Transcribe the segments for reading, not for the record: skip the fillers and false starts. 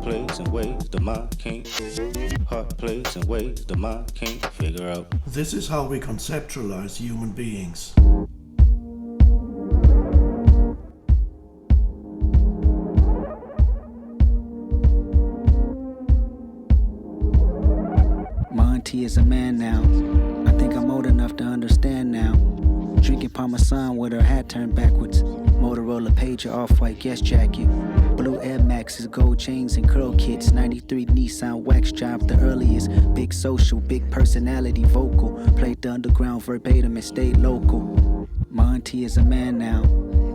plays in ways the mind can't. Heart plays in ways the mind can't figure out. This is how we conceptualize human beings. My auntie is a man now. I think I'm old enough to understand now. Drinking Parmesan with her hat turned backwards. Motorola pager, off-white guest jacket. Blue Air Maxes, gold chains and curl kits. 93 Nissan wax job, the earliest. Big social, big personality, vocal. Played the underground verbatim and stayed local. My auntie is a man now.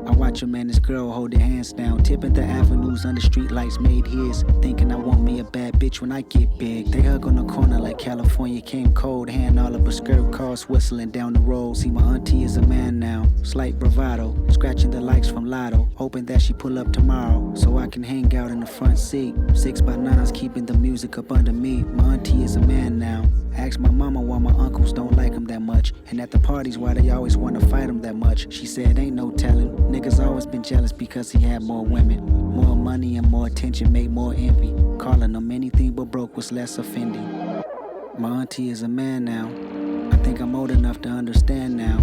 I watch him and his girl hold their hands down. Tipping the avenues under street lights made his. Thinking I want me a bad bitch when I get big. They hug on the corner like California came cold. Hand all of her skirt cars whistling down the road. See, my auntie is a man now. Slight bravado, scratching the likes from Lotto. Hoping that she pull up tomorrow so I can hang out in the front seat. 6x9s keeping the music up under me. My auntie is a man now. Asked my mama why my uncles don't like him that much. And at the parties why they always want to fight him that much. She said ain't no telling. Niggas always been jealous because he had more women. More money and more attention made more envy. Calling him anything but broke was less offending. My auntie is a man now. I think I'm old enough to understand now.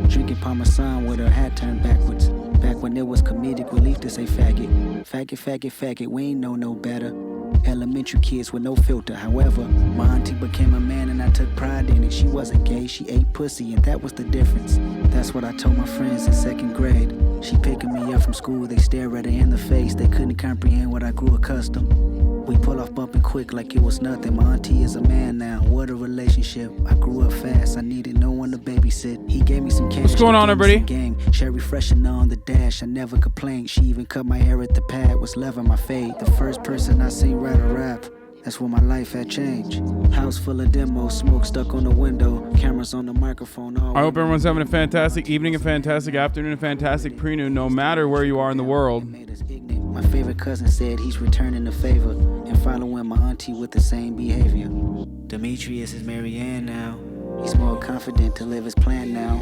Drinking Parmesan with her hat turned backwards. Back when it was comedic relief to say faggot. Faggot, faggot, faggot, we ain't know no better. Elementary kids with no filter. However, my auntie became a man and I took pride in it. She wasn't gay, she ate pussy and that was the difference. That's what I told my friends in second grade. She picking me up from school, they stare at her in the face. They couldn't comprehend what I grew accustomed. We pull off bumping quick like it was nothing. My auntie is a man now, what a relationship. I grew up fast, I needed no one to babysit. He gave me some cash. What's going on, everybody? Game. Sherry freshener on the dash, I never complained. She even cut my hair at the pad, was loving my fade. The first person I seen write a rap. That's when my life had changed. House full of demos, smoke stuck on the window, cameras on the microphone. I hope everyone's having a fantastic evening, a fantastic afternoon, a fantastic pre-noon, no matter where you are in the world. My favorite cousin said he's returning the favor and following my auntie with the same behavior. Demetrius is Marianne now. He's more confident to live his plan now.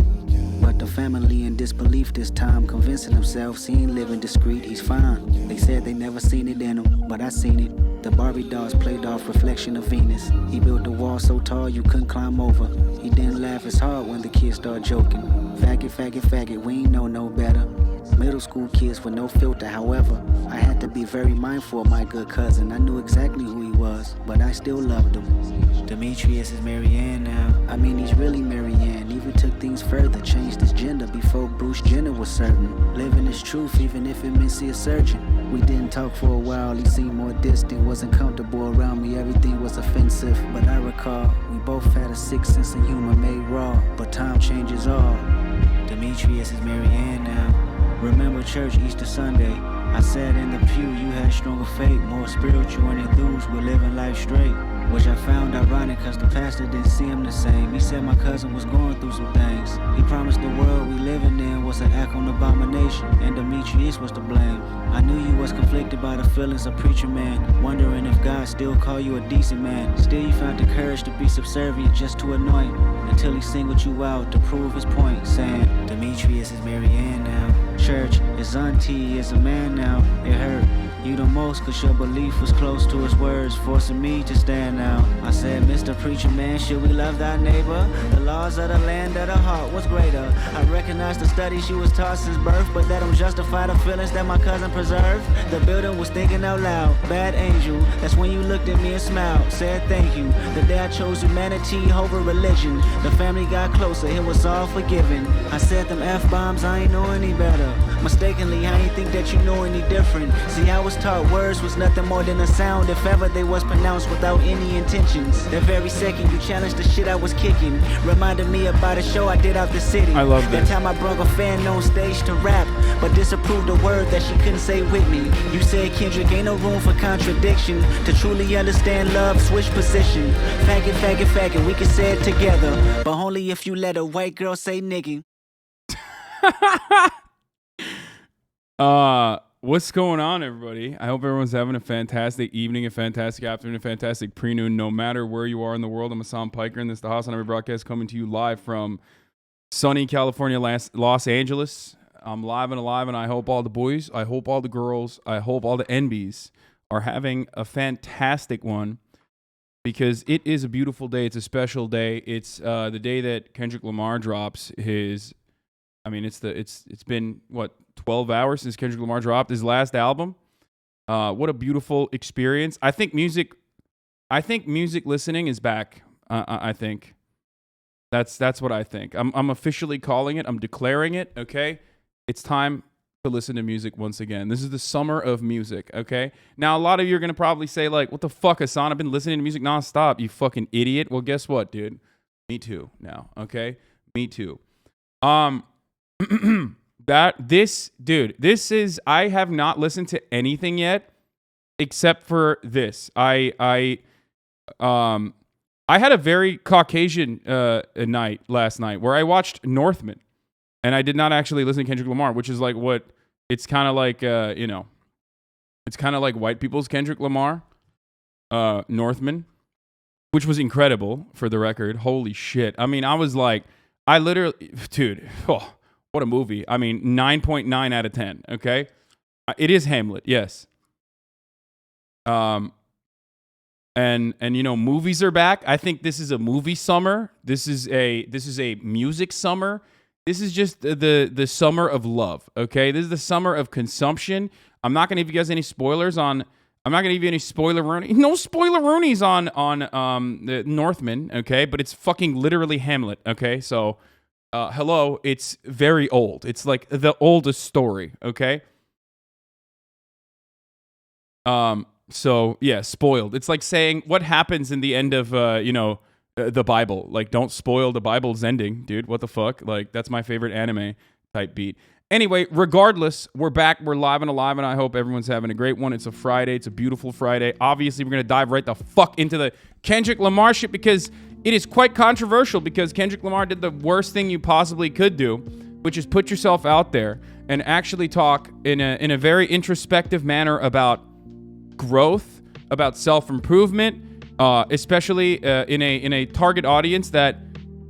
But the family in disbelief this time, convincing themselves he ain't living discreet, he's fine. They said they never seen it in him, but I seen it. The Barbie dolls played off reflection of Venus. He built a wall so tall you couldn't climb over. He didn't laugh as hard when the kids started joking. Faggot, faggot, faggot, we ain't know no better. Middle school kids with no filter, however, I had to be very mindful of my good cousin. I knew exactly who he was, but I still loved him. Demetrius is Marianne now. I mean, he's really Marianne. Even took things further, changed his gender before Bruce Jenner was certain. Living his truth, even if it meant see a surgeon. We didn't talk for a while, he seemed more distant, wasn't comfortable around me, everything was offensive. But I recall, we both had a sick sense of humor made raw, but time changes all. Demetrius is Marianne now. Remember church Easter Sunday. I sat in the pew, you had stronger faith, more spiritual and enthused with living life straight. Which I found ironic cause the pastor didn't see him the same. He said my cousin was going through some things. He promised the world we living in was an act on abomination, and Demetrius was to blame. I knew you was conflicted by the feelings of preacher man, wondering if God still call you a decent man. Still you found the courage to be subservient just to anoint, until he singled you out to prove his point, saying, Demetrius is Marianne now. Church, his auntie is a man now. It hurt you the most cause your belief was close to his words, forcing me to stand out. I said, Mr. Preacher Man, should we love thy neighbor? The laws of the land of the heart was greater. I recognized the studies you was taught since birth, but that don't justify the feelings that my cousin preserved. The building was thinking out loud, bad angel. That's when you looked at me and smiled, said thank you. The day I chose humanity over religion, the family got closer, it was all forgiven. I said them F-bombs, I ain't know any better. Mistakenly, I ain't think that you know any different. See, I was taught words was nothing more than a sound if ever they was pronounced without any intentions. The very second you challenged the shit I was kicking, reminded me about a show I did out the city. I love that this. time I brought a fan on stage to rap, but disapproved a word that she couldn't say with me. You said Kendrick ain't no room for contradiction. To truly understand love, switch position. Faggot, faggot, faggot, we can say it together, but only if you let a white girl say nigga. What's going on, everybody? I hope everyone's having a fantastic evening, a fantastic afternoon, a fantastic pre-noon, no matter where you are in the world. I'm Hasan Piker, and this is the HasanAbi broadcast coming to you live from sunny California, Los Angeles. I'm live and alive, and I hope all the boys, I hope all the girls, I hope all the NBs are having a fantastic one because it is a beautiful day. It's a special day. It's the day that Kendrick Lamar drops his. I mean, it's been what 12 hours since Kendrick Lamar dropped his last album. What a beautiful experience. I think music listening is back. I think that's what I think. I'm officially calling it. I'm declaring it. Okay, it's time to listen to music once again. This is the summer of music. Okay. Now a lot of you are gonna probably say like, "What the fuck, Hasan? I've been listening to music nonstop. You fucking idiot." Well, guess what, dude? Me too. Now. Okay. Me too. This is. I have not listened to anything yet except for this. I had a very Caucasian night last night where I watched Northman, and I did not actually listen to Kendrick Lamar, which is like what it's kind of like. It's kind of like white people's Kendrick Lamar, Northman, which was incredible for the record. Holy shit! I mean, I was like, I literally, dude, oh, what a movie! I mean, 9.9 out of 10. Okay, it is Hamlet, yes. And you know, movies are back. I think this is a movie summer. This is a music summer. This is just the summer of love. Okay, this is the summer of consumption. I'm not gonna give you guys any spoilers on. I'm not gonna give you any no spoiler-roonies on the Northman. Okay, but it's fucking literally Hamlet. Okay, so hello, it's very old. It's like the oldest story. Okay. So yeah, spoiled. It's like saying what happens in the end of the Bible. Like, don't spoil the Bible's ending, dude. What the fuck? Like, that's my favorite anime type beat. Anyway, regardless, we're back. We're live and alive, and I hope everyone's having a great one. It's a Friday. It's a beautiful Friday. Obviously, we're gonna dive right the fuck into the Kendrick Lamar shit because it is quite controversial. Because Kendrick Lamar did the worst thing you possibly could do, which is put yourself out there and actually talk in a very introspective manner about growth, about self-improvement, especially in a target audience that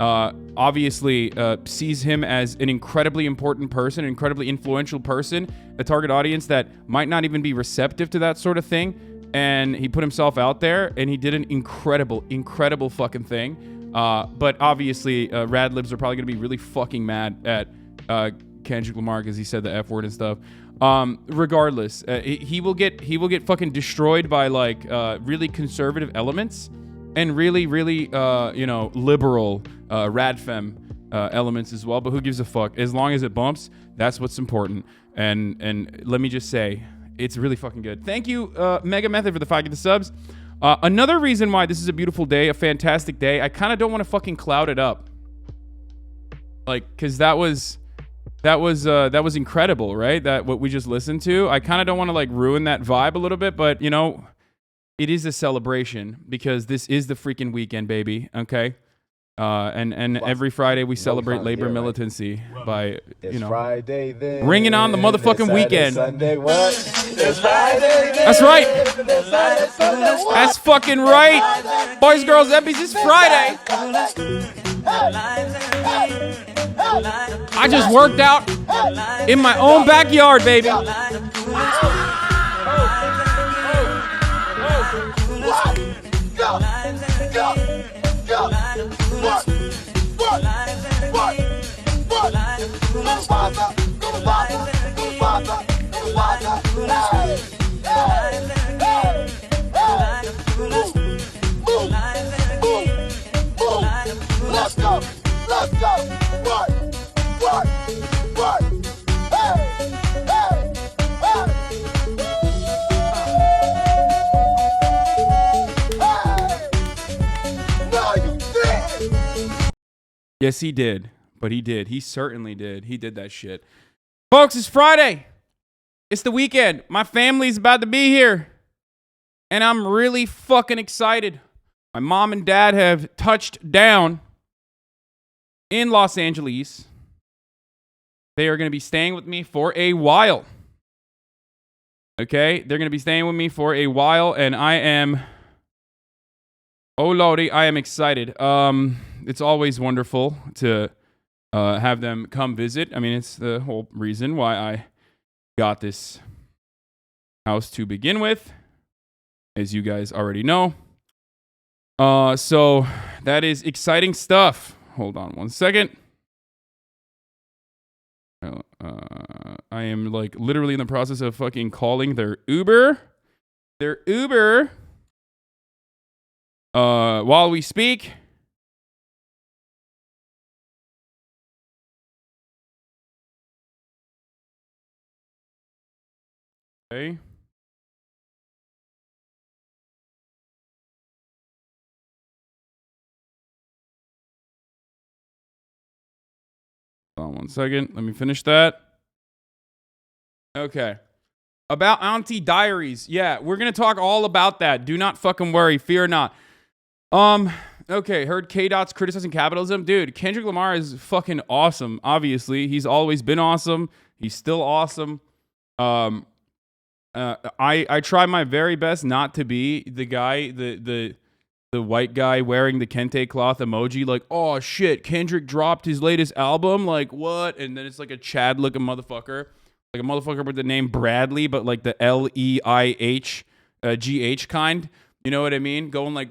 obviously sees him as an incredibly important person, an incredibly influential person, a target audience that might not even be receptive to that sort of thing. And he put himself out there, and he did an incredible fucking thing. But obviously, Rad Libs are probably gonna be really fucking mad at Kendrick Lamar because he said the F word and stuff. Regardless, he will get fucking destroyed by like really conservative elements and really liberal radfem elements as well. But who gives a fuck? As long as it bumps, that's what's important. And let me just say, it's really fucking good. Thank you, Mega Method, for the 5 subs. Another reason why this is a beautiful day, a fantastic day. I kind of don't want to fucking cloud it up, like, because that was incredible, right? That what we just listened to. I kind of don't want to like ruin that vibe a little bit, but you know, it is a celebration because this is the freaking weekend, baby. Okay, and every Friday we celebrate labor militancy by Friday, then. bringing on the motherfucking weekend. Sunday, what? It's Friday, then. That's right. That's fucking right, boys, girls, Eppies. It's Friday. I just worked out in my own backyard, baby. Let's go. What? Yes, he did. But he did. He certainly did. He did that shit. Folks, it's Friday. It's the weekend. My family's about to be here. And I'm really fucking excited. My mom and dad have touched down in Los Angeles. They are going to be staying with me for a while. Okay? They're going to be staying with me for a while. And I am... Oh, Lordy, I am excited. It's always wonderful to have them come visit. I mean, it's the whole reason why I got this house to begin with. as you guys already know. So that is exciting stuff. Hold on one second. I am like literally in the process of fucking calling their Uber. While we speak. Okay. Hold on one second. Let me finish that. Okay. About Auntie Diaries. Yeah, we're going to talk all about that. Do not fucking worry. Fear not. Okay. Heard K-Dot's criticizing capitalism. Dude, Kendrick Lamar is fucking awesome. Obviously. He's always been awesome. He's still awesome. I try my very best not to be the guy, the white guy wearing the kente cloth emoji, like, oh shit, Kendrick dropped his latest album, like what? And then it's like a Chad looking motherfucker, like a motherfucker with the name Bradley, but like the LEIH kind. You know what I mean? Going like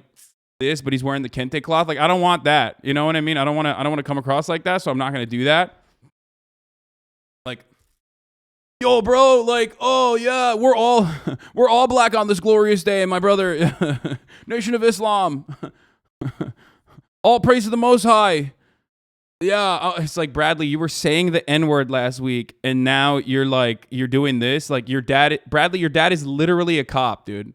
this, but he's wearing the kente cloth. Like I don't want that. You know what I mean? I don't want to come across like that, so I'm not gonna do that. Like, yo, bro, like, oh yeah, we're all black on this glorious day, my brother. Nation of Islam. All praise to the Most High. Yeah, it's like, Bradley, you were saying the N-word last week, and now you're doing this. Like, Bradley, your dad is literally a cop, dude.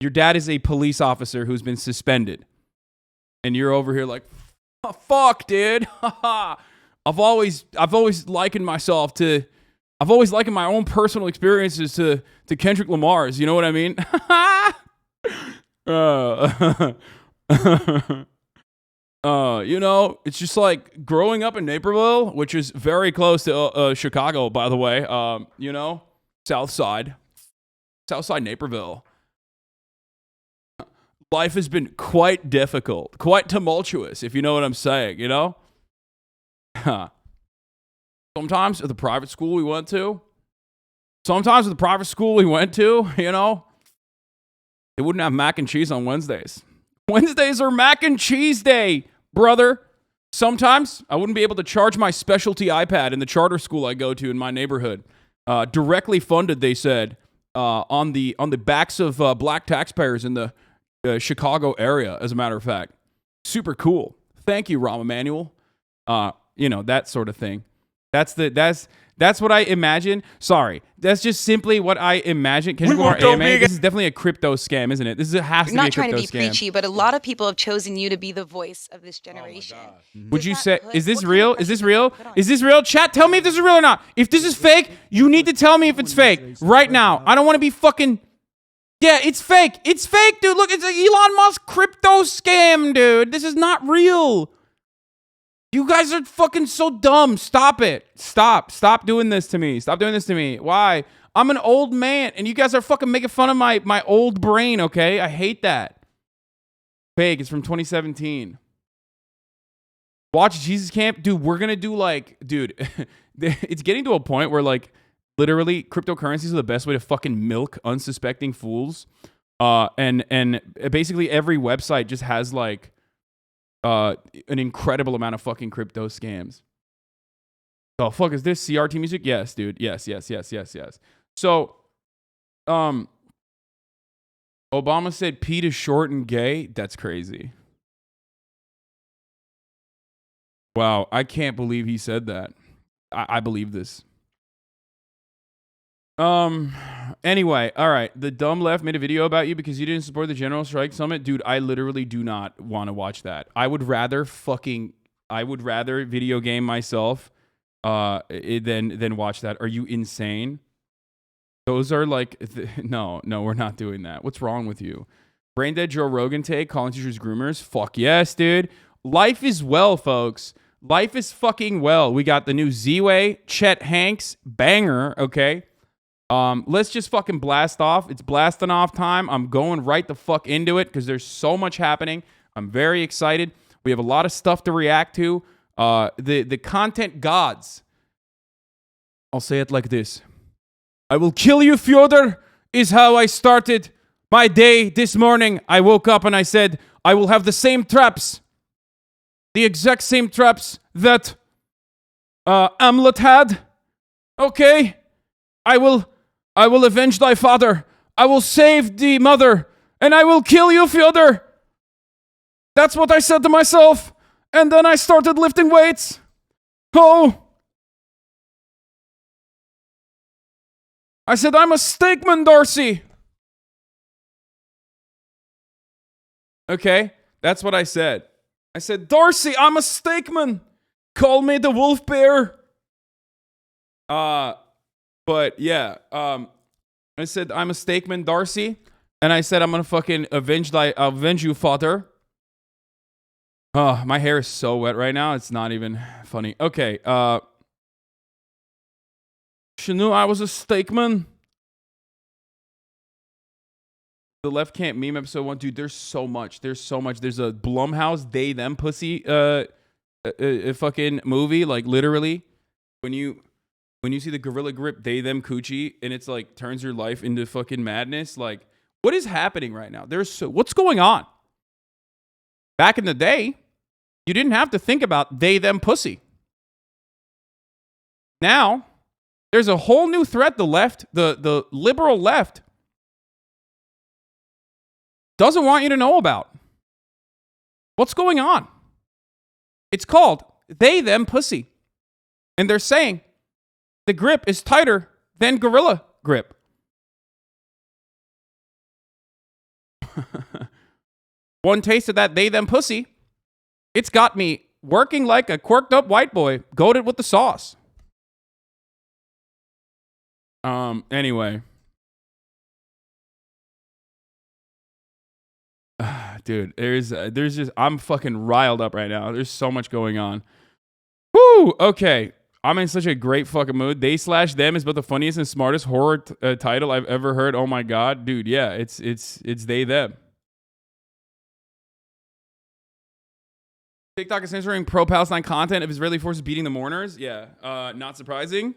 Your dad is a police officer who's been suspended. And you're over here like, oh, fuck, dude. I've always likened myself to... I've always likened my own personal experiences to Kendrick Lamar's. You know what I mean? You know, it's just like growing up in Naperville, which is very close to Chicago, by the way. You know, South Side Naperville. Life has been quite difficult, quite tumultuous, if you know what I'm saying. You know. Sometimes at the private school we went to, you know, they wouldn't have mac and cheese on Wednesdays. Wednesdays are mac and cheese day, brother. Sometimes I wouldn't be able to charge my specialty iPad in the charter school I go to in my neighborhood. Directly funded, they said, on the backs of black taxpayers in the Chicago area, as a matter of fact. Super cool. Thank you, Rahm Emanuel. You know, that sort of thing. That's what I imagine. Sorry, that's just simply what I imagine. Kendrick Lamar AMA. This is definitely a crypto scam, isn't it? This has to be a crypto scam. Not trying to be preachy, but a lot of people have chosen you to be the voice of this generation. Would you say, is this real? Is this real? Is this real? Chat, tell me if this is real or not. If this is fake, you need to tell me if it's fake right now. I don't want to be fucking... Yeah, it's fake. It's fake, dude. Look, it's an Elon Musk crypto scam, dude. This is not real. You guys are fucking so dumb. Stop it. Stop doing this to me. Stop doing this to me. Why? I'm an old man, and you guys are fucking making fun of my old brain, okay? I hate that. Fake. It's from 2017. Watch Jesus Camp. Dude, we're going to do like... Dude, it's getting to a point where like literally cryptocurrencies are the best way to fucking milk unsuspecting fools. And basically every website just has like... an incredible amount of fucking crypto scams. Oh, fuck, is this CRT music? Yes, dude. Yes. So, Obama said Pete is short and gay. That's crazy. Wow, I can't believe he said that. I believe this. Anyway, all right. The dumb left made a video about you because you didn't support the General Strike Summit. Dude, I literally do not want to watch that. I would rather video game myself than watch that. Are you insane? Those are like, no, we're not doing that. What's wrong with you? Brain dead Joe Rogan take, calling teachers groomers. Fuck yes, dude. Life is well, folks. Life is fucking well. We got the new Ziwe, Chet Hanks banger, okay? Let's just fucking blast off. It's blasting off time. I'm going right the fuck into it because there's so much happening. I'm very excited. We have a lot of stuff to react to. The content gods. I'll say it like this. I will kill you, Fyodor, is how I started My day this morning, I woke up and I said, I will have the same traps. The exact same traps that Amlet had. Okay? I will avenge thy father. I will save the mother. And I will kill you, Fyodor. That's what I said to myself. And then I started lifting weights. Oh. I said, I'm a steakman, Darcy. Okay, that's what I said. I said, Darcy, I'm a steakman. Call me the wolf bear. But yeah, I said, I'm a steakman, Darcy. And I said, I'm gonna fucking avenge you, father. Oh, my hair is so wet right now. It's not even funny. Okay, she knew I was a steakman. The Left Can't Meme episode 1, dude. There's so much. There's a Blumhouse They Them Pussy fucking movie. Like literally, when you see the Gorilla Grip They Them Coochie and it's like turns your life into fucking madness. Like, what is happening right now? What's going on? Back in the day, you didn't have to think about they them pussy. Now, there's a whole new threat. The liberal left doesn't want you to know about. What's going on? It's called they them pussy. And they're saying the grip is tighter than gorilla grip. One taste of that they them pussy, it's got me working like a quirked up white boy, goated with the sauce. Anyway. Dude, there's just, I'm fucking riled up right now. There's so much going on. Woo! Okay. I'm in such a great fucking mood. They / them is both the funniest and smartest horror title I've ever heard. Oh my God. Dude, yeah, it's they, them. TikTok is censoring pro-Palestine content if Israeli forces beating the mourners. Yeah, not surprising.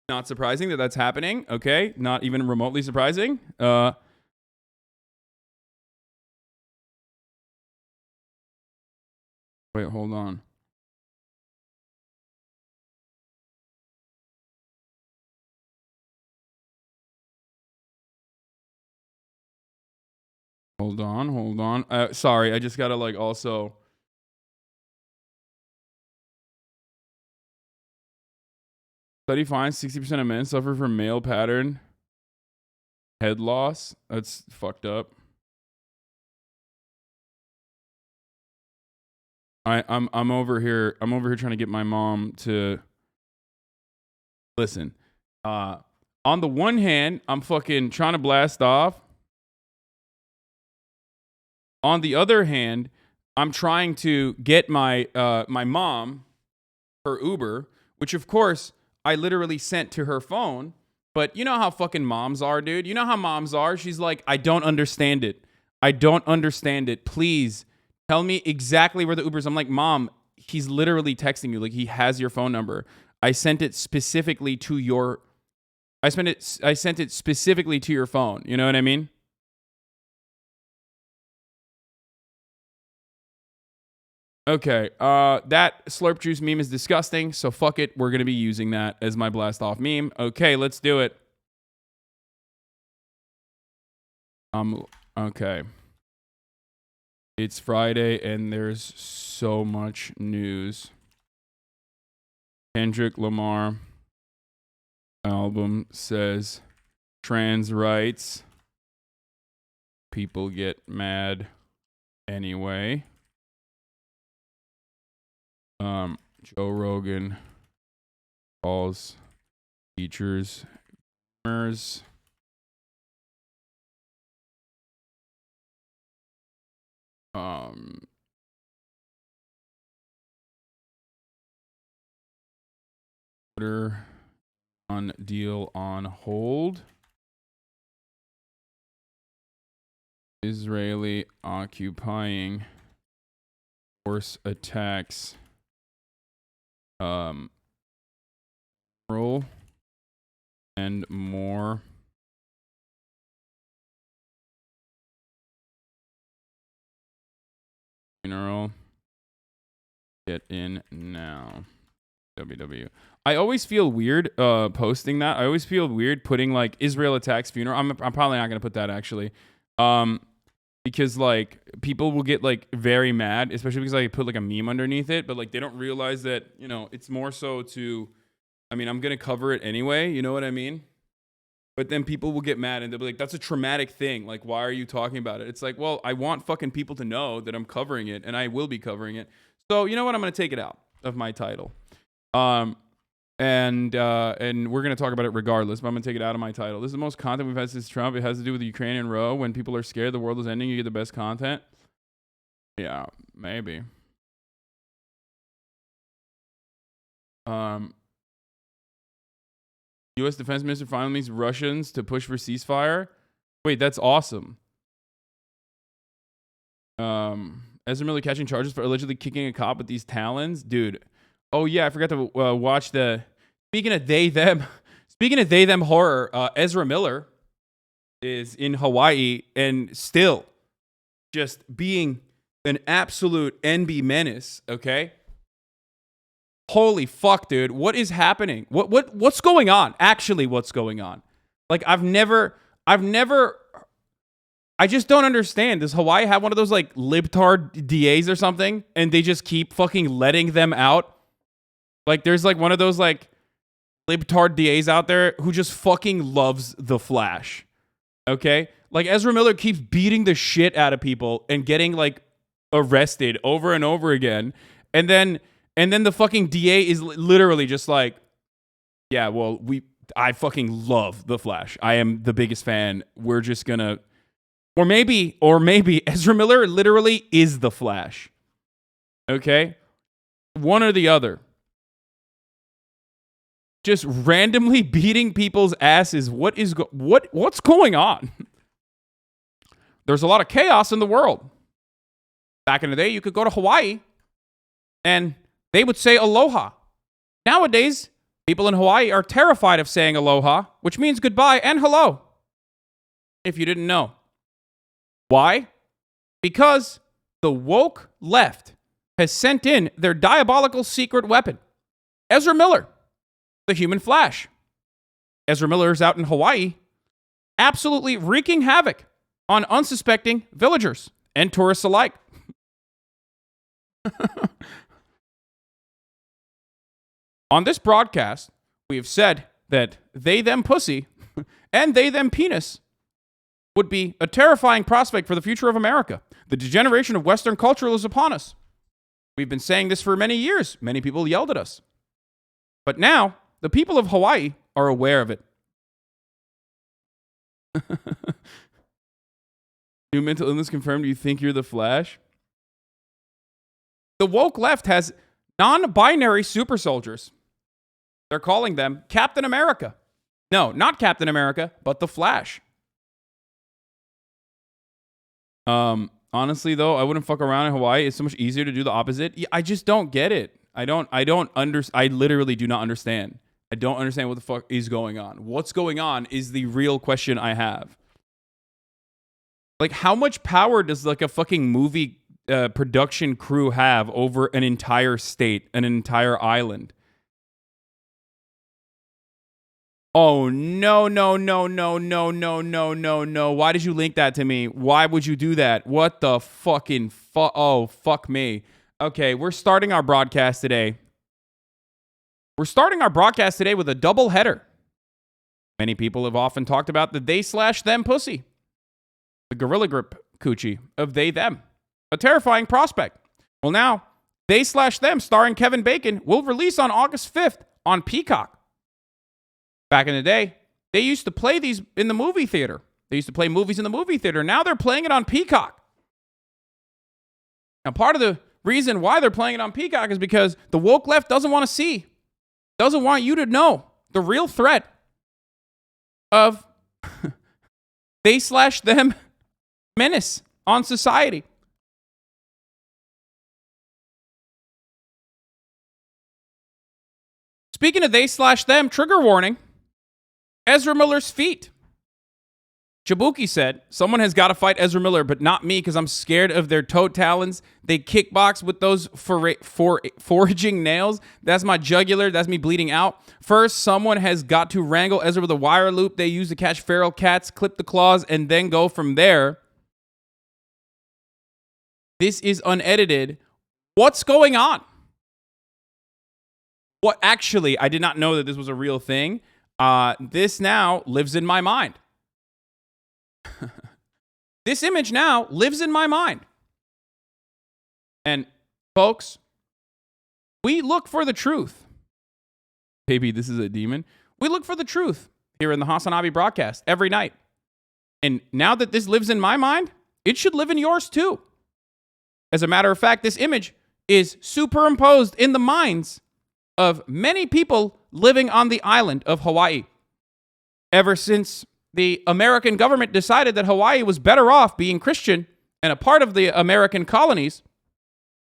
Not surprising that that's happening. Okay, not even remotely surprising. Wait, hold on. Hold on. Sorry, I just gotta like also. Study finds 60% of men suffer from male pattern head loss. That's fucked up. I'm over here. I'm over here trying to get my mom to listen. On the one hand, I'm fucking trying to blast off. On the other hand, I'm trying to get my my mom her Uber, which of course I literally sent to her phone. But you know how fucking moms are, dude. You know how moms are. She's like, I don't understand it. I don't understand it. Please tell me exactly where the Uber is. I'm like, Mom, he's literally texting you. Like, he has your phone number. I sent it specifically to your. I sent it specifically to your phone. You know what I mean? Okay, that slurp juice meme is disgusting, so fuck it. We're going to be using that as my blast off meme. Okay, let's do it. Okay. It's Friday and there's so much news. Kendrick Lamar album says trans rights. People get mad anyway. Joe Rogan calls teachers gamers. Twitter on deal on hold. Israeli occupying force attacks. Roll and more. Funeral. Get in now. WW. I always feel weird posting that. I always feel weird putting like Israel attacks funeral. I'm probably not gonna put that actually. Because like people will get like very mad, especially because I put like a meme underneath it, but like they don't realize that, you know, it's more so to, I mean, I'm gonna cover it anyway, you know what I mean? But then people will get mad and they'll be like, that's a traumatic thing. Like, why are you talking about it? It's like, well, I want fucking people to know that I'm covering it and I will be covering it. So you know what? I'm gonna take it out of my title. And we're going to talk about it regardless, but I'm going to take it out of my title. This is the most content we've had since Trump. It has to do with the Ukrainian row. When people are scared the world is ending, you get the best content. Yeah, maybe. U.S. Defense Minister finally meets Russians to push for ceasefire. Wait, that's awesome. Ezra Miller catching charges for allegedly kicking a cop with these talons. Dude. Oh, yeah, I forgot to watch the... Speaking of they, them horror, Ezra Miller is in Hawaii and still just being an absolute NB menace, okay? Holy fuck, dude. What is happening? What's going on? Actually, what's going on? Like, I just don't understand. Does Hawaii have one of those, like, libtard DAs or something? And they just keep fucking letting them out? Like, there's, like, one of those, like, libtard DAs out there who just fucking loves the Flash. Okay? Like, Ezra Miller keeps beating the shit out of people and getting, like, arrested over and over again. And then the fucking DA is literally just like, yeah, well, I fucking love the Flash. I am the biggest fan. We're just gonna... Or maybe Ezra Miller literally is the Flash. Okay? One or the other. Just randomly beating people's asses. What's going on? There's a lot of chaos in the world. Back in the day, you could go to Hawaii and they would say aloha. Nowadays, people in Hawaii are terrified of saying aloha, which means goodbye and hello. If you didn't know. Why? Because the woke left has sent in their diabolical secret weapon. Ezra Miller. The human Flash. Ezra Miller is out in Hawaii, absolutely wreaking havoc on unsuspecting villagers and tourists alike. On this broadcast, we have said that they, them pussy and they, them penis would be a terrifying prospect for the future of America. The degeneration of Western culture is upon us. We've been saying this for many years. Many people yelled at us. But now, the people of Hawaii are aware of it. New mental illness confirmed. You think you're the Flash? The woke left has non-binary super soldiers. They're calling them Captain America. No, not Captain America, but the Flash. Honestly, though, I wouldn't fuck around in Hawaii. It's so much easier to do the opposite. I just don't get it. I literally do not understand. I don't understand what the fuck is going on. What's going on is the real question I have. Like, how much power does like a fucking movie production crew have over an entire state, an entire island? Oh, no. Why did you link that to me? Why would you do that? What the fucking oh, fuck me. Okay, we're starting our broadcast today. With a double header. Many people have often talked about the they/them pussy. The gorilla grip coochie of they, them. A terrifying prospect. Well, now, they/them starring Kevin Bacon will release on August 5th on Peacock. Back in the day, they used to play these in the movie theater. They used to play movies in the movie theater. Now they're playing it on Peacock. Now, part of the reason why they're playing it on Peacock is because the woke left doesn't want you to know the real threat of they/them menace on society. Speaking of they/them, trigger warning. Ezra Miller's feet. Jabuki said, someone has got to fight Ezra Miller, but not me because I'm scared of their toe talons. They kickbox with those foraging nails. That's my jugular. That's me bleeding out. First, someone has got to wrangle Ezra with a wire loop they use to catch feral cats, clip the claws, and then go from there. This is unedited. What's going on? What actually, I did not know that this was a real thing. This now lives in my mind. This image now lives in my mind. And folks, we look for the truth. Baby, this is a demon. We look for the truth here in the HasanAbi broadcast every night. And now that this lives in my mind, it should live in yours too. As a matter of fact, this image is superimposed in the minds of many people living on the island of Hawaii. Ever since the American government decided that Hawaii was better off being Christian and a part of the American colonies,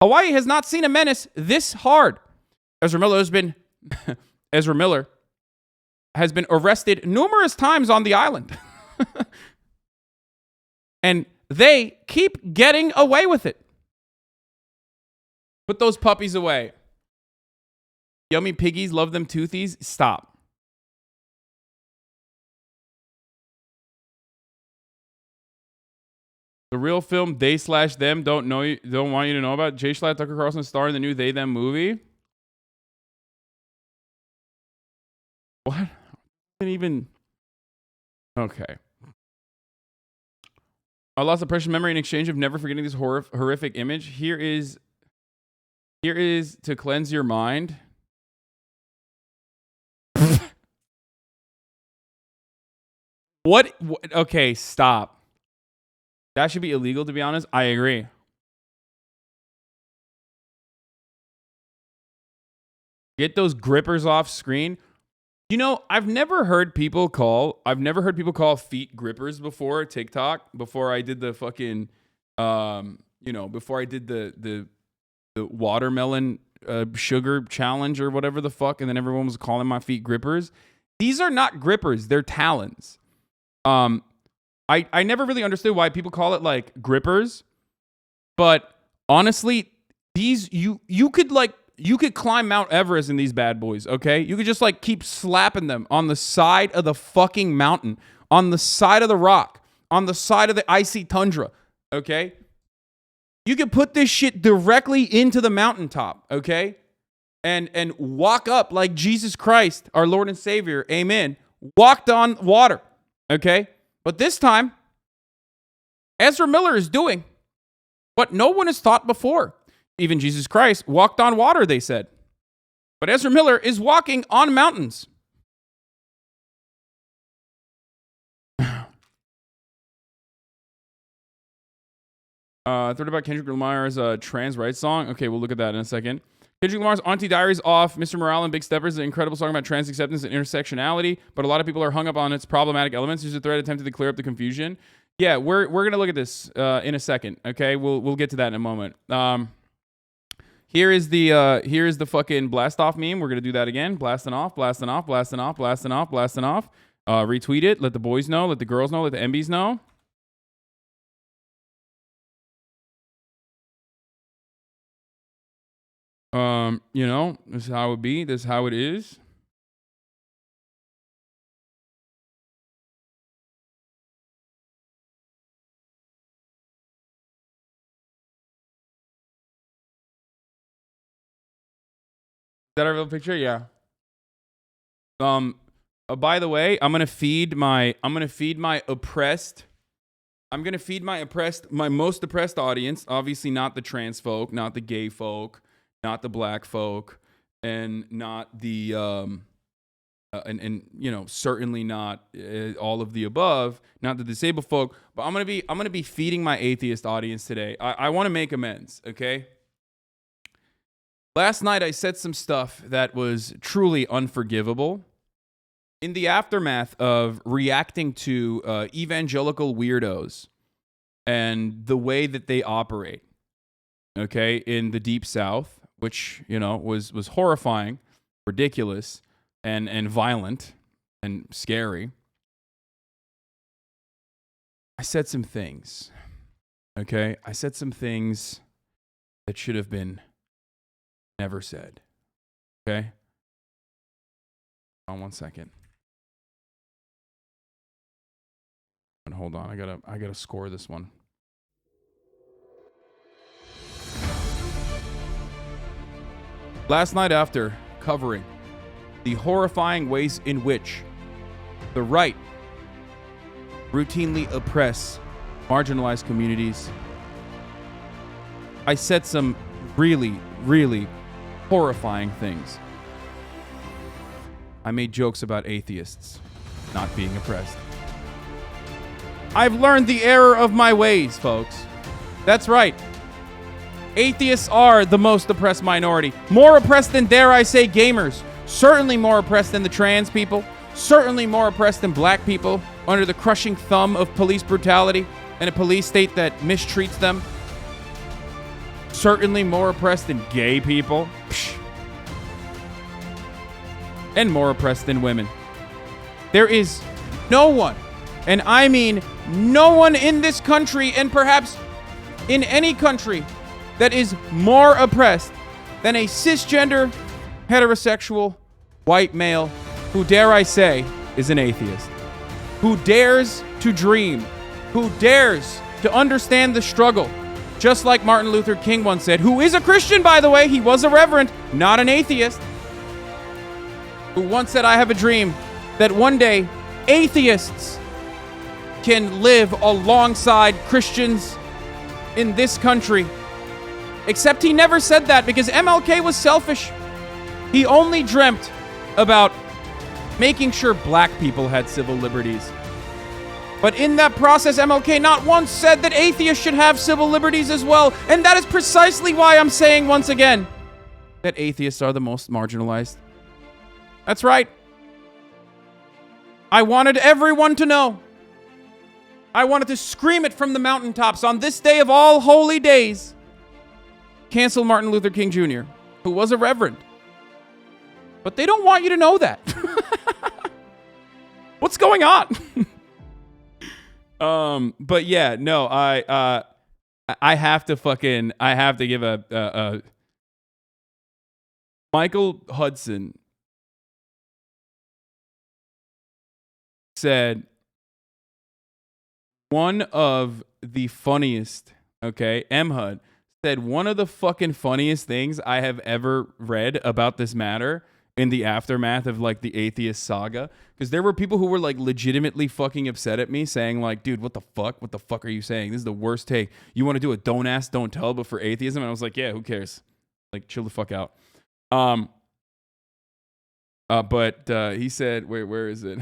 Hawaii has not seen a menace this hard. Ezra Miller has been arrested numerous times on the island. And they keep getting away with it. Put those puppies away. Yummy piggies, love them toothies. Stop. The real film They/Them don't want you to know about. Jay Schlatt, Tucker Carlson star in the new They Them movie. What? Didn't even. Okay. I lost the precious memory in exchange of never forgetting this horrific image. Here is to cleanse your mind. What? Okay, stop. That should be illegal, to be honest. I agree. Get those grippers off screen. You know, I've never heard people call feet grippers before TikTok. Before I did the fucking, before I did the watermelon sugar challenge or whatever the fuck, and then everyone was calling my feet grippers. These are not grippers; they're talons. I never really understood why people call it like grippers, but honestly, these you could climb Mount Everest in these bad boys, okay? You could just like keep slapping them on the side of the fucking mountain, on the side of the rock, on the side of the icy tundra, okay? You could put this shit directly into the mountaintop, okay? And walk up like Jesus Christ, our Lord and Savior, amen, walked on water, okay? But this time, Ezra Miller is doing what no one has thought before. Even Jesus Christ walked on water, they said. But Ezra Miller is walking on mountains. Third about Kendrick Lamar's trans rights song. Okay, we'll look at that in a second. Kendrick Lamar's Auntie Diaries off. Mr. Morale and Big Steppers is an incredible song about trans acceptance and intersectionality, but a lot of people are hung up on its problematic elements. There's a thread attempted to clear up the confusion. Yeah, we're gonna look at this in a second. Okay, we'll get to that in a moment. Here is the fucking blast off meme. We're gonna do that again. Blasting off, blasting off, blasting off, blasting off, blasting off. Retweet it. Let the boys know. Let the girls know. Let the MBs know. This is how it be. This is how it is. Is that our real picture? Yeah. By the way, I'm gonna feed my most oppressed audience. Obviously, not the trans folk, not the gay folk, not the black folk, and not the certainly not all of the above, not the disabled folk. But I'm gonna be feeding my atheist audience today. I want to make amends. Okay. Last night I said some stuff that was truly unforgivable. In the aftermath of reacting to evangelical weirdos and the way that they operate, okay, in the Deep South, which, was horrifying, ridiculous, and violent and scary. I said some things. Okay? I said some things that should have been never said. Okay? Hold on 1 second. Hold on. I gotta score this one. Last night, after covering the horrifying ways in which the right routinely oppress marginalized communities, I said some really, really horrifying things. I made jokes about atheists not being oppressed. I've learned the error of my ways, folks. That's right. Atheists are the most oppressed minority. More oppressed than, dare I say, gamers. Certainly more oppressed than the trans people. Certainly more oppressed than black people under the crushing thumb of police brutality and a police state that mistreats them. Certainly more oppressed than gay people. Psh. And more oppressed than women. There is no one, and I mean no one in this country, and perhaps in any country, that is more oppressed than a cisgender, heterosexual, white male who, dare I say, is an atheist. Who dares to dream. Who dares to understand the struggle. Just like Martin Luther King once said, who is a Christian, by the way. He was a reverend, not an atheist. Who once said, I have a dream that one day atheists can live alongside Christians in this country. Except he never said that because MLK was selfish. He only dreamt about making sure black people had civil liberties. But in that process, MLK not once said that atheists should have civil liberties as well. And that is precisely why I'm saying once again that atheists are the most marginalized. That's right. I wanted everyone to know. I wanted to scream it from the mountaintops on this day of all holy days. Cancel Martin Luther King Jr., who was a reverend. But they don't want you to know that. What's going on? But yeah, no, I have to give a Michael Hudson said one of the funniest, okay, M-HUD said one of the fucking funniest things I have ever read about this matter in the aftermath of like the atheist saga. Because there were people who were like legitimately fucking upset at me saying like, dude, what the fuck? What the fuck are you saying? This is the worst take. You want to do a don't ask, don't tell, but for atheism? And I was like, yeah, who cares? Like, chill the fuck out. But he said, wait, where is it?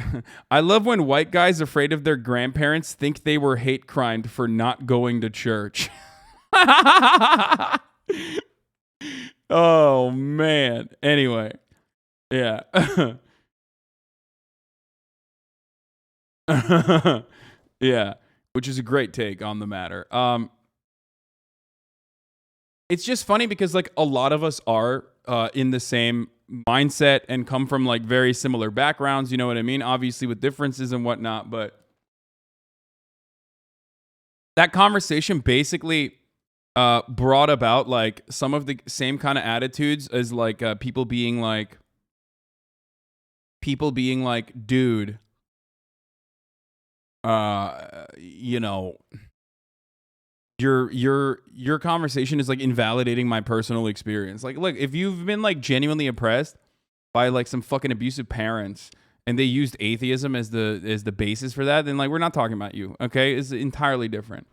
I love when white guys afraid of their grandparents think they were hate crimed for not going to church. Oh, man. Anyway. Yeah. Yeah. Which is a great take on the matter. It's just funny because like a lot of us are in the same mindset and come from like very similar backgrounds, you know what I mean? Obviously with differences and whatnot, but that conversation basically brought about like some of the same kind of attitudes as like people being like, dude, you know, your conversation is like invalidating my personal experience. Like, look, if you've been like genuinely oppressed by like some fucking abusive parents and they used atheism as the basis for that, then like we're not talking about you, okay? It's entirely different.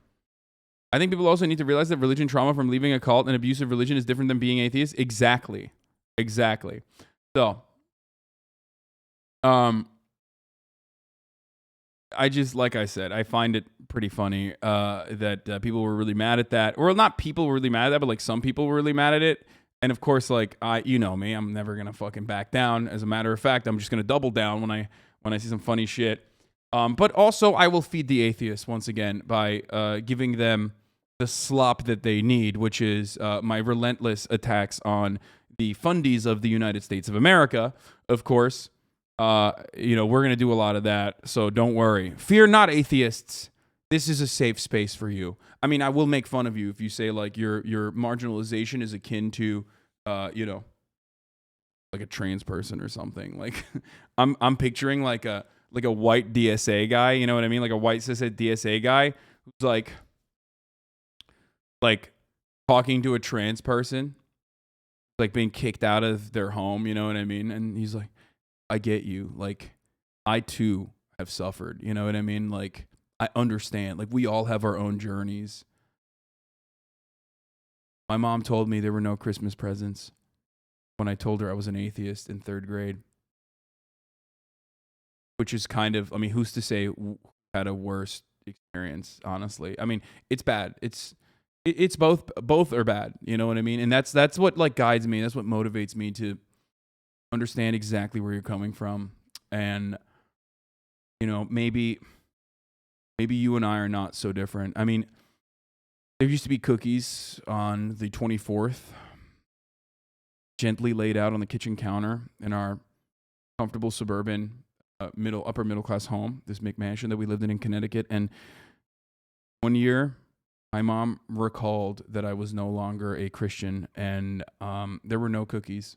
I think people also need to realize that religion trauma from leaving a cult and abusive religion is different than being atheist. Exactly. So, I just, like I said, I find it pretty funny that people were really mad at that. Or not people were really mad at that, but like some people were really mad at it. And of course, like you know me, I'm never gonna fucking back down. As a matter of fact, I'm just gonna double down when I see some funny shit. But also, I will feed the atheists once again by giving them the slop that they need, which is my relentless attacks on the fundies of the United States of America, of course. You know, we're going to do a lot of that, so don't worry. Fear not, atheists. this is a safe space for you. I mean, I will make fun of you if you say like your marginalization is akin to, you know, like a trans person or something. Like, I'm picturing like a white DSA guy. You know what I mean? Like a white cishet DSA guy who's like talking to a trans person, like being kicked out of their home. You know what I mean? And he's like, I get you. Like, I too have suffered. You know what I mean? Like, I understand. Like, we all have our own journeys. My mom told me there were no Christmas presents when I told her I was an atheist in 3rd grade. Which is kind of, I mean, who's to say had a worse experience, honestly? I mean, it's bad. It's both are bad. You know what I mean? And that's what like guides me. That's what motivates me to understand exactly where you're coming from. And, you know, maybe you and I are not so different. I mean, there used to be cookies on the 24th, gently laid out on the kitchen counter in our comfortable suburban upper middle class home, this McMansion that we lived in Connecticut. And one year, my mom recalled that I was no longer a Christian, and there were no cookies.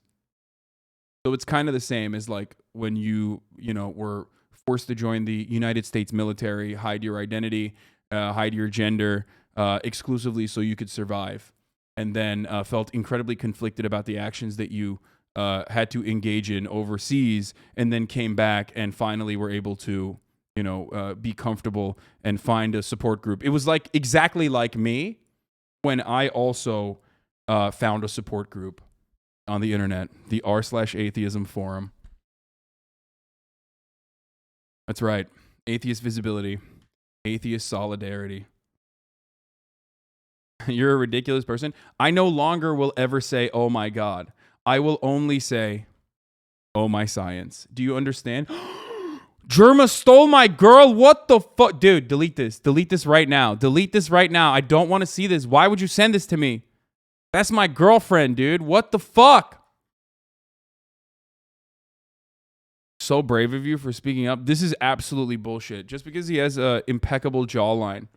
So it's kind of the same as like when you know, were forced to join the United States military, hide your identity, hide your gender exclusively so you could survive, and then felt incredibly conflicted about the actions that you had to engage in overseas, and then came back and finally were able to, you know, be comfortable and find a support group. It was like exactly like me when I also found a support group on the internet, the r/atheism forum. That's right. Atheist visibility. Atheist solidarity. You're a ridiculous person. I no longer will ever say, oh my God. I will only say, oh my science. Do you understand? Germa stole my girl. What the fuck? Dude, delete this. Delete this right now. Delete this right now. I don't want to see this. Why would you send this to me? That's my girlfriend, dude. What the fuck? So brave of you for speaking up. This is absolutely bullshit. Just because he has a impeccable jawline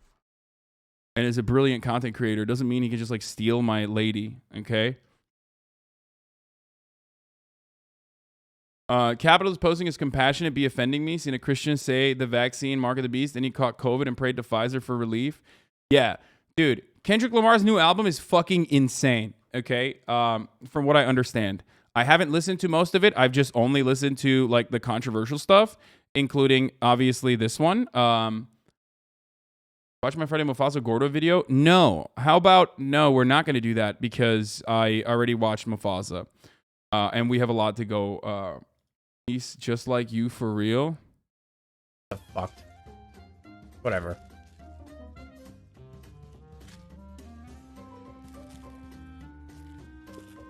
and is a brilliant content creator doesn't mean he can just like steal my lady, okay? Capital is posting is compassionate, be offending me. Seen a Christian say the vaccine, mark of the beast, then he caught COVID and prayed to Pfizer for relief. Yeah, dude, Kendrick Lamar's new album is fucking insane, okay? From what I understand. I haven't listened to most of it. I've just only listened to like the controversial stuff, including obviously this one. Watch my Friday Mufasa Gordo video. No. How about no, we're not going to do that because I already watched Mufasa. And we have a lot to go. He's just like you for real. Fucked. Whatever.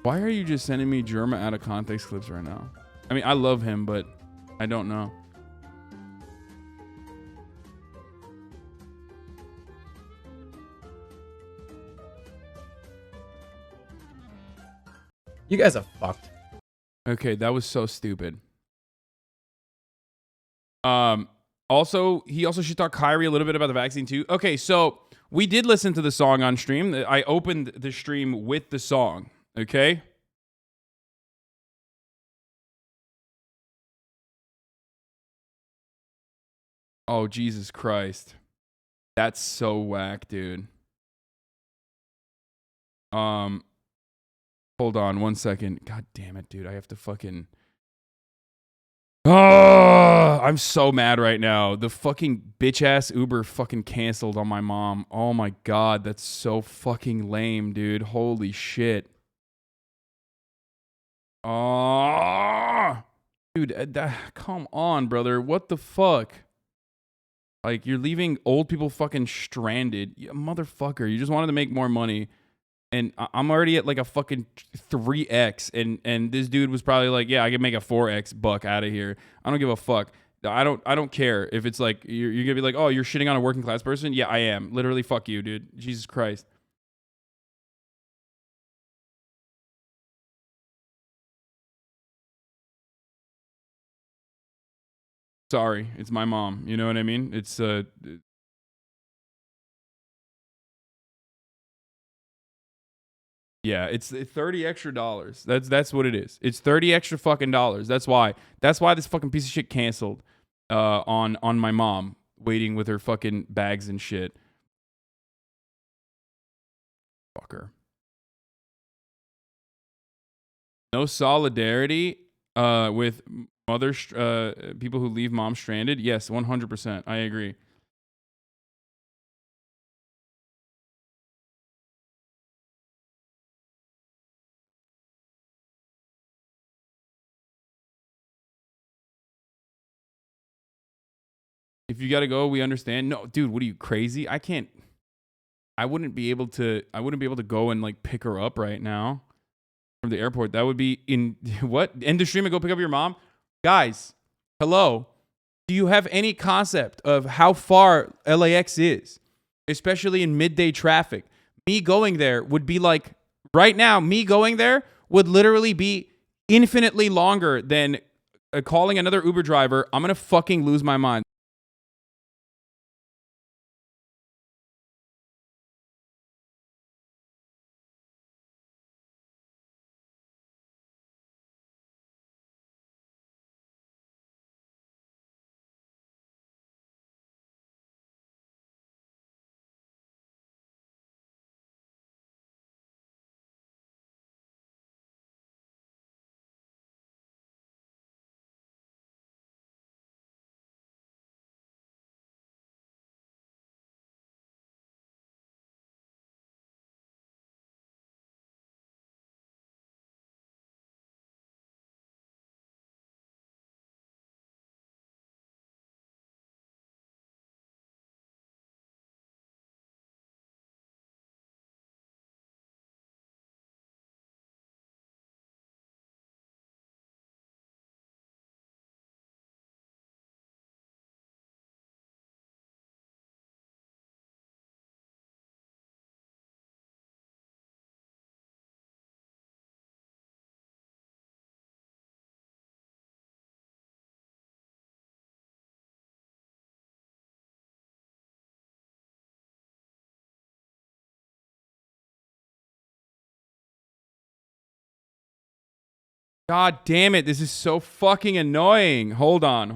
Why are you just sending me Germa out of context clips right now? I mean, I love him, but I don't know. You guys are fucked. Okay, that was so stupid. Also, he also should talk Kyrie a little bit about the vaccine too. Okay, so we did listen to the song on stream. I opened the stream with the song. Okay. Oh, Jesus Christ. That's so whack, dude. Hold on 1 second. God damn it, dude. I have to fucking... Oh, I'm so mad right now. The fucking bitch-ass Uber fucking canceled on my mom. Oh my God, that's so fucking lame, dude. Holy shit. Oh, dude, come on, brother. What the fuck? Like, you're leaving old people fucking stranded. You motherfucker, you just wanted to make more money. And I'm already at like a fucking 3x, and this dude was probably like, yeah, I can make a 4x buck out of here. I don't give a fuck. I don't care if it's like you're gonna be like, oh, you're shitting on a working class person. Yeah, I am. Literally, fuck you, dude. Jesus Christ. Sorry, it's my mom. You know what I mean? It's Yeah, it's $30 extra. That's what it is. It's $30 extra fucking dollars. That's why this fucking piece of shit canceled on my mom waiting with her fucking bags and shit. Fucker. No solidarity with people who leave mom stranded. Yes, 100%. I agree. If you gotta go, we understand. No, dude, what are you, crazy? I wouldn't be able to go and like pick her up right now from the airport. That would be in what? End the stream and go pick up your mom? Guys, hello. Do you have any concept of how far LAX is? Especially in midday traffic. Me going there would be like, right now, me going there would literally be infinitely longer than calling another Uber driver. I'm gonna fucking lose my mind. God damn it. This is so fucking annoying. Hold on.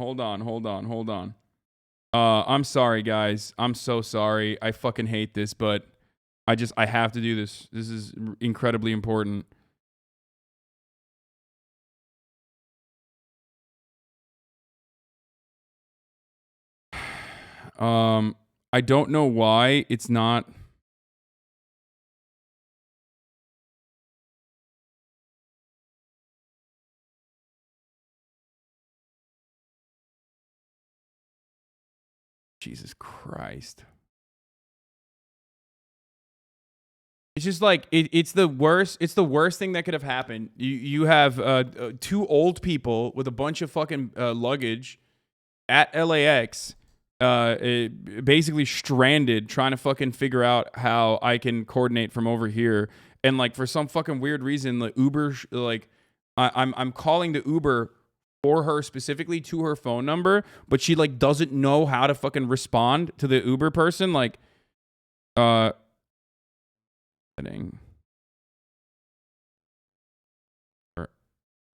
I'm sorry, guys. I'm so sorry. I fucking hate this, but I have to do this. This is incredibly important. I don't know why it's not. Jesus Christ. It's just like it's the worst. It's the worst thing that could have happened. You have two old people with a bunch of fucking luggage at LAX, basically stranded, trying to fucking figure out how I can coordinate from over here. And like for some fucking weird reason, the Uber, like I'm calling the Uber for her specifically to her phone number, but she like doesn't know how to fucking respond to the Uber person. Like,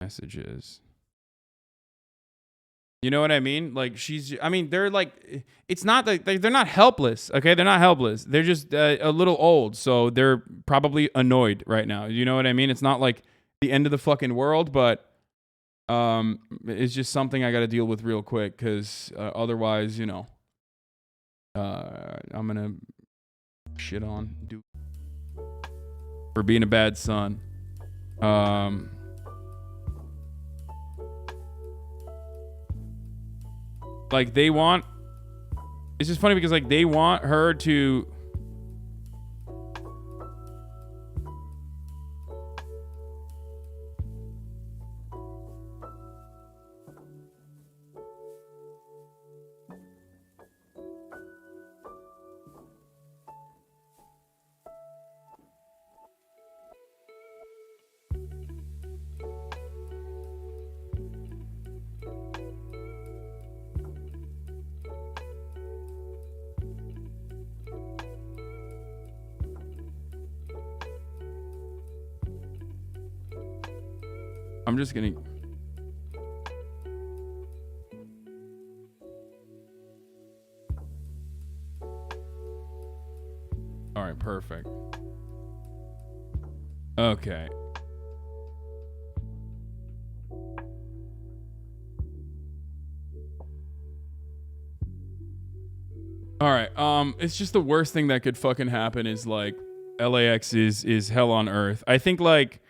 messages. You know what I mean? Like they're like, it's not that they're not helpless. Okay. They're not helpless. They're just a little old. So they're probably annoyed right now. You know what I mean? It's not like the end of the fucking world, but it's just something I got to deal with real quick. Cause otherwise, you know, I'm going to shit on dude for being a bad son. Like they want, it's just funny because like they want her to, I'm just gonna. All right, perfect. Okay. All right. It's just the worst thing that could fucking happen is like LAX is hell on earth. I think like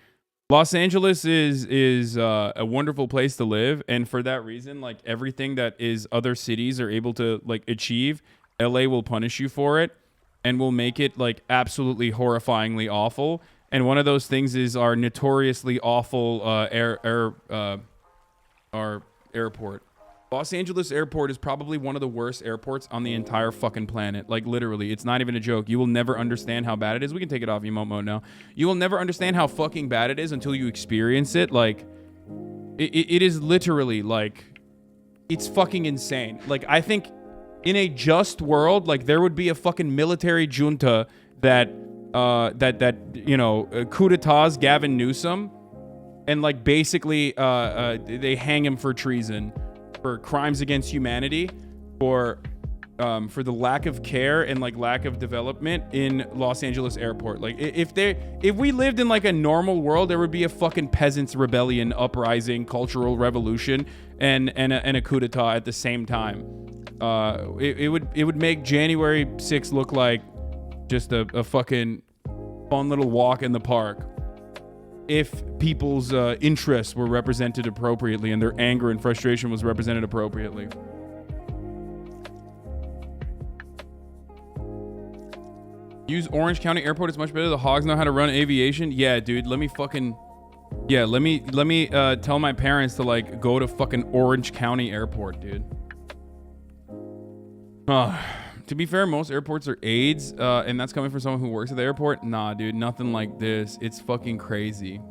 Los Angeles is a wonderful place to live, and for that reason, like everything that is other cities are able to like achieve, LA will punish you for it and will make it like absolutely horrifyingly awful. And one of those things is our notoriously awful our airport. Los Angeles airport is probably one of the worst airports on the entire fucking planet. Like literally, it's not even a joke. You will never understand how bad it is. We can take it off emote mode now. You will never understand how fucking bad it is until you experience it. Like it is literally like, it's fucking insane. Like I think in a just world, like there would be a fucking military junta that you know, coup d'etats Gavin Newsom, and like basically they hang him for treason, for crimes against humanity, for the lack of care and like lack of development in Los Angeles airport. Like if we lived in like a normal world, there would be a fucking peasants rebellion, uprising, cultural revolution, and a coup d'etat at the same time. It would make January 6th look like just a fucking fun little walk in the park if people's interests were represented appropriately and their anger and frustration was represented appropriately. Use Orange County Airport. It's much better. The hogs know how to run aviation. Yeah, dude. Let me tell my parents to like go to fucking Orange County Airport, dude. To be fair, most airports are AIDS, and that's coming from someone who works at the airport. Nah, dude, nothing like this. It's fucking crazy.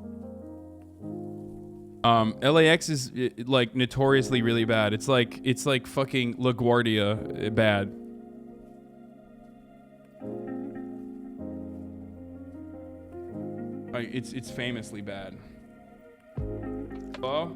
LAX is like notoriously really bad. It's like fucking LaGuardia bad. It's famously bad. Hello?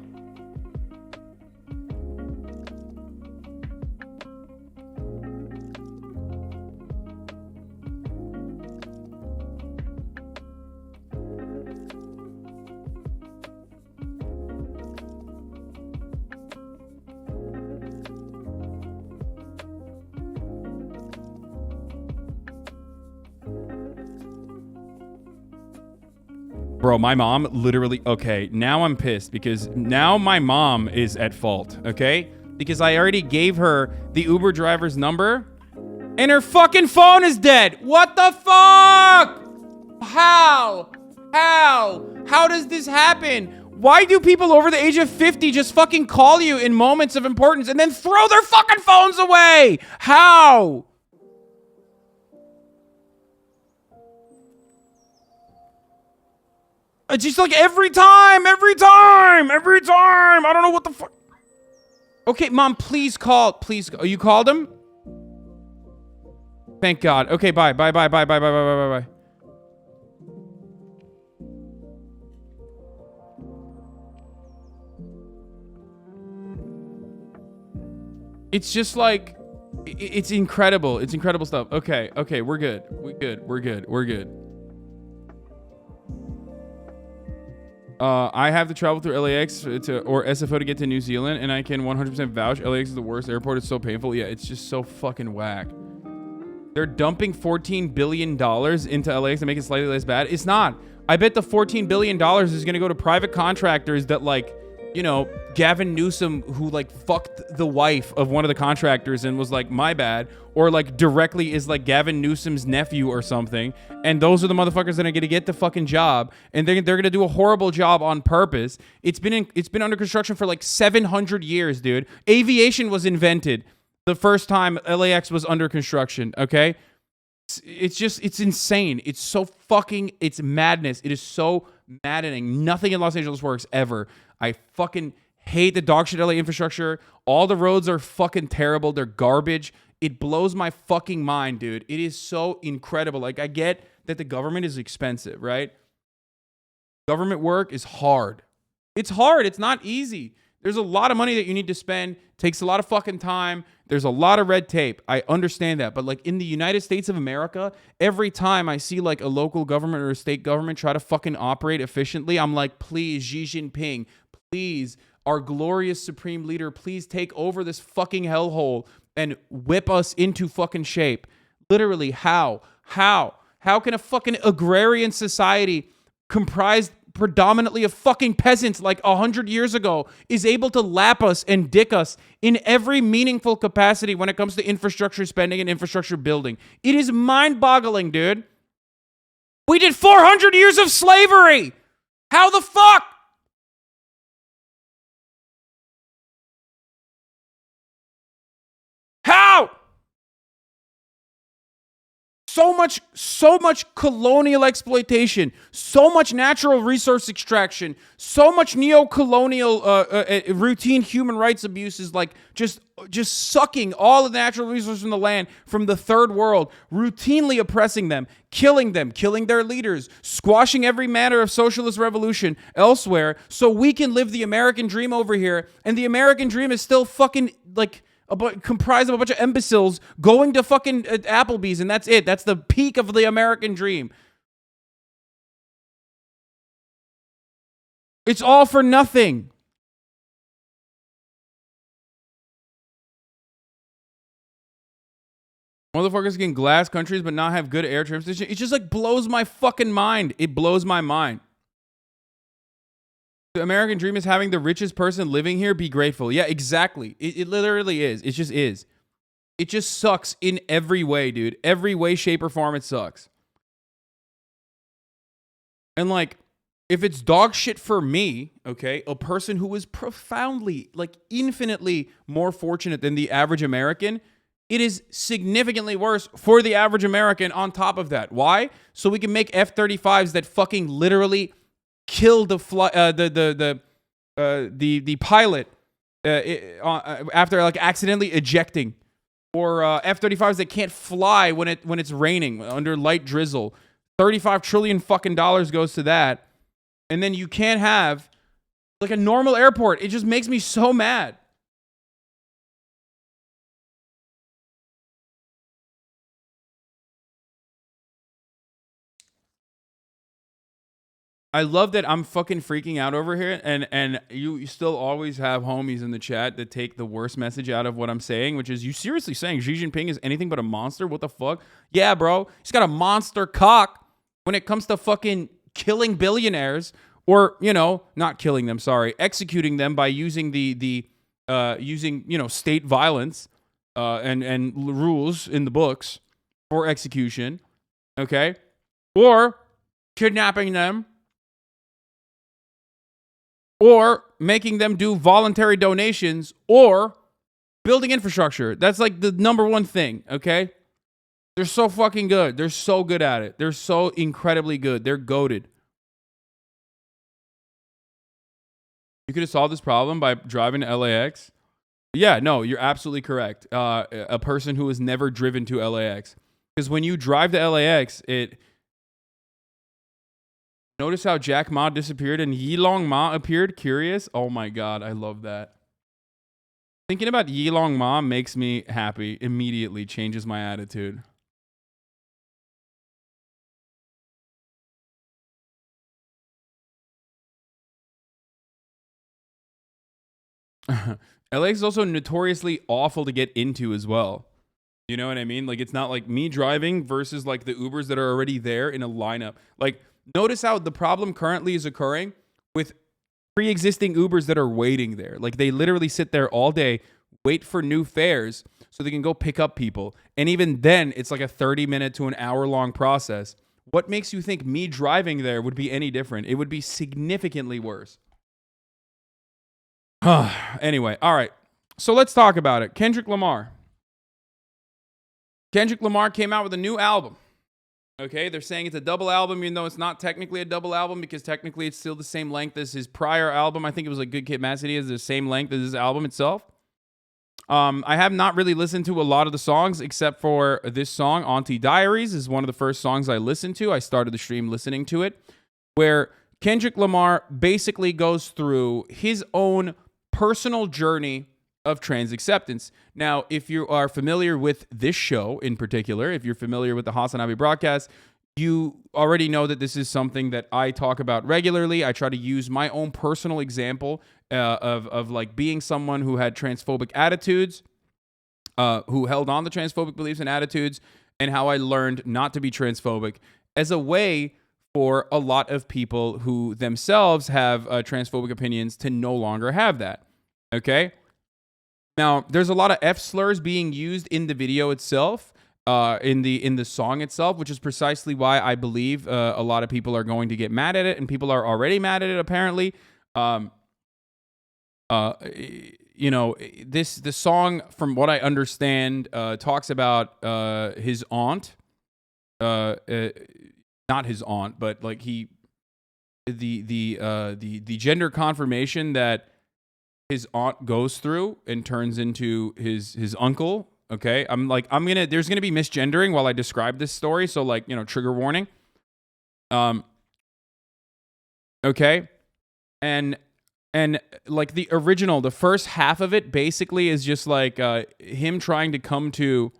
Bro, my mom literally... Okay, now I'm pissed because now my mom is at fault, okay? Because I already gave her the Uber driver's number and her fucking phone is dead. What the fuck? How? How does this happen? Why do people over the age of 50 just fucking call you in moments of importance and then throw their fucking phones away? How? It's just like every time. I don't know what the fuck. Okay, mom, please call. Please. Oh, you called him? Thank God. Okay, bye. It's just like, it's incredible. It's incredible stuff. Okay, we're good. We're good. I have to travel through LAX or SFO to get to New Zealand, and I can 100% vouch LAX is the worst airport. It's so painful. Yeah, it's just so fucking whack. They're dumping $14 billion into LAX to make it slightly less bad. It's not. I bet the $14 billion is going to go to private contractors that, like, you know, Gavin Newsom, who like fucked the wife of one of the contractors and was like, my bad, or like directly is like Gavin Newsom's nephew or something. And those are the motherfuckers that are going to get the fucking job, and they're going to do a horrible job on purpose. It's been under construction for like 700 years, dude. Aviation was invented the first time LAX was under construction. Okay. It's insane. It's madness. It is so maddening. Nothing in Los Angeles works ever. I fucking hate the dog shit LA infrastructure. All the roads are fucking terrible. They're garbage. It blows my fucking mind, dude. It is so incredible. Like, I get that the government is expensive, right? Government work is hard. It's hard. It's not easy. There's a lot of money that you need to spend. Takes a lot of fucking time. There's a lot of red tape. I understand that. But like in the United States of America, every time I see like a local government or a state government try to fucking operate efficiently, I'm like, please, Xi Jinping, please, our glorious supreme leader, please take over this fucking hellhole and whip us into fucking shape. Literally, how? How can a fucking agrarian society comprised predominantly of fucking peasants like 100 years ago is able to lap us and dick us in every meaningful capacity when it comes to infrastructure spending and infrastructure building? It is mind-boggling, dude. We did 400 years of slavery. How the fuck? How? So much colonial exploitation, so much natural resource extraction, so much neo-colonial routine human rights abuses, like just sucking all the natural resources from the land from the third world, routinely oppressing them, killing their leaders, squashing every manner of socialist revolution elsewhere so we can live the American dream over here. And the American dream is still fucking like comprised of a bunch of imbeciles going to fucking Applebee's, and that's it. That's the peak of the American dream. It's all for nothing. Motherfuckers can glass countries but not have good air transportation. It just like blows my fucking mind. It blows my mind. The American dream is having the richest person living here be grateful. Yeah, exactly. It literally is. It just is. It just sucks in every way, dude. Every way, shape, or form, it sucks. And like, if it's dog shit for me, okay, a person who is profoundly, like infinitely more fortunate than the average American, it is significantly worse for the average American on top of that. Why? So we can make F-35s that fucking literally kill the pilot after like accidentally ejecting, or F-35s that can't fly when it's raining under light drizzle. $35 trillion fucking dollars goes to that, and then you can't have like a normal airport. It just makes me so mad. I love that I'm fucking freaking out over here, and you still always have homies in the chat that take the worst message out of what I'm saying, which is, you seriously saying Xi Jinping is anything but a monster? What the fuck? Yeah, bro. He's got a monster cock when it comes to fucking killing billionaires, or, you know, not killing them, sorry, executing them by using using, you know, state violence and rules in the books for execution, okay? Or kidnapping them, or making them do voluntary donations, or building infrastructure. That's like the number one thing, okay? They're so fucking good. They're so good at it. They're so incredibly good. They're goated. You could have solved this problem by driving to LAX. Yeah, no, you're absolutely correct. A person who has never driven to LAX. Because when you drive to LAX, notice how Jack Ma disappeared and Yilong Ma appeared? Curious? Oh my god, I love that. Thinking about Yilong Ma makes me happy. Immediately changes my attitude. LAX is also notoriously awful to get into as well. You know what I mean? Like, it's not like me driving versus like the Ubers that are already there in a lineup. Like, notice how the problem currently is occurring with pre-existing Ubers that are waiting there. Like, they literally sit there all day, wait for new fares so they can go pick up people. And even then, it's like a 30-minute to an hour-long process. What makes you think me driving there would be any different? It would be significantly worse. Anyway, all right. So let's talk about it. Kendrick Lamar. Kendrick Lamar came out with a new album. Okay, they're saying it's a double album, even though it's not technically a double album, because technically it's still the same length as his prior album. I think it was like Good Kid, Mad City is the same length as his album itself. I have not really listened to a lot of the songs except for this song, Auntie Diaries, is one of the first songs I listened to. I started the stream listening to it, where Kendrick Lamar basically goes through his own personal journey of trans acceptance. Now, if you are familiar with this show in particular, if you're familiar with the HasanAbi broadcast, you already know that this is something that I talk about regularly. I try to use my own personal example of like being someone who had transphobic attitudes, who held on to transphobic beliefs and attitudes, and how I learned not to be transphobic as a way for a lot of people who themselves have transphobic opinions to no longer have that. Okay? Now, there's a lot of F slurs being used in the video itself, in the song itself, which is precisely why I believe a lot of people are going to get mad at it, and people are already mad at it, apparently. You know, the song, from what I understand, talks about his aunt, not his aunt, but like the gender confirmation that his aunt goes through and turns into his uncle. Okay, there's gonna be misgendering while I describe this story, so like, you know, trigger warning. Okay, and like the original, the first half of it basically is just like him trying to come to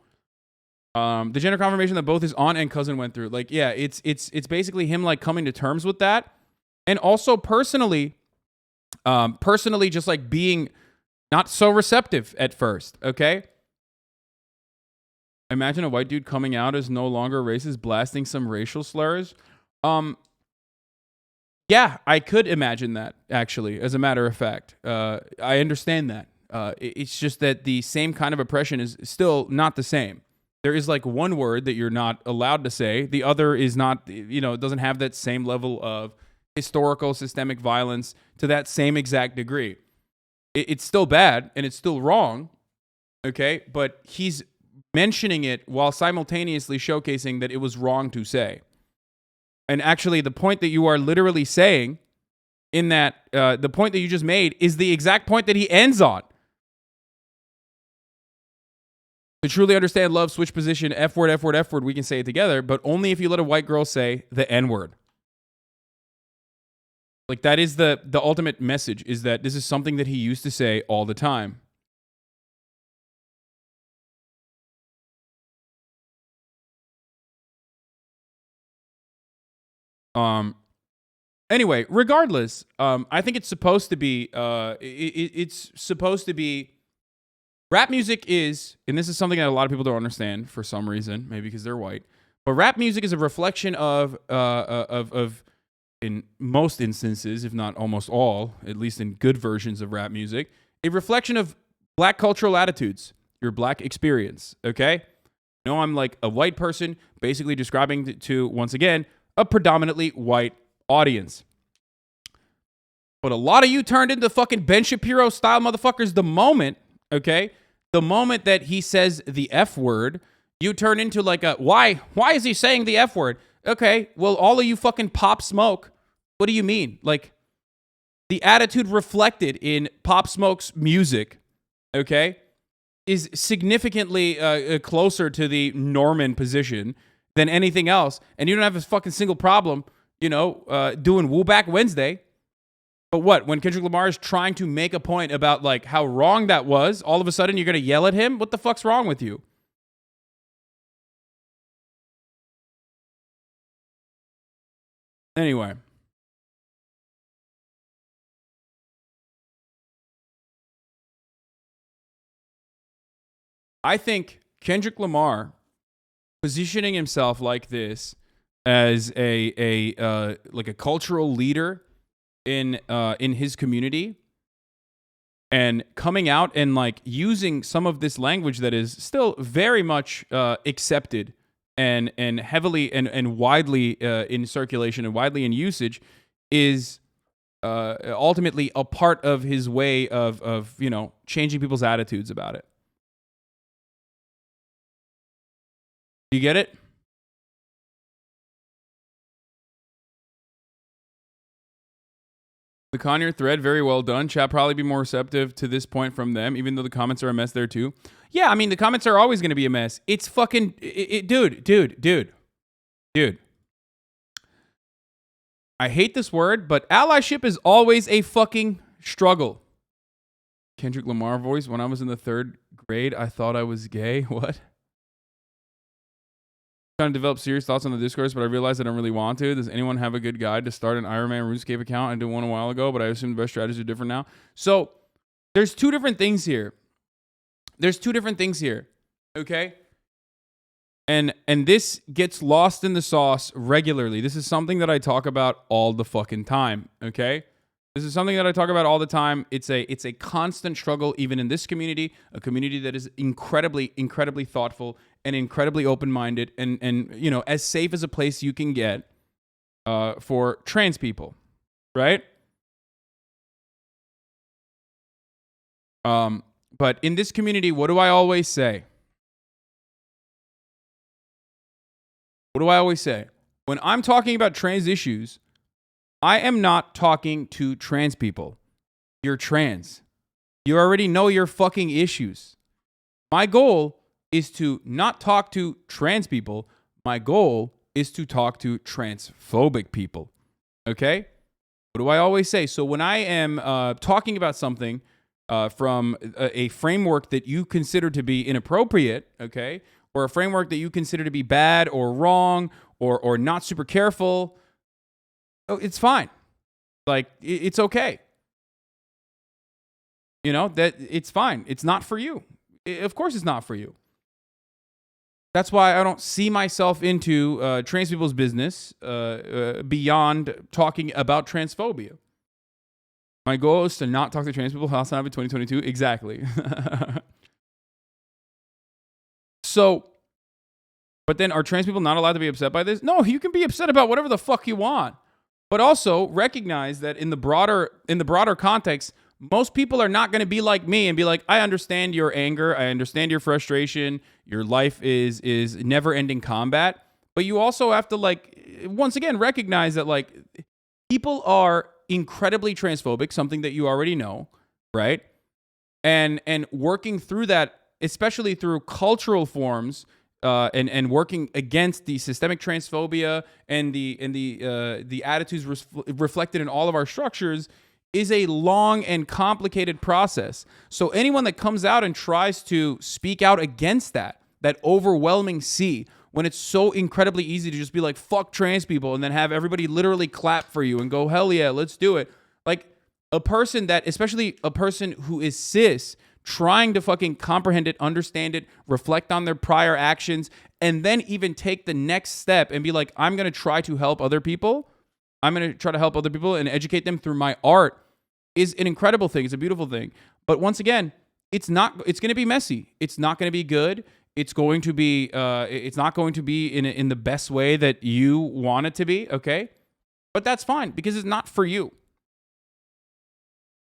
the gender confirmation that both his aunt and cousin went through. Like, yeah, it's basically him like coming to terms with that, and also personally just like being not so receptive at first. Okay. Imagine a white dude coming out as no longer racist, blasting some racial slurs. Yeah, I could imagine that, actually, as a matter of fact. I understand that. It's just that the same kind of oppression is still not the same. There is like one word that you're not allowed to say. The other is not, you know, it doesn't have that same level of historical systemic violence to that same exact degree. It's still bad and it's still wrong, okay? But he's mentioning it while simultaneously showcasing that it was wrong to say. And actually, the point that you are literally saying in that, the point that you just made is the exact point that he ends on. To truly understand love, switch position, F word, F word, F word, we can say it together, but only if you let a white girl say the N word. Like, that is the ultimate message, is that this is something that he used to say all the time. Anyway, regardless, I think it's supposed to be, it's supposed to be, rap music is, and this is something that a lot of people don't understand for some reason, maybe because they're white, but rap music is a reflection of in most instances, if not almost all, at least in good versions of rap music, a reflection of black cultural attitudes, your black experience, okay? No, I'm like a white person basically describing to, once again, a predominantly white audience. But a lot of you turned into fucking Ben Shapiro style motherfuckers the moment, okay? The moment that he says the F word, you turn into like a, why is he saying the F word? Okay, well, all of you fucking Pop Smoke, what do you mean? Like, the attitude reflected in Pop Smoke's music, okay, is significantly closer to the Norman position than anything else. And you don't have a fucking single problem, you know, doing Woo Back Wednesday. But what? When Kendrick Lamar is trying to make a point about, like, how wrong that was, all of a sudden you're going to yell at him? What the fuck's wrong with you? Anyway. I think Kendrick Lamar positioning himself like this as like a cultural leader in his community, and coming out and like using some of this language that is still very much accepted and heavily and widely in circulation and widely in usage, is ultimately a part of his way of you know, changing people's attitudes about it. You get it? The Conure thread, very well done. Chat probably be more receptive to this point from them, even though the comments are a mess there too. Yeah, I mean, the comments are always going to be a mess. It's fucking... dude. I hate this word, but allyship is always a fucking struggle. Kendrick Lamar voice. When I was in the 3rd grade, I thought I was gay. What? Trying to develop serious thoughts on the Discourse, but I realized I don't really want to. Does anyone have a good guide to start an Iron Man RuneScape account? I did one a while ago, but I assume the best strategies are different now. So there's two different things here. Okay? And this gets lost in the sauce regularly. This is something that I talk about all the fucking time, okay? This is something that I talk about all the time. It's a constant struggle, even in this community, a community that is incredibly, incredibly thoughtful and incredibly open-minded and you know, as safe as a place you can get for trans people, right? But in this community, what do I always say? What do I always say? When I'm talking about trans issues, I am not talking to trans people. You're trans. You already know your fucking issues. My goal is to not talk to trans people. My goal is to talk to transphobic people. Okay? What do I always say? So when I am talking about something from a framework that you consider to be inappropriate, okay, or a framework that you consider to be bad or wrong or not super careful, it's fine. Like, it's okay. You know, that it's fine. It's not for you. Of course it's not for you. That's why I don't see myself into trans people's business beyond talking about transphobia. My goal is to not talk to trans people. HasanAbi 2022. Exactly. So, but then are trans people not allowed to be upset by this? No, you can be upset about whatever the fuck you want. But also recognize that in the broader context, most people are not going to be like me and be like, I understand your anger. I understand your frustration. Your life is never-ending combat. But you also have to, like, once again, recognize that, like, people are incredibly transphobic, something that you already know, right? And working through that, especially through cultural forms, and working against the systemic transphobia and the attitudes reflected in all of our structures is a long and complicated process. So anyone that comes out and tries to speak out against that overwhelming sea, when it's so incredibly easy to just be like, fuck trans people, and then have everybody literally clap for you and go, hell yeah, let's do it. Like, a person that, especially a person who is cis, trying to fucking comprehend it, understand it, reflect on their prior actions, and then even take the next step and be like, I'm going to try to help other people. I'm going to try to help other people and educate them through my art is an incredible thing. It's a beautiful thing. But once again, it's going to be messy. It's not going to be good. It's going to be, it's not going to be in the best way that you want it to be. Okay. But that's fine because it's not for you.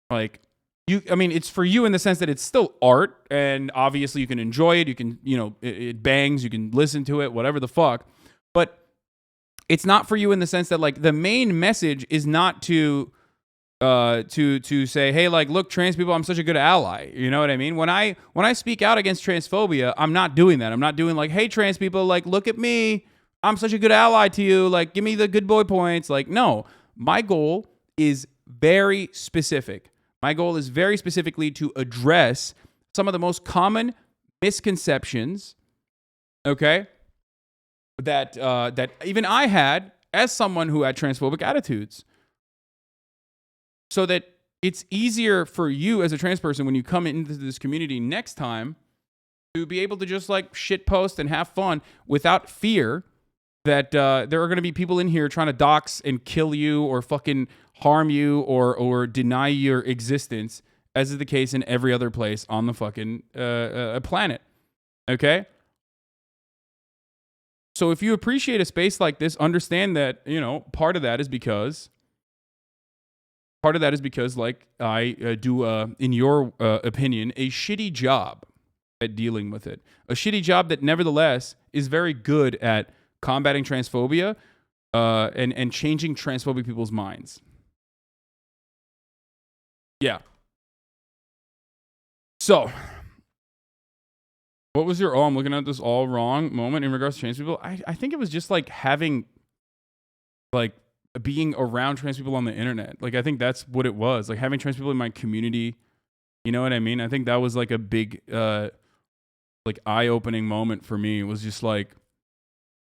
Like, it's for you in the sense that it's still art, and obviously you can enjoy it. You can, it bangs, you can listen to it, whatever the fuck. But it's not for you in the sense that, like, the main message is not to say, hey, like, look, trans people, I'm such a good ally. You know what I mean? When I speak out against transphobia, I'm not doing that. I'm not doing like, hey, trans people, like, look at me. I'm such a good ally to you. Like, give me the good boy points. Like, no, my goal is very specific. My goal is very specifically to address some of the most common misconceptions, okay, that even I had as someone who had transphobic attitudes, so that it's easier for you as a trans person when you come into this community next time to be able to just, like, shit post and have fun without fear that there are going to be people in here trying to dox and kill you or fucking harm you or deny your existence, as is the case in every other place on the fucking planet. Okay? So if you appreciate a space like this, understand that, part of that is because, like, I do, in your opinion, a shitty job at dealing with it. A shitty job that nevertheless is very good at combating transphobia and changing transphobic people's minds. Yeah. So, what was your, I'm looking at this all wrong moment in regards to trans people? I think it was just like having, like, being around trans people on the internet. Like, I think that's what it was. Like, having trans people in my community, you know what I mean? I think that was like a big, like, eye-opening moment for me. It was just like,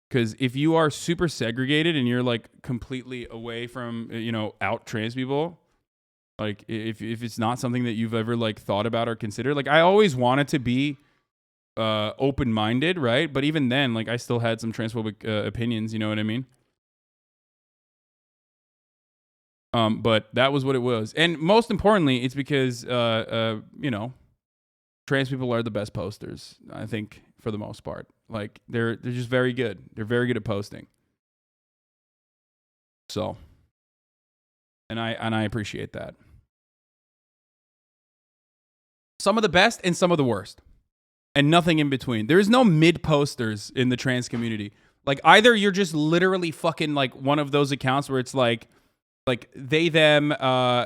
because if you are super segregated and you're like completely away from, you know, out trans people, like if it's not something that you've ever like thought about or considered, like I always wanted to be open-minded, right? But even then, like I still had some transphobic opinions, you know what I mean? But that was what it was. And most importantly, it's because, you know, trans people are the best posters, I think, for the most part. Like, they're just very good. They're very good at posting. So, and I appreciate that. Some of the best and some of the worst. And nothing in between. There is no mid posters in the trans community. Like, either you're just literally fucking like one of those accounts where it's like they, them,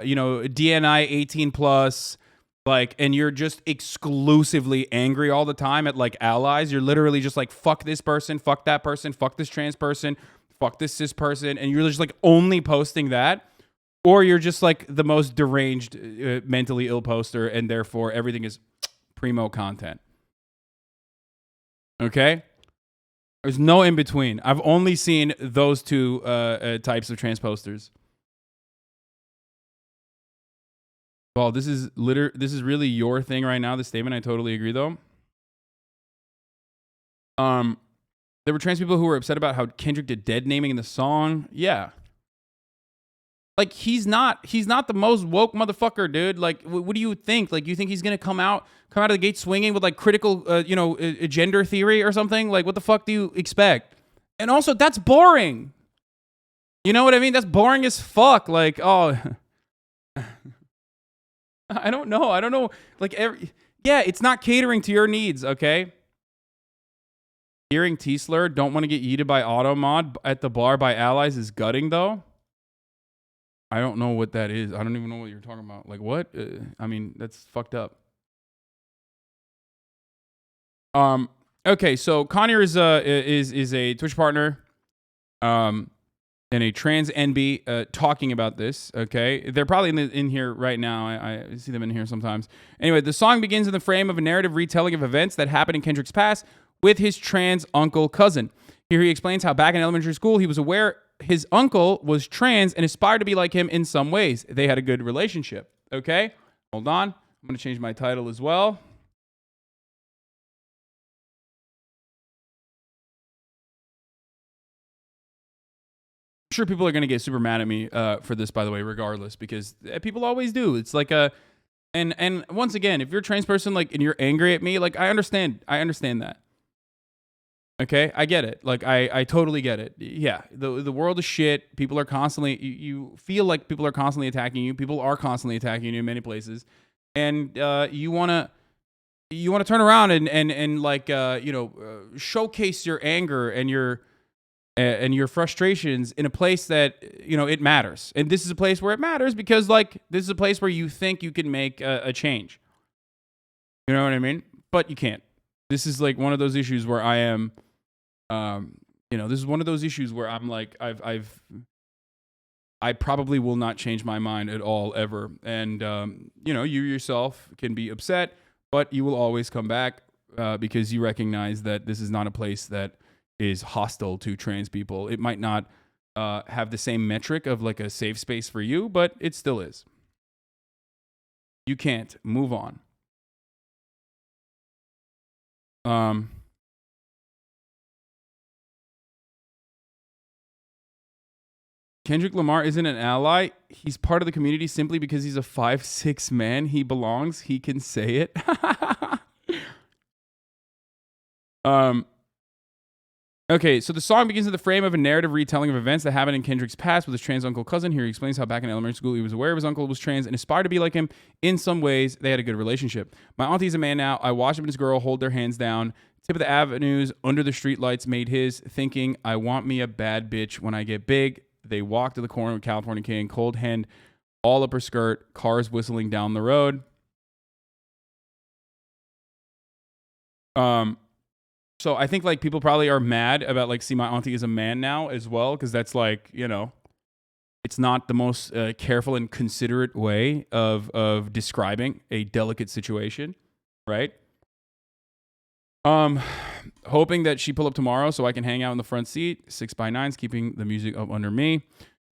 you know, DNI 18 plus, like, and you're just exclusively angry all the time at like allies. You're literally just like, fuck this person, fuck that person, fuck this trans person, fuck this cis person. And you're just like only posting that. Or you're just like the most deranged, mentally ill poster. And therefore everything is primo content. Okay? There's no in between. I've only seen those two types of trans posters. Well, this is really your thing right now, this statement. I totally agree, though. There were trans people who were upset about how Kendrick did dead naming in the song. Yeah. Like, he's not the most woke motherfucker, dude. Like, what do you think? Like, you think he's going to come out of the gate swinging with, like, critical, you know, gender theory or something? Like, what the fuck do you expect? And also, that's boring. You know what I mean? That's boring as fuck. Like, oh... I don't know. Like, yeah, it's not catering to your needs, okay? Hearing T-slur, don't want to get yeeted by automod at the bar by allies is gutting, though. I don't know what that is. I don't even know what you're talking about. Like, what? I mean, that's fucked up. Okay, so Conure is a Twitch partner. And a trans NB talking about this, okay? They're probably in here right now. I see them in here sometimes. Anyway, the song begins in the frame of a narrative retelling of events that happened in Kendrick's past with his trans uncle cousin. Here he explains how back in elementary school, he was aware his uncle was trans and aspired to be like him in some ways. They had a good relationship, okay? Hold on. I'm going to change my title as well. Sure, people are going to get super mad at me for this, by the way, regardless, because people always do. It's like and once again, if you're a trans person, like, and you're angry at me, like, I understand that. Okay, I get it. Like, I totally get it. Yeah, the world is shit. People are constantly, you feel like people are constantly attacking you. People are constantly attacking you in many places, and you wanna turn around and like you know, showcase your anger and your frustrations in a place that, you know, it matters. And this is a place where it matters because, like, this is a place where you think you can make a change. You know what I mean? But you can't. This is like one of those issues where I am, you know, this is one of those issues where I'm like, I probably will not change my mind at all ever. And, you know, you yourself can be upset, but you will always come back because you recognize that this is not a place that is hostile to trans people. It might not have the same metric of like a safe space for you, but it still is. You can't move on. Kendrick Lamar isn't an ally. He's part of the community simply because he's a 5'6" man. He belongs. He can say it. Okay, so the song begins in the frame of a narrative retelling of events that happened in Kendrick's past with his trans uncle cousin. Here he explains how back in elementary school he was aware of his uncle was trans and aspired to be like him. In some ways, they had a good relationship. My auntie's a man now. I watched him and his girl hold their hands down. Tip of the avenues, under the streetlights, made his, thinking, I want me a bad bitch when I get big. They walked to the corner with California King, cold hand, all up her skirt, cars whistling down the road. So I think like people probably are mad about like see my auntie is a man now as well, because that's like, you know, It's not the most careful and considerate way of describing a delicate situation, right? Hoping that she pull up tomorrow so I can hang out in the front seat. 6x9's keeping the music up under me.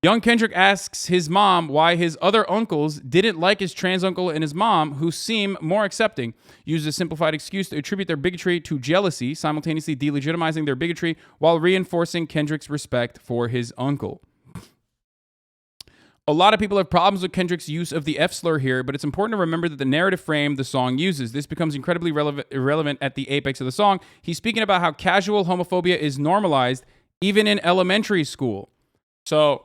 Young Kendrick asks his mom why his other uncles didn't like his trans uncle and his mom, who seem more accepting. Uses a simplified excuse to attribute their bigotry to jealousy, simultaneously delegitimizing their bigotry while reinforcing Kendrick's respect for his uncle. A lot of people have problems with Kendrick's use of the F slur here, but it's important to remember that the narrative frame the song uses. This becomes incredibly irrelevant at the apex of the song. He's speaking about how casual homophobia is normalized even in elementary school. So,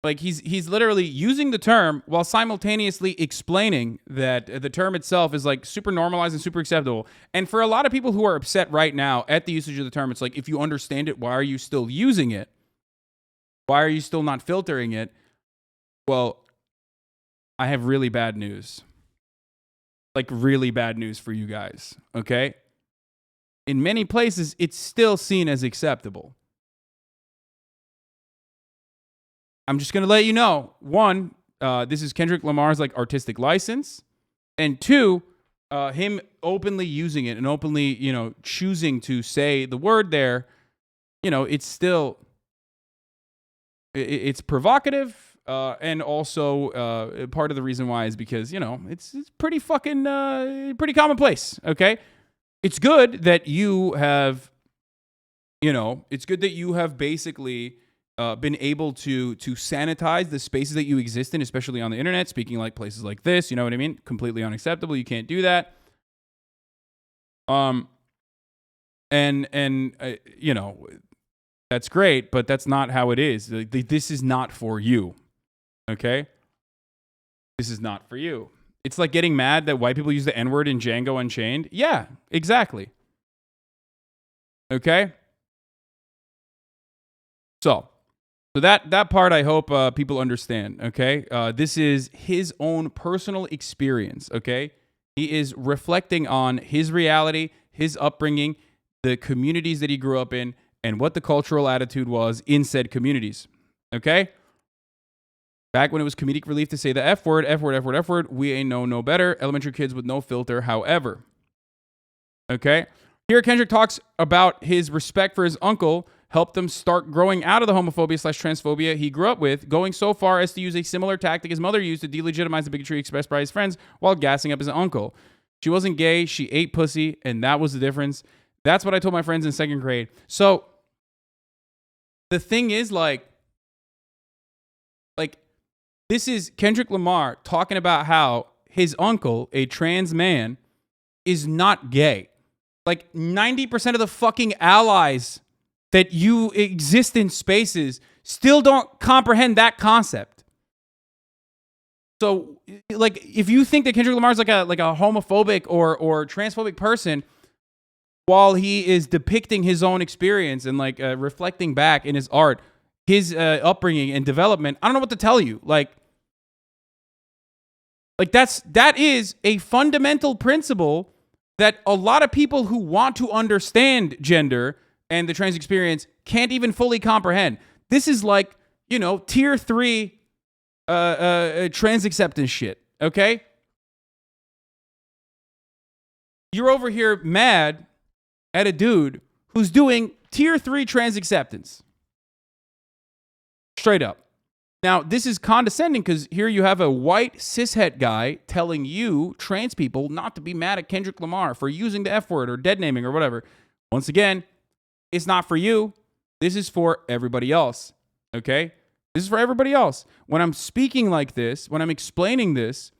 like, he's literally using the term while simultaneously explaining that the term itself is like super normalized and super acceptable. And for a lot of people who are upset right now at the usage of the term, it's like, if you understand it, why are you still using it? Why are you still not filtering it? Well, I have really bad news. Like, really bad news for you guys, okay? In many places, it's still seen as acceptable. I'm just going to let you know, one, this is Kendrick Lamar's like artistic license, and two, him openly using it and openly, choosing to say the word there, it's still, it's provocative, and also part of the reason why is because, it's pretty fucking, pretty commonplace, okay? It's good that you have, it's good that you have basically been able to sanitize the spaces that you exist in, especially on the internet, speaking like places like this, you know what I mean? Completely unacceptable. You can't do that. That's great, but that's not how it is. This is not for you. Okay? This is not for you. It's like getting mad that white people use the N-word in Django Unchained. Yeah, exactly. Okay? So that part I hope people understand, okay? This is his own personal experience, okay? He is reflecting on his reality, his upbringing, the communities that he grew up in, and what the cultural attitude was in said communities, okay? Back when it was comedic relief to say the F word, we ain't know no better. Elementary kids with no filter, however. Okay? Here Kendrick talks about his respect for his uncle helped him start growing out of the homophobia/transphobia he grew up with, going so far as to use a similar tactic his mother used to delegitimize the bigotry expressed by his friends while gassing up his uncle. She wasn't gay, she ate pussy, and that was the difference. That's what I told my friends in second grade. So, the thing is, like, this is Kendrick Lamar talking about how his uncle, a trans man, is not gay. Like, 90% of the fucking allies that you exist in spaces still don't comprehend that concept. So, like, if you think that Kendrick Lamar is like a homophobic or transphobic person, while he is depicting his own experience and like reflecting back in his art, his upbringing and development, I don't know what to tell you. Like that is a fundamental principle that a lot of people who want to understand gender and the trans experience can't even fully comprehend. This is like, tier 3 trans acceptance shit, okay? You're over here mad at a dude who's doing tier 3 trans acceptance. Straight up. Now, this is condescending because here you have a white cishet guy telling you, trans people, not to be mad at Kendrick Lamar for using the F word or dead naming or whatever. Once again, it's not for you. This is for everybody else. Okay? This is for everybody else. When I'm speaking like this, when I'm explaining this,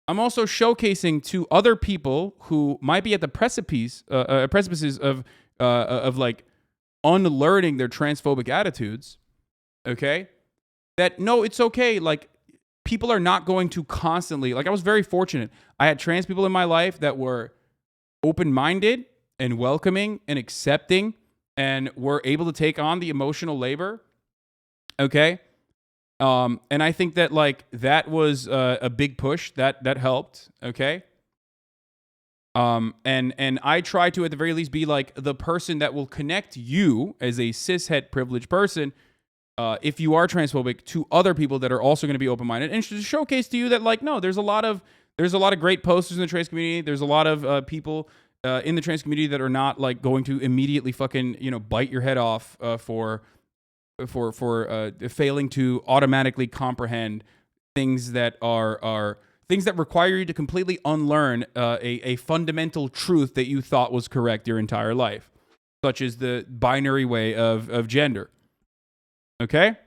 I'm also showcasing to other people who might be at the precipices of like unlearning their transphobic attitudes. Okay? That no, it's okay. Like, people are not going to constantly, like, I was very fortunate. I had trans people in my life that were open-minded and welcoming and accepting and were able to take on the emotional labor. Okay? And I think that, like, that was a big push that helped. Okay? And I try to, at the very least, be like the person that will connect you as a cishet privileged person if you are transphobic, to other people that are also going to be open-minded, and to showcase to you that, like, no, there's a lot of great posters in the trans community. There's a lot of people in the trans community that are not like going to immediately fucking bite your head off for failing to automatically comprehend things that are things that require you to completely unlearn a fundamental truth that you thought was correct your entire life, such as the binary way of gender. Okay?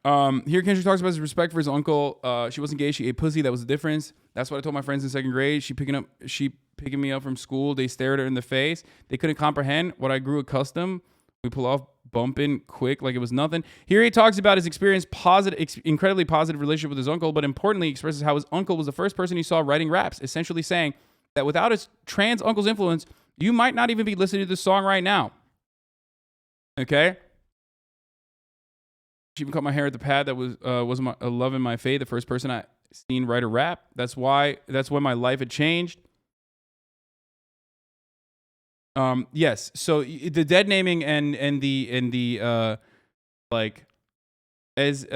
Here Kendrick talks about his respect for his uncle. She wasn't gay, she ate pussy. That was the difference. That's what I told my friends in second grade. She picking me up from school. They stared at her in the face. They couldn't comprehend what I grew accustomed. We pull off bumping quick like it was nothing. Here he talks about his experience, incredibly positive relationship with his uncle, but importantly expresses how his uncle was the first person he saw writing raps, essentially saying that without his trans uncle's influence, you might not even be listening to this song right now. Okay? She even cut my hair at the pad. That was my love in my fade. The first person I seen write a rap. That's when my life had changed. Yes. So the dead naming and the like as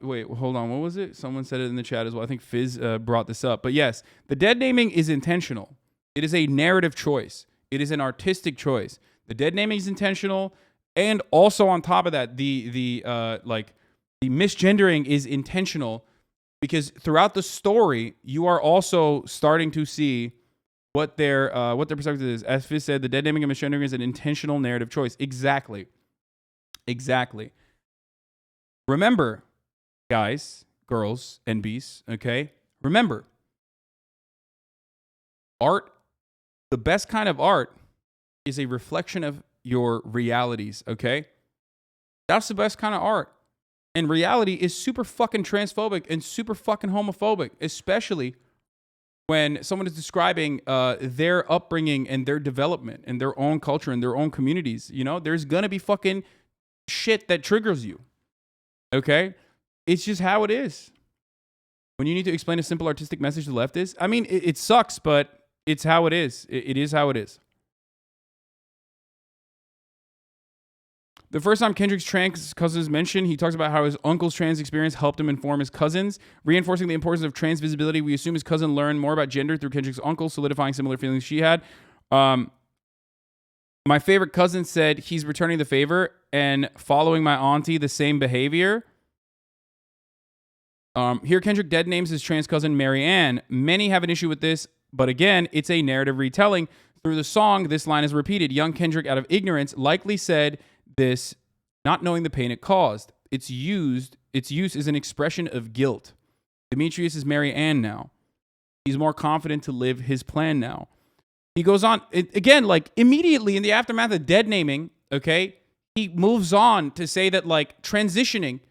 wait, hold on. What was it? Someone said it in the chat as well. I think Fizz brought this up. But yes, the dead naming is intentional. It is a narrative choice. It is an artistic choice. The dead naming is intentional, and also on top of that, the misgendering is intentional, because throughout the story, you are also starting to see what their perspective is. As Fizz said, the dead naming and misgendering is an intentional narrative choice. Exactly. Remember, guys, girls, and beasts, okay? Remember, art, the best kind of art is a reflection of your realities, okay? That's the best kind of art. And reality is super fucking transphobic and super fucking homophobic, especially when someone is describing their upbringing and their development and their own culture and their own communities. There's gonna be fucking shit that triggers you. Okay? It's just how it is. When you need to explain a simple artistic message to leftists, I mean, it sucks, but it's how it is. It is how it is. The first time Kendrick's trans cousin is mentioned, he talks about how his uncle's trans experience helped him inform his cousins, reinforcing the importance of trans visibility. We assume his cousin learned more about gender through Kendrick's uncle, solidifying similar feelings she had. My favorite cousin said he's returning the favor and following my auntie the same behavior. Here Kendrick dead names his trans cousin Marianne. Many have an issue with this, but again, it's a narrative retelling. Through the song, this line is repeated. Young Kendrick, out of ignorance, likely said this, not knowing the pain it caused. Its use is an expression of guilt. Demetrius is Marianne now. He's more confident to live his plan now. He goes on, again, like immediately in the aftermath of dead naming, okay, he moves on to say that like transitioning,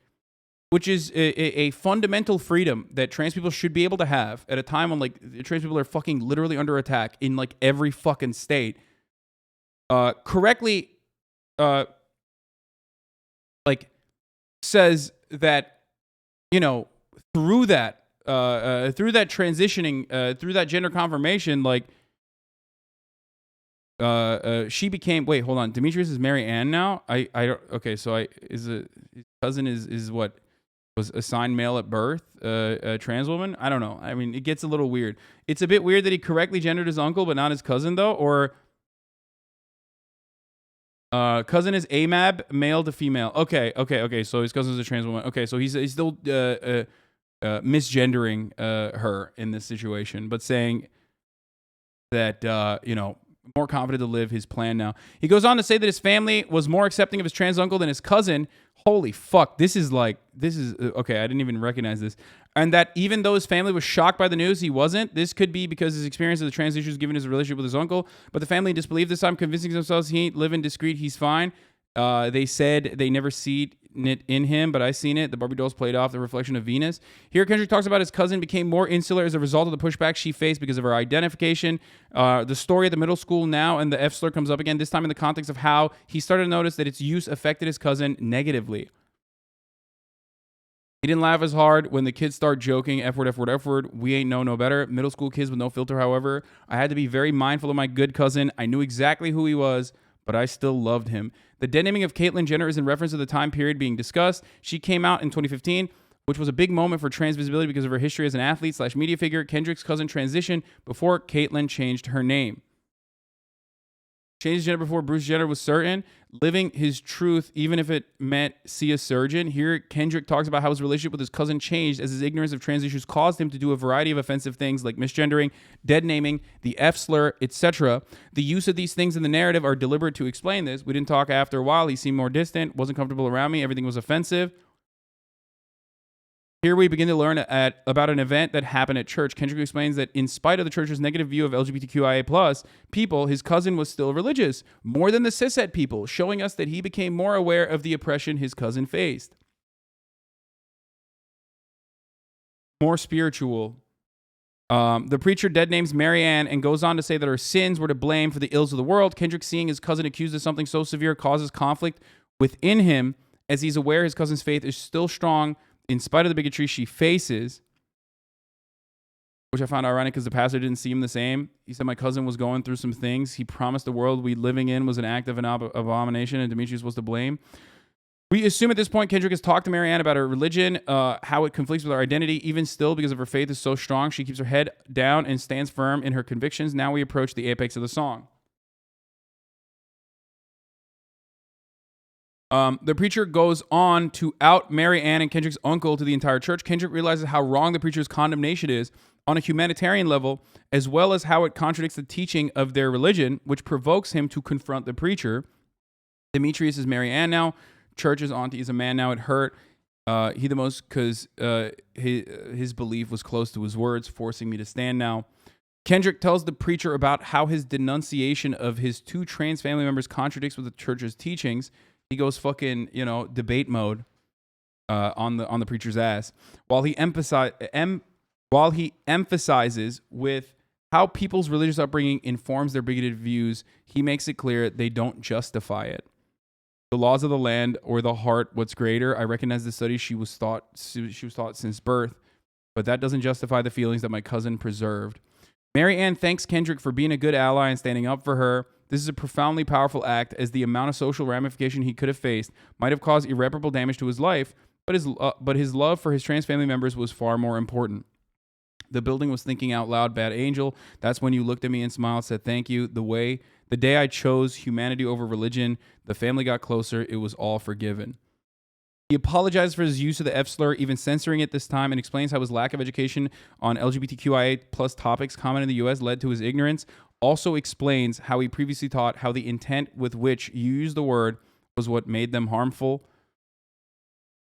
which is a fundamental freedom that trans people should be able to have at a time when like trans people are fucking literally under attack in like every fucking state, correctly like says that, through that transitioning, through that gender confirmation, like she became, wait, hold on, Demetrius is Mary Ann now. I don't, okay, so his cousin is what was assigned male at birth, a trans woman. I don't know. I mean, it gets a little weird. It's a bit weird that he correctly gendered his uncle but not his cousin though, or cousin is AMAB, male to female. Okay. So his cousin is a trans woman. Okay, so he's still misgendering her in this situation, but saying that more confident to live his plan now. He goes on to say that his family was more accepting of his trans uncle than his cousin. Holy fuck, this is okay, I didn't even recognize this. And that even though his family was shocked by the news, he wasn't. This could be because his experience of the trans issues given his relationship with his uncle, but the family disbelieved this time, convincing themselves he ain't living discreet, he's fine. They said they never seen it in him, but I seen it. The Barbie dolls played off the reflection of Venus. Here, Kendrick talks about his cousin became more insular as a result of the pushback she faced because of her identification. The story at the middle school now, and the F slur comes up again, this time in the context of how he started to notice that its use affected his cousin negatively. He didn't laugh as hard when the kids start joking, F word, F word, F word. We ain't know no better. Middle school kids with no filter, however. I had to be very mindful of my good cousin. I knew exactly who he was, but I still loved him. The dead naming of Caitlyn Jenner is in reference to the time period being discussed. She came out in 2015, which was a big moment for trans visibility because of her history as an athlete / media figure. Kendrick's cousin transitioned before Caitlyn changed her name. Changed his gender before Bruce Jenner was certain, living his truth even if it meant see a surgeon. Here, Kendrick talks about how his relationship with his cousin changed as his ignorance of trans issues caused him to do a variety of offensive things like misgendering, dead naming, the F slur, etc. The use of these things in the narrative are deliberate to explain this. We didn't talk after a while. He seemed more distant, wasn't comfortable around me. Everything was offensive. Here we begin to learn about an event that happened at church. Kendrick explains that in spite of the church's negative view of LGBTQIA+ people, his cousin was still religious, more than the cishet people, showing us that he became more aware of the oppression his cousin faced. More spiritual. The preacher dead names Marianne and goes on to say that her sins were to blame for the ills of the world. Kendrick, seeing his cousin accused of something so severe, causes conflict within him as he's aware his cousin's faith is still strong in spite of the bigotry she faces, which I found ironic because the pastor didn't see him the same. He said my cousin was going through some things. He promised the world we living in was an act of an abomination and Demetrius was to blame. We assume at this point Kendrick has talked to Marianne about her religion, how it conflicts with her identity. Even still, because of her faith is so strong, she keeps her head down and stands firm in her convictions. Now we approach the apex of the song. The preacher goes on to out Mary Ann and Kendrick's uncle to the entire church. Kendrick realizes how wrong the preacher's condemnation is on a humanitarian level, as well as how it contradicts the teaching of their religion, which provokes him to confront the preacher. Demetrius is Mary Ann now. Church's auntie is a man now. It hurt he the most because his belief was close to his words, forcing me to stand now. Kendrick tells the preacher about how his denunciation of his 2 trans family members contradicts with the church's teachings. He goes fucking, debate mode on the preacher's ass while he emphasizes with how people's religious upbringing informs their bigoted views. He makes it clear they don't justify it. The laws of the land or the heart, what's greater? I recognize the study she was taught since birth, but that doesn't justify the feelings that my cousin preserved. Mary Ann thanks Kendrick for being a good ally and standing up for her. This is a profoundly powerful act, as the amount of social ramification he could have faced might have caused irreparable damage to his life, but his love for his trans family members was far more important. The building was thinking out loud, bad angel. That's when you looked at me and smiled, said thank you. The day I chose humanity over religion, the family got closer. It was all forgiven. He apologized for his use of the F slur, even censoring it this time, and explains how his lack of education on LGBTQIA+ topics common in the U.S. led to his ignorance. Also explains how he previously taught how the intent with which you use the word was what made them harmful.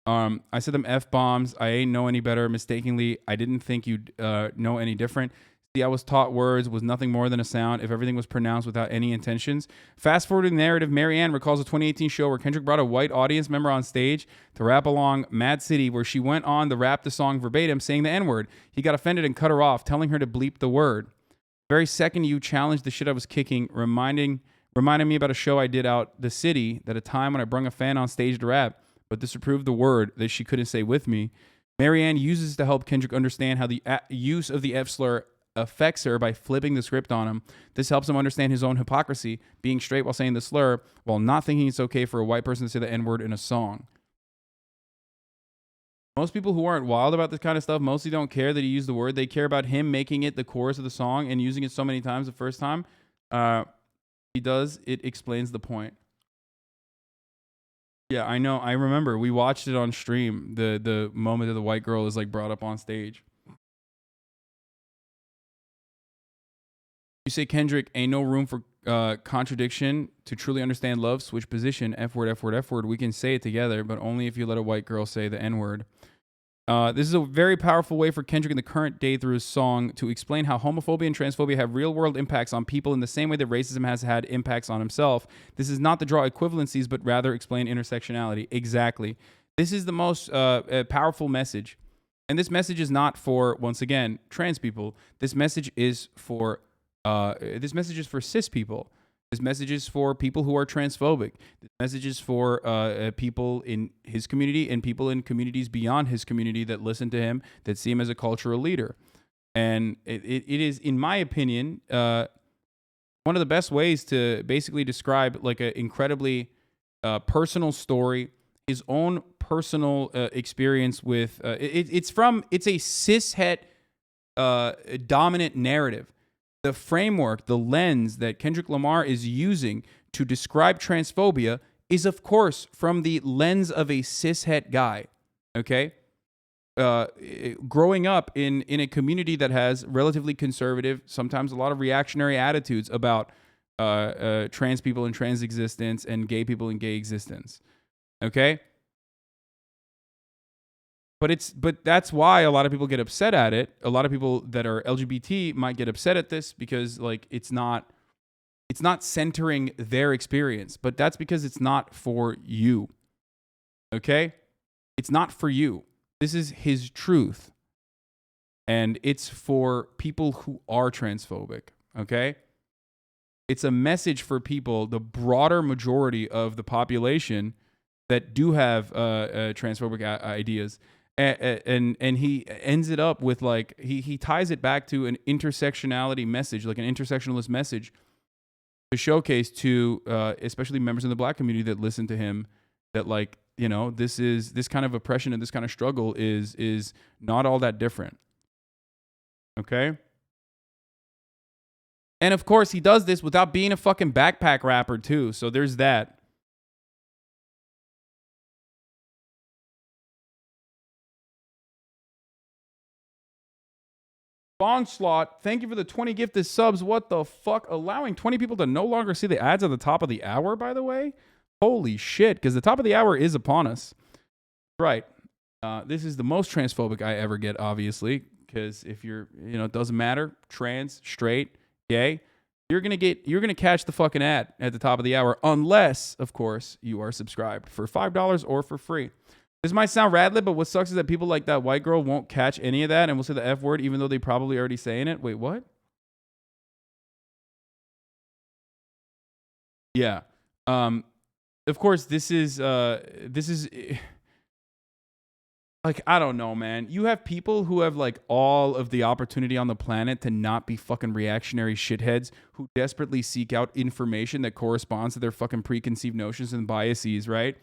I said them F-bombs. I ain't know any better. Mistakenly, I didn't think you'd know any different. See, I was taught words was nothing more than a sound if everything was pronounced without any intentions. Fast forwarding the narrative, Mary Ann recalls a 2018 show where Kendrick brought a white audience member on stage to rap along Mad City, where she went on to rap the song verbatim, saying the N-word. He got offended and cut her off, telling her to bleep the word. Very second you challenged the shit I was kicking, reminding me about a show I did out the city, that a time when I brung a fan on stage to rap, but disapproved the word that she couldn't say with me. Mary Ann uses to help Kendrick understand how the use of the F slur affects her by flipping the script on him. This helps him understand his own hypocrisy, being straight while saying the slur, while not thinking it's okay for a white person to say the N-word in a song. Most people who aren't wild about this kind of stuff mostly don't care that he used the word. They care about him making it the chorus of the song and using it so many times the first time. It explains the point. Yeah, I know. I remember. We watched it on stream. The moment that the white girl is like brought up on stage. You say, Kendrick, ain't no room for contradiction. To truly understand love, switch position. F word, F word, F word. We can say it together, but only if you let a white girl say the N word. This is a very powerful way for Kendrick in the current day through his song to explain how homophobia and transphobia have real world impacts on people in the same way that racism has had impacts on himself. This is not to draw equivalencies, but rather explain intersectionality. Exactly. This is the most powerful message. And this message is not for, once again, trans people. This message is for cis people. This message is for people who are transphobic. This message is for people in his community and people in communities beyond his community that listen to him, that see him as a cultural leader. And it is, in my opinion, one of the best ways to basically describe like an incredibly personal story, his own personal experience with it's a cishet dominant narrative. The framework, the lens that Kendrick Lamar is using to describe transphobia is, of course, from the lens of a cishet guy. Okay, growing up in a community that has relatively conservative, sometimes a lot of reactionary attitudes about trans people and trans existence and gay people and gay existence. Okay. But that's why a lot of people get upset at it. A lot of people that are LGBT might get upset at this because like it's not centering their experience, but that's because it's not for you. Okay? It's not for you. This is his truth. And it's for people who are transphobic, okay? It's a message for people, the broader majority of the population that do have transphobic ideas. And he ends it up with like he ties it back to an intersectionality message, like an intersectionalist message, to showcase to especially members in the black community that listen to him that like, you know, this kind of oppression and this kind of struggle is not all that different. Okay? And of course he does this without being a fucking backpack rapper too. So there's that. Onslaught, thank you for the 20 gifted subs. What the fuck? Allowing 20 people to no longer see the ads at the top of the hour, by the way? Holy shit, because the top of the hour is upon us. Right. This is the most transphobic I ever get, obviously, because if you're, you know, it doesn't matter, trans, straight, gay, you're gonna catch the fucking ad at the top of the hour, unless, of course, you are subscribed for $5 or for free. This might sound radlib, but what sucks is that people like that white girl won't catch any of that and will say the F word even though they probably already saying it. Wait, what? Yeah. Of course, this is like, I don't know, man. You have people who have like all of the opportunity on the planet to not be fucking reactionary shitheads who desperately seek out information that corresponds to their fucking preconceived notions and biases, right?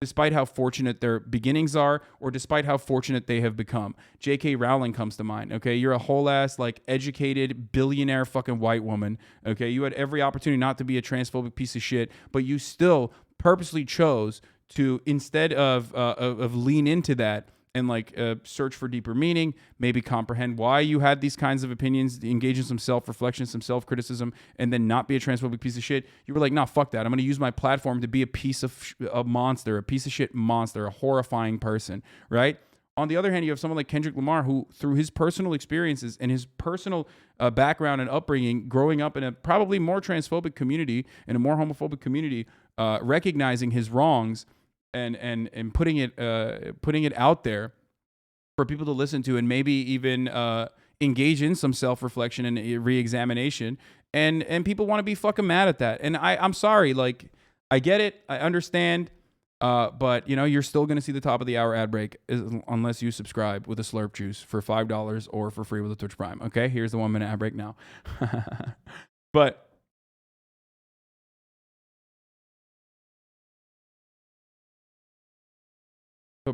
Despite how fortunate their beginnings are, or despite how fortunate they have become. J.K. Rowling comes to mind, okay? You're a whole ass, like, educated, billionaire fucking white woman, okay? You had every opportunity not to be a transphobic piece of shit, but you still purposely chose to, instead of lean into that and, like, search for deeper meaning, maybe comprehend why you had these kinds of opinions, engage in some self-reflection, some self-criticism, and then not be a transphobic piece of shit. You were like, nah, fuck that. I'm going to use my platform to be a piece of a monster, a piece of shit monster, a horrifying person, right? On the other hand, you have someone like Kendrick Lamar who, through his personal experiences and his personal background and upbringing, growing up in a probably more transphobic community, in a more homophobic community, recognizing his wrongs, and putting it out there for people to listen to and maybe even engage in some self-reflection and re-examination. And people want to be fucking mad at that. And I'm sorry, like, I get it. I understand. But, you know, you're still going to see the top of the hour ad break unless you subscribe with a slurp juice for $5 or for free with a Twitch Prime. Okay, here's the 1 minute ad break now. But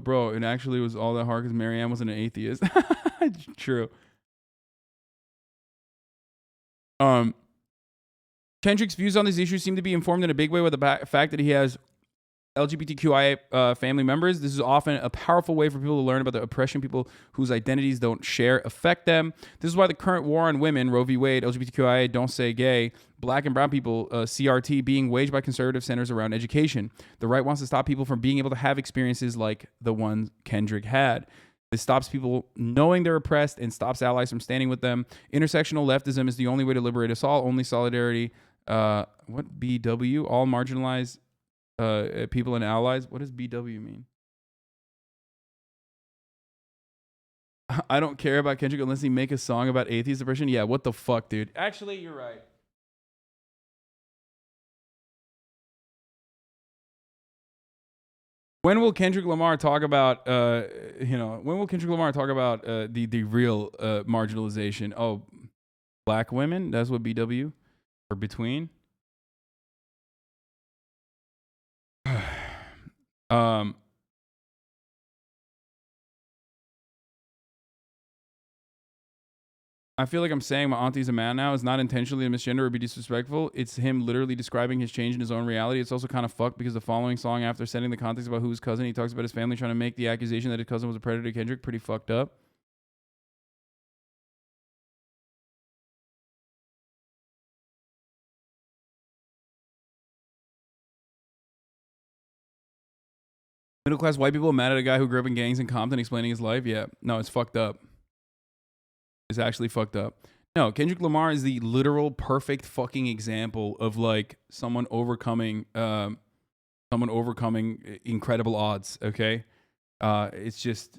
bro, it actually was all that hard because Marianne wasn't an atheist. True. Kendrick's views on these issues seem to be informed in a big way by the fact that he has LGBTQIA family members. This is often a powerful way for people to learn about the oppression people whose identities don't share affect them. This is why the current war on women, Roe v. Wade, LGBTQIA, Don't Say Gay, black and brown people, CRT, being waged by conservative centers around education. The right wants to stop people from being able to have experiences like the one Kendrick had. This stops people knowing they're oppressed and stops allies from standing with them. Intersectional leftism is the only way to liberate us all. Only solidarity. What BW? All marginalized people and allies. What does BW mean? I don't care about Kendrick unless he make a song about atheist oppression. Yeah, what the fuck, dude? Actually, you're right. When will Kendrick Lamar talk about, when will Kendrick Lamar talk about the real marginalization? Oh, black women? That's what BW? Or between? I feel like I'm saying my auntie's a man now is not intentionally a misgender or be disrespectful. It's him literally describing his change in his own reality. It's also kind of fucked because the following song, after setting the context about who's cousin, he talks about his family trying to make the accusation that his cousin was a predator. Kendrick, pretty fucked up. Middle class white people mad at a guy who grew up in gangs in Compton explaining his life. Yeah, no, it's fucked up. It's actually fucked up. No, Kendrick Lamar is the literal perfect fucking example of like someone overcoming incredible odds. Okay, it's just.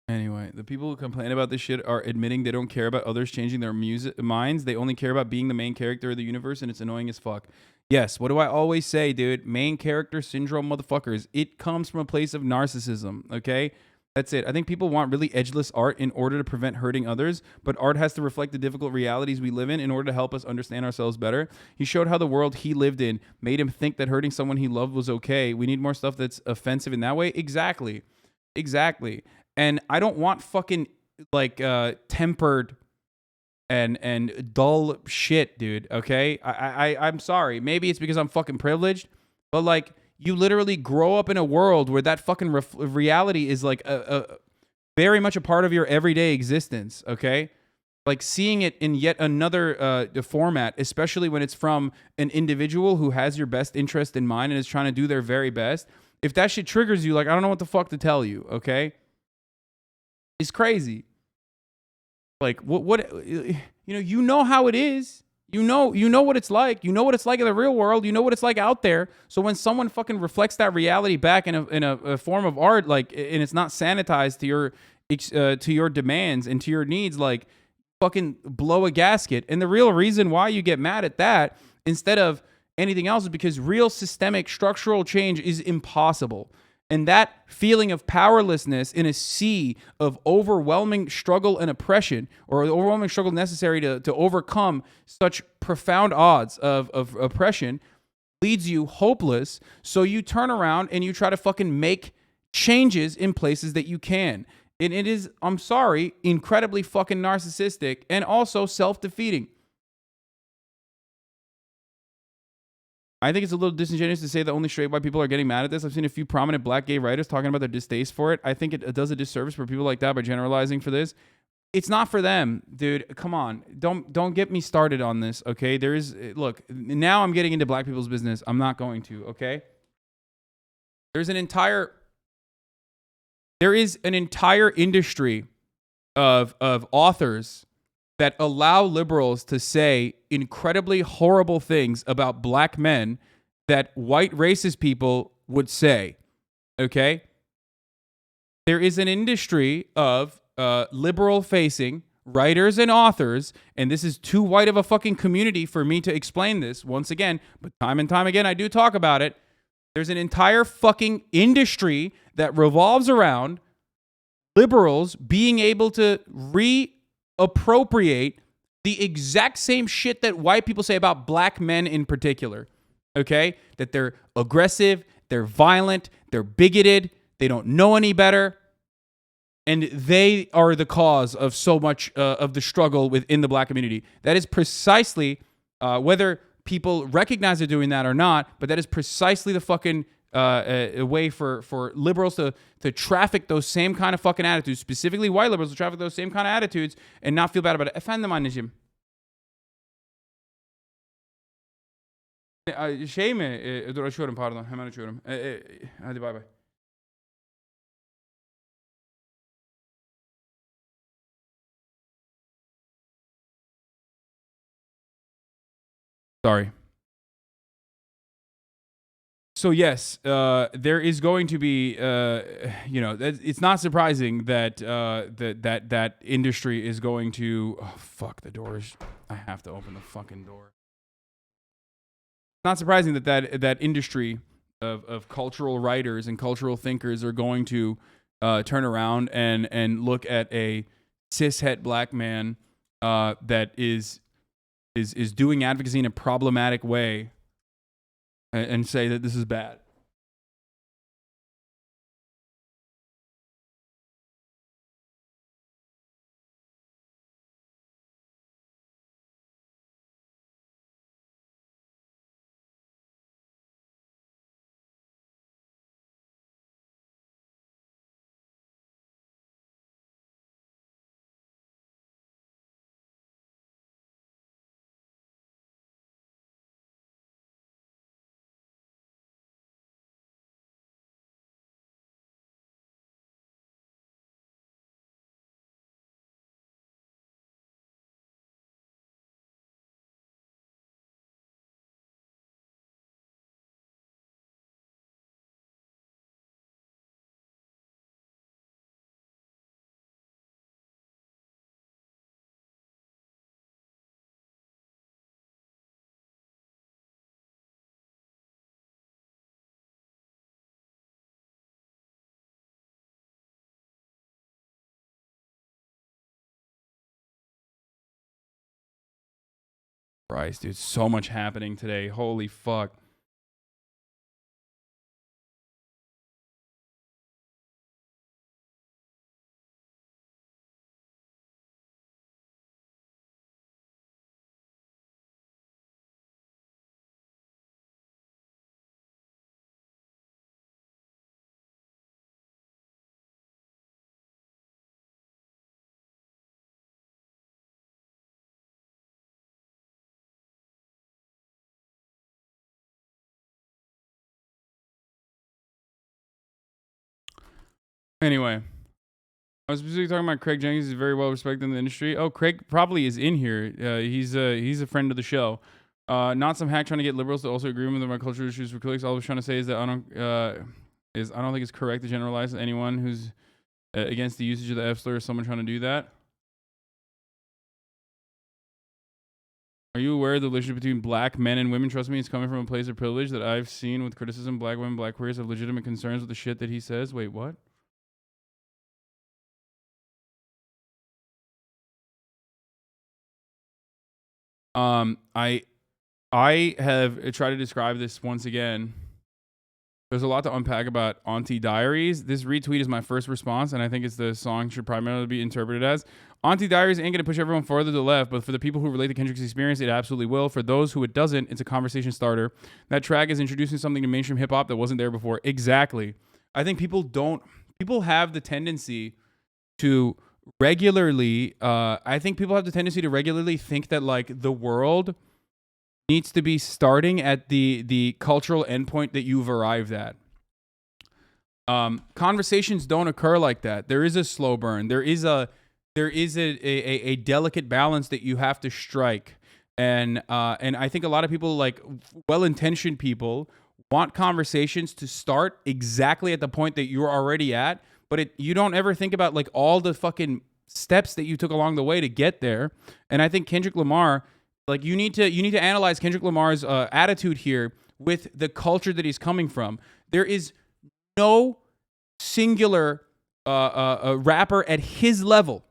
Anyway, the people who complain about this shit are admitting they don't care about others changing their minds. They only care about being the main character of the universe, and it's annoying as fuck. Yes, what do I always say, dude? Main character syndrome, motherfuckers. It comes from a place of narcissism, okay? That's it. I think people want really edgeless art in order to prevent hurting others, but art has to reflect the difficult realities we live in order to help us understand ourselves better. He showed how the world he lived in made him think that hurting someone he loved was okay. We need more stuff that's offensive in that way. Exactly. Exactly. And I don't want fucking like tempered and dull shit, dude. Okay, I'm sorry. Maybe it's because I'm fucking privileged, but like you literally grow up in a world where that fucking reality is like a very much a part of your everyday existence. Okay, like seeing it in yet another format, especially when it's from an individual who has your best interest in mind and is trying to do their very best. If that shit triggers you, like I don't know what the fuck to tell you. Okay. It's crazy. Like what you know how it is. You know what it's like. You know what it's like in the real world. You know what it's like out there. So when someone fucking reflects that reality back in a form of art, like, and it's not sanitized to your demands and to your needs, like fucking blow a gasket. And the real reason why you get mad at that instead of anything else is because real systemic structural change is impossible. And that feeling of powerlessness in a sea of overwhelming struggle and oppression, or the overwhelming struggle necessary to overcome such profound odds of oppression, leads you hopeless. So you turn around and you try to fucking make changes in places that you can. And it is, I'm sorry, incredibly fucking narcissistic and also self-defeating. I think it's a little disingenuous to say that only straight white people are getting mad at this. I've seen a few prominent black gay writers talking about their distaste for it. I think it does a disservice for people like that by generalizing for this. It's not for them, dude. Come on. Don't get me started on this, okay? Look, now I'm getting into black people's business. I'm not going to, okay? There is an entire industry of authors that allow liberals to say incredibly horrible things about black men that white racist people would say, okay? There is an industry of liberal-facing writers and authors, and this is too white of a fucking community for me to explain this once again, but time and time again I do talk about it. There's an entire fucking industry that revolves around liberals being able to appropriate the exact same shit that white people say about black men in particular, okay? That they're aggressive, they're violent, they're bigoted, they don't know any better, and they are the cause of so much of the struggle within the black community. That is precisely, whether people recognize they're doing that or not, but that is precisely the fucking a way for liberals to traffic those same kind of fucking attitudes, specifically white liberals to traffic those same kind of attitudes and not feel bad about it. Efendim anneciğim. Dur açıyorum pardon. Hemen açıyorum. Hadi bay bay. Sorry. So yes, there is going to be, it's not surprising that that industry is going to. Oh, fuck the doors! I have to open the fucking door. Not surprising that industry of cultural writers and cultural thinkers are going to turn around and look at a cishet black man that is doing advocacy in a problematic way and say that this is bad. Christ, dude, so much happening today. Holy fuck. Anyway, I was specifically talking about Craig Jenkins. He's very well respected in the industry. Oh, Craig probably is in here. He's a friend of the show. Not some hack trying to get liberals to also agree with my cultural issues for clicks. All I was trying to say is that I don't think it's correct to generalize anyone who's against the usage of the F slur or someone trying to do that. Are you aware of the relationship between black men and women? Trust me, it's coming from a place of privilege that I've seen with criticism. Black women, black queers have legitimate concerns with the shit that he says. Wait, what? I have tried to describe this once again. There's a lot to unpack about Auntie Diaries. This retweet is my first response, and I think it's the song should primarily be interpreted as Auntie Diaries ain't gonna push everyone further to the left, but for the people who relate to Kendrick's experience, it absolutely will. For those who it doesn't, it's a conversation starter. That track is introducing something to mainstream hip hop that wasn't there before. Exactly. I think people have the tendency to regularly think that like the world needs to be starting at the cultural endpoint that you've arrived at. Conversations don't occur like that. There is a slow burn. There is a delicate balance that you have to strike. And I think a lot of people, like well-intentioned people, want conversations to start exactly at the point that you're already at, but you don't ever think about like all the fucking steps that you took along the way to get there. And I think Kendrick Lamar, like you need to analyze Kendrick Lamar's attitude here with the culture that he's coming from. There is no singular rapper at his level,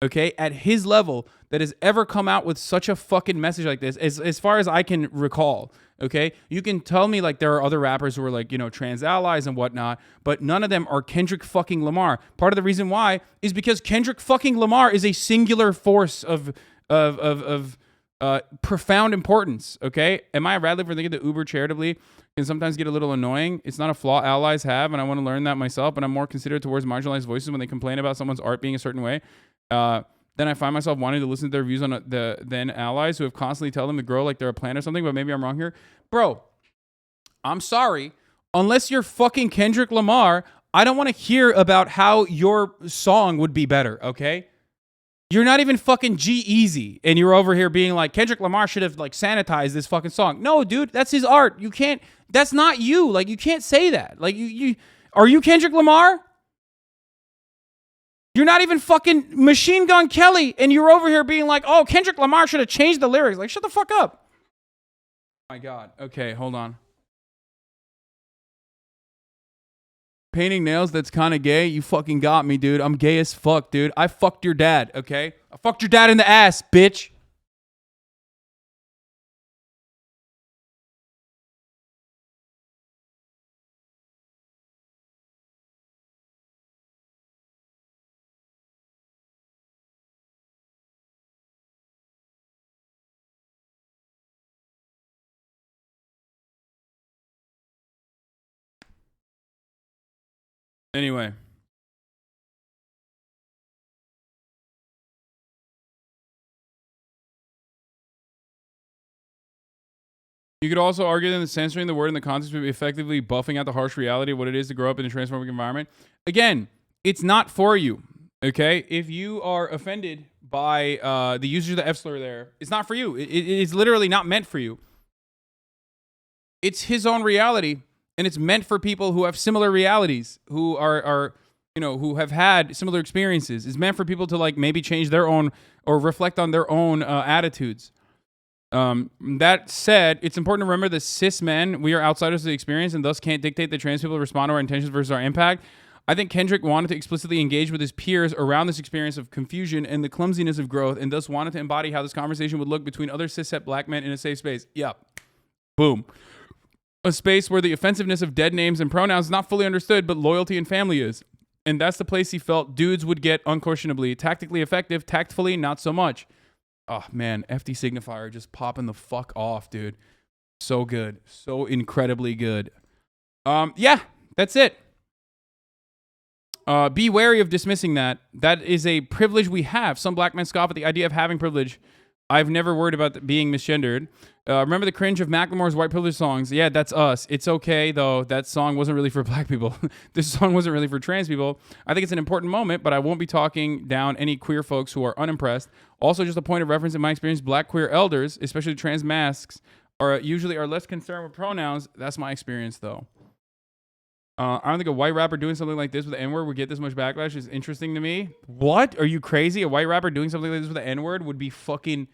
okay, at his level that has ever come out with such a fucking message like this, as far as I can recall. Okay, you can tell me like there are other rappers who are like, you know, trans allies and whatnot, but none of them are Kendrick fucking Lamar. Part of the reason why is because Kendrick fucking Lamar is a singular force of profound importance. Okay, am I a Radley for thinking that uber charitably can sometimes get a little annoying? It's not a flaw allies have, and I want to learn that myself. But I'm more considerate towards marginalized voices when they complain about someone's art being a certain way. Then I find myself wanting to listen to their views on the then allies who have constantly tell them to grow like they're a plant or something, but maybe I'm wrong here. Bro, I'm sorry. Unless you're fucking Kendrick Lamar, I don't want to hear about how your song would be better, okay? You're not even fucking G-Eazy, and you're over here being like, Kendrick Lamar should have like sanitized this fucking song. No, dude, that's his art. You can't. That's not you. Like, you can't say that. Like, you are you Kendrick Lamar? You're not even fucking Machine Gun Kelly, and you're over here being like, oh, Kendrick Lamar should have changed the lyrics. Like, shut the fuck up. Oh my God. Okay, hold on. Painting nails, that's kind of gay. You fucking got me, dude. I'm gay as fuck, dude. I fucked your dad, okay? I fucked your dad in the ass, bitch. Anyway. You could also argue that censoring the word in the context would be effectively buffing out the harsh reality of what it is to grow up in a transforming environment. Again, it's not for you, okay? If you are offended by the usage of the F slur there, it's not for you. It is literally not meant for you. It's his own reality, and it's meant for people who have similar realities, who are who have had similar experiences. It's meant for people to like maybe change their own or reflect on their own attitudes. That said, it's important to remember that cis men, we are outsiders of the experience and thus can't dictate that trans people respond to our intentions versus our impact. I think Kendrick wanted to explicitly engage with his peers around this experience of confusion and the clumsiness of growth, and thus wanted to embody how this conversation would look between other cis-het black men in a safe space. Yep. Boom. A space where the offensiveness of dead names and pronouns is not fully understood, but loyalty and family is. And that's the place he felt dudes would get unquestionably tactically effective, tactfully not so much. Oh man, FD Signifier just popping the fuck off, dude. So good. So incredibly good. Yeah, that's it. Be wary of dismissing that. That is a privilege we have. Some black men scoff at the idea of having privilege. I've never worried about being misgendered. Remember the cringe of Macklemore's white privilege songs? Yeah, that's us. It's okay, though. That song wasn't really for black people. This song wasn't really for trans people. I think it's an important moment, but I won't be talking down any queer folks who are unimpressed. Also, just a point of reference in my experience, black queer elders, especially trans masks, are less concerned with pronouns. That's my experience, though. I don't think a white rapper doing something like this with the N-word would get this much backlash. Is interesting to me. What? Are you crazy? A white rapper doing something like this with the N-word would be fucking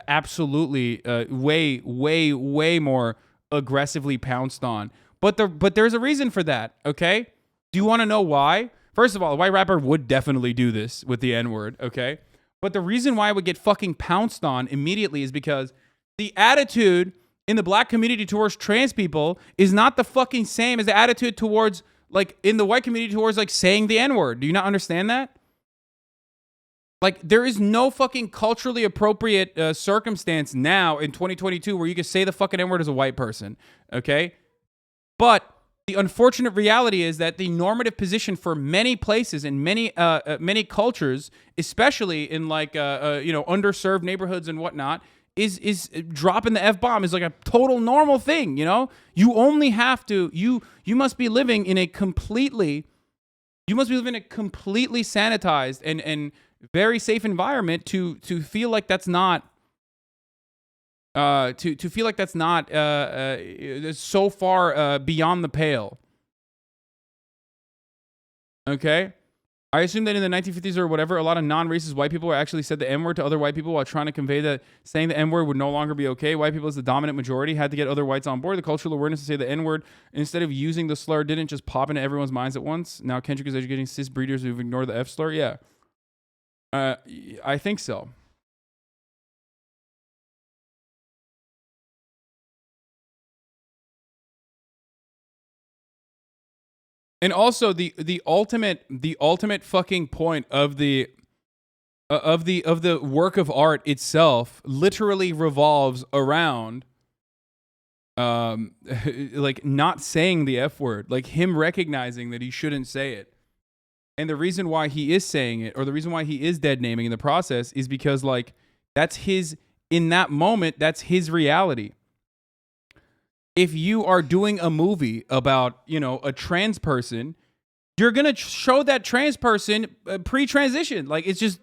absolutely way more aggressively pounced on. But there's a reason for that, okay? Do you want to know why? First of all, a white rapper would definitely do this with the N-word, okay? But the reason why I would get fucking pounced on immediately is because the attitude in the black community towards trans people is not the fucking same as the attitude towards, like, in the white community towards, like, saying the N-word. Do you not understand that? Like, there is no fucking culturally appropriate circumstance now in 2022 where you can say the fucking N-word as a white person, okay? But the unfortunate reality is that the normative position for many places and many cultures, especially in, like, underserved neighborhoods and whatnot, is dropping the F-bomb is like a total normal thing, you know? You only have to, you must be living in a completely sanitized and very safe environment to feel like that's not, to feel like that's not so far beyond the pale. Okay? I assume that in the 1950s or whatever, a lot of non-racist white people actually said the N-word to other white people while trying to convey that saying the N-word would no longer be okay. White people as the dominant majority had to get other whites on board. The cultural awareness to say the N-word instead of using the slur didn't just pop into everyone's minds at once. Now Kendrick is educating cis breeders who've ignored the F slur. Yeah. I think so. And also the ultimate fucking point of the work of art itself literally revolves around like not saying the F word, like him recognizing that he shouldn't say it. And the reason why he is saying it, or the reason why he is dead naming in the process, is because like that's his, in that moment, that's his reality. If you are doing a movie about, you know, a trans person, you're going to show that trans person pre-transition. Like, it's just,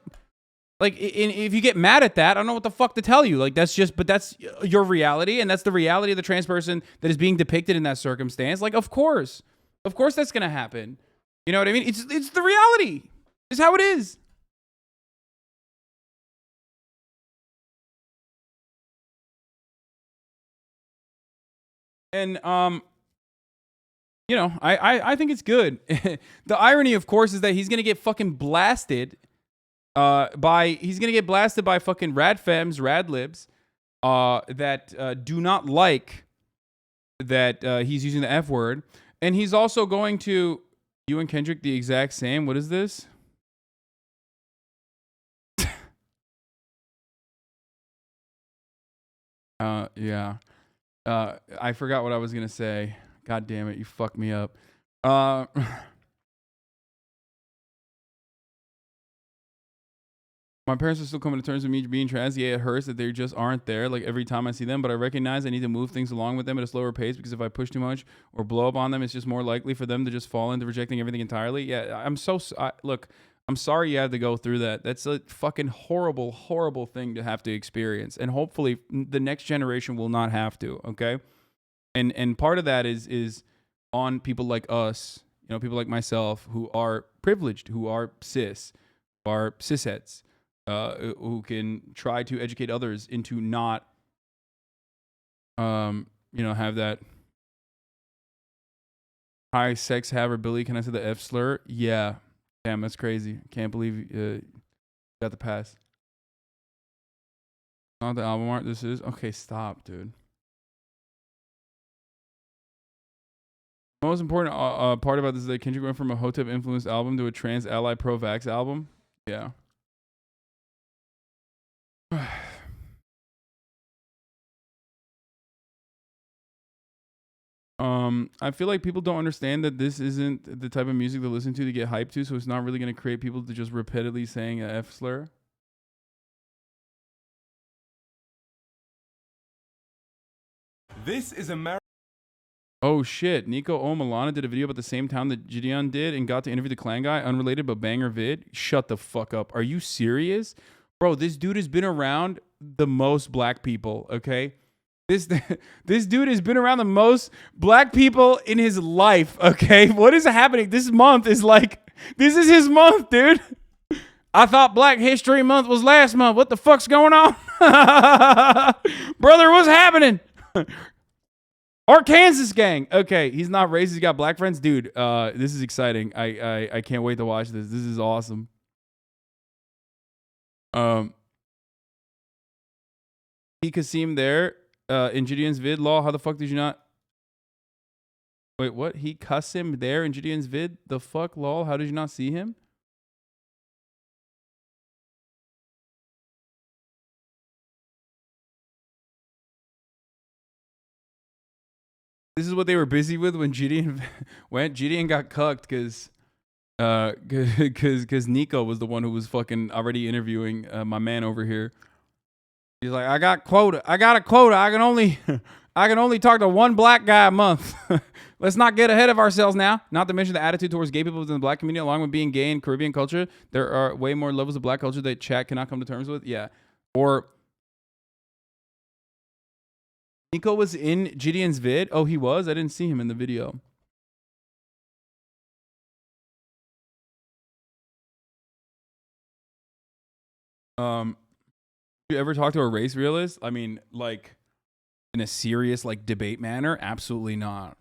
Like, if you get mad at that, I don't know what the fuck to tell you. Like, that's your reality, and that's the reality of the trans person that is being depicted in that circumstance. Like, of course that's gonna happen. You know what I mean? It's the reality. It's how it is. And you know, I think it's good. The irony, of course, is that he's gonna get fucking blasted. He's gonna get blasted by fucking rad femmes, rad libs, that do not like that he's using the F word, and he's also going to you and Kendrick the exact same. What is this? Yeah. I forgot what I was gonna say. God damn it, you fucked me up. My parents are still coming to terms with me being trans. Yeah, it hurts that they just aren't there like every time I see them, but I recognize I need to move things along with them at a slower pace, because if I push too much or blow up on them, it's just more likely for them to just fall into rejecting everything entirely. Yeah, look, I'm sorry you had to go through that. That's a fucking horrible, horrible thing to have to experience. And hopefully the next generation will not have to, okay? And part of that is on people like us, you know, people like myself who are privileged, who are cis, who are cisheads. Who can try to educate others into not, you know, have that high sex haverbilly. Can I say the F slur? Yeah. Damn, that's crazy. Can't believe you got the pass. Not the album art. This is okay. Stop, dude. Most important part about this is that Kendrick went from a Hotep influenced album to a trans ally pro-vax album. Yeah. I feel like people don't understand that this isn't the type of music to listen to get hyped to, so it's not really going to create people to just repeatedly saying an F slur. This is America. Oh shit, Niko Omilana did a video about the same town that Gideon did and got to interview the clan guy, unrelated but banger vid. Shut the fuck up. Are you serious? Bro, this dude has been around the most black people, okay? This dude has been around the most black people in his life, okay? What is happening? This month is like, this is his month, dude. I thought Black History Month was last month. What the fuck's going on? Brother, what's happening? Arkansas gang. Okay, he's not racist. He got black friends. Dude, this is exciting. I can't wait to watch this. This is awesome. He Kasim there. In Gideon's vid, law, how the fuck did you not? Wait, what? He cuss him there in Gideon's vid? The fuck, lol? How did you not see him? This is what they were busy with when Gideon went. Gideon got cucked because Niko was the one who was fucking already interviewing my man over here. He's like, I got a quota. I can only talk to one black guy a month. Let's not get ahead of ourselves now. Not to mention the attitude towards gay people within the black community, along with being gay in Caribbean culture. There are way more levels of black culture that chat cannot come to terms with. Yeah. Or Niko was in Gideon's vid. Oh, he was? I didn't see him in the video. You ever talk to a race realist? I mean, like, in a serious, like, debate manner? Absolutely not.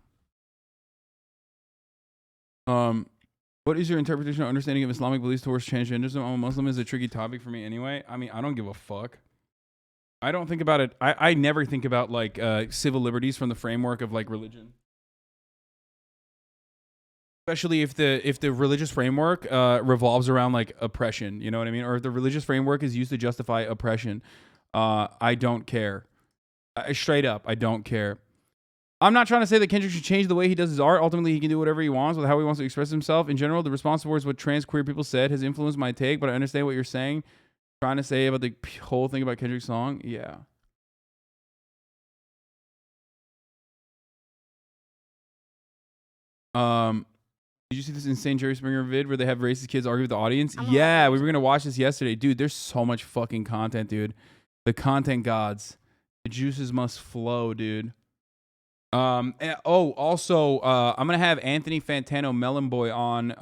What is your interpretation or understanding of Islamic beliefs towards transgenderism? I'm a Muslim is a tricky topic for me anyway. I mean, I don't give a fuck. I don't think about it. I never think about, like, civil liberties from the framework of, like, religion. Especially if the religious framework revolves around like oppression, you know what I mean? Or if the religious framework is used to justify oppression, I don't care. Straight up, I don't care. I'm not trying to say that Kendrick should change the way he does his art. Ultimately, he can do whatever he wants with how he wants to express himself. In general, the response towards what trans queer people said has influenced my take, but I understand what you're saying. Trying to say about the whole thing about Kendrick's song, yeah. Did you see this insane Jerry Springer vid where they have racist kids argue with the audience? I'm Yeah, alive. we were gonna watch this yesterday, dude. There's so much fucking content, dude. The content gods, the juices must flow, dude. Also, I'm gonna have Anthony Fantano Melon Boy on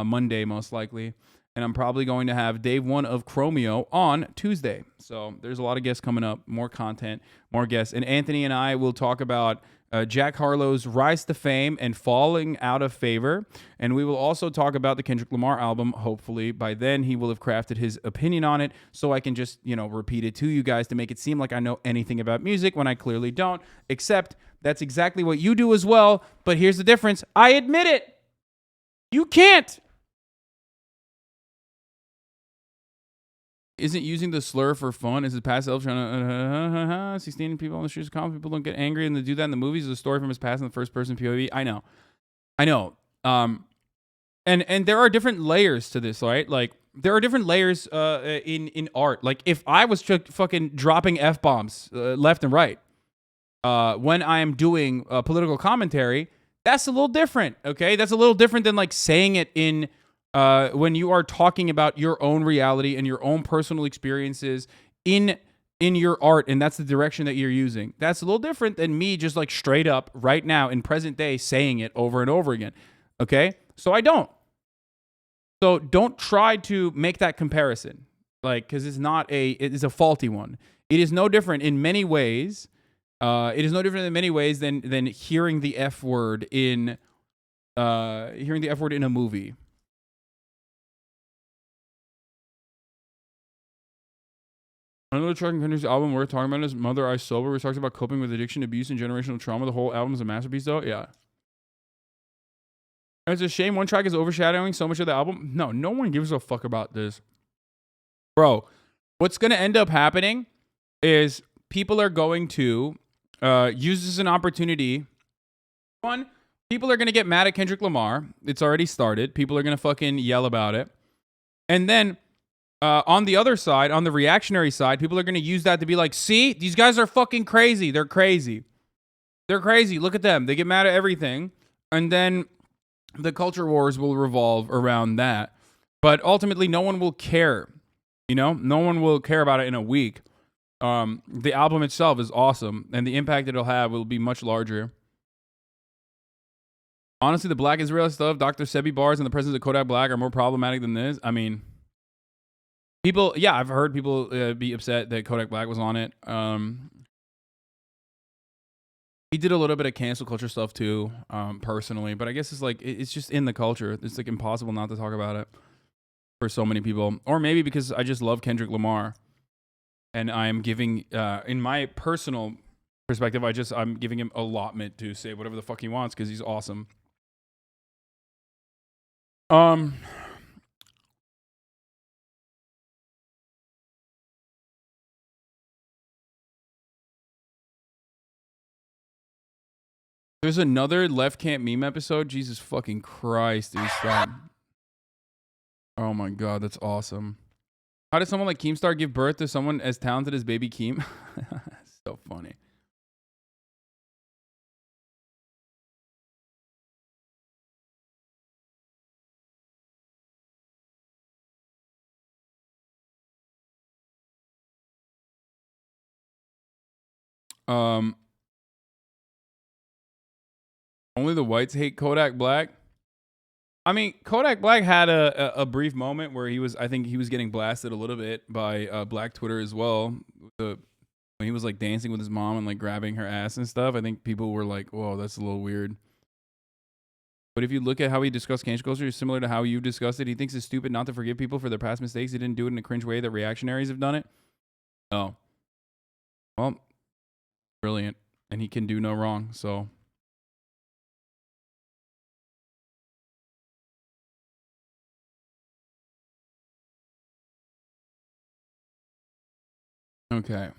Monday most likely, and I'm probably going to have Dave One of Chromeo on Tuesday. So there's a lot of guests coming up, more content, more guests, and Anthony and I will talk about Jack Harlow's rise to fame and falling out of favor, and we will also talk about the Kendrick Lamar album. Hopefully by then he will have crafted his opinion on it, so I can just repeat it to you guys to make it seem like I know anything about music when I clearly don't. Except that's exactly what you do as well. But here's the difference: I admit it. You can't. Isn't using the slur for fun? Is it past self trying to 16 people on the streets of common? People don't get angry and they do that in the movies. It's a story from his past in the first person POV. I know. And there are different layers to this, right? Like there are different layers in art. Like if I was fucking dropping F-bombs left and right when I am doing political commentary, that's a little different. Okay, that's a little different than like saying it in. When you are talking about your own reality and your own personal experiences in your art, and that's the direction that you're using, that's a little different than me just like straight up right now in present day saying it over and over again. Okay, so I don't. So don't try to make that comparison, like, because it is a faulty one. It is no different in many ways. It is no different in many ways than hearing the F word in a movie. Another track in Kendrick's album we're talking about is Mother I Sober, where he talks about coping with addiction, abuse, and generational trauma. The whole album is a masterpiece, though. Yeah. And it's a shame one track is overshadowing so much of the album. No one gives a fuck about this. Bro, what's going to end up happening is people are going to use this as an opportunity. One, people are going to get mad at Kendrick Lamar. It's already started. People are going to fucking yell about it. And then on the other side, on the reactionary side, people are going to use that to be like, see, these guys are fucking crazy. They're crazy. They're crazy. Look at them. They get mad at everything. And then the culture wars will revolve around that. But ultimately, no one will care. No one will care about it in a week. The album itself is awesome, and the impact it'll have will be much larger. Honestly, the Black Israeli stuff, Dr. Sebi bars, and the presence of Kodak Black are more problematic than this. I mean, I've heard people be upset that Kodak Black was on it. He did a little bit of cancel culture stuff too, personally, but I guess it's like, it's just in the culture. It's like impossible not to talk about it for so many people. Or maybe because I just love Kendrick Lamar and I am giving, in my personal perspective, I'm giving him allotment to say whatever the fuck he wants because he's awesome. There's another Left Camp meme episode. Jesus fucking Christ, dude, stop. Oh my God, that's awesome. How did someone like Keemstar give birth to someone as talented as Baby Keem? So funny. Only the whites hate Kodak Black. I mean, Kodak Black had a brief moment where I think he was getting blasted a little bit by Black Twitter as well. When he was like dancing with his mom and like grabbing her ass and stuff. I think people were like, whoa, that's a little weird. But if you look at how he discussed cancel culture, it's similar to how you discussed it. He thinks it's stupid not to forgive people for their past mistakes. He didn't do it in a cringe way that reactionaries have done it. Oh. Well, brilliant. And he can do no wrong, so... Okay.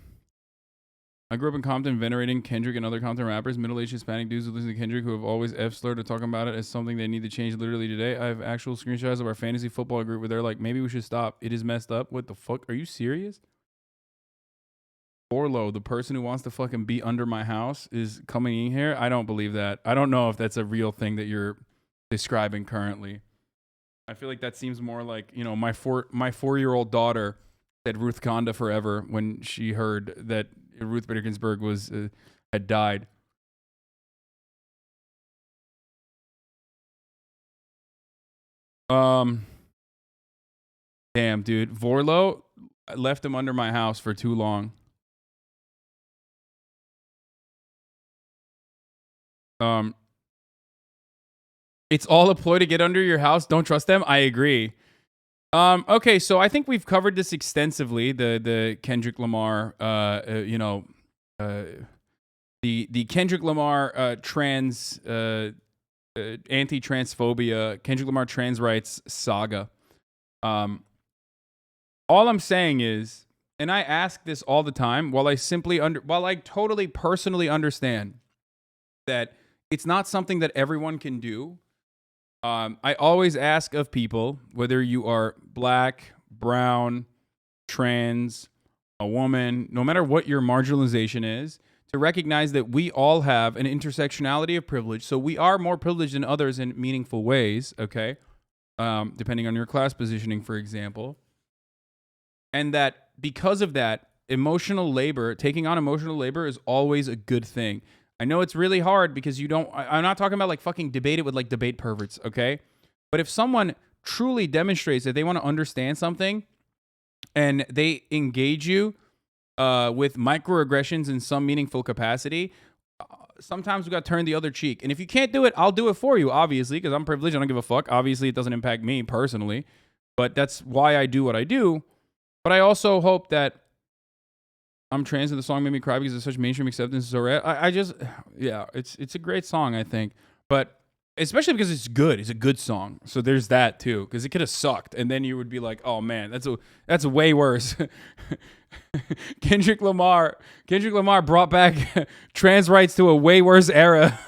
I grew up in Compton venerating Kendrick and other Compton rappers. Middle-aged Hispanic dudes who listen to Kendrick who have always F-slurred or talking about it as something they need to change literally today. I have actual screenshots of our fantasy football group where they're like, maybe we should stop. It is messed up. What the fuck? Are you serious? Orlo, the person who wants to fucking be under my house, is coming in here. I don't believe that. I don't know if that's a real thing that you're describing currently. I feel like that seems more like, you know, my 4-year-old daughter said Ruth Conda forever when she heard that Ruth Bader Ginsburg had died. Damn, dude. Vorlo, I left him under my house for too long. It's all a ploy to get under your house. Don't trust them. I agree. Okay, so I think we've covered this extensively. The Kendrick Lamar, the Kendrick Lamar trans anti-transphobia, Kendrick Lamar trans rights saga. All I'm saying is, and I ask this all the time, while I totally personally understand that it's not something that everyone can do. I always ask of people, whether you are black, brown, trans, a woman, no matter what your marginalization is, to recognize that we all have an intersectionality of privilege. So we are more privileged than others in meaningful ways, okay? Depending on your class positioning, for example. And that because of that, emotional labor, taking on emotional labor is always a good thing. I know it's really hard because I'm not talking about like fucking debate it with like debate perverts, okay? But if someone truly demonstrates that they want to understand something and they engage you with microaggressions in some meaningful capacity, sometimes we got to turn the other cheek. And if you can't do it, I'll do it for you, obviously, because I'm privileged. I don't give a fuck. Obviously, it doesn't impact me personally, but that's why I do what I do. But I also hope that I'm Trans and the song made me cry because it's such mainstream acceptance is so rare. It's a great song, I think. But especially because it's good. It's a good song. So there's that too. Because it could have sucked. And then you would be like, oh man, that's way worse. Kendrick Lamar brought back trans rights to a way worse era.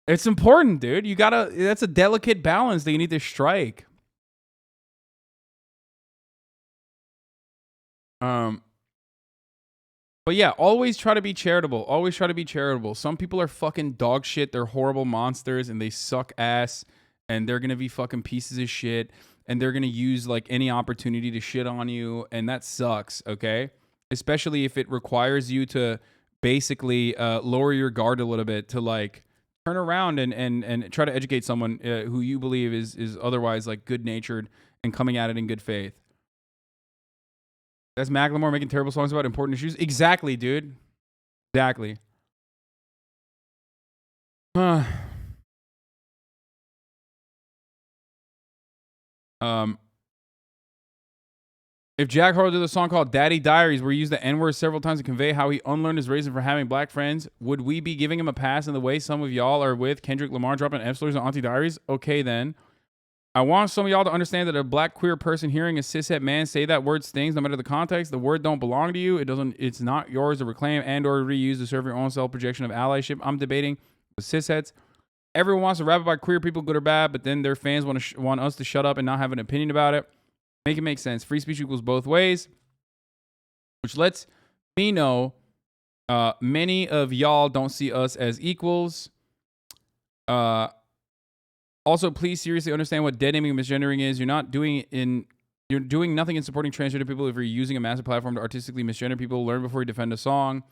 It's important, dude. That's a delicate balance that you need to strike. But yeah, always try to be charitable. Always try to be charitable. Some people are fucking dog shit. They're horrible monsters and they suck ass and they're going to be fucking pieces of shit and they're going to use like any opportunity to shit on you. And that sucks. Okay. Especially if it requires you to basically lower your guard a little bit to like turn around and try to educate someone who you believe is otherwise like good natured and coming at it in good faith. That's Macklemore making terrible songs about important issues. Exactly, dude. Exactly. If Jack Harlow did a song called Daddy Diaries where he used the N-word several times to convey how he unlearned his reason for having black friends, would we be giving him a pass in the way some of y'all are with Kendrick Lamar dropping F-slurs on Auntie Diaries? Okay, then. I want some of y'all to understand that a black queer person hearing a cishet man say that word stings no matter the context. The word don't belong to you. It's not yours to reclaim and or reuse to serve your own self-projection of allyship. I'm debating with cishets. Everyone wants to rap about queer people, good or bad, but then their fans want us to shut up and not have an opinion about it. Make it make sense. Free speech equals both ways, which lets me know many of y'all don't see us as equals. Also, please seriously understand what dead naming and misgendering is. You're doing nothing in supporting transgender people if you're using a massive platform to artistically misgender people. Learn before you defend a song.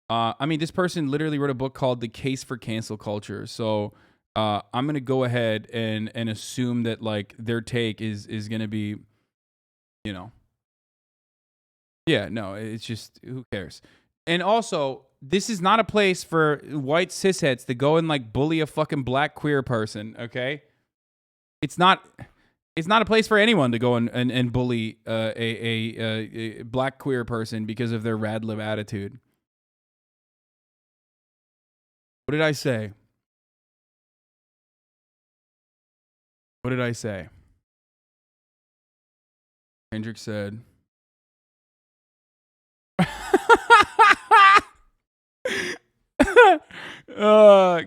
I mean, this person literally wrote a book called The Case for Cancel Culture. So I'm going to go ahead and assume that like their take is going to be, you know. Yeah, no, it's just, who cares? And also, this is not a place for white cisheads to go and like bully a fucking black queer person, okay? It's not a place for anyone to go and bully a black queer person because of their rad lib attitude. What did I say? What did I say? Kendrick said...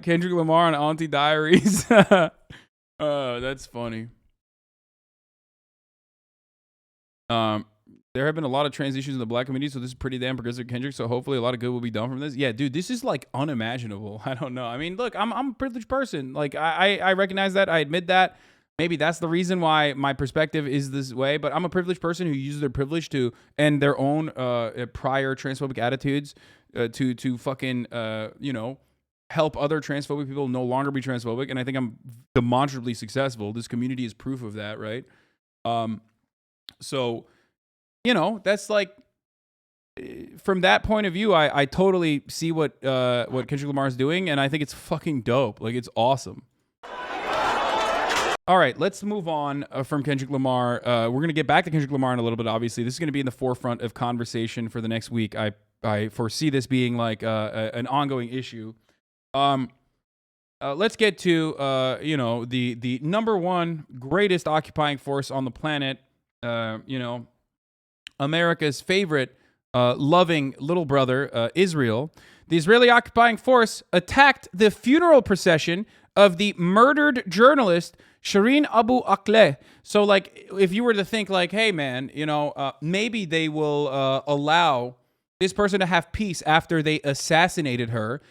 Kendrick Lamar on Auntie Diaries. That's funny. there have been a lot of transitions in the black community, so this is pretty damn progressive, Kendrick. So hopefully a lot of good will be done from this. Yeah, dude, this is like unimaginable. I don't know. I mean, look, I'm a privileged person. Like I recognize that. I admit that. Maybe that's the reason why my perspective is this way. But I'm a privileged person who uses their privilege to and their own prior transphobic attitudes to fucking you know, help other transphobic people no longer be transphobic. And I think I'm demonstrably successful. This community is proof of that, right? So, you know, that's like, from that point of view, I totally see what Kendrick Lamar is doing, and I think it's fucking dope. Like, it's awesome. All right, let's move on from Kendrick Lamar. We're going to get back to Kendrick Lamar in a little bit, obviously. This is going to be in the forefront of conversation for the next week. I foresee this being like an ongoing issue. Let's get to, you know, the number one greatest occupying force on the planet, you know, America's favorite loving little brother, Israel. The Israeli occupying force attacked the funeral procession of the murdered journalist Shireen Abu Aqleh. So, like, if you were to think, like, hey, man, you know, maybe they will allow this person to have peace after they assassinated her.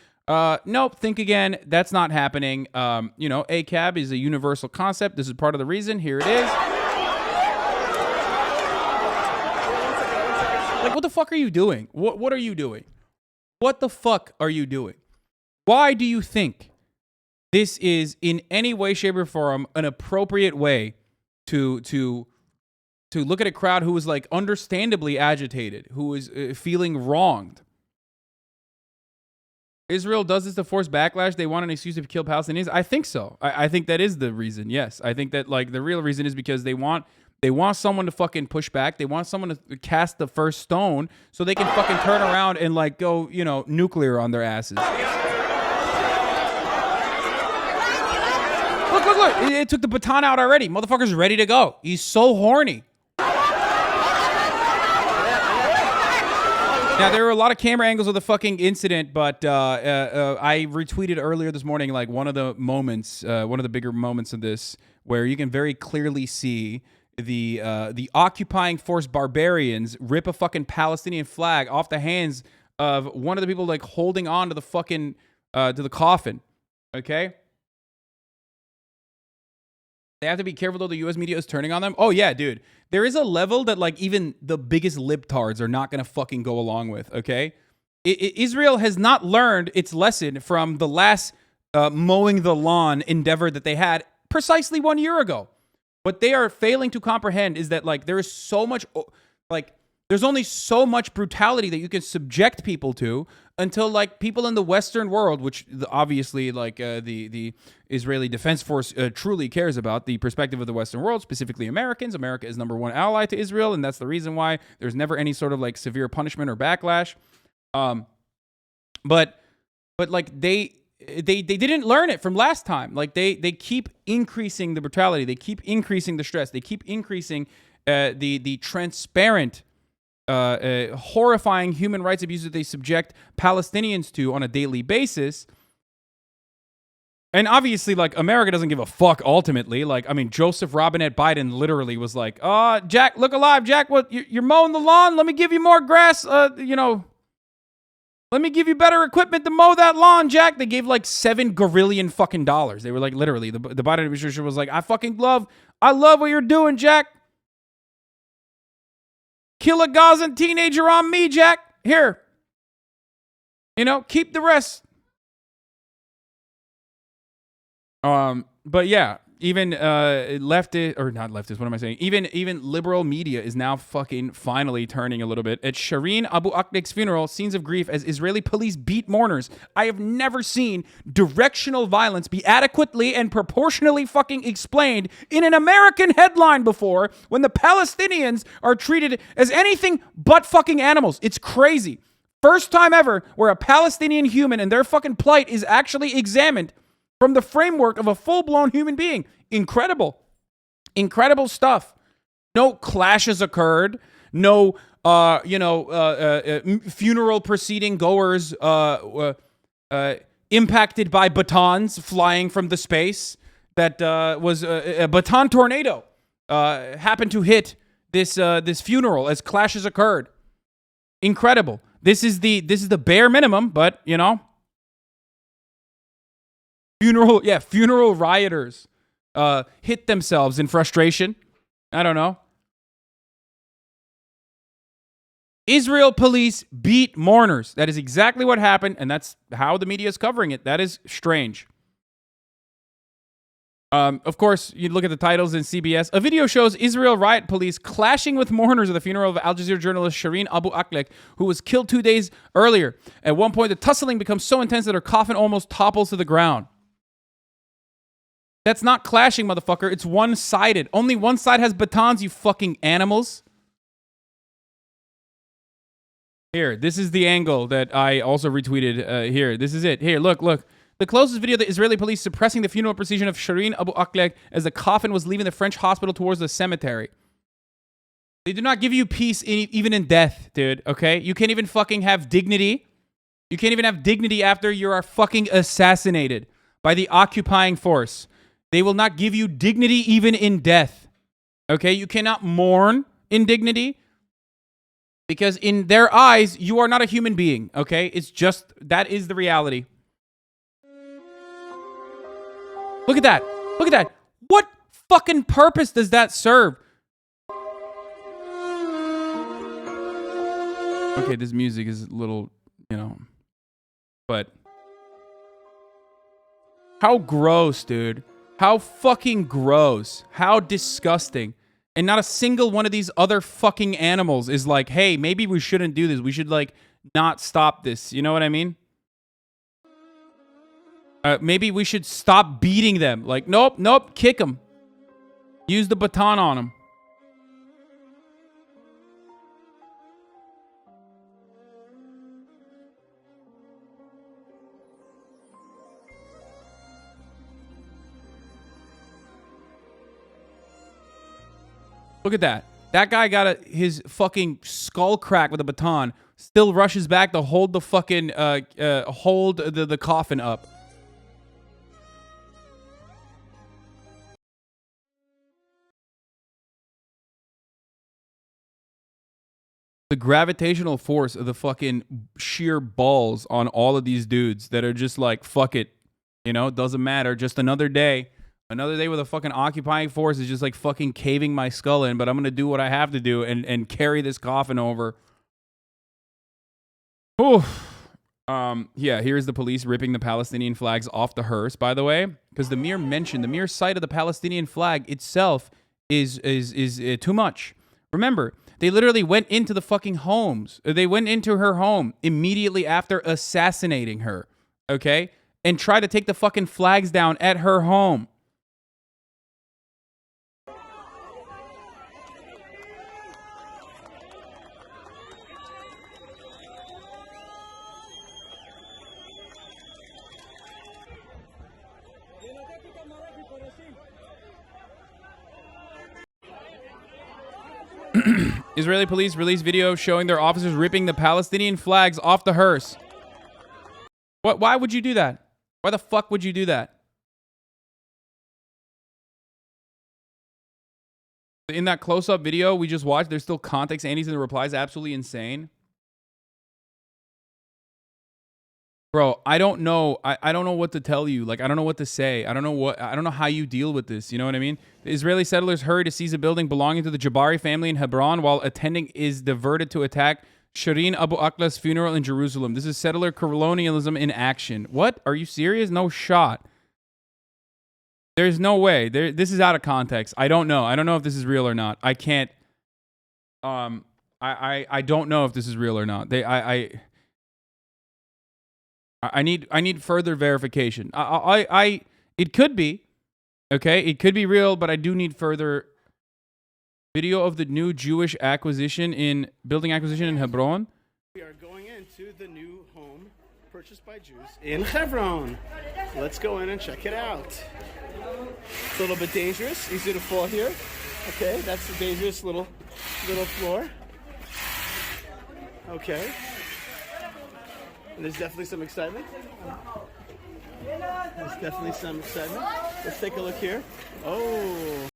Nope, think again. That's not happening. You know, ACAB is a universal concept. This is part of the reason. Here it is. Like, what the fuck are you doing? What are you doing? What the fuck are you doing? Why do you think this is in any way, shape, or form an appropriate way to look at a crowd who is like understandably agitated, who is feeling wronged? Israel does this to force backlash. They want an excuse to kill Palestinians. I think so. I think that is the reason. Yes, I think that like the real reason is because they want someone to fucking push back. They want someone to cast the first stone so they can fucking turn around and like go, you know, nuclear on their asses. Look. It took the baton out already. Motherfucker's ready to go. He's so horny. Now, there were a lot of camera angles of the fucking incident, but I retweeted earlier this morning, like, one of the moments, one of the bigger moments of this, where you can very clearly see the occupying force barbarians rip a fucking Palestinian flag off the hands of one of the people, like, holding on to the fucking, to the coffin, okay? They have to be careful, though, the U.S. media is turning on them. Oh, yeah, dude. There is a level that, like, even the biggest libtards are not going to fucking go along with, okay? Israel has not learned its lesson from the last mowing the lawn endeavor that they had precisely 1 year ago. What they are failing to comprehend is that, like, there is so much, like, there's only so much brutality that you can subject people to until, like, people in the Western world, which obviously, like, the Israeli Defense Force truly cares about, the perspective of the Western world, specifically Americans. America is number one ally to Israel, and that's the reason why there's never any sort of, like, severe punishment or backlash. But like, they didn't learn it from last time. Like, they keep increasing the brutality. They keep increasing the stress. They keep increasing the transparent, horrifying human rights abuses they subject Palestinians to on a daily basis. And obviously, like, America doesn't give a fuck ultimately. Like, I mean, Joseph Robinette Biden literally was like, Jack, look alive, Jack, what, you're mowing the lawn? Let me give you more grass, you know, let me give you better equipment to mow that lawn, Jack. They gave like $7 gorillion fucking dollars. They were like, literally, the Biden administration was like, I love what you're doing, Jack. Kill a Gazan teenager on me, Jack. Here. You know, keep the rest. But yeah, even leftist, or not leftist, what am I saying? Even liberal media is now fucking finally turning a little bit. At Shireen Abu Aqleh's funeral, scenes of grief as Israeli police beat mourners. I have never seen directional violence be adequately and proportionally fucking explained in an American headline before, when the Palestinians are treated as anything but fucking animals. It's crazy. First time ever where a Palestinian human and their fucking plight is actually examined from the framework of a full-blown human being. Incredible. Incredible stuff. No clashes occurred. No, funeral proceeding goers impacted by batons flying from the space. That was a baton tornado happened to hit this funeral as clashes occurred. Incredible. This is the bare minimum, but you know, funeral rioters hit themselves in frustration. I don't know. Israel police beat mourners. That is exactly what happened, and that's how the media is covering it. That is strange. Of course, you look at the titles in CBS. A video shows Israel riot police clashing with mourners at the funeral of Al Jazeera journalist Shireen Abu Aqleh, who was killed 2 days earlier. At one point, the tussling becomes so intense that her coffin almost topples to the ground. That's not clashing, motherfucker. It's one-sided. Only one side has batons, you fucking animals. Here, this is the angle that I also retweeted here. This is it. Here, look. The closest video, the Israeli police suppressing the funeral procession of Shireen Abu Aqleh as the coffin was leaving the French hospital towards the cemetery. They do not give you peace even in death, dude, okay? You can't even fucking have dignity. You can't even have dignity after you are fucking assassinated by the occupying force. They will not give you dignity even in death, okay? You cannot mourn in dignity because in their eyes, you are not a human being, okay? It's just, that is the reality. Look at that. Look at that. What fucking purpose does that serve? Okay, this music is a little, you know, but how gross, dude. How fucking gross. How disgusting. And not a single one of these other fucking animals is like, hey, maybe we shouldn't do this. We should, like, not stop this. You know what I mean? Maybe we should stop beating them. Like, nope, kick them. Use the baton on them. Look at that. That guy got his fucking skull cracked with a baton. Still rushes back to hold the fucking, hold the coffin up. The gravitational force of the fucking sheer balls on all of these dudes that are just like, fuck it. You know, it doesn't matter. Just another day. Another day with a fucking occupying force is just like fucking caving my skull in, but I'm going to do what I have to do and carry this coffin over. Oof. Yeah, here's the police ripping the Palestinian flags off the hearse, by the way, because the mere sight of the Palestinian flag itself is too much. Remember, they literally went into the fucking homes. They went into her home immediately after assassinating her, okay? And tried to take the fucking flags down at her home. Israeli police released video showing their officers ripping the Palestinian flags off the hearse. Why would you do that? Why the fuck would you do that? In that close-up video we just watched, there's still context. Andy's in the replies. Absolutely insane. Bro, I don't know. I don't know what to tell you. Like, I don't know what to say. I don't know how you deal with this. You know what I mean? The Israeli settlers hurry to seize a building belonging to the Jabari family in Hebron while attending is diverted to attack Shireen Abu Aqleh's funeral in Jerusalem. This is settler colonialism in action. What? Are you serious? No shot. There's no way. This is out of context. I don't know. I don't know if this is real or not. I can't. I don't know if this is real or not. I need further verification. It could be, okay? It could be real, but I do need further video of the new Jewish building acquisition in Hebron. We are going into the new home purchased by Jews in Hebron. Let's go in and check it out. It's a little bit dangerous, easy to fall here. Okay, that's the dangerous little floor. Okay. And there's definitely some excitement. Let's take a look here. Oh.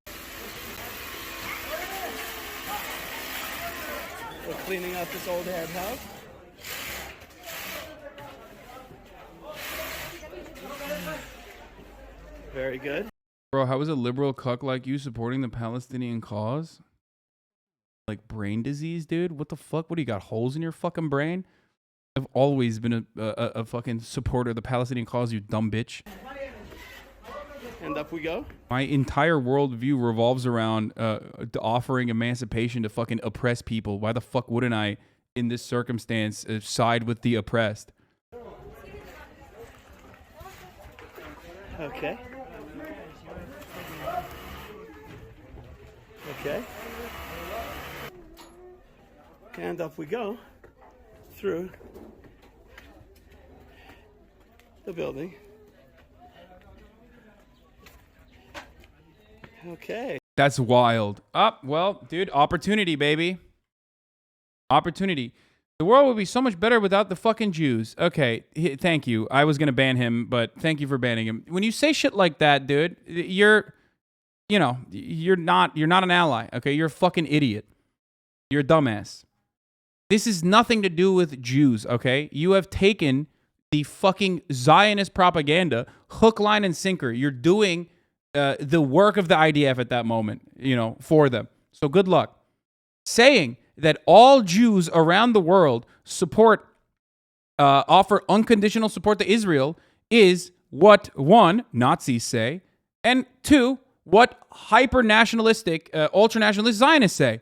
We're cleaning out this old Arab house. Very good. Bro, how is a liberal cuck like you supporting the Palestinian cause? Like brain disease, dude? What the fuck? What do you got? Holes in your fucking brain? I've always been a fucking supporter of the Palestinian cause, you dumb bitch. And up we go. My entire worldview revolves around offering emancipation to fucking oppressed people. Why the fuck wouldn't I, in this circumstance, side with the oppressed? Okay. Okay. And up we go through the building. Okay. That's wild. Well, dude, opportunity, baby. Opportunity. The world would be so much better without the fucking Jews. Okay, thank you. I was going to ban him, but thank you for banning him. When you say shit like that, dude, you're not an ally, okay? You're a fucking idiot. You're a dumbass. This is nothing to do with Jews, okay? You have taken the fucking Zionist propaganda, hook, line, and sinker. You're doing the work of the IDF at that moment, for them. So good luck. Saying that all Jews around the world offer unconditional support to Israel is what, one, Nazis say, and two, what hyper-nationalistic, ultra-nationalist Zionists say.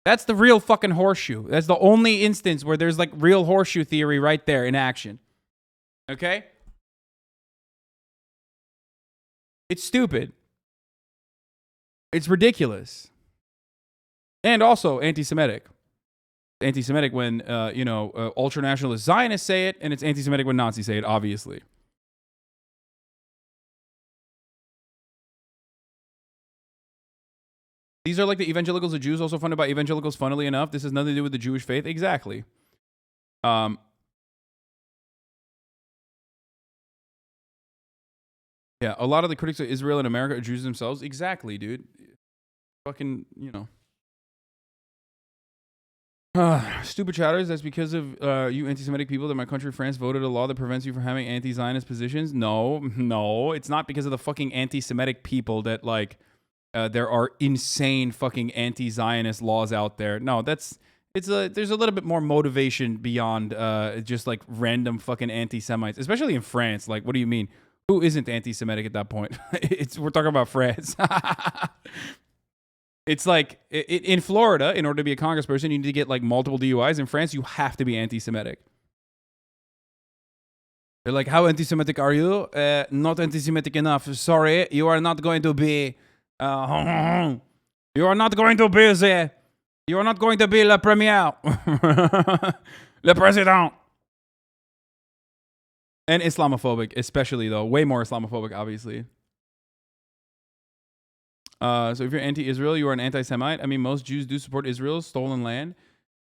That's the real fucking horseshoe. That's the only instance where there's like real horseshoe theory right there in action. Okay? It's stupid. It's ridiculous. And also anti-Semitic. Anti-Semitic when, ultra-nationalist Zionists say it, and it's anti-Semitic when Nazis say it, obviously. These are like the evangelicals of Jews, also funded by evangelicals, funnily enough. This has nothing to do with the Jewish faith. Exactly. Yeah, a lot of the critics of Israel and America are Jews themselves. Exactly, dude. Fucking, stupid chatters. That's because of you anti-Semitic people that my country, France, voted a law that prevents you from having anti-Zionist positions. No. It's not because of the fucking anti-Semitic people that, there are insane fucking anti-Zionist laws out there. No, there's a little bit more motivation beyond just like random fucking anti-Semites, especially in France. Like, what do you mean? Who isn't anti-Semitic at that point? We're talking about France. It's like in Florida, in order to be a congressperson, you need to get like multiple DUIs. In France, you have to be anti-Semitic. They're like, how anti-Semitic are you? Not anti-Semitic enough. Sorry, you are not going to be. You are not going to be the. You are not going to be le premier, le president. And Islamophobic, especially though, way more Islamophobic, obviously. So if you're anti-Israel, you are an anti-Semite. I mean, most Jews do support Israel's stolen land.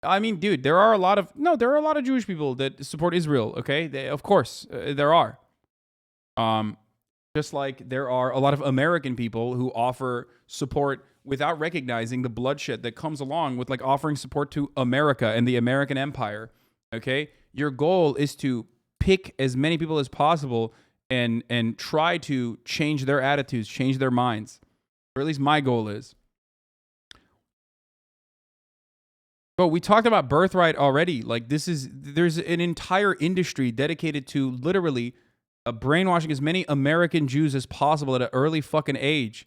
I mean, dude, there are a lot of Jewish people that support Israel. Okay, of course, there are. Just like there are a lot of American people who offer support without recognizing the bloodshed that comes along with like offering support to America and the American empire. Okay, your goal is to pick as many people as possible and try to change their attitudes, change their minds. Or at least my goal is. But we talked about birthright already. Like there's an entire industry dedicated to literally brainwashing as many American Jews as possible at an early fucking age.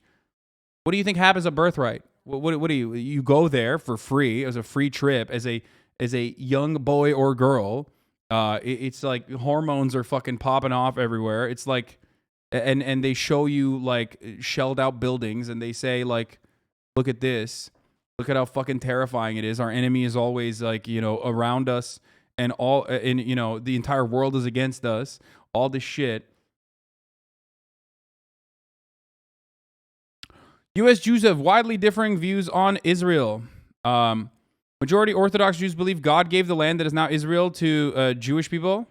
What do you think happens at birthright? What do you go there for free as a free trip as a young boy or girl? It's like hormones are fucking popping off everywhere. It's like, and they show you like shelled out buildings and they say like, look at this, look at how fucking terrifying it is. Our enemy is always like, around us and the entire world is against us. All this shit. U.S. Jews have widely differing views on Israel. Majority Orthodox Jews believe God gave the land that is now Israel to Jewish people.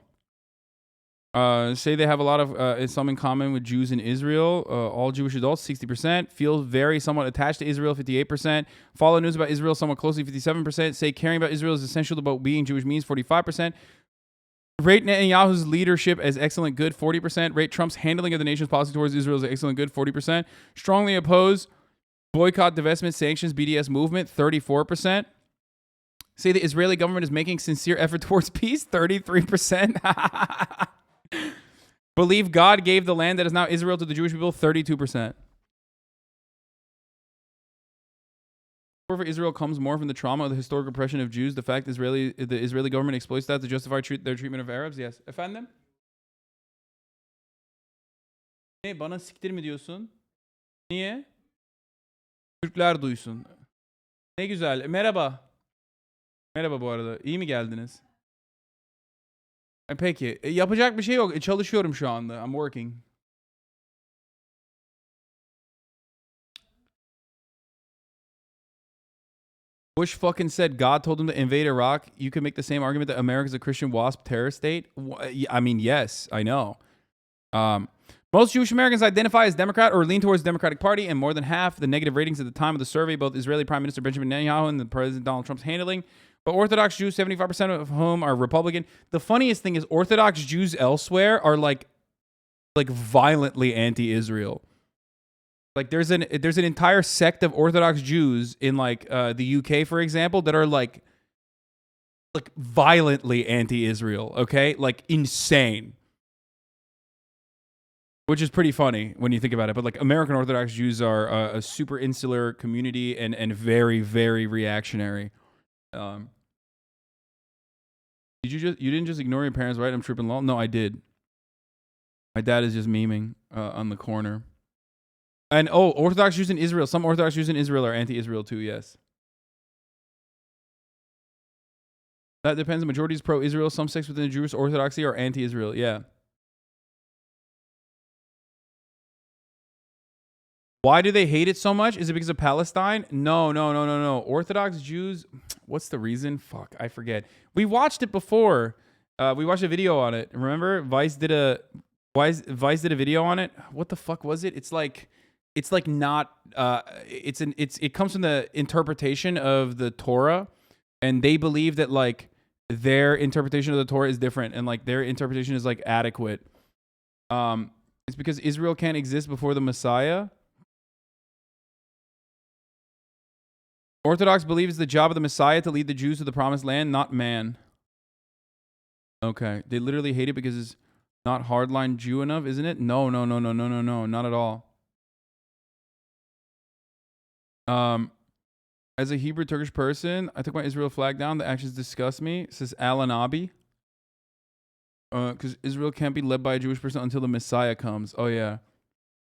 Say they have a lot of some in common with Jews in Israel. All Jewish adults, 60%. Feel very somewhat attached to Israel, 58%. Follow news about Israel somewhat closely, 57%. Say caring about Israel is essential about being Jewish means, 45%. Rate Netanyahu's leadership as excellent good, 40%. Rate Trump's handling of the nation's policy towards Israel as excellent good, 40%. Strongly oppose boycott, divestment, sanctions, BDS movement, 34%. Say the Israeli government is making sincere effort towards peace, 33%. Believe God gave the land that is now Israel to the Jewish people, 32%. For Israel comes more from the trauma of the historic oppression of Jews. The fact the Israeli government exploits that to justify their treatment of Arabs. Yes. Efendim? Ne, bana siktir mi diyorsun? Niye? Türkler duysun. Ne güzel. Merhaba. Merhaba bu arada. İyi mi geldiniz? Peki. Yapacak bir şey yok. Çalışıyorum şu anda. I'm working. Bush fucking said God told him to invade Iraq. You could make the same argument that America's a Christian WASP terror state. I mean, yes, I know. Most Jewish Americans identify as Democrat or lean towards the Democratic Party, and more than half the negative ratings at the time of the survey, both Israeli Prime Minister Benjamin Netanyahu and the President Donald Trump's handling. But Orthodox Jews, 75% of whom are Republican. The funniest thing is Orthodox Jews elsewhere are like violently anti-Israel. Like there's an entire sect of Orthodox Jews in the UK, for example, that are like violently anti-Israel. Okay, like insane, which is pretty funny when you think about it. But like American Orthodox Jews are a super insular community and very, very reactionary. You didn't just ignore your parents, right? I'm tripping lol. No, I did. My dad is just memeing on the corner. And Orthodox Jews in Israel. Some Orthodox Jews in Israel are anti-Israel too, yes. That depends. The majority is pro-Israel. Some sects within the Jewish Orthodoxy are anti-Israel, yeah. Why do they hate it so much? Is it because of Palestine? No. Orthodox Jews, what's the reason? Fuck, I forget. We watched it before. We watched a video on it. Remember? Vice did a video on it. What the fuck was it? It comes from the interpretation of the Torah, and they believe that like their interpretation of the Torah is different, and like their interpretation is like adequate. It's because Israel can't exist before the Messiah. Orthodox believe it's the job of the Messiah to lead the Jews to the promised land, not man. Okay. They literally hate it because it's not hardline Jew enough, isn't it? No, not at all. As a Hebrew Turkish person, I took my Israel flag down. The actions disgust me, says HasanAbi. Because Israel can't be led by a Jewish person until the Messiah comes. Oh, yeah.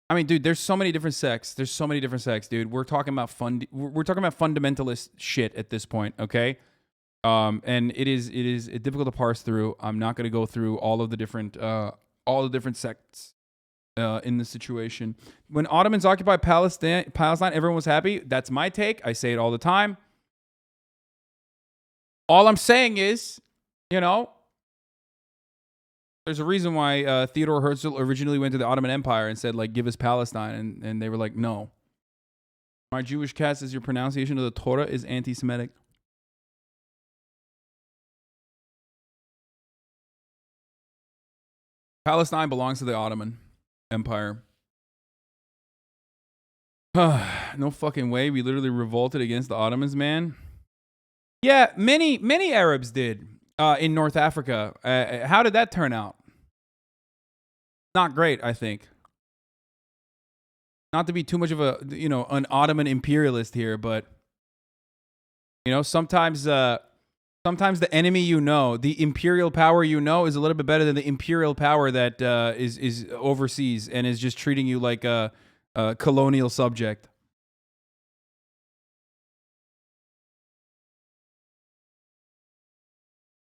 I mean, dude, there's so many different sects. Dude. We're talking about fundamentalist shit at this point, okay? And it is difficult to parse through. I'm not going to go through all the different sects in this situation. When Ottomans occupied Palestine, everyone was happy. That's my take. I say it all the time. All I'm saying is, there's a reason why Theodore Herzl originally went to the Ottoman Empire and said, like, give us Palestine. And they were like, no. My Jewish cat says your pronunciation of the Torah is anti-Semitic. Palestine belongs to the Ottoman Empire. No fucking way. We literally revolted against the Ottomans, man. Yeah, many Arabs did. In North Africa. How did that turn out? Not great, I think. Not to be too much of an Ottoman imperialist here, but sometimes the enemy the imperial power is a little bit better than the imperial power that is overseas and is just treating you like a colonial subject.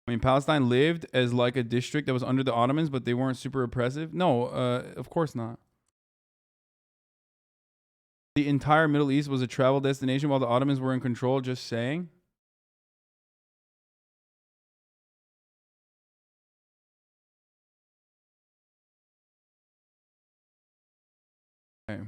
I mean, Palestine lived as like a district that was under the Ottomans, but they weren't super oppressive. No, of course not. The entire Middle East was a travel destination while the Ottomans were in control, just saying. Okay.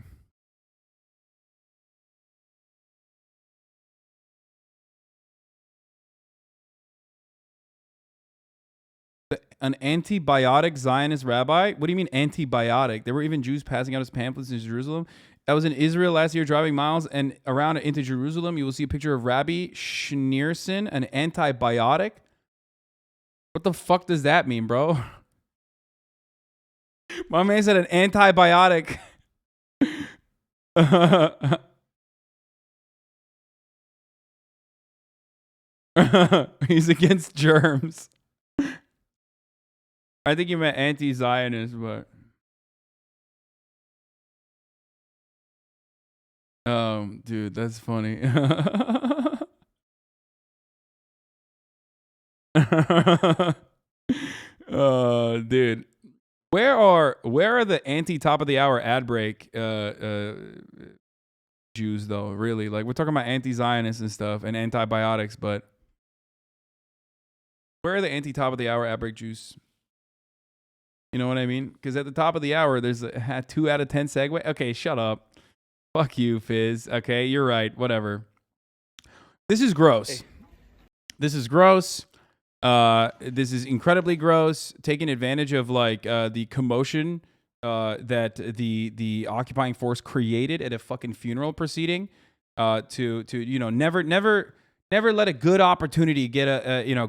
An antibiotic Zionist rabbi? What do you mean antibiotic? There were even Jews passing out his pamphlets in Jerusalem. I was in Israel last year driving miles, and around into Jerusalem, you will see a picture of Rabbi Schneerson, an antibiotic. What the fuck does that mean, bro? My man said an antibiotic. He's against germs. I think you meant anti-Zionist, but dude, that's funny. Dude, where are the anti top of the hour ad break Jews though? Really, like we're talking about anti-Zionists and stuff and antibiotics, but where are the anti top of the hour ad break Jews? You know what I mean? Because at the top of the hour, there's a 2 out of 10 segue. Okay, shut up. Fuck you, Fizz. Okay, you're right. Whatever. This is gross. Hey. This is gross. This is incredibly gross. Taking advantage of like the commotion that the occupying force created at a fucking funeral proceeding. To you know never let a good opportunity get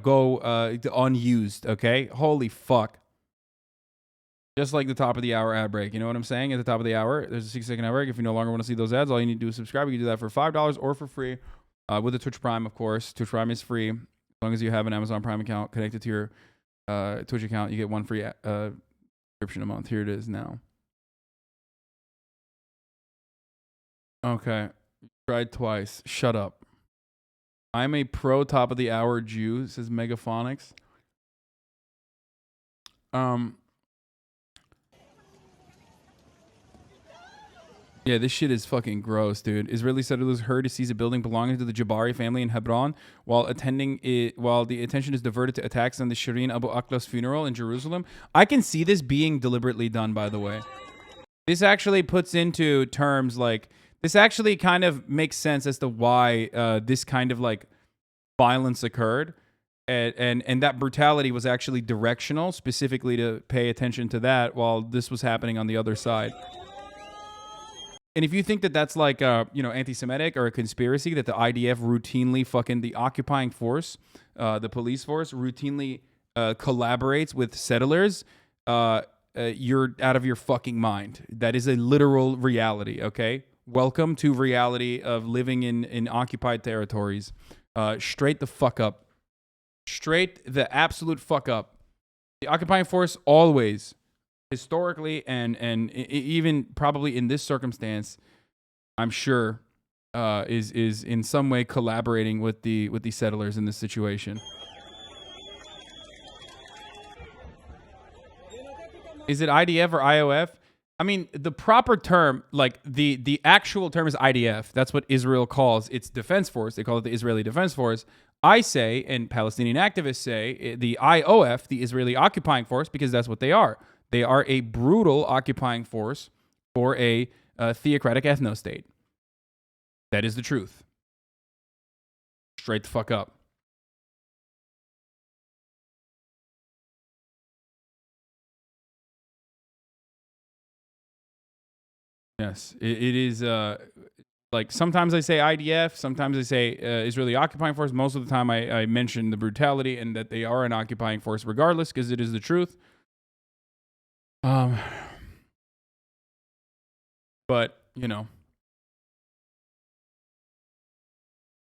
go unused. Okay, holy fuck. Just like the top of the hour ad break. You know what I'm saying? At the top of the hour, there's a 6-second ad break. If you no longer want to see those ads, all you need to do is subscribe. You can do that for $5 or for free with the Twitch Prime, of course. Twitch Prime is free. As long as you have an Amazon Prime account connected to your Twitch account, you get 1 free subscription a month. Here it is now. Okay. Tried twice. Shut up. I'm a pro top of the hour Jew, says Megaphonics. Yeah, this shit is fucking gross, dude. Israeli settlers heard to seize a building belonging to the Jabari family in Hebron while the attention is diverted to attacks on the Shireen Abu Aqleh's funeral in Jerusalem. I can see this being deliberately done, by the way. This actually puts into terms like, this actually kind of makes sense as to why this kind of like violence occurred. And that brutality was actually directional, specifically to pay attention to that while this was happening on the other side. And if you think that that's like, anti-Semitic or a conspiracy, that the IDF routinely fucking, the occupying force, the police force routinely collaborates with settlers, you're out of your fucking mind. That is a literal reality, okay? Welcome to reality of living in occupied territories. Straight the fuck up. Straight the absolute fuck up. The occupying force always, historically and even probably in this circumstance, I'm sure, is in some way collaborating with the settlers in this situation. Is it IDF or IOF? I mean, the proper term, like the actual term is IDF. That's what Israel calls its defense force. They call it the Israeli Defense Force. I say, and Palestinian activists say, the IOF, the Israeli Occupying Force, because that's what they are. They are a brutal occupying force for a theocratic ethno-state. That is the truth. Straight the fuck up. Yes, it is. Like sometimes I say IDF, sometimes I say Israeli Occupying Force. Most of the time I mention the brutality and that they are an occupying force regardless, because it is the truth. But, you know,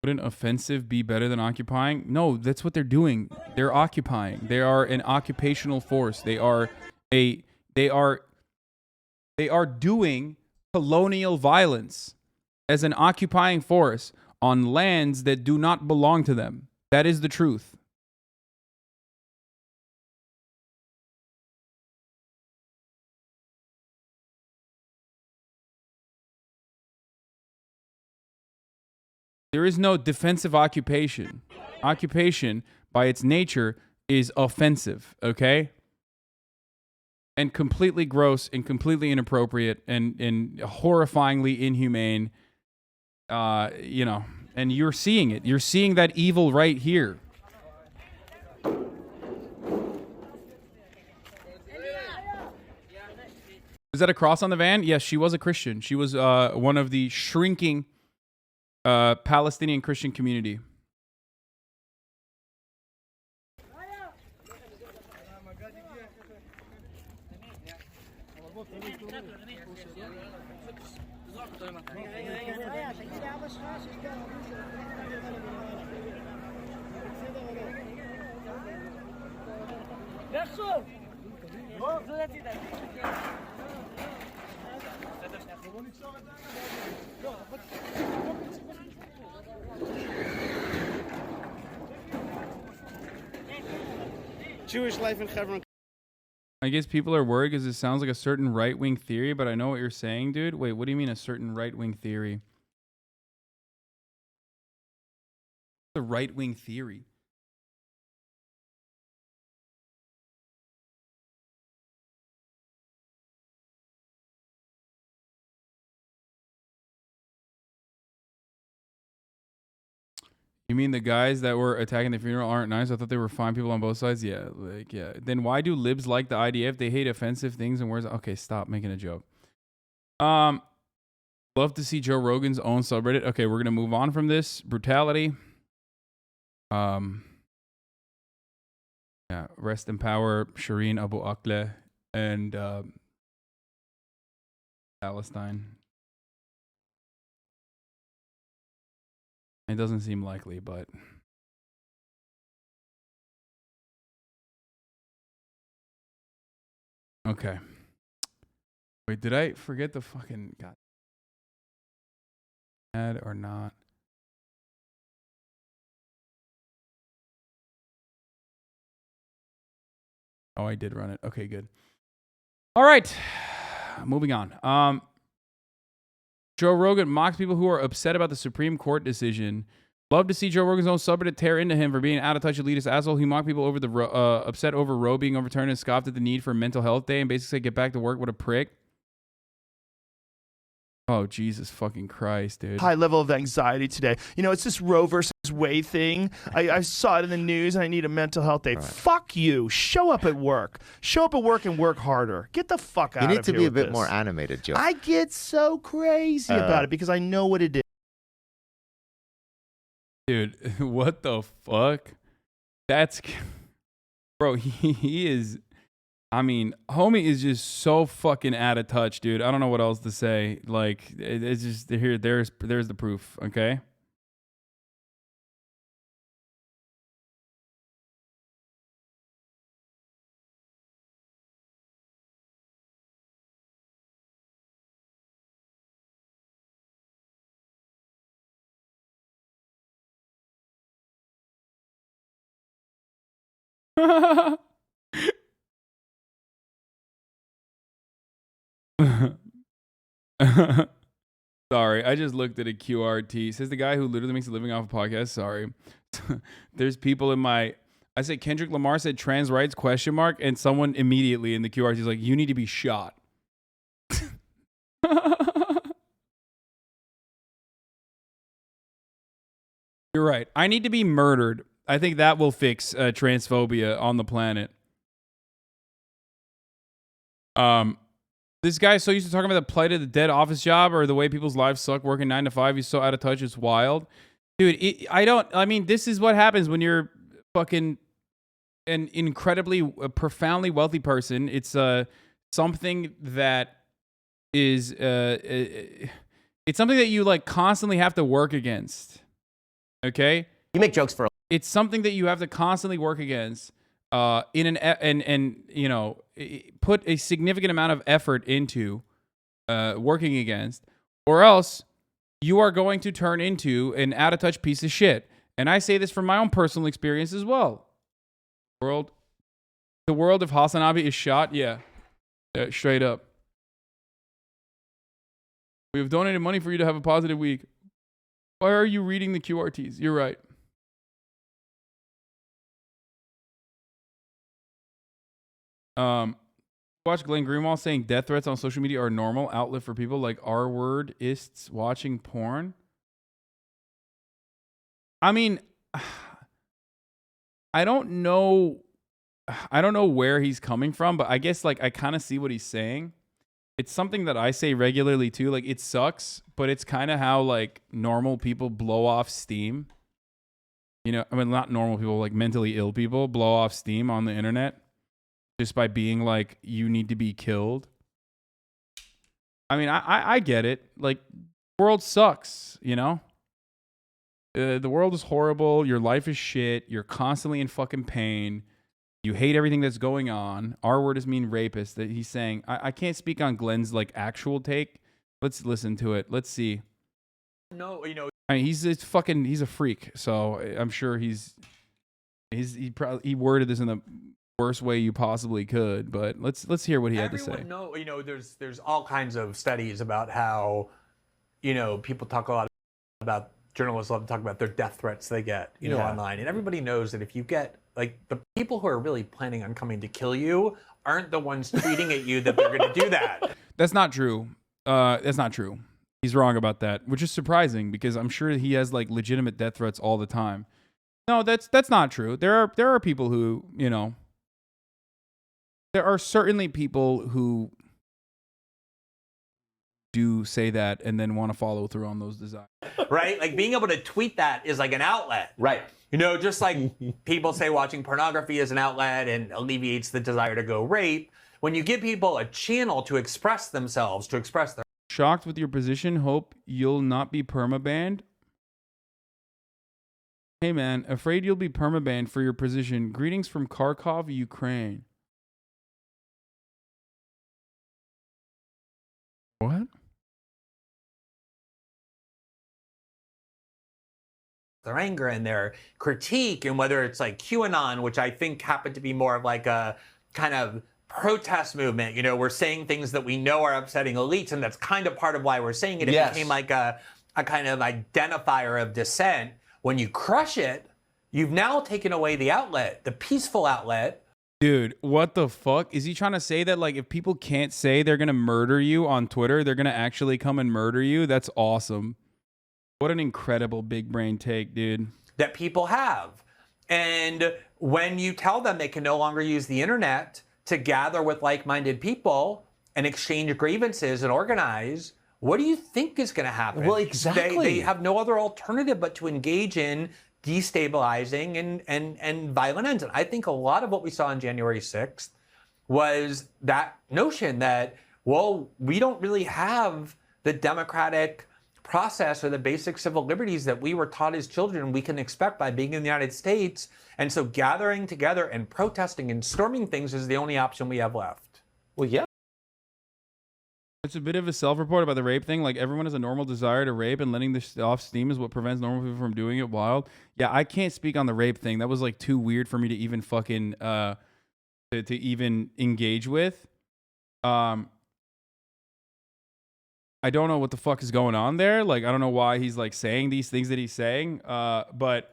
wouldn't offensive be better than occupying? No, that's what they're doing. They're occupying. They are an occupational force. They are doing colonial violence as an occupying force on lands that do not belong to them. That is the truth. There is no defensive occupation. Occupation, by its nature, is offensive, okay? and completely gross and completely inappropriate and horrifyingly inhumane. You know, and you're seeing it. You're seeing that evil right here. Is that a cross on the van? Yes, she was a Christian. She was one of the shrinking Palestinian Christian community. Jewish life in Hebron. I guess people are worried because it sounds like a certain right-wing theory, but I know what you're saying, dude. Wait, what do you mean a certain right-wing theory? The right-wing theory. You mean the guys that were attacking the funeral aren't nice? I thought they were fine people on both sides. Yeah, like, yeah. Then why do libs like the IDF? They hate offensive things and words. Okay, stop making a joke. Love to see Joe Rogan's own subreddit. Okay, we're gonna move on from this brutality. Yeah, rest in power, Shireen Abu Aqleh and Palestine. It doesn't seem likely, but okay. Wait, did I forget the fucking god? Ad or not? Oh, I did run it. Okay, good. All right, moving on. Joe Rogan mocks people who are upset about the Supreme Court decision. Love to see Joe Rogan's own subreddit tear into him for being an out-of-touch elitist asshole. He mocked people over the upset over Roe being overturned and scoffed at the need for a mental health day and basically said, get back to work. What a prick. Oh, Jesus fucking Christ, dude. High level of anxiety today. You know, it's this Roe versus Wade thing. I saw it in the news and I need a mental health day. Right. Fuck you. Show up at work. Show up at work and work harder. Get the fuck out of here. You need to be a bit more animated, Joe. I get so crazy about it because I know what it is. Dude, what the fuck? That's... Bro, he is... I mean, homie is just so fucking out of touch, dude. I don't know what else to say. Like, it's just here. There's the proof. Okay. Sorry, I just looked at a QRT. Says the guy who literally makes a living off a podcast. Sorry. There's people in my... I said Kendrick Lamar said trans rights ? And someone immediately in the QRT is like, you need to be shot. You're right. I need to be murdered. I think that will fix transphobia on the planet. This guy's so used to talking about the plight of the dead office job or the way people's lives suck working 9 to 5. He's so out of touch. It's wild. Dude, I mean, this is what happens when you're fucking an incredibly, profoundly wealthy person. It's something that is, it's something that you like constantly have to work against. Okay? You make jokes for... It's something that you have to constantly work against. And you know, put a significant amount of effort into working against, or else you are going to turn into an out-of-touch piece of shit. And I say this from my own personal experience as well. The world of HasanAbi is shot. Yeah, straight up. We have donated money for you to have a positive week. Why are you reading the QRTs? You're right. Watch Glenn Greenwald saying death threats on social media are a normal outlet for people like R-wordists watching porn. I mean, I don't know where he's coming from, but I guess like I kind of see what he's saying. It's something that I say regularly too. Like it sucks, but it's kind of how like normal people blow off steam. You know, I mean, not normal people, like mentally ill people blow off steam on the internet just by being like, you need to be killed. I mean, I get it. Like, the world sucks, you know? The world is horrible. Your life is shit. You're constantly in fucking pain. You hate everything that's going on. R-word is mean rapist. That he's saying. I can't speak on Glenn's like actual take. Let's listen to it. Let's see. No, you know. I mean, he's a freak. So I'm sure he worded this in the worst way you possibly could. But let's hear what he had to say. No, you know, there's all kinds of studies about how, you know, people talk a lot about journalists love to talk about their death threats they get, you know, online, and everybody knows that if you get like the people who are really planning on coming to kill you aren't the ones tweeting at you that they're going to do that. That's not true. That's not true. He's wrong about that, which is surprising because I'm sure he has like legitimate death threats all the time. No, that's not true. There are people who, you know, there are certainly people who do say that and then want to follow through on those desires. Right? Like being able to tweet that is like an outlet. Right. You know, just like people say watching pornography is an outlet and alleviates the desire to go rape. When you give people a channel to express themselves, to express their... Shocked with your position. Hope you'll not be permabanned. Hey man, afraid you'll be permabanned for your position. Greetings from Kharkov, Ukraine. What? Their anger and their critique, and whether it's like QAnon, which I think happened to be more of like a kind of protest movement. You know, we're saying things that we know are upsetting elites, and that's kind of part of why we're saying it. It became like a kind of identifier of dissent. When you crush it, you've now taken away the outlet, the peaceful outlet. Dude, what the fuck? Is he trying to say that like if people can't say they're going to murder you on Twitter, they're going to actually come and murder you? That's awesome. What an incredible big brain take, dude. That people have. And when you tell them they can no longer use the internet to gather with like-minded people and exchange grievances and organize, what do you think is going to happen? Well, exactly. They have no other alternative but to engage in destabilizing and violent ends. And I think a lot of what we saw on January 6th was that notion that, well, we don't really have the democratic process or the basic civil liberties that we were taught as children we can expect by being in the United States. And so gathering together and protesting and storming things is the only option we have left. Well, yeah. It's a bit of a self-report about the rape thing. Like, everyone has a normal desire to rape, and letting this off steam is what prevents normal people from doing it wild. Yeah, I can't speak on the rape thing. That was, like, too weird for me to even fucking, to even engage with. I don't know what the fuck is going on there. Like, I don't know why he's, like, saying these things that he's saying. But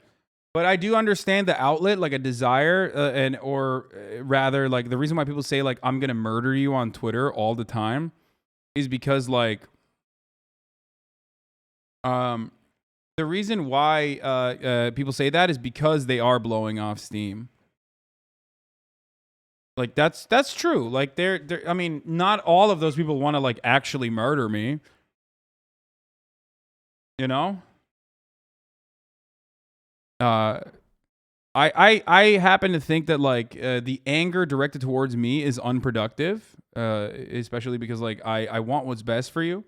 I do understand the outlet, like a desire, or rather, like, the reason why people say, like, I'm gonna murder you on Twitter all the time is because, like, the reason why people say that is because they are blowing off steam. Like, that's true. Like, I mean, not all of those people want to, like, actually murder me. You know? I happen to think that, like, the anger directed towards me is unproductive, especially because, like, I want what's best for you.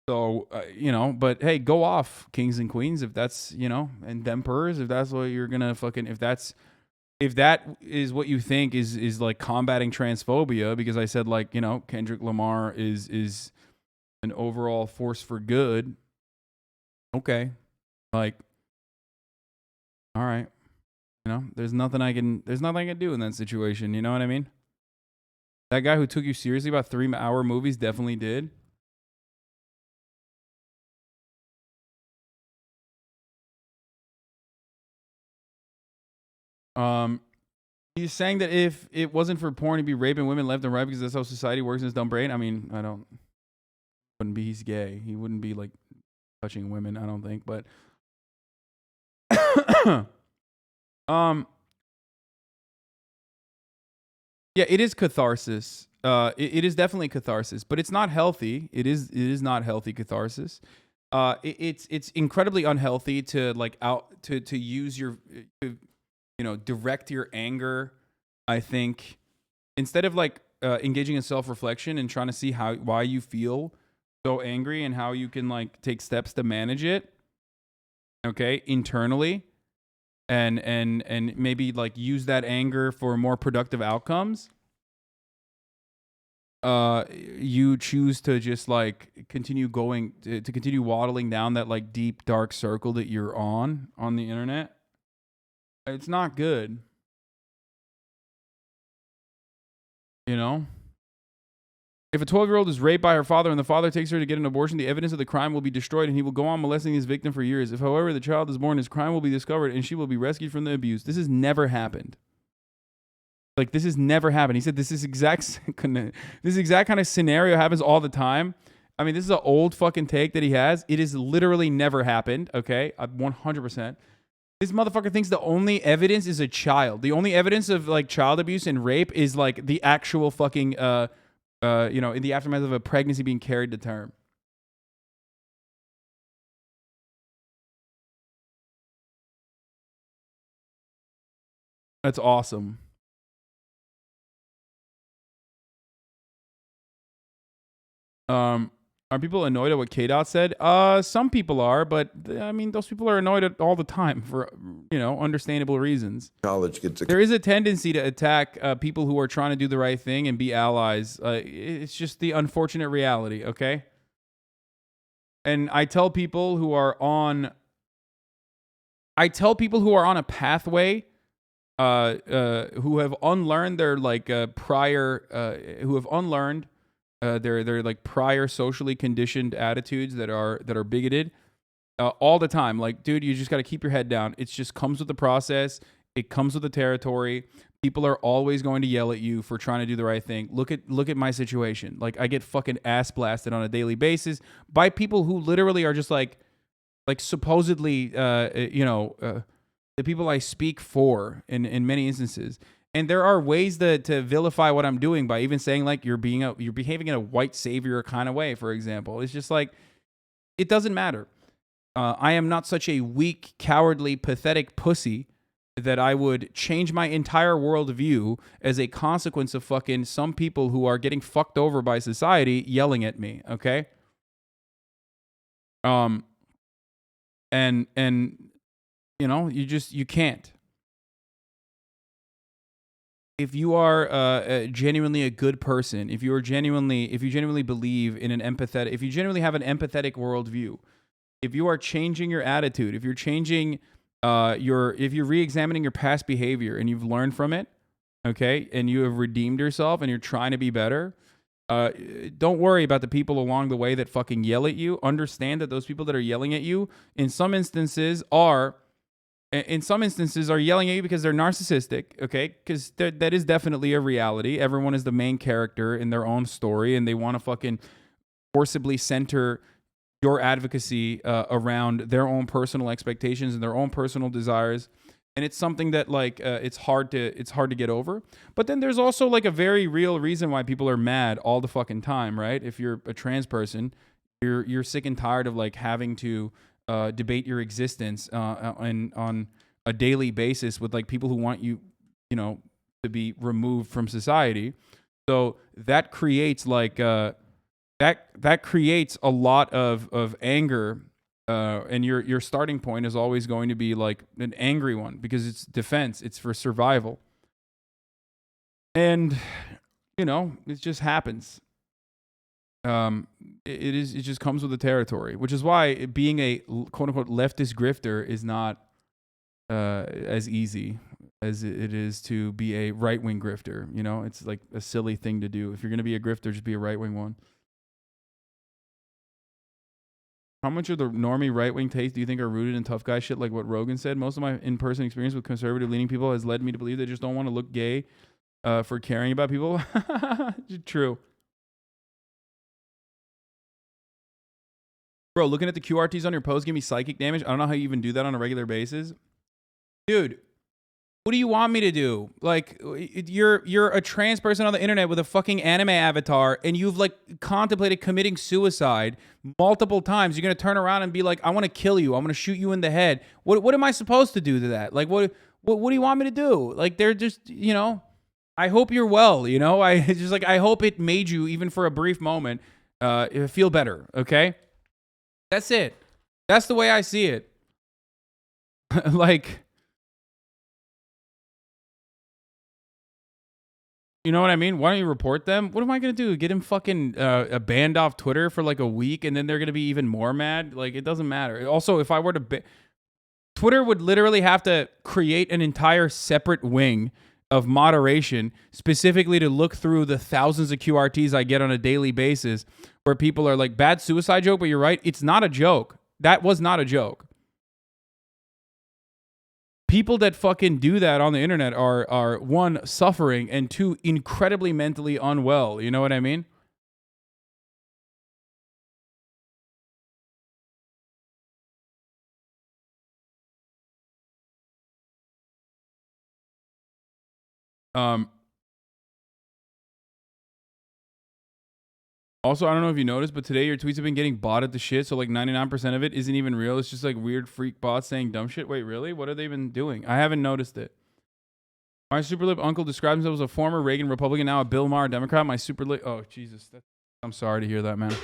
So, you know, but hey, go off, kings and queens, if that's, you know, and emperors, if that's what you're gonna fucking, if that is what you think is like combating transphobia, because I said, like, you know, Kendrick Lamar is an overall force for good. Okay. Like, all right. You know, there's nothing I can do in that situation. You know what I mean? That guy who took you seriously about 3-hour movies definitely did. He's saying that if it wasn't for porn, he'd be raping women left and right because that's how society works in his dumb brain. I mean, wouldn't be, he's gay. He wouldn't be like touching women, I don't think, but yeah, it is catharsis. It is definitely catharsis, but it's not healthy. It is not healthy catharsis. It's incredibly unhealthy to like to use your direct your anger. I think instead of like engaging in self-reflection and trying to see why you feel so angry and how you can like take steps to manage it, okay, internally, and maybe like use that anger for more productive outcomes. You choose to just like continue going to continue waddling down that like deep dark circle that you're on the internet. It's not good. You know? If a 12-year-old is raped by her father and the father takes her to get an abortion, the evidence of the crime will be destroyed and he will go on molesting his victim for years. If, however, the child is born, his crime will be discovered and she will be rescued from the abuse. This has never happened. Like, this has never happened. He said this exact kind of scenario happens all the time. I mean, this is an old fucking take that he has. It has literally never happened, okay? 100%. This motherfucker thinks the only evidence is a child. The only evidence of, like, child abuse and rape is, like, the actual fucking, in the aftermath of a pregnancy being carried to term. That's awesome. Are people annoyed at what K-Dot said? Some people are, but I mean, those people are annoyed at all the time for, understandable reasons. There is a tendency to attack people who are trying to do the right thing and be allies. It's just the unfortunate reality, okay? And I tell people who are on a pathway, who have unlearned their their like prior socially conditioned attitudes that are bigoted, all the time. Like, dude, you just got to keep your head down. It just comes with the process. It comes with the territory. People are always going to yell at you for trying to do the right thing. Look at my situation. Like, I get fucking ass blasted on a daily basis by people who literally are just like supposedly, the people I speak for in many instances. And there are ways to vilify what I'm doing by even saying like you're behaving in a white savior kind of way, for example. It's just like, it doesn't matter. I am not such a weak, cowardly, pathetic pussy that I would change my entire worldview as a consequence of fucking some people who are getting fucked over by society yelling at me, okay? And you can't. If you are genuinely a good person, if you genuinely believe in if you genuinely have an empathetic worldview, if you are changing your attitude, if you're changing if you're re-examining your past behavior and you've learned from it, okay, and you have redeemed yourself and you're trying to be better, don't worry about the people along the way that fucking yell at you. Understand that those people that are yelling at you, in some instances are yelling at you because they're narcissistic, okay? Because that is definitely a reality. Everyone is the main character in their own story, and they want to fucking forcibly center your advocacy around their own personal expectations and their own personal desires. And it's something that like it's hard to get over. But then there's also like a very real reason why people are mad all the fucking time, right? If you're a trans person, you're sick and tired of like having to debate your existence on a daily basis with like people who want you to be removed from society. So that creates like that creates a lot of anger, and your starting point is always going to be like an angry one because it's defense, it's for survival, and it just happens. It just comes with the territory, which is why being a quote unquote leftist grifter is not as easy as it is to be a right wing grifter. It's like a silly thing to do. If you're going to be a grifter, just be a right wing one. How much of the normie right-wing taste do you think are rooted in tough guy shit like what Rogan said? Most of my in-person experience with conservative-leaning people has led me to believe they just don't want to look gay for caring about people. True. Bro, looking at the QRTs on your post give me psychic damage. I don't know how you even do that on a regular basis. Dude, what do you want me to do? Like, you're a trans person on the internet with a fucking anime avatar, and you've like contemplated committing suicide multiple times. You're gonna turn around and be like, "I want to kill you. I'm gonna shoot you in the head." What am I supposed to do to that? Like, what do you want me to do? Like, they're just, you know. I hope you're well. You know, I just like I hope it made you, even for a brief moment, feel better. Okay, that's it. That's the way I see it. Like. You know what I mean? Why don't you report them? What am I going to do? Get him fucking banned off Twitter for like a week and then they're going to be even more mad? Like, it doesn't matter. Also, if I were to... Twitter would literally have to create an entire separate wing of moderation specifically to look through the thousands of QRTs I get on a daily basis where people are like, bad suicide joke, but you're right. It's not a joke. That was not a joke. People that fucking do that on the internet are one, suffering, and two, incredibly mentally unwell. You know what I mean? Also, I don't know if you noticed, but today your tweets have been getting botted to shit. So like 99% of it isn't even real. It's just like weird freak bots saying dumb shit. Wait, really? What have they been doing? I haven't noticed it. My super lip uncle describes himself as a former Reagan Republican, now a Bill Maher Democrat. My super lip... Oh, Jesus. I'm sorry to hear that, man.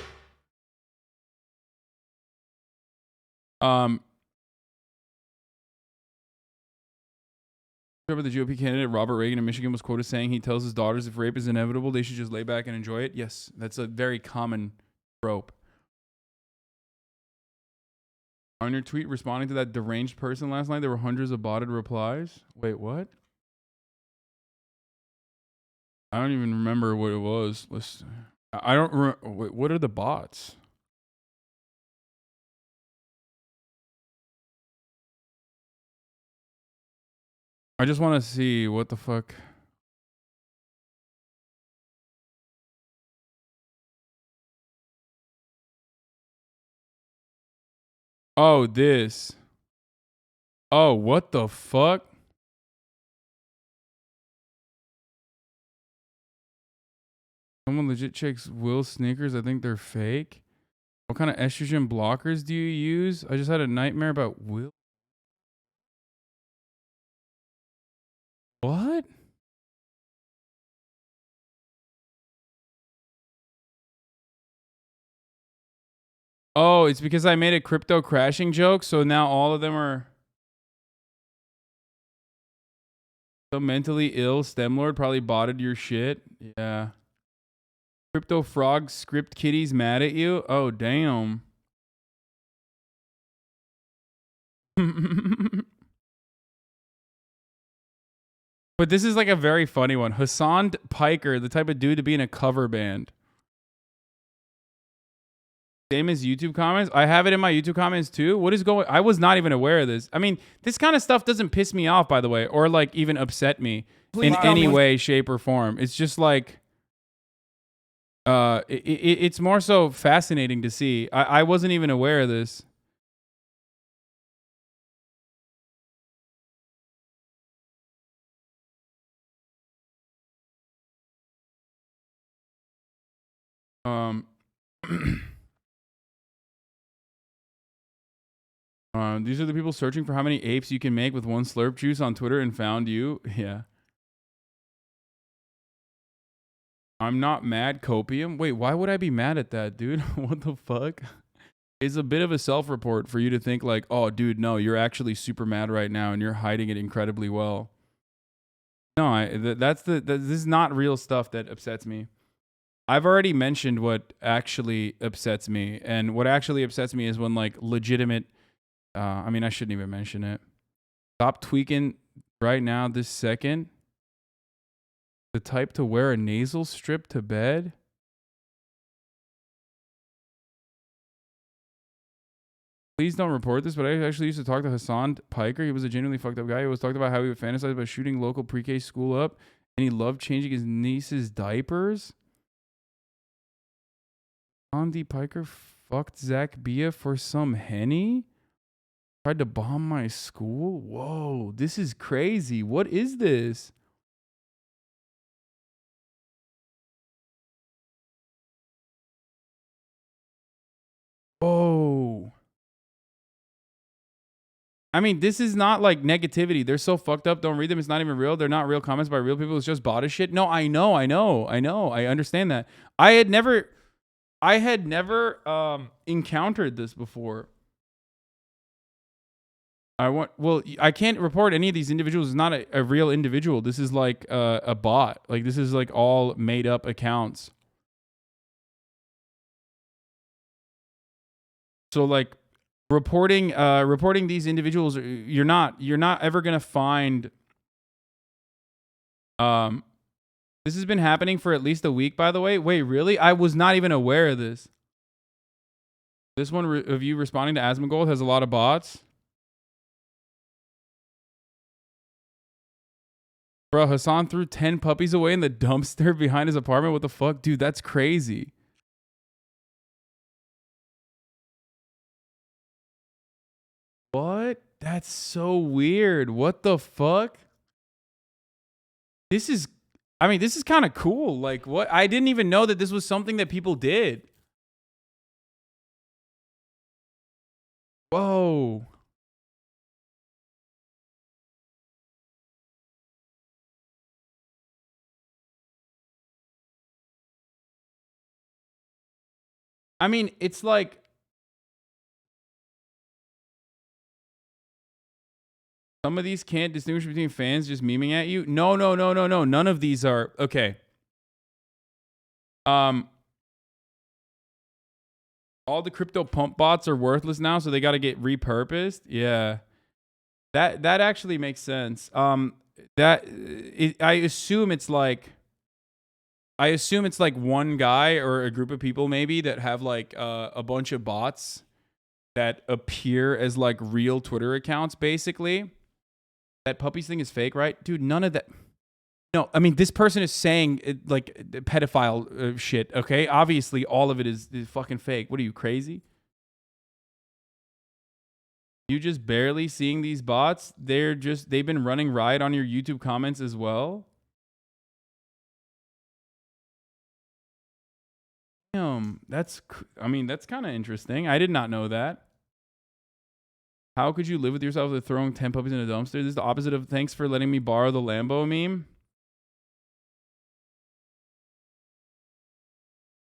Remember the GOP candidate Robert Reagan in Michigan was quoted saying he tells his daughters if rape is inevitable, they should just lay back and enjoy it. Yes, that's a very common trope. On your tweet responding to that deranged person last night, there were hundreds of botted replies. Wait, what? I don't even remember what it was. I don't remember. What are the bots? I just want to see what the fuck. Oh, this. Oh, what the fuck? Someone legit checks Will sneakers. I think they're fake. What kind of estrogen blockers do you use? I just had a nightmare about Will. What? Oh, it's because I made a crypto crashing joke, so now all of them are... Some mentally ill STEM lord probably botted your shit. Yeah. Crypto frog script kitties mad at you? Oh, damn. But this is like a very funny one. Hasan Piker, the type of dude to be in a cover band. Same as YouTube comments. I have it in my YouTube comments too. What is going? I was not even aware of this. I mean, this kind of stuff doesn't piss me off, by the way, or like even upset me in any way, shape, or form. It's just like, it's more so fascinating to see. I wasn't even aware of this. These are the people searching for how many apes you can make with one slurp juice on Twitter and found you. Yeah. I'm not mad, copium. Wait, why would I be mad at that, dude? What the fuck? It's a bit of a self-report for you to think like, oh, dude, no, you're actually super mad right now and you're hiding it incredibly well. No, this is not real stuff that upsets me. I've already mentioned what actually upsets me. And what actually upsets me is when like legitimate... I mean, I shouldn't even mention it. Stop tweaking right now, this second. The type to wear a nasal strip to bed. Please don't report this, but I actually used to talk to Hasan Piker. He was a genuinely fucked up guy. He always talked about how he would fantasize about shooting local pre-K school up, and he loved changing his niece's diapers. Auntie Piker fucked Zach Bia for some Henny? Tried to bomb my school? Whoa, this is crazy. What is this? Whoa. I mean, this is not like negativity. They're so fucked up. Don't read them. It's not even real. They're not real comments by real people. It's just bot as shit. No, I know. I understand that. I had never encountered this before. I can't report any of these individuals. It's not a real individual. This is like a bot. Like, this is like all made up accounts. So like reporting these individuals, you're not ever gonna find. This has been happening for at least a week, by the way. Wait, really? I was not even aware of this. This one of you responding to Asmongold has a lot of bots. Bro, Hasan threw 10 puppies away in the dumpster behind his apartment. What the fuck? Dude, that's crazy. What? That's so weird. What the fuck? This is kind of cool. Like, what? I didn't even know that this was something that people did. Whoa. I mean, it's like, some of these can't distinguish between fans just memeing at you. No. None of these are. Okay. All the crypto pump bots are worthless now, so they got to get repurposed. Yeah. That actually makes sense. I assume it's like one guy or a group of people maybe that have like a bunch of bots that appear as like real Twitter accounts, basically. That puppies thing is fake, right? Dude, none of that. No, I mean, this person is saying like pedophile shit, okay? Obviously, all of it is fucking fake. What are you, crazy? You just barely seeing these bots? They've been running riot on your YouTube comments as well? That's kind of interesting. I did not know that. How could you live with yourself with throwing 10 puppies in a dumpster? This is the opposite of thanks for letting me borrow the Lambo meme.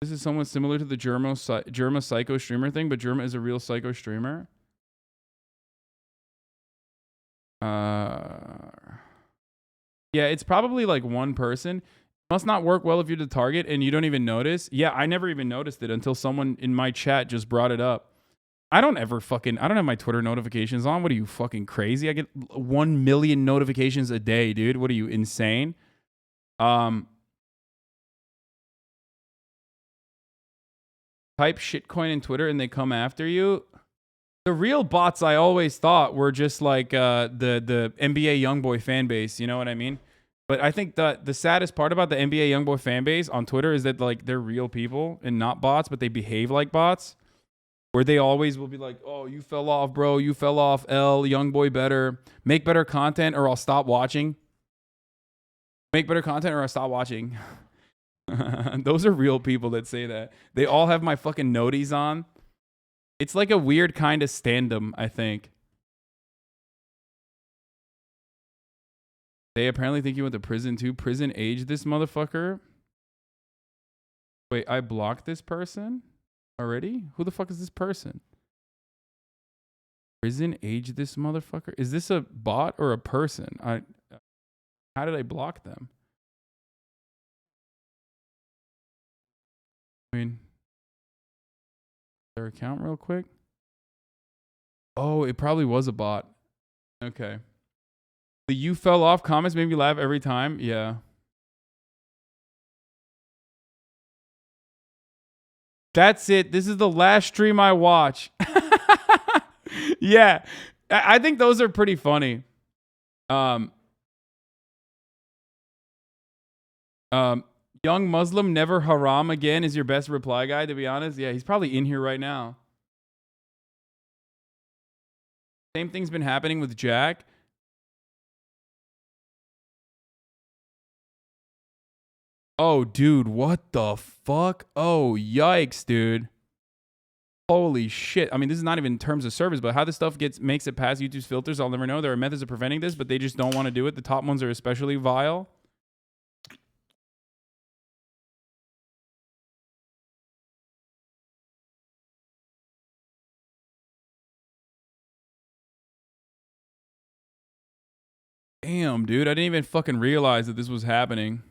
This is somewhat similar to the Germa psycho streamer thing, but Germa is a real psycho streamer. Yeah, it's probably like one person. Must not work well if you're the target and you don't even notice. Yeah, I never even noticed it until someone in my chat just brought it up. I don't have my Twitter notifications on. What are you, fucking crazy? I get 1 million notifications a day, dude. What are you, insane? Type shitcoin in Twitter and they come after you. The real bots I always thought were just like the NBA YoungBoy fan base. You know what I mean? But I think the saddest part about the NBA YoungBoy fan base on Twitter is that like they're real people and not bots, but they behave like bots. Where they always will be like, oh, you fell off, bro. You fell off. Young boy better. Make better content or I'll stop watching. Make better content or I'll stop watching. Those are real people that say that. They all have my fucking noties on. It's like a weird kind of stand-em, I think. They apparently think you went to prison too. Prison age this motherfucker. Wait, I blocked this person? Already? Who the fuck is this person? Prison age this motherfucker? Is this a bot or a person? How did I block them? I mean, their account real quick. Oh, it probably was a bot. Okay. The you fell off comments made me laugh every time. Yeah. That's it. This is the last stream I watch. Yeah, I think those are pretty funny. Young Muslim never haram again is your best reply guy, to be honest. Yeah, he's probably in here right now. Same thing's been happening with Jack. Oh, dude, what the fuck? Oh, yikes, dude. Holy shit. I mean, this is not even in terms of service, but how this stuff makes it past YouTube's filters, I'll never know. There are methods of preventing this, but they just don't want to do it. The top ones are especially vile. Damn, dude. I didn't even fucking realize that this was happening.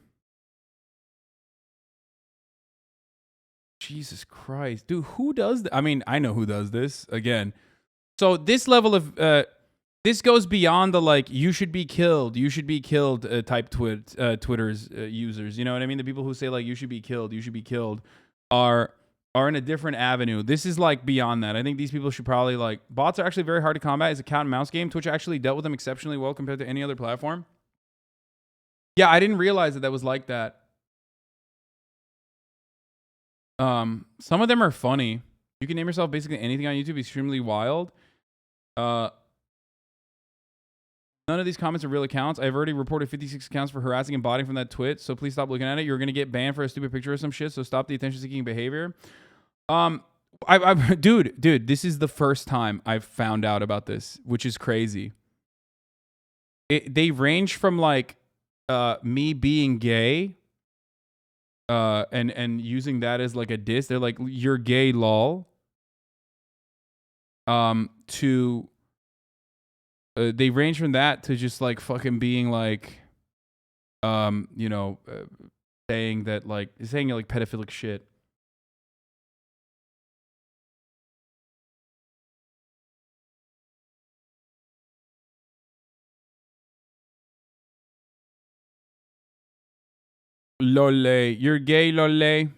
Jesus Christ. Dude, who does that? I mean, I know who does this. Again. So this level of... this goes beyond the, like, you should be killed type Twitter's users. You know what I mean? The people who say, like, you should be killed are in a different avenue. This is, like, beyond that. I think these people should probably, like... Bots are actually very hard to combat. It's a cat and mouse game. Twitch actually dealt with them exceptionally well compared to any other platform. Yeah, I didn't realize that was like that. Some of them are funny. You can name yourself basically anything on YouTube. Extremely wild. None of these comments are real accounts. I've already reported 56 accounts for harassing and botting from that twit, so please stop looking at it. You're gonna get banned for a stupid picture or some shit, so stop the attention-seeking behavior. Dude, this is the first time I've found out about this, which is crazy. They range from, like, me being gay, and using that as, like, a diss. They're like, you're gay, lol. To... they range from that to just, like, fucking being like, you know, saying like pedophilic shit. Lole, you're gay, lole.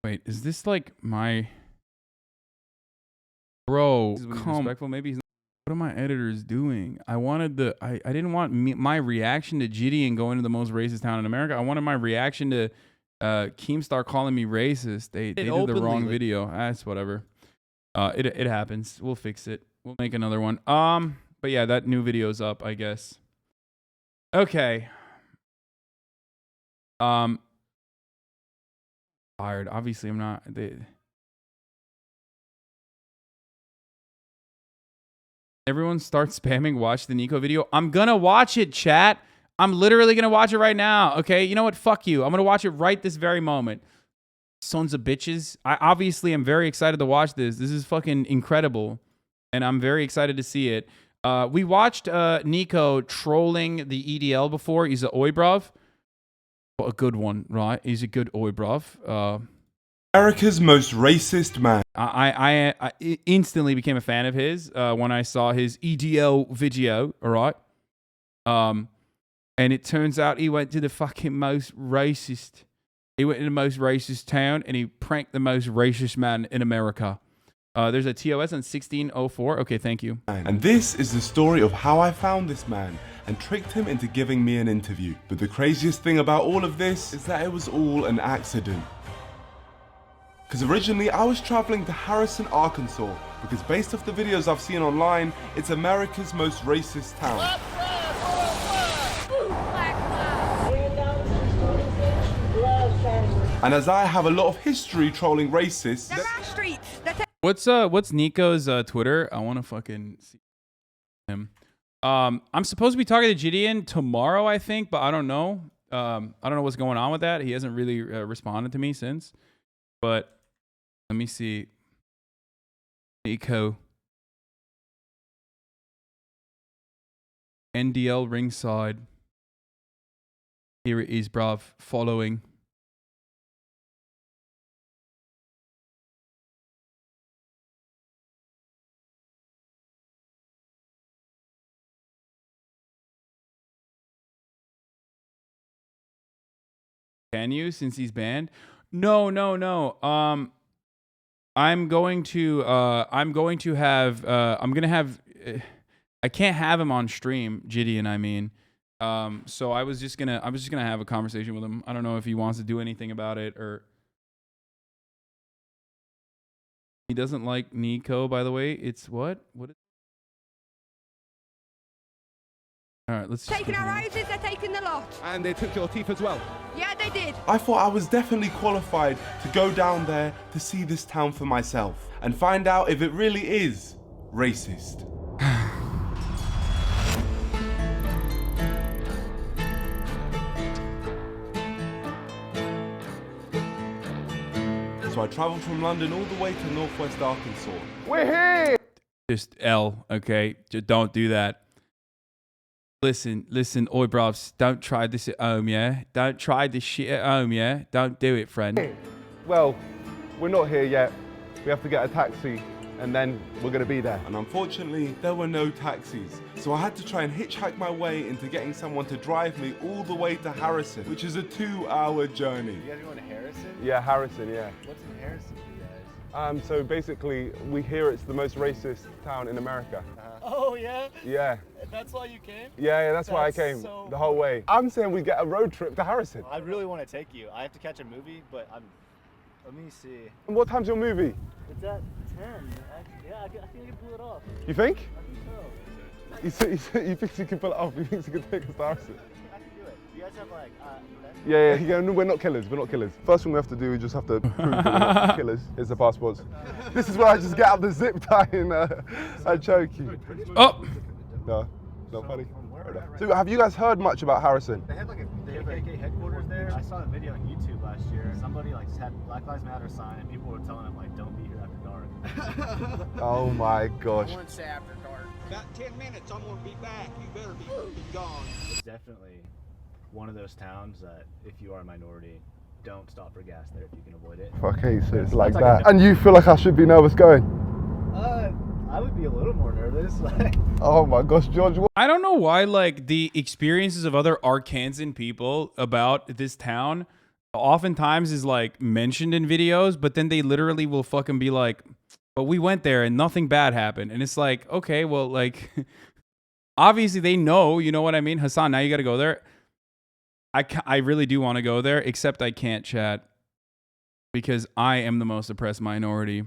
Wait, is this like my... Bro, disrespectful. Maybe he's not... What are my editors doing? I wanted the... I didn't want my reaction to Gideon going to the most racist town in America. I wanted my reaction to Keemstar calling me racist. They did the wrong video. That's whatever. It happens. We'll fix it. We'll make another one. But yeah, that new video's up, I guess. Okay. Tired. Obviously, I'm not. Everyone start spamming watch the Niko video. I'm gonna watch it, chat. I'm literally gonna watch it right now. Okay, you know what? Fuck you. I'm gonna watch it right this very moment. Sons of bitches. I obviously am very excited to watch this. This is fucking incredible. And I'm very excited to see it. We watched Niko trolling the EDL before. He's a Oibrov. A good one, right? He's a good Oibrov. America's most racist man. I instantly became a fan of his when I saw his EDL video, all right? And it turns out he went to the fucking most racist... He went to the most racist town, and he pranked the most racist man in America. There's a TOS on 1604. Okay, thank you. And this is the story of how I found this man and tricked him into giving me an interview. But the craziest thing about all of this is that it was all an accident. Because originally I was traveling to Harrison, Arkansas, because based off the videos I've seen online, it's America's most racist town. And as I have a lot of history trolling racists... What's Niko's Twitter? I want to fucking see him. I'm supposed to be talking to Gideon tomorrow, I think, but I don't know. I don't know what's going on with that. He hasn't really responded to me since. But let me see. Niko. NDL ringside. Here it is, bruv. Following. Can you, since he's banned? No. I'm going to have I can't have him on stream, Gideon, I mean. So I was just gonna have a conversation with him. I don't know if he wants to do anything about it, or he doesn't like Niko, by the way. It's what? All right, let's taking our houses, they're taking the lot. And they took your teeth as well? Yeah, they did. I thought I was definitely qualified to go down there to see this town for myself and find out if it really is racist. So I travelled from London all the way to northwest Arkansas. We're here! Just L, okay? Just don't do that. Listen, oi, bros, don't try this at home, yeah? Don't try this shit at home, yeah? Don't do it, friend. Well, we're not here yet. We have to get a taxi, and then we're gonna be there. And unfortunately, there were no taxis. So I had to try and hitchhike my way into getting someone to drive me all the way to Harrison, which is a 2-hour journey. You guys are going to Harrison? Yeah, Harrison, yeah. What's in Harrison for you guys? So basically, we hear it's the most racist town in America. Oh, yeah? Yeah. That's why you came? Yeah, that's why I came the whole way. I'm saying we get a road trip to Harrison. I really want to take you. I have to catch a movie, but let me see. And what time's your movie? It's at 10. Yeah, I think I can pull it off. You think? I think so. He thinks he can pull it off. He thinks he can take us to Harrison. I can do it. You guys have like, Yeah, no, we're not killers. We're not killers. First thing we have to do, we just have to prove that we're not killers. Here's the passports. This is where I just get out the zip tie and I choke you. Oh! No funny. So have you guys heard much about Harrison? They have like a KKK headquarters there. I saw a video on YouTube last year. Somebody like just had Black Lives Matter sign and people were telling them like, don't be here after dark. Oh my gosh. I wouldn't say after dark. About 10 minutes, I'm gonna be back. You better be gone. It's definitely one of those towns that if you are a minority, don't stop for gas there if you can avoid it. Okay, so it's like that. And you feel like I should be nervous going? I would be a little more nervous. Oh my gosh, George. I don't know why, like, the experiences of other Arkansan people about this town oftentimes is like mentioned in videos, but then they literally will fucking be like, but we went there and nothing bad happened. And it's like, okay, well, like, obviously they know, you know what I mean? Hasan, now you got to go there. I really do want to go there, except I can't, chat, because I am the most oppressed minority,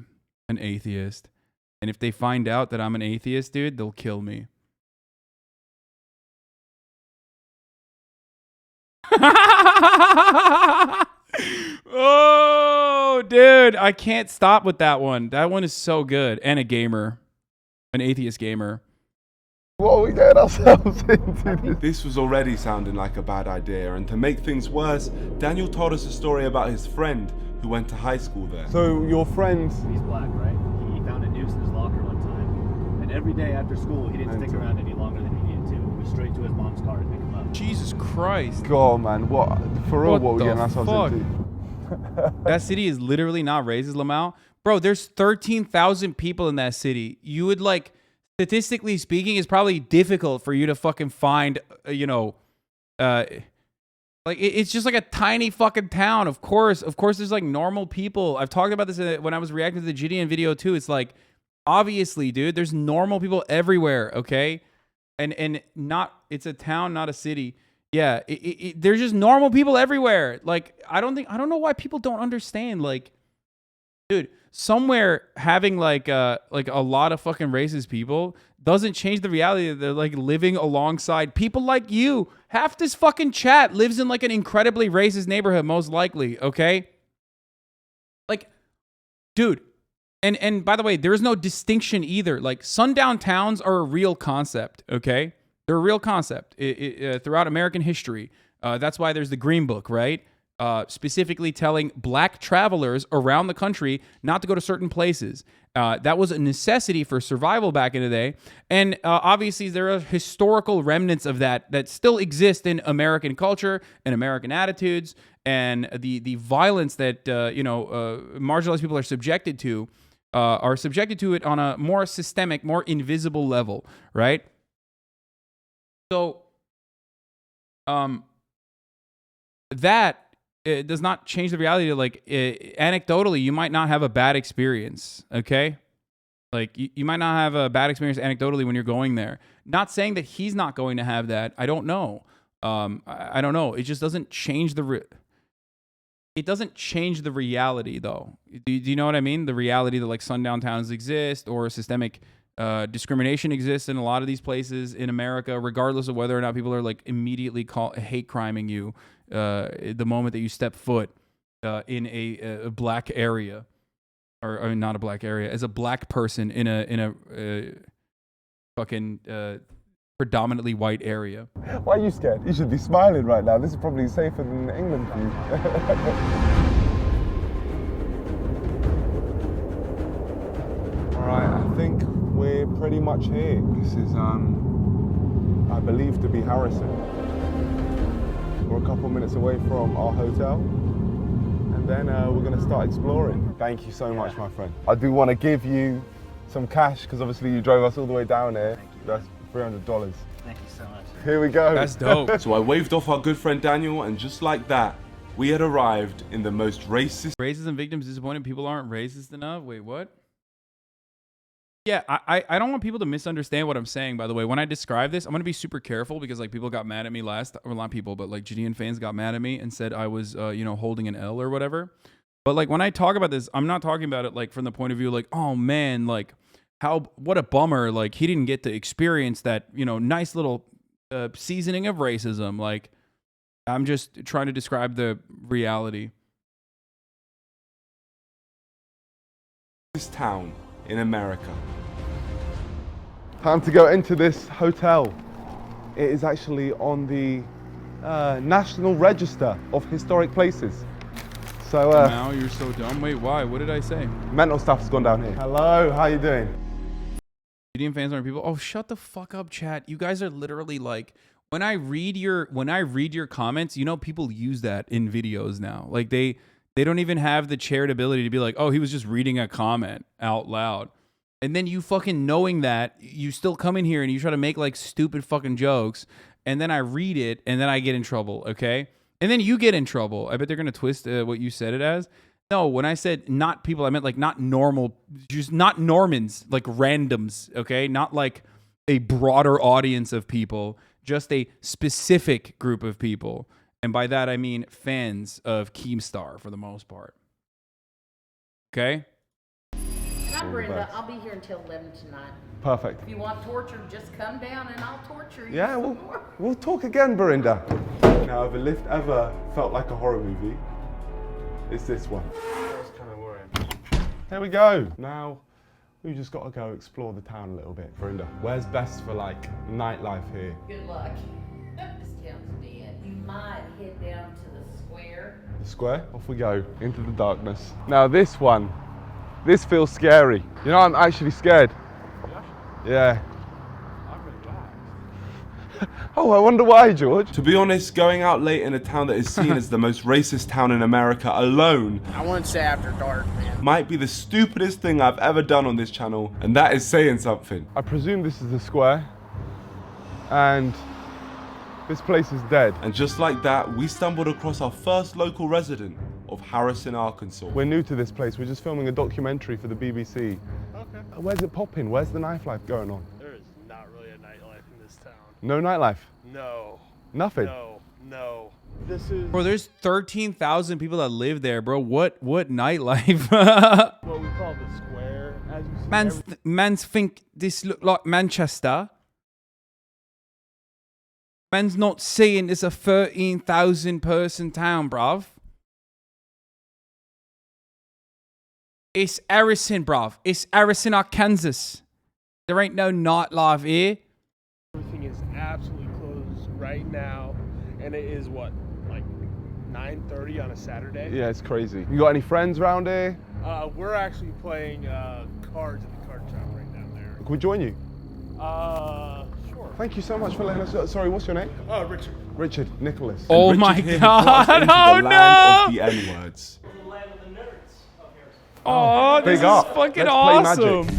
an atheist. And if they find out that I'm an atheist, dude, they'll kill me. Oh, dude, I can't stop with that one. That one is so good. And a gamer, an atheist gamer. What are we getting ourselves into? This was already sounding like a bad idea, and to make things worse, Daniel told us a story about his friend who went to high school there. So your friend... He's black, right? He found a noose in his locker one time, and every day after school, he didn't stick around any longer than he needed to. He went straight to his mom's car and pick him up. Jesus Christ. God, man, what? For real, what are we getting ourselves into? That city is literally not racist, Lamar. Bro, there's 13,000 people in that city. You would, like, statistically speaking, it's probably difficult for you to fucking find, like, it's just like a tiny fucking town. Of course, there's like normal people. I've talked about this when I was reacting to the Gideon video too. It's like, obviously, dude, there's normal people everywhere, okay? And not, it's a town, not a city. Yeah, there's just normal people everywhere. Like, I don't know why people don't understand. Like, dude, somewhere having like a lot of fucking racist people doesn't change the reality that they're like living alongside people like you. Half this fucking chat lives in like an incredibly racist neighborhood, most likely, okay? Like, dude, and by the way, there is no distinction either. Like, sundown towns are a real concept, okay? They're a real concept throughout American history. That's why there's the Green Book, right? Specifically telling black travelers around the country not to go to certain places. That was a necessity for survival back in the day. And obviously there are historical remnants of that still exist in American culture and American attitudes, and the violence that marginalized people are subjected to it on a more systemic, more invisible level, right? So that it does not change the reality of, like, anecdotally, you might not have a bad experience, okay? Like, you might not have a bad experience anecdotally when you're going there. Not saying that he's not going to have that. I don't know. I don't know. It just doesn't change it doesn't change the reality, though. Do you know what I mean? The reality that, like, sundown towns exist or systemic discrimination exists in a lot of these places in America, regardless of whether or not people are, like, immediately hate criming you the moment that you step foot in a black area, or I mean, not a black area, as a black person in a fucking predominantly white area. Why are you scared? You should be smiling right now. This is probably safer than England for you. All right, I think we're pretty much here. This is, I believe, to be Harrison. We're a couple minutes away from our hotel, and then we're going to start exploring. Thank you so much, my friend. I do want to give you some cash, because obviously you drove us all the way down here. That's $300. Thank you so much. Here we go. That's dope. So I waved off our good friend Daniel, and just like that, we had arrived in the most racist... Racism victims disappointed people aren't racist enough? Wait, what? Yeah, I don't want people to misunderstand what I'm saying, by the way. When I describe this, I'm going to be super careful because, like, people got mad at me well, not people, but, like, Gideon fans got mad at me and said I was, holding an L or whatever. But, like, when I talk about this, I'm not talking about it, like, from the point of view, like, oh, man, like, what a bummer. Like, he didn't get to experience that, nice little seasoning of racism. Like, I'm just trying to describe the reality. This town in America. Time to go into this hotel. It is actually on the National Register of Historic Places. So now you're so dumb. Wait, why? What did I say? Mental stuff has gone down here. Hello, how you doing? Canadian fans aren't people. Oh, shut the fuck up, chat. You guys are literally like, when I read your comments, people use that in videos now. Like they don't even have the charitability to be like, oh, he was just reading a comment out loud. And then you fucking knowing that, you still come in here and you try to make like stupid fucking jokes. And then I read it and then I get in trouble, okay? And then you get in trouble. I bet they're going to twist what you said it as. No, when I said not people, I meant like not normal, just not Normans, like randoms, okay? Not like a broader audience of people, just a specific group of people. And by that, I mean fans of Keemstar for the most part. Okay? I'm Brenda. I'll be here until 11 tonight. Perfect. If you want torture, just come down and I'll torture you. Yeah, we'll talk again, Belinda. Now, if a lift ever felt like a horror movie, it's this one. I was kind of worried. There we go. Now, we've just got to go explore the town a little bit. Belinda, where's best for like nightlife here? Good luck. This town's dead. You might head down to the square. The square? Off we go, into the darkness. Now this one, this feels scary. You know, I'm actually scared. Yeah. I'm relaxed. Oh, I wonder why, George. To be honest, going out late in a town that is seen as the most racist town in America alone, I wouldn't say after dark, man, might be the stupidest thing I've ever done on this channel, and that is saying something. I presume this is the square, and this place is dead. And just like that, we stumbled across our first local resident of Harrison, Arkansas. We're new to this place. We're just filming a documentary for the BBC. Okay. Where's it popping? Where's the nightlife going on? There is not really a nightlife in this town. No nightlife? No. Nothing? No. This is... Bro, there's 13,000 people that live there, bro. What nightlife? what we call the square. As you see, Mans think this look like Manchester. Man's not seeing it's a 13,000 person town, bruv. It's Harrison, bruv. It's Harrison, Arkansas. There ain't no nightlife here. everything is absolutely closed right now, and it is what, like 9:30 on a Saturday? Yeah, it's crazy. You got any friends around here? We're actually playing cards at the card shop right down there. Can we join you? Sure. Thank you so much for letting us know. Sorry, what's your name? Richard. Richard Nicholas. Oh my God! Oh no! Land of the N-words. The land of the nerds of Harrison. Oh, this is fucking awesome.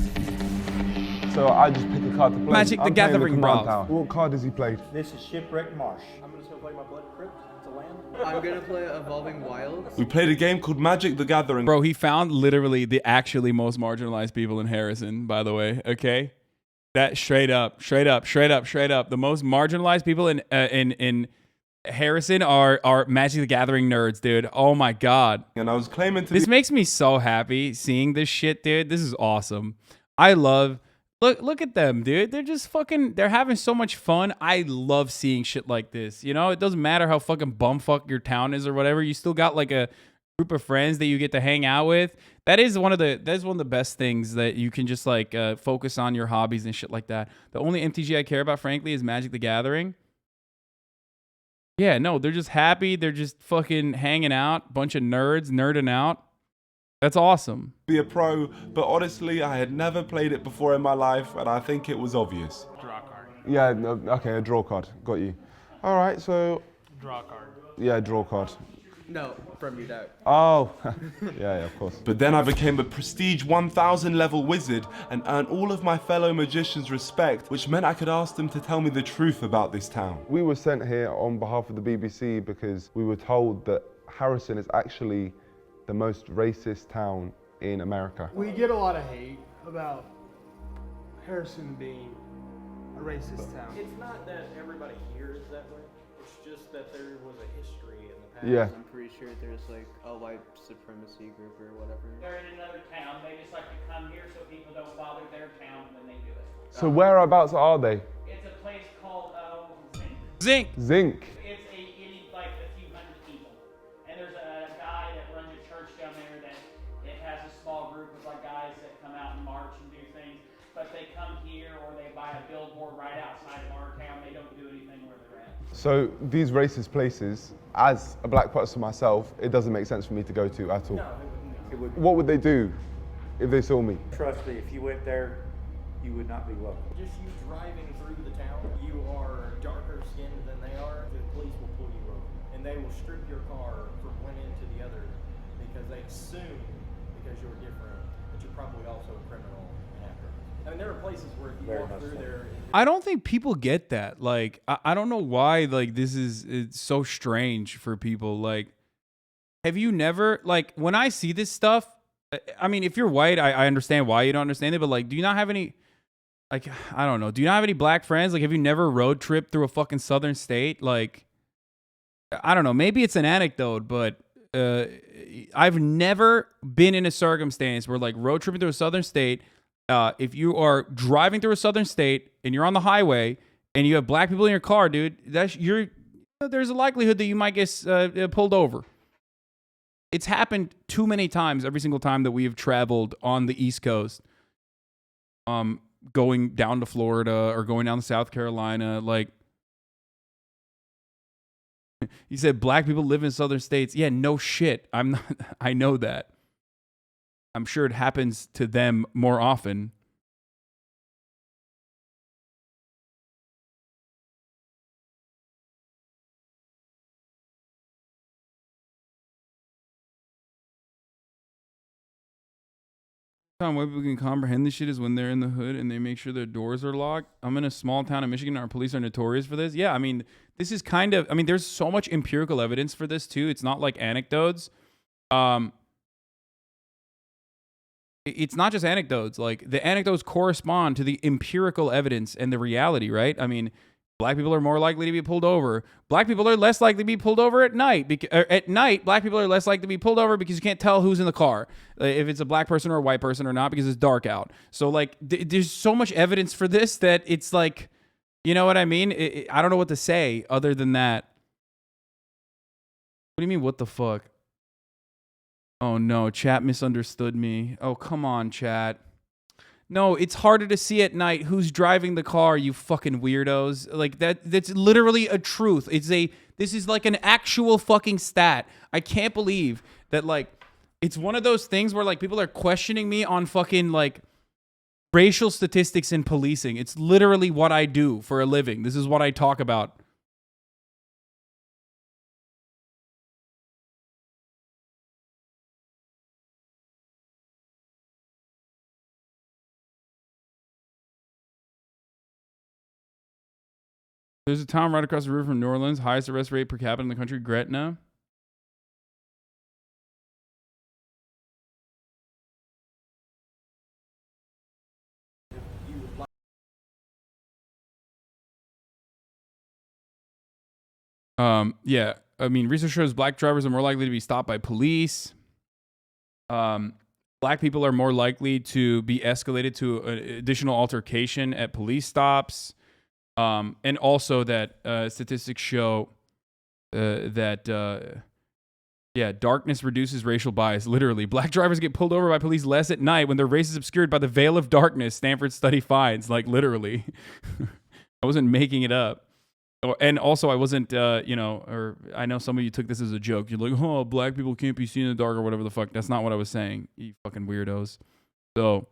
So I just pick a card to play. Magic the Gathering, bro. What card has he played? This is Shipwreck Marsh. I'm just gonna play my Blood Crypt. It's a land. I'm gonna play Evolving Wilds. We played a game called Magic the Gathering. Bro, he found literally the actually most marginalized people in Harrison, by the way, okay? That straight up. The most marginalized people in Harrison are Magic the Gathering nerds, dude. Oh my God. And I was claiming to This makes me so happy seeing this shit, dude. This is awesome. I love... Look at them, dude. They're just fucking... They're having so much fun. I love seeing shit like this. You know, it doesn't matter how fucking bumfuck your town is or whatever. You still got like a group of friends that you get to hang out with. That is one of the best things that you can just like focus on your hobbies and shit like that. The only MTG I care about, frankly, is Magic the Gathering. Yeah, no, they're just happy. They're just fucking hanging out. Bunch of nerds nerding out. That's awesome. Be a pro, but honestly, I had never played it before in my life, and I think it was obvious. Draw card. Yeah, no, okay, a draw card. Got you. All right, so... Draw card. Yeah, draw card. No, from your deck. Oh, yeah, of course. But then I became a prestige 1000 level wizard and earned all of my fellow magicians' respect, which meant I could ask them to tell me the truth about this town. We were sent here on behalf of the BBC because we were told that Harrison is actually the most racist town in America. We get a lot of hate about Harrison being a racist town. It's not that everybody here is that way. It's just that there was a history in the past. Yeah. I'm pretty sure there's like a white supremacy group or whatever. They're in another town. They just like to come here so people don't bother their town when they do it. So whereabouts are they? It's a place called Zinc. Zinc. It's like a few hundred people, and there's a guy that runs a church down there that it has a small group of like guys that come out and march and do things. But they come here or they buy a billboard right outside of our town. They don't do anything where they're at. So these racist places, as a black person myself, it doesn't make sense for me to go to at all. No, it wouldn't. What would they do if they saw me? Trust me, if you went there, you would not be welcome. Just you driving through the town, you are darker skinned than they are, the police will pull you over. And they will strip your car from one end to the other because they assume, because you're different, that you're probably also a criminal after. I mean, there are places where if you walk through there... I don't think people get that. Like, I don't know why, like, it's so strange for people. Like, have you never, like, when I see this stuff, I mean, if you're white, I understand why you don't understand it, but, like, do you not have any, like, I don't know, do you not have any black friends? Like, have you never road tripped through a fucking southern state? Like, I don't know, maybe it's an anecdote, but I've never been in a circumstance where, like, road tripping through a southern state, if you are driving through a southern state and you're on the highway and you have black people in your car, dude, there's a likelihood that you might get pulled over. It's happened too many times every single time that we have traveled on the East Coast, going down to Florida or going down to South Carolina. Like, you said black people live in southern states. Yeah, no shit. I'm not, I know that. I'm sure it happens to them more often. Time way people can comprehend this shit is when they're in the hood and they make sure their doors are locked. I'm in a small town in Michigan. Our police are notorious for this. Yeah, I mean, this is kind of, I mean, there's so much empirical evidence for this too. It's not like anecdotes. It's not just anecdotes. Like, the anecdotes correspond to the empirical evidence and the reality, right? I mean, black people are more likely to be pulled over. Black people are less likely to be pulled over at night. At night, black people are less likely to be pulled over because you can't tell who's in the car, if it's a black person or a white person or not, because it's dark out. So, like, there's so much evidence for this that it's like, you know what I mean? I don't know what to say other than that. What do you mean, what the fuck? Oh, no, chat misunderstood me. Oh, come on, chat. No, it's harder to see at night who's driving the car, you fucking weirdos. Like, that's literally a truth. This is like an actual fucking stat. I can't believe that, like, it's one of those things where, like, people are questioning me on fucking, like, racial statistics in policing. It's literally what I do for a living. This is what I talk about. There's a town right across the river from New Orleans, highest arrest rate per capita in the country, Gretna. Yeah, I mean, research shows black drivers are more likely to be stopped by police. Black people are more likely to be escalated to an additional altercation at police stops. And also that statistics show that darkness reduces racial bias. Literally, black drivers get pulled over by police less at night when their race is obscured by the veil of darkness. Stanford study finds. Like, literally. I wasn't making it up. And also, I wasn't, or I know some of you took this as a joke. You're like, oh, black people can't be seen in the dark or whatever the fuck. That's not what I was saying, you fucking weirdos. So,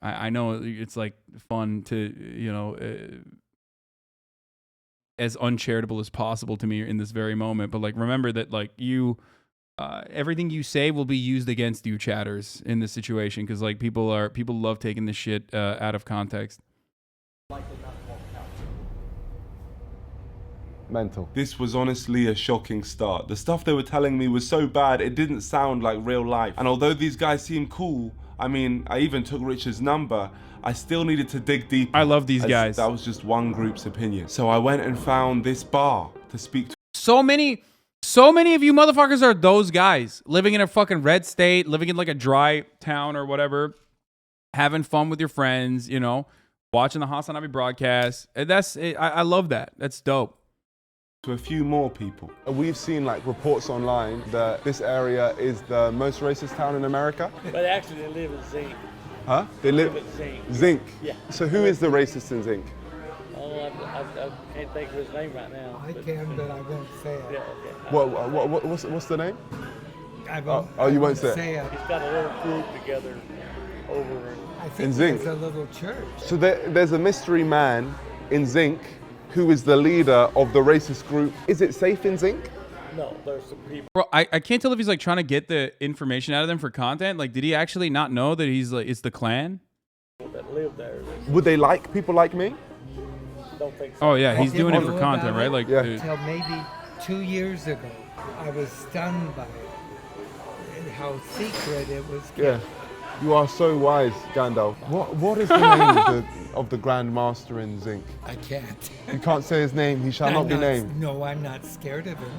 I know it's like fun to, as uncharitable as possible to me in this very moment. But like, remember that like everything you say will be used against you, chatters, in this situation. Because like people love taking this shit out of context. Mental. This was honestly a shocking start. The stuff they were telling me was so bad, it didn't sound like real life. And although these guys seem cool, I mean, I even took Richard's number, I still needed to dig deep. I love these guys. That was just one group's opinion. So I went and found this bar to speak to. So many of you motherfuckers are those guys living in a fucking red state, living in like a dry town or whatever, having fun with your friends, watching the HasanAbi broadcast. And I love that. That's dope. To a few more people. We've seen like reports online that this area is the most racist town in America. But actually they live in Zinc. Huh? They live in Zinc. Zinc? Yeah. So who is the racist in Zinc? Oh, I can't think of his name right now. I can, but I won't say it. Yeah, okay. What's the name? I won't. You won't say it. He's got a little group together over I think in Zinc. There's a little church. So there's a mystery man in Zinc who is the leader of the racist group. Is it safe in Zinc? No, there's some people. Bro, I can't tell if he's like trying to get the information out of them for content. Like, did he actually not know that he's like, it's the Klan? That live there. Would they like people like me? Don't think so. Oh yeah, he's doing it for content, right? Like, Until maybe 2 years ago, I was stunned by it and how secret it was kept. Yeah. You are so wise, Gandalf. What is the name of the Grand Master in Zinc? I can't. You can't say his name. He shall not be named. No, I'm not scared of him.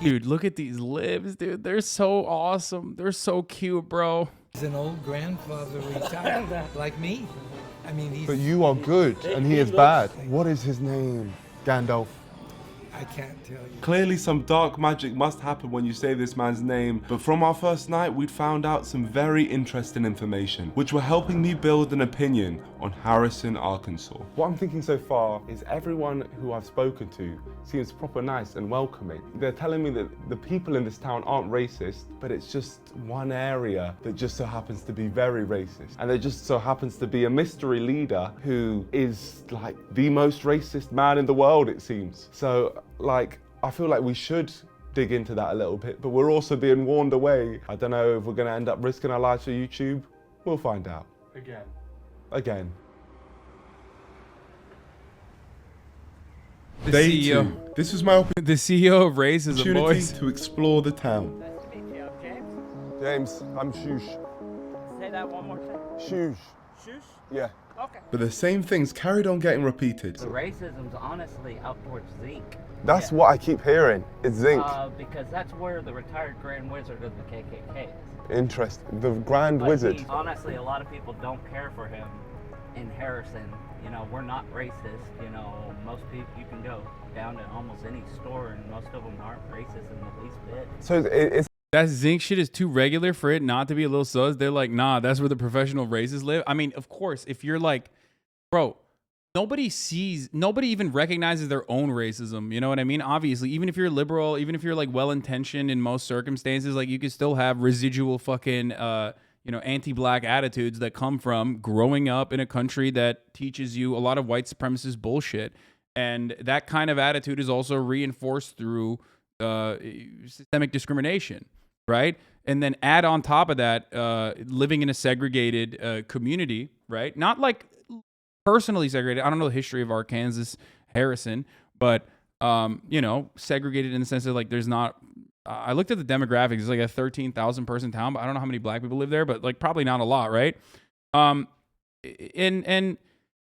Dude, look at these libs, dude. They're so awesome. They're so cute, bro. He's an old grandfather retired, like me. I mean, he's... But you are good, and he is bad. What is his name, Gandalf? I can't tell you. Clearly some dark magic must happen when you say this man's name, but from our first night we'd found out some very interesting information, which were helping me build an opinion on Harrison, Arkansas. What I'm thinking so far is everyone who I've spoken to seems proper nice and welcoming. They're telling me that the people in this town aren't racist, but it's just one area that just so happens to be very racist. And there just so happens to be a mystery leader who is like the most racist man in the world, it seems. So like, I feel like we should dig into that a little bit, but we're also being warned away. I don't know if we're gonna end up risking our lives for YouTube. We'll find out. Again. The Day CEO. 2. This was my The CEO of Racism, boys. to explore the town. Nice to meet you, James. James, I'm Shush. Say that one more time. Shush. Shush? Yeah. Okay. But the same things carried on getting repeated. The racism's honestly out towards Zinc. That's what I keep hearing. It's Zinc. Because that's where the retired Grand Wizard of the KKK is. Interesting. The Grand But Wizard. honestly, a lot of people don't care for him in Harrison. You know, we're not racist. You know, most people, you can go down to almost any store and most of them aren't racist in the least bit. So it's that Zinc shit is too regular for it not to be a little sus. They're like, nah, that's where the professional racists live. I mean, of course, if you're like, bro, nobody even recognizes their own racism. You know what I mean? Obviously, even if you're liberal, even if you're like well-intentioned in most circumstances, like you can still have residual fucking, anti-black attitudes that come from growing up in a country that teaches you a lot of white supremacist bullshit. And that kind of attitude is also reinforced through systemic discrimination, right? And then add on top of that, living in a segregated community, right? Not like personally segregated. I don't know the history of Arkansas, Harrison, but, segregated in the sense that like there's not, I looked at the demographics, it's like a 13,000 person town, but I don't know how many black people live there, but like probably not a lot, right? And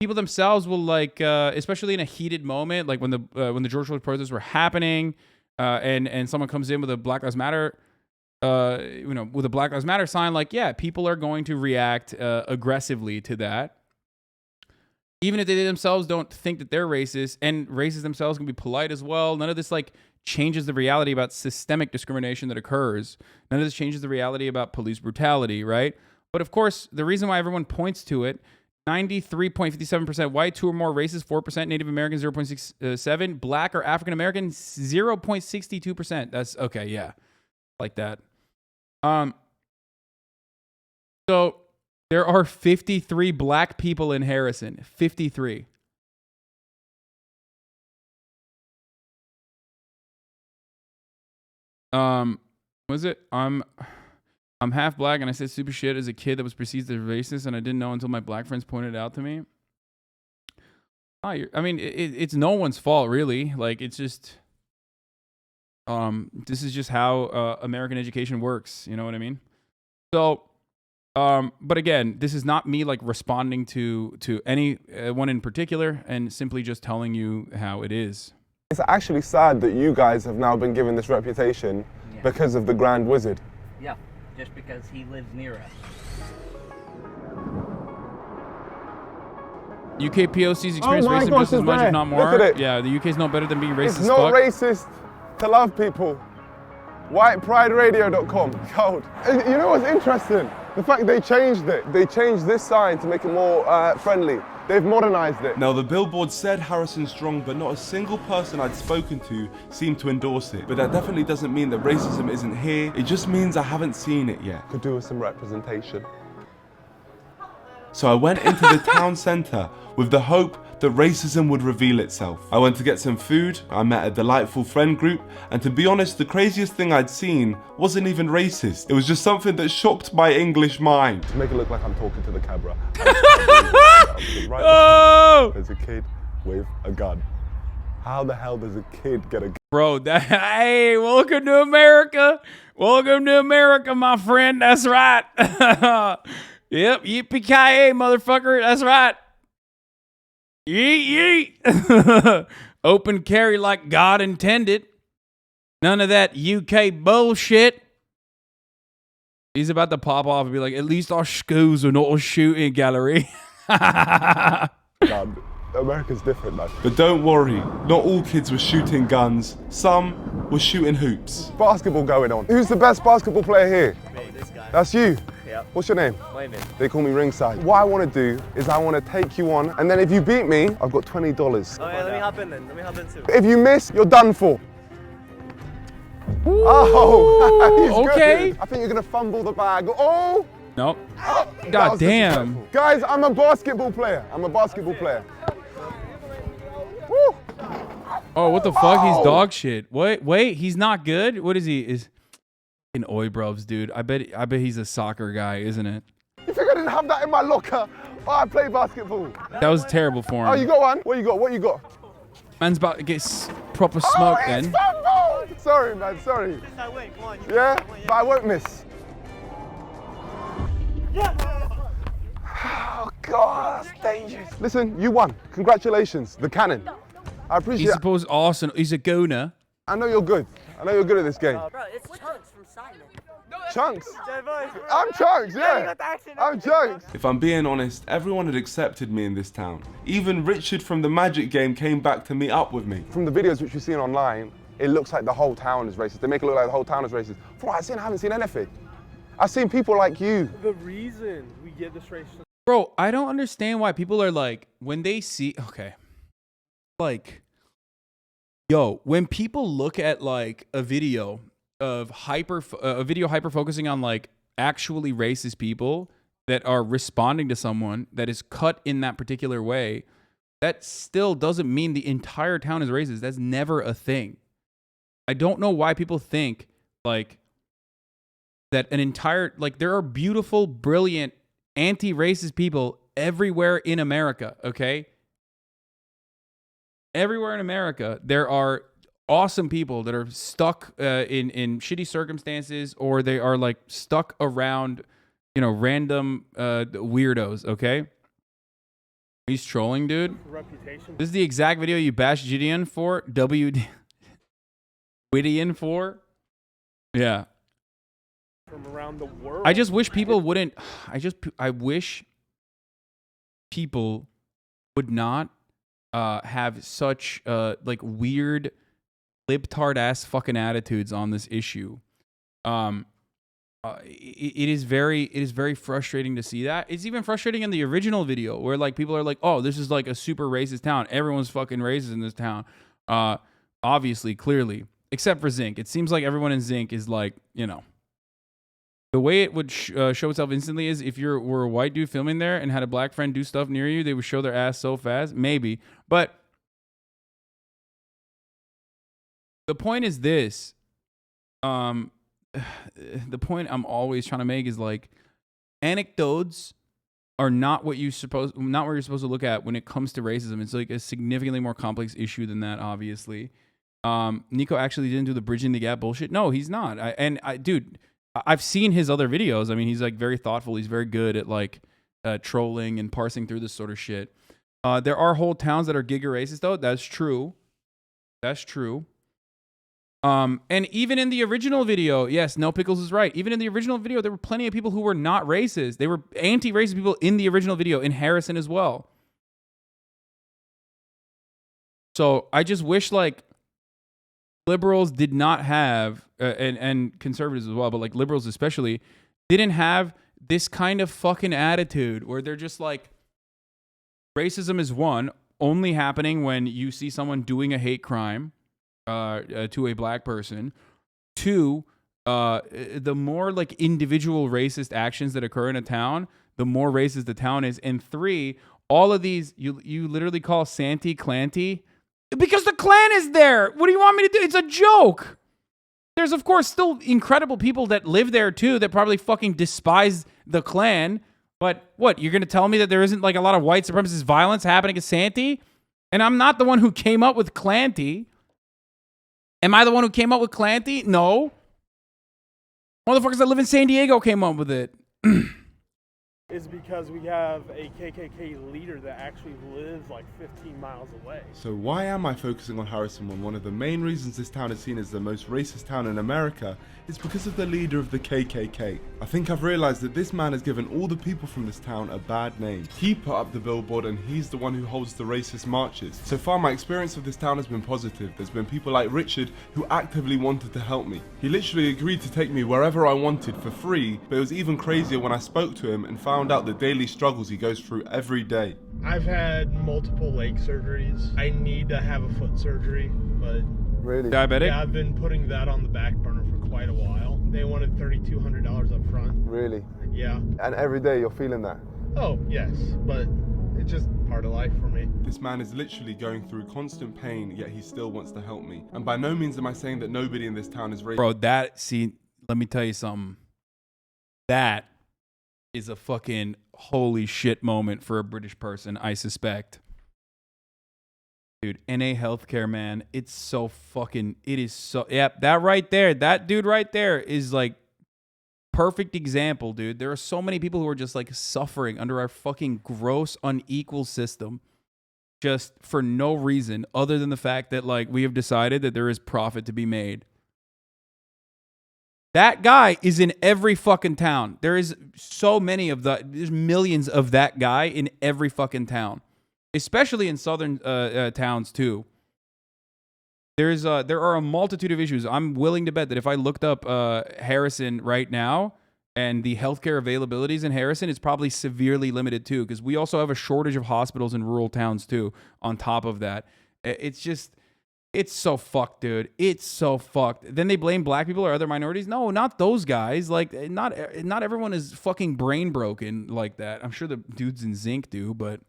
people themselves will like, especially in a heated moment, like when the George Floyd protests were happening, and someone comes in with a Black Lives Matter, with a Black Lives Matter sign, like, yeah, people are going to react aggressively to that. Even if they themselves don't think that they're racist, and racists themselves can be polite as well. None of this like changes the reality about systemic discrimination that occurs. None of this changes the reality about police brutality, right? But of course, the reason why everyone points to it, 93.57% white, 2 or more races, 4%, Native American, 0.67%, Black or African American, 0.62%. That's okay, yeah. Like that. So there are 53 Black people in Harrison. 53. Was it? I'm half Black and I said stupid shit as a kid that was perceived as racist, and I didn't know until my Black friends pointed it out to me. I mean, it's no one's fault, really. Like, it's just, this is just how American education works. You know what I mean? So, but again, this is not me like responding to any one in particular, and simply just telling you how it is. It's actually sad that you guys have now been given this reputation because of the Grand Wizard. Yeah, just because he lives near us. UK POCs experience racism just as much, if not more. Look at it. Yeah, the UK's no better than being racist. It's not racist to love people. WhitePrideRadio.com. Cold. You know what's interesting? The fact they changed it. They changed this sign to make it more friendly. They've modernized it. Now, the billboard said Harrison strong, but not a single person I'd spoken to seemed to endorse it. But that definitely doesn't mean that racism isn't here. It just means I haven't seen it yet. Could do with some representation. So I went into the town centre with the hope that racism would reveal itself. I went to get some food, I met a delightful friend group, and to be honest, the craziest thing I'd seen wasn't even racist. It was just something that shocked my English mind. To make it look like I'm talking to the camera. Oh! There's a kid with a gun. How the hell does a kid get a gun? Bro, hey, welcome to America. Welcome to America, my friend. That's right. Yep, yippee-ki-yay, motherfucker. That's right. Yeet, yeet. Open carry like God intended. None of that UK bullshit. He's about to pop off and be like, at least our schools are not a shooting gallery. God, America's different, man. But don't worry, not all kids were shooting guns. Some were shooting hoops. Basketball going on. Who's the best basketball player here? Me, this guy. That's you? Yep. What's your name? Wayman. They call me Ringside. What I want to do is I want to take you on, and then if you beat me, I've got $20. Oh yeah, let me hop in then. Let me hop in too. If you miss, you're done for. Ooh, oh, okay. Good. I think you're going to fumble the bag. Oh! Nope. Oh, God damn. Guys, I'm a basketball player. I'm a basketball player. Woo. Oh, what the fuck? He's dog shit. Wait, he's not good? What is he? Is in Oibrubs, dude. I bet he's a soccer guy, isn't it? You think I didn't have that in my locker? Oh, I play basketball. That was terrible for him. Oh, you got one? What you got? What you got? Man's about to get proper smoke then. Fumbled! Sorry, man, sorry. Yeah, but I won't miss. Oh, God, that's dangerous. Listen, you won. Congratulations. The cannon. I appreciate it. He's supposed awesome. He's a gooner. I know you're good. I know you're good at this game. Bro, it's Chunks from Simon. Chunks? I'm Chunks, yeah. I'm Chunks. If I'm being honest, everyone had accepted me in this town. Even Richard from the Magic game came back to meet up with me. From the videos which we've seen online, it looks like the whole town is racist. They make it look like the whole town is racist. From what I've seen, I haven't seen anything. I've seen people like you. The reason we get this racist. Bro, I don't understand why people are like, when they see, okay. Like, yo, when people look at like a video of hyper focusing on like actually racist people that are responding to someone that is cut in that particular way, that still doesn't mean the entire town is racist. That's never a thing. I don't know why people think like that an entire, like there are beautiful, brilliant, anti-racist people everywhere in America, okay? Everywhere in America, there are awesome people that are stuck in shitty circumstances, or they are like stuck around, you know, random weirdos, okay? He's trolling, dude. Reputation. This is the exact video you bashed Gideon for. Gideon for. Yeah. From around the world. I just wish people wouldn't. I wish people would not have such like weird libtard ass fucking attitudes on this issue. It is very frustrating to see that. It's even frustrating in the original video where like people are like, oh, this is like a super racist town. Everyone's fucking racist in this town. Obviously, clearly, except for Zinc. It seems like everyone in Zinc is like, you know, the way it would show itself instantly is if you were a white dude filming there and had a black friend do stuff near you, they would show their ass so fast. Maybe. But the point is this. The point I'm always trying to make is like anecdotes are not what you're supposed to look at when it comes to racism. It's like a significantly more complex issue than that, obviously. Niko actually didn't do the bridging the gap bullshit. No, he's not. Dude, I've seen his other videos. I mean, he's like very thoughtful. He's very good at like trolling and parsing through this sort of shit. There are whole towns that are giga racist though. That's true. That's true. And even in the original video, yes, No Pickles is right. Even in the original video, there were plenty of people who were not racist. They were anti-racist people in the original video, in Harrison as well. So I just wish like liberals did not have, and conservatives as well, but like liberals especially, didn't have this kind of fucking attitude where they're just like, racism is one, only happening when you see someone doing a hate crime to a black person. Two, the more like individual racist actions that occur in a town, the more racist the town is. And three, all of these you literally call Santy Clanty because the Klan is there. What do you want me to do? It's a joke. There's of course still incredible people that live there too that probably fucking despise the Klan. But what, you're gonna tell me that there isn't like a lot of white supremacist violence happening at Santy? And I'm not the one who came up with Clanty. Am I the one who came up with Clanty? No. Motherfuckers that live in San Diego came up with it. Is because we have a KKK leader that actually lives like 15 miles away. So why am I focusing on Harrison when one of the main reasons this town is seen as the most racist town in America is because of the leader of the KKK? I think I've realized that this man has given all the people from this town a bad name. He put up the billboard and he's the one who holds the racist marches. So far my experience of this town has been positive. There's been people like Richard who actively wanted to help me. He literally agreed to take me wherever I wanted for free, but it was even crazier when I spoke to him and found out the daily struggles he goes through every day. I've had multiple leg surgeries. I need to have a foot surgery, but really, diabetic? Yeah, I've been putting that on the back burner for quite a while. They wanted $3,200 up front. Really? Yeah. And every day you're feeling that? Oh, yes, but it's just part of life for me. This man is literally going through constant pain, yet he still wants to help me. And by no means am I saying that nobody in this town is racist. Bro, let me tell you something. That is a fucking holy shit moment for a British person, I suspect. Dude, NA healthcare, man, it is so, yep, that right there, that dude right there is like perfect example, dude. There are so many people who are just like suffering under our fucking gross, unequal system just for no reason other than the fact that like we have decided that there is profit to be made. That guy is in every fucking town. There is so many there's millions of that guy in every fucking town, especially in southern towns too. There are a multitude of issues. I'm willing to bet that if I looked up Harrison right now and the healthcare availabilities in Harrison, it's probably severely limited too, because we also have a shortage of hospitals in rural towns too. On top of that, it's so fucked, dude. It's so fucked. Then they blame black people or other minorities. No, not those guys. Like, not everyone is fucking brain broken like that. I'm sure the dudes in Zinc do, but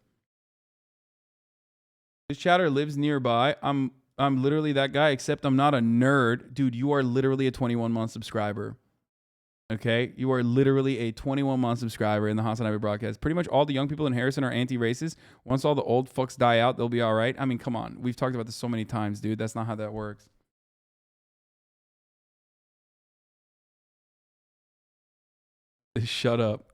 this chatter lives nearby. I'm literally that guy, except I'm not a nerd. Dude, you are literally a 21-month subscriber. Okay? You are literally a 21-month subscriber in the HasanAbi broadcast. Pretty much all the young people in Harrison are anti-racist. Once all the old fucks die out, they'll be all right. I mean, come on. We've talked about this so many times, dude. That's not how that works. Shut up.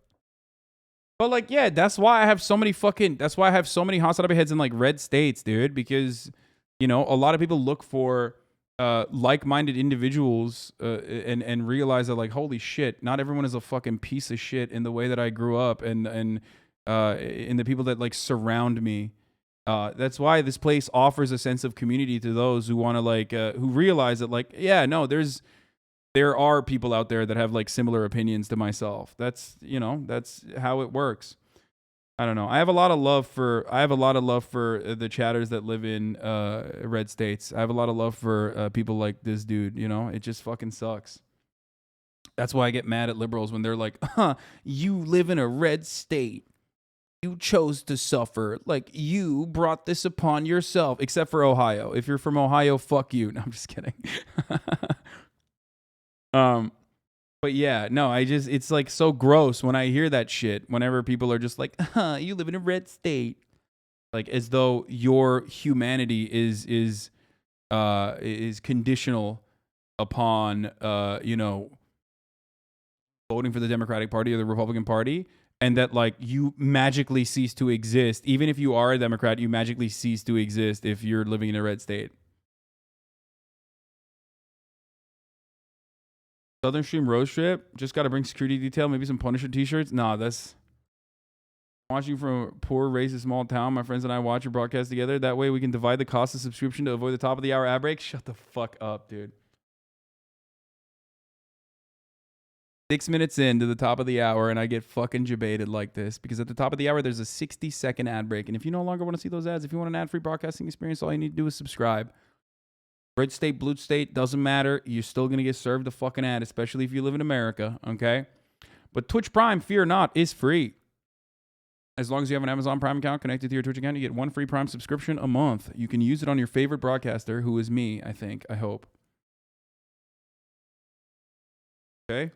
But like, yeah, that's why I have so many HasanAbi heads in like red states, dude, because, you know, a lot of people look for like-minded individuals and realize that, like, holy shit, not everyone is a fucking piece of shit in the way that I grew up and in the people that like surround me. That's why this place offers a sense of community to those who want to like who realize that, like, yeah, no, there are people out there that have like similar opinions to myself. That's, you know, that's how it works. I don't know. I have a lot of love for the chatters that live in red states. I have a lot of love for people like this dude, you know? It just fucking sucks. That's why I get mad at liberals when they're like, "Huh, you live in a red state. You chose to suffer. Like, you brought this upon yourself." Except for Ohio. If you're from Ohio, fuck you. No, I'm just kidding. But yeah, no, it's like so gross when I hear that shit. Whenever people are just like, you live in a red state. Like, as though your humanity is conditional upon, you know, voting for the Democratic Party or the Republican Party. And that, like, you magically cease to exist. Even if you are a Democrat, you magically cease to exist if you're living in a red state. Southern Stream road trip. Just got to bring security detail. Maybe some Punisher t-shirts. Nah, that's... Watching from a poor, racist, small town. My friends and I watch your broadcast together. That way we can divide the cost of subscription to avoid the top of the hour ad break. Shut the fuck up, dude. 6 minutes into the top of the hour and I get fucking debated like this because at the top of the hour there's a 60-second ad break, and if you no longer want to see those ads, if you want an ad-free broadcasting experience, all you need to do is subscribe. Red state, blue state, doesn't matter. You're still gonna get served a fucking ad, especially if you live in America, okay? But Twitch Prime, fear not, is free. As long as you have an Amazon Prime account connected to your Twitch account, you get 1 free Prime subscription a month. You can use it on your favorite broadcaster, who is me, I hope. Okay?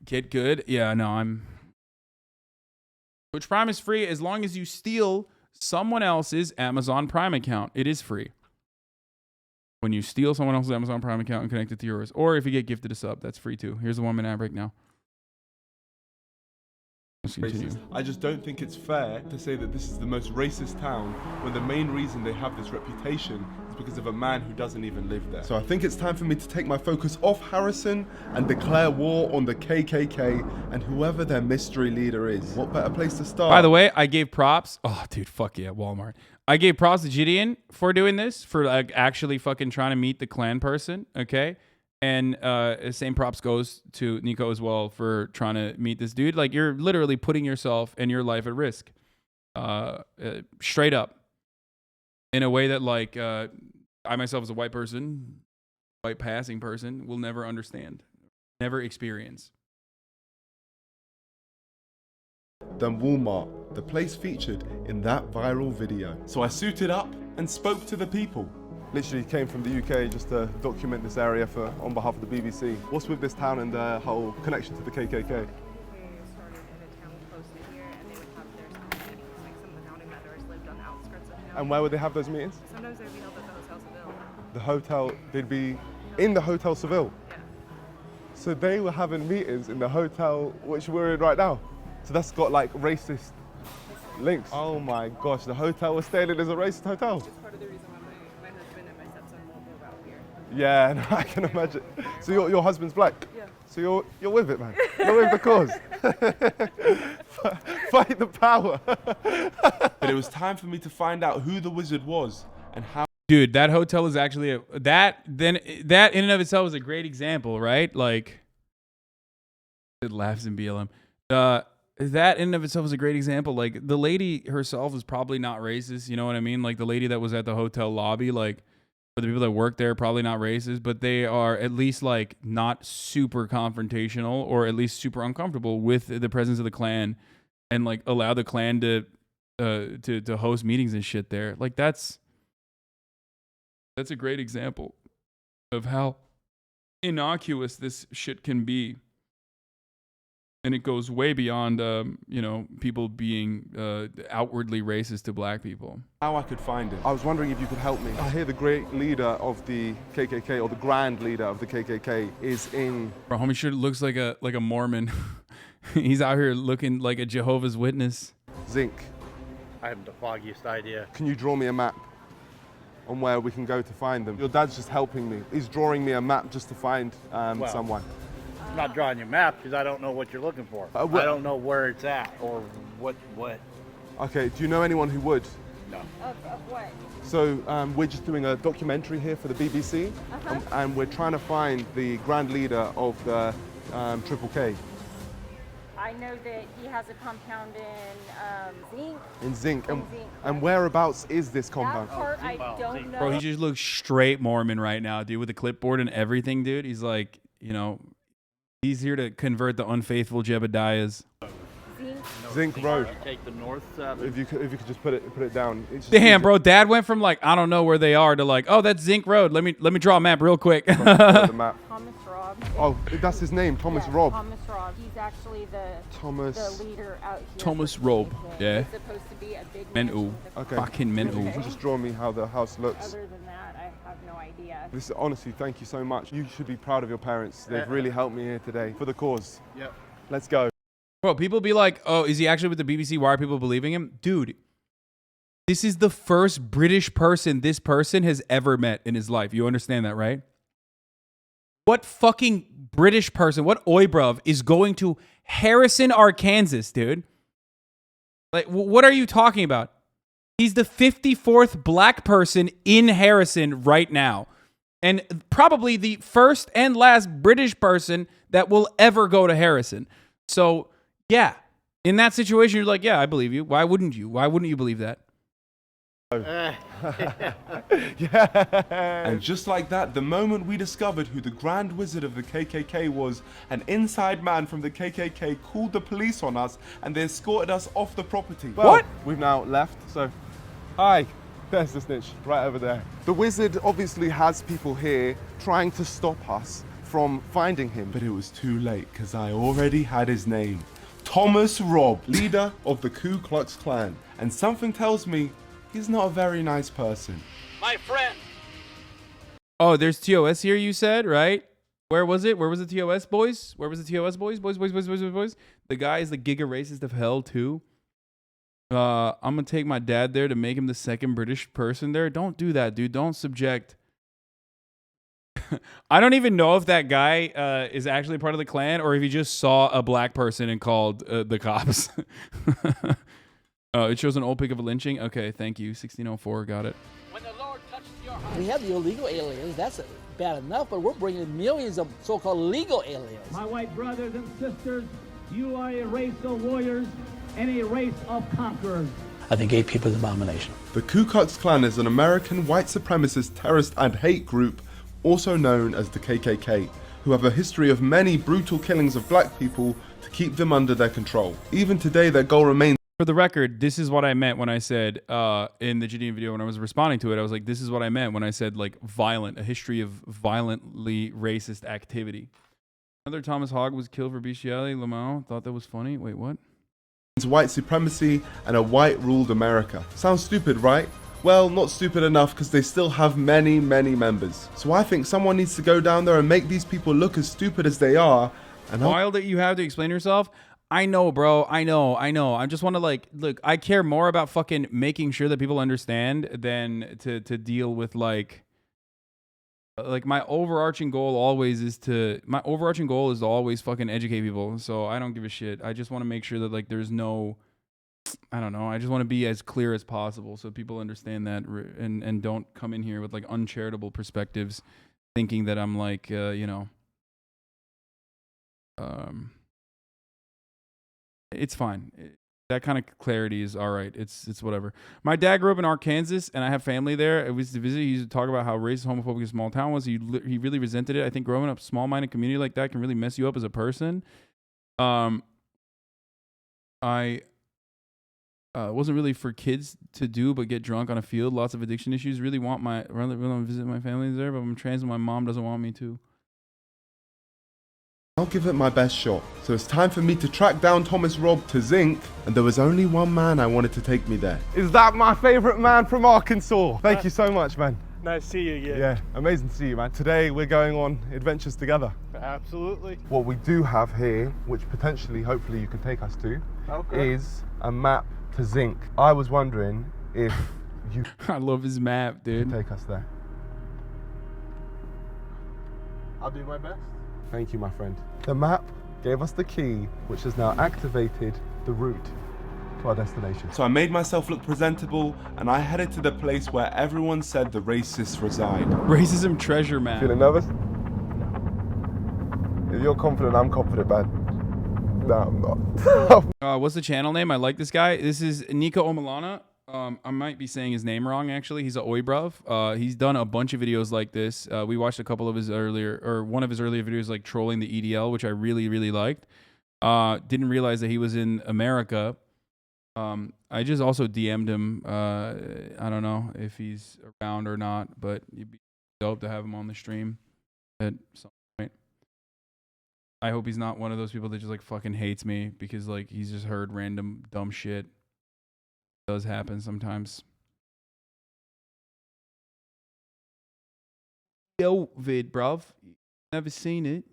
Get good. Yeah, no, Twitch Prime is free as long as you steal someone else's Amazon Prime account. It is free. When you steal someone else's Amazon Prime account and connect it to yours, or if you get gifted a sub, that's free too. Here's the 1 minute ad break now. Let's continue. I just don't think it's fair to say that this is the most racist town when the main reason they have this reputation is because of a man who doesn't even live there. So I think it's time for me to take my focus off Harrison and declare war on the KKK and whoever their mystery leader is. What better place to start? By the way, I gave props. Oh, dude, fuck yeah, Walmart. I gave props to Gideon for doing this, for like actually fucking trying to meet the Klan person, okay? And same props goes to Niko as well for trying to meet this dude. Like, you're literally putting yourself and your life at risk, straight up, in a way that, like, I myself as a white person, white passing person, will never understand, never experience. Than Walmart, the place featured in that viral video. So I suited up and spoke to the people. Literally came from the UK just to document this area on behalf of the BBC. What's with this town and the whole connection to the KKK? And where would they have those meetings? Sometimes they'd be held at the Hotel Seville. The hotel, they'd be in the Hotel Seville? Yeah. So they were having meetings in the hotel which we're in right now? So that's got like racist links. Oh my gosh, the hotel we're staying in is a racist hotel? It's part of the reason why my husband and my stepson won't move out here. Yeah, no, I can imagine. So your husband's black? Yeah. So you're with it, man. You're with the cause. Fight the power. But it was time for me to find out who the wizard was and how. Dude, that hotel is actually that in and of itself is a great example, right? Like, it laughs in BLM. That in and of itself is a great example. Like, the lady herself is probably not racist. You know what I mean? Like, the lady that was at the hotel lobby, like, for the people that work there, probably not racist, but they are at least, like, not super confrontational or at least super uncomfortable with the presence of the Klan and, like, allow the Klan to host meetings and shit there. Like, that's a great example of how innocuous this shit can be. And it goes way beyond, you know, people being outwardly racist to black people. How I could find him. I was wondering if you could help me. I hear the great leader of the KKK, or the grand leader of the KKK, is in... Bro, homie sure looks like a Mormon. He's out here looking like a Jehovah's Witness. Zinc. I haven't the foggiest idea. Can you draw me a map on where we can go to find them? Your dad's just helping me. He's drawing me a map just to find someone. I'm not drawing you a map because I don't know what you're looking for. I don't know where it's at or what. Okay, do you know anyone who would? No. Of what? So we're just doing a documentary here for the BBC, and we're trying to find the grand leader of the Triple K. I know that he has a compound in zinc. In zinc. And whereabouts is this compound? That part I don't know. Bro, he just looks straight Mormon right now, dude, with the clipboard and everything, dude. He's like, you know, he's here to convert the unfaithful Jebediahs. Zinc Road. Take the north. If you could just put it down. It's just Damn, bro, Dad went from like I don't know where they are to like, oh, that's Zinc Road. Let me draw a map real quick. The map. Thomas Robb. Oh, that's his name, Thomas Robb. Thomas Robb. He's actually the leader out here. Thomas Robb. Yeah. He's supposed to be a big Mental. Okay. Fucking mental. You can just draw me how the house looks. Other than that, I have no idea. This honestly, thank you so much. You should be proud of your parents. They've really helped me here today for the cause. Yep. Let's go. Bro, people be like, oh, is he actually with the BBC? Why are people believing him? Dude, this is the first British person this person has ever met in his life. You understand that, right? What fucking British person, what oibruv is going to Harrison, Arkansas, dude? Like, what are you talking about? He's the 54th black person in Harrison right now. And probably the first and last British person that will ever go to Harrison. So, yeah, in that situation, you're like, yeah, I believe you. Why wouldn't you? Why wouldn't you believe that? And just like that, the moment we discovered who the Grand Wizard of the KKK was, an inside man from the KKK called the police on us and they escorted us off the property. Well, what? We've now left, so hi. There's the snitch, right over there. The wizard obviously has people here trying to stop us from finding him. But it was too late, because I already had his name. Thomas Robb, leader of the Ku Klux Klan. And something tells me he's not a very nice person. My friend. Oh, there's TOS here, you said, right? Where was it? Where was the TOS, boys? Where was the TOS, boys? Boys. The guy is the giga racist of hell, too. I'm going to take my dad there to make him the second British person there. Don't do that, dude. Don't subject... I don't even know if that guy is actually part of the Klan or if he just saw a black person and called the cops. It shows an old pic of a lynching. Okay, thank you. 1604, got it. When the Lord touched your heart. We have the illegal aliens. That's bad enough, but we're bringing millions of so-called legal aliens. My white brothers and sisters, you are a race of warriors and a race of conquerors. I think gay people is an abomination. The Ku Klux Klan is an American white supremacist terrorist and hate group, also known as the KKK, who have a history of many brutal killings of black people to keep them under their control. Even today, their goal remains. For the record, this is what I meant when I said in the Gideon video when I was responding to it. I was like, this is what I meant when I said like violent, a history of violently racist activity. Another Thomas Hogg was killed for bestiality. Lamar thought that was funny. Wait, what? White supremacy and a white-ruled America. Sounds stupid, right? Well, not stupid enough because they still have many, many members. So I think someone needs to go down there and make these people look as stupid as they are. And while that you have to explain yourself, I know, bro. I know. I just want to like, look, I care more about fucking making sure that people understand than to deal with like my overarching goal is to always fucking educate people. So I don't give a shit. I just want to make sure that like there's no, I don't know. I just want to be as clear as possible so people understand that and don't come in here with like uncharitable perspectives, thinking that I'm like, it's fine. That kind of clarity is all right. It's whatever. My dad grew up in Arkansas, and I have family there. I used to visit. He used to talk about how racist, homophobic a small town was. He really resented it. I think growing up small-minded community like that can really mess you up as a person. I wasn't really for kids to do, but get drunk on a field. Lots of addiction issues. Really want to visit my family there, but I'm trans and my mom doesn't want me to. I'll give it my best shot. So it's time for me to track down Thomas Robb to Zinc, and there was only one man I wanted to take me there. Is that my favorite man from Arkansas? Thank you so much, man. Nice to see you again. Yeah, amazing to see you, man. Today we're going on adventures together. Absolutely. What we do have here, which potentially, hopefully you can take us to, is a map to Zinc. I was wondering if you I love his map, dude. take us there. I'll do my best. Thank you, my friend. The map gave us the key, which has now activated the route to our destination. So I made myself look presentable and I headed to the place where everyone said the racists reside. Racism treasure map. Feeling nervous? If you're confident, I'm confident, man. No, I'm not. What's the channel name? I like this guy. This is Niko Omilana. I might be saying his name wrong, actually. He's a oi bruv. He's done a bunch of videos like this. We watched a couple of his one of his earlier videos, like trolling the EDL, which I really, really liked. Didn't realize that he was in America. I just also DM'd him. I don't know if he's around or not, but it'd be dope to have him on the stream at some point. I hope he's not one of those people that just like fucking hates me because like he's just heard random dumb shit. Does happen sometimes. Yo, vid, bruv. Never seen it.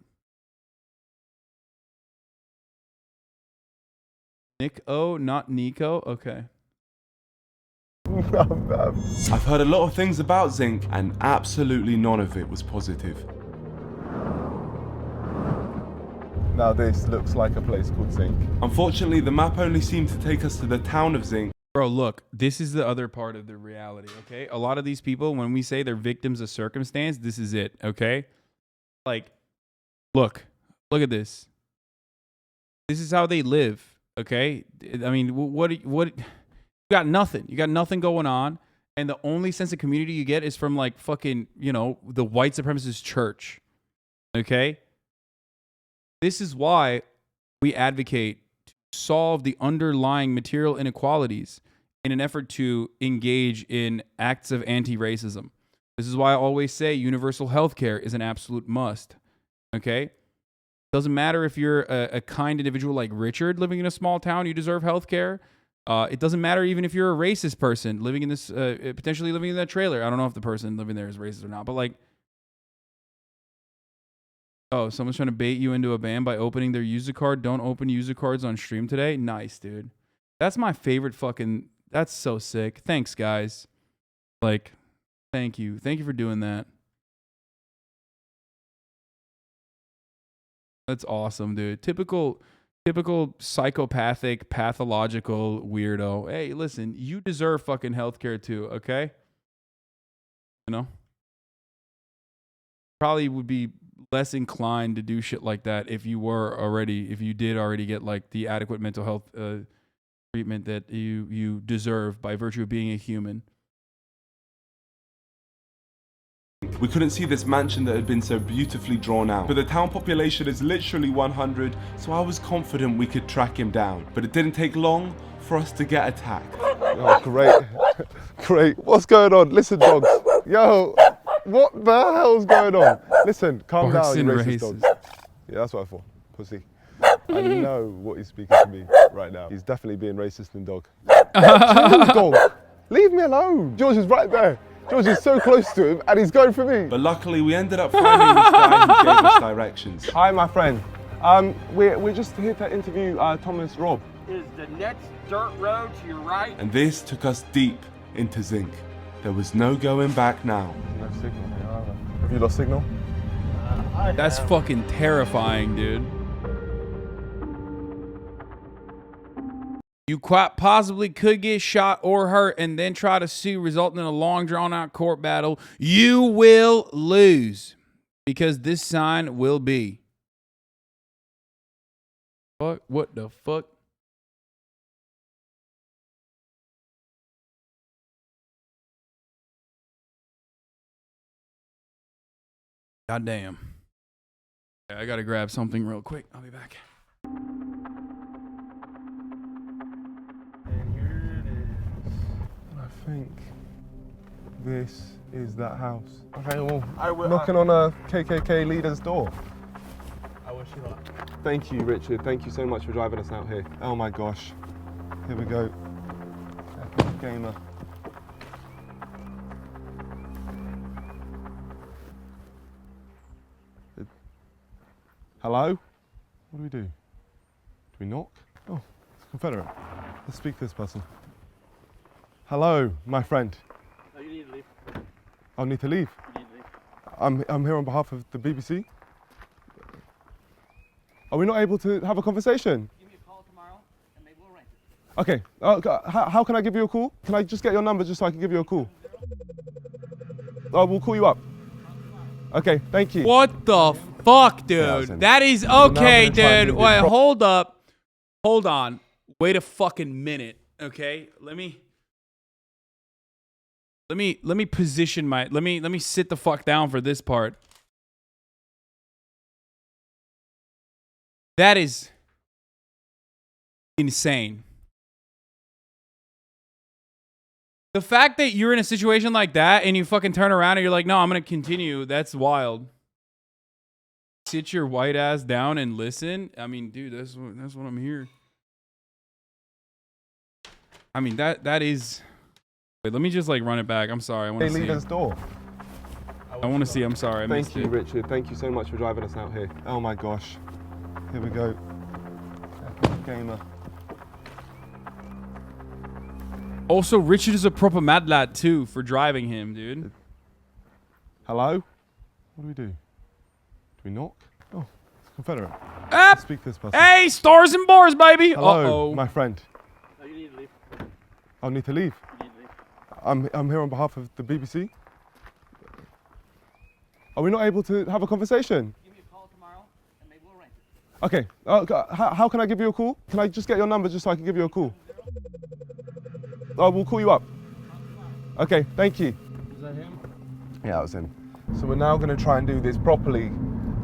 Niko, not Niko? Okay. I've heard a lot of things about Zinc and absolutely none of it was positive. Now this looks like a place called Zinc. Unfortunately, the map only seemed to take us to the town of Zinc. Bro, look, this is the other part of the reality, okay? A lot of these people, when we say they're victims of circumstance, this is it, okay? Like, look at this. This is how they live, okay? I mean, what you got nothing. You got nothing going on, and the only sense of community you get is from like fucking, you know, the white supremacist church, okay? This is why we advocate to solve the underlying material inequalities in an effort to engage in acts of anti-racism. This is why I always say universal health care is an absolute must, okay? Doesn't matter if you're a kind individual like Richard living in a small town, you deserve health care. It doesn't matter even if you're a racist person living in this, potentially living in that trailer. I don't know if the person living there is racist or not, but like, oh, someone's trying to bait you into a ban by opening their user card. Don't open user cards on stream today. Nice, dude. That's my favorite fucking, that's so sick. Thanks, guys. Like, thank you. Thank you for doing that. That's awesome, dude. Typical psychopathic, pathological weirdo. Hey, listen, you deserve fucking healthcare too, okay? You know? Probably would be less inclined to do shit like that if you did already get like the adequate mental health treatment that you deserve by virtue of being a human. We couldn't see this mansion that had been so beautifully drawn out, but the town population is literally 100, so I was confident we could track him down. But it didn't take long for us to get attacked. Oh, great. Great. What's going on? Listen, dogs. Yo, what the hell's going on? Listen, calm down, you racist dogs. Yeah, that's what I thought. Pussy. I know what he's speaking to me right now. He's definitely being racist and dog. Dog. Leave me alone. George is right there. George is so close to him and he's going for me. But luckily we ended up finding this guy who gave us directions. Hi, my friend. We're just here to interview Thomas Robb. Is the next dirt road to your right? And this took us deep into Zinc. There was no going back now. No signal here either. Have you lost signal? That's fucking terrifying, dude. You quite possibly could get shot or hurt and then try to sue, resulting in a long drawn-out court battle. You will lose because this sign will be. Fuck, what the fuck? Goddamn. I gotta grab something real quick. I'll be back. I think this is that house. Okay, well, knocking on a KKK leader's door. I wish you luck. Thank you, Richard. Thank you so much for driving us out here. Oh my gosh. Here we go. Epic gamer. Hello? What do we do? Do we knock? Oh, it's a Confederate. Let's speak to this person. Hello, my friend. Oh, you need to leave. I need to leave. You need to leave. I'm here on behalf of the BBC. Are we not able to have a conversation? Give me a call tomorrow, and maybe we'll arrange it. Okay. How can I give you a call? Can I just get your number just so I can give you a call? Oh, we'll call you up. Okay, thank you. What the fuck, dude? That is okay, dude. Wait, hold up. Hold on. Wait a fucking minute. Okay? Let me position my let me sit the fuck down for this part. That is insane. The fact that you're in a situation like that and you fucking turn around and you're like, no, I'm going to continue. That's wild. Sit your white ass down and listen. I mean, dude, that's what I'm here. I mean, that is. Wait, let me just like run it back. I'm sorry. I want to see. Leave door. I want to see. I'm sorry. I missed Thank you, it. Richard. Thank you so much for driving us out here. Oh my gosh. Here we go. Epic gamer. Also, Richard is a proper mad lad too for driving him, dude. Hello? What do we do? Do we knock? Oh, it's a Confederate. Ah! Speak to this person. Hey, stars and bars, baby. Hello, my friend. Oh, you need to leave. I need to leave. You need to leave. I'm here on behalf of the BBC. Are we not able to have a conversation? Give me a call tomorrow, and maybe we'll arrange it. Okay. How can I give you a call? Can I just get your number just so I can give you a call? Oh, we'll call you up. Okay, thank you. Is that him? Yeah, that was him. So we're now going to try and do this properly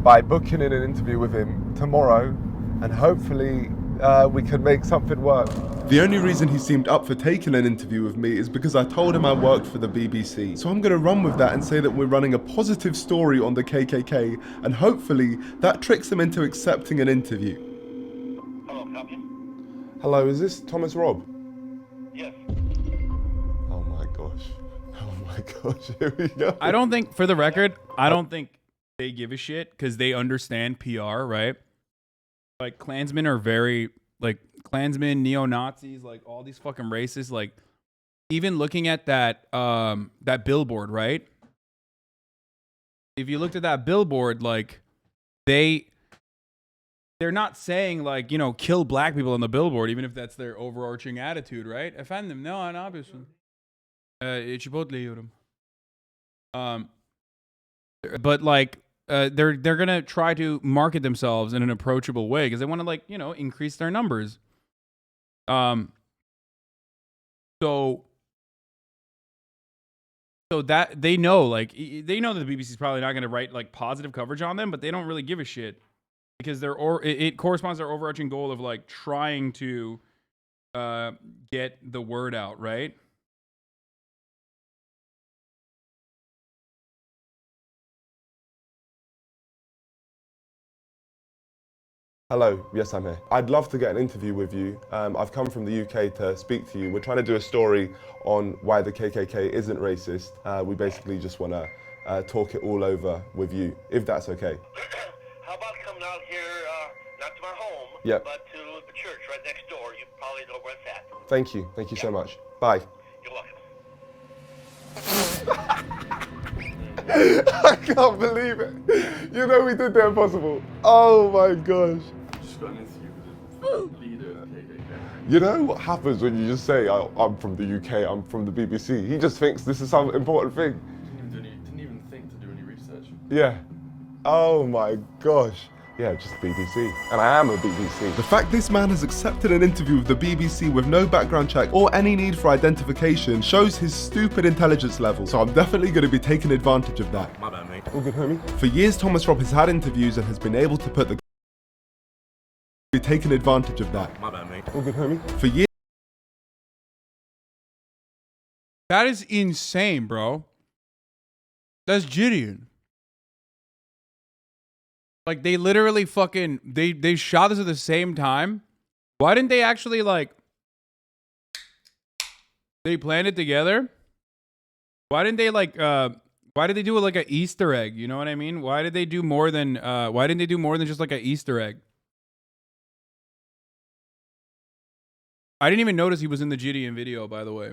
by booking in an interview with him tomorrow, and hopefully we can make something work. The only reason he seemed up for taking an interview with me is because I told him I worked for the BBC. So I'm going to run with that and say that we're running a positive story on the KKK, and hopefully that tricks him into accepting an interview. Hello, copy. Hello, is this Thomas Robb? Yes. Oh my gosh. Oh my gosh, here we go. I don't think, for the record, I don't think they give a shit because they understand PR, right? Like, Klansmen are very, like, Klansmen, neo-Nazis, like, all these fucking racists, like, even looking at that, that billboard, right? If you looked at that billboard, like, they're not saying, like, you know, kill black people on the billboard, even if that's their overarching attitude, right? Offend them. No, obviously. But, like, they're gonna try to market themselves in an approachable way because they want to, like, you know, increase their numbers. So that they know, like, they know that the BBC is probably not gonna write like positive coverage on them, but they don't really give a shit because it corresponds to their overarching goal of like trying to get the word out, right? Hello, yes, I'm here. I'd love to get an interview with you. I've come from the UK to speak to you. We're trying to do a story on why the KKK isn't racist. We basically just want to talk it all over with you, if that's okay. How about coming out here, not to my home, Yep. but to the church right next door? You probably know where it's at. Thank you so much. Bye. You're welcome. I can't believe it. You know we did the impossible. Oh my gosh. Just got an interview with the leader of KKK. You know what happens when you just say, I'm from the UK, I'm from the BBC? He just thinks this is some important thing. Didn't even think to do any research. Yeah. Oh my gosh. Yeah, just BBC. And I am a BBC. The fact this man has accepted an interview with the BBC with no background check or any need for identification shows his stupid intelligence level. So I'm definitely going to be taking advantage of that. My bad, mate. All good, homie. For years, Thomas Robb has had interviews and has been able to put the taking advantage of that. My bad, mate. All good, homie. For years. That is insane, bro. That's Gideon. Like, they literally fucking, they shot this at the same time. Why didn't they actually, like, they planned it together? Why didn't they, like, Why did they do it like an Easter egg? You know what I mean? Why did they do more than why didn't they do more than just like an Easter egg? I didn't even notice he was in the Gideon video, by the way.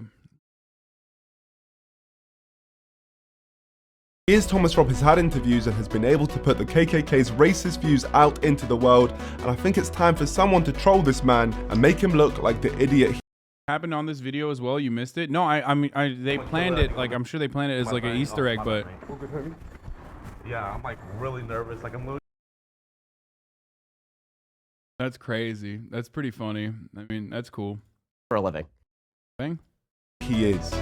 Here's Thomas Robb has had interviews and has been able to put the KKK's racist views out into the world, and I think it's time for someone to troll this man and make him look like the idiot he Happened on this video as well. You missed it. No, I mean they planned it like I'm sure they planned it as like an Easter egg, but yeah, I'm like really nervous. Like I'm losing. That's crazy. That's pretty funny. I mean, that's cool. For a living. Thing? He is.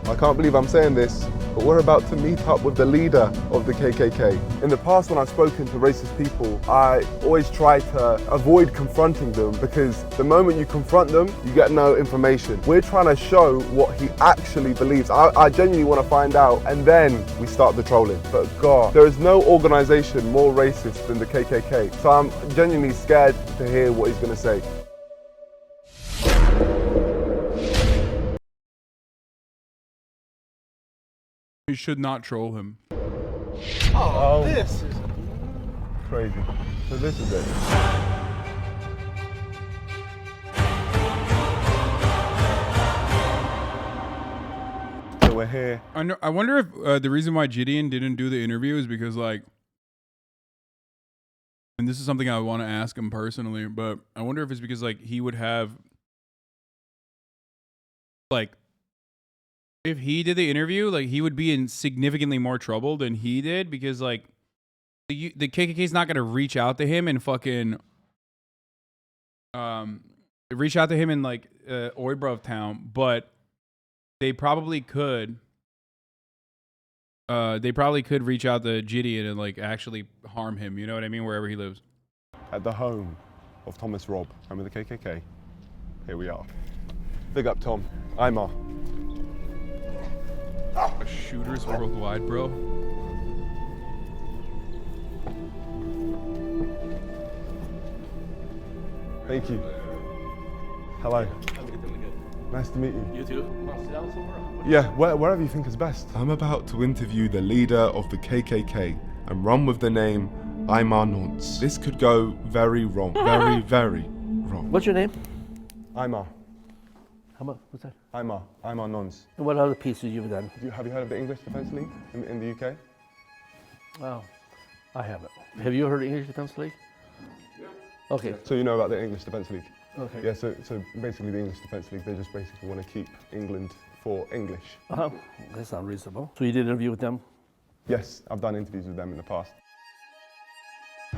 I can't believe I'm saying this, but we're about to meet up with the leader of the KKK. In the past, when I've spoken to racist people, I always try to avoid confronting them because the moment you confront them, you get no information. We're trying to show what he actually believes. I genuinely want to find out, and then we start the trolling. But God, there is no organization more racist than the KKK. So I'm genuinely scared to hear what he's going to say. You should not troll him. Oh, this is crazy. So this is it. So we're here. I wonder if the reason why Gideon didn't do the interview is because like, and this is something I want to ask him personally, but I wonder if it's because like he would have like, if he did the interview, like he would be in significantly more trouble than he did because like the KKK is not gonna reach out to him and fucking reach out to him in like Oibrov town, but they probably could. They probably could reach out to Gideon and like actually harm him. You know what I mean? Wherever he lives. At the home of Thomas Robb, home of the KKK. Here we are. Big up, Tom. Imar. Shooters worldwide, bro. Thank you. Hello. Nice to meet you. You too. Yeah, wherever you think is best. I'm about to interview the leader of the KKK and run with the name Imar Nonce. This could go very wrong. Very, very wrong. What's your name? Imar. How much? What's that? Imar Nonce. And what other pieces you've done? Have you heard of the English Defence League in the UK? Oh, I haven't. Have you heard of English Defence League? Yeah. Okay. So you know about the English Defence League? Okay. Yeah, so basically the English Defence League, they just basically want to keep England for English. That sounds reasonable. So you did an interview with them? Yes, I've done interviews with them in the past.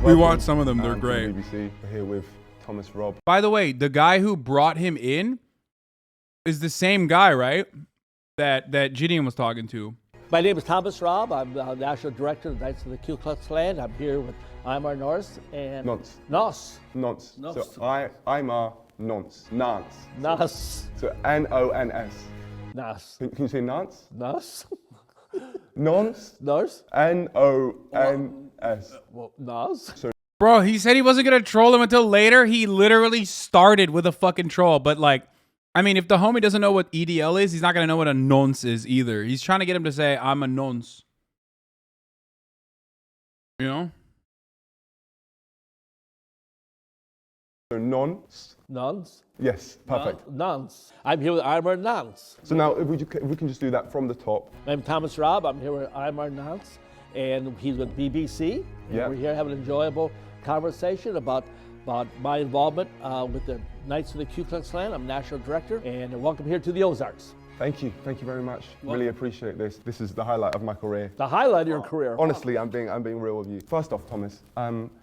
We watched some of them, they're great. BBC, we're here with Thomas Robb. By the way, the guy who brought him in is the same guy, right? That Gideon was talking to. My name is Thomas Robb. I'm the National Director of the Knights of the Ku Klux Klan. I'm here with Imar Nonce and... Nonce. Nonce. So Imar Nonce. Nance. Nonce. So N-O-N-S. Nonce. Can you say Nance? Nonce. Nonce. Nonce. N-O-N-S. Well, Nonce. So bro, he said he wasn't gonna troll him until later. He literally started with a fucking troll, but like, I mean, if the homie doesn't know what EDL is, he's not gonna know what a nonce is either. He's trying to get him to say, I'm a nonce. You know? So Nonce. Nonce? Yes, perfect. Nonce. I'm here with Imar Nonce. So now, if we can just do that from the top. I'm Thomas Robb. I'm here with Imar Nonce, and he's with BBC. Yeah. We're here having an enjoyable conversation about my involvement with the Knights of the Ku Klux Klan. I'm National Director, and welcome here to the Ozarks. Thank you very much. Really appreciate this. This is the highlight of my career. The highlight of your career. Honestly, I'm being real with you. First off, Thomas,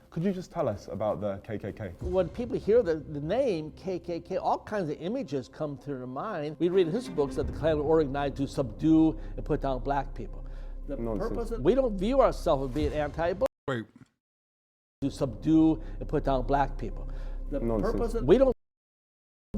could you just tell us about the KKK? When people hear the name KKK, all kinds of images come to their mind. We read in history books that the Klan were organized to subdue and put down black people. The purpose we don't view ourselves as being anti-black. Wait. To subdue and put down black people. The Nonsense. purpose we don't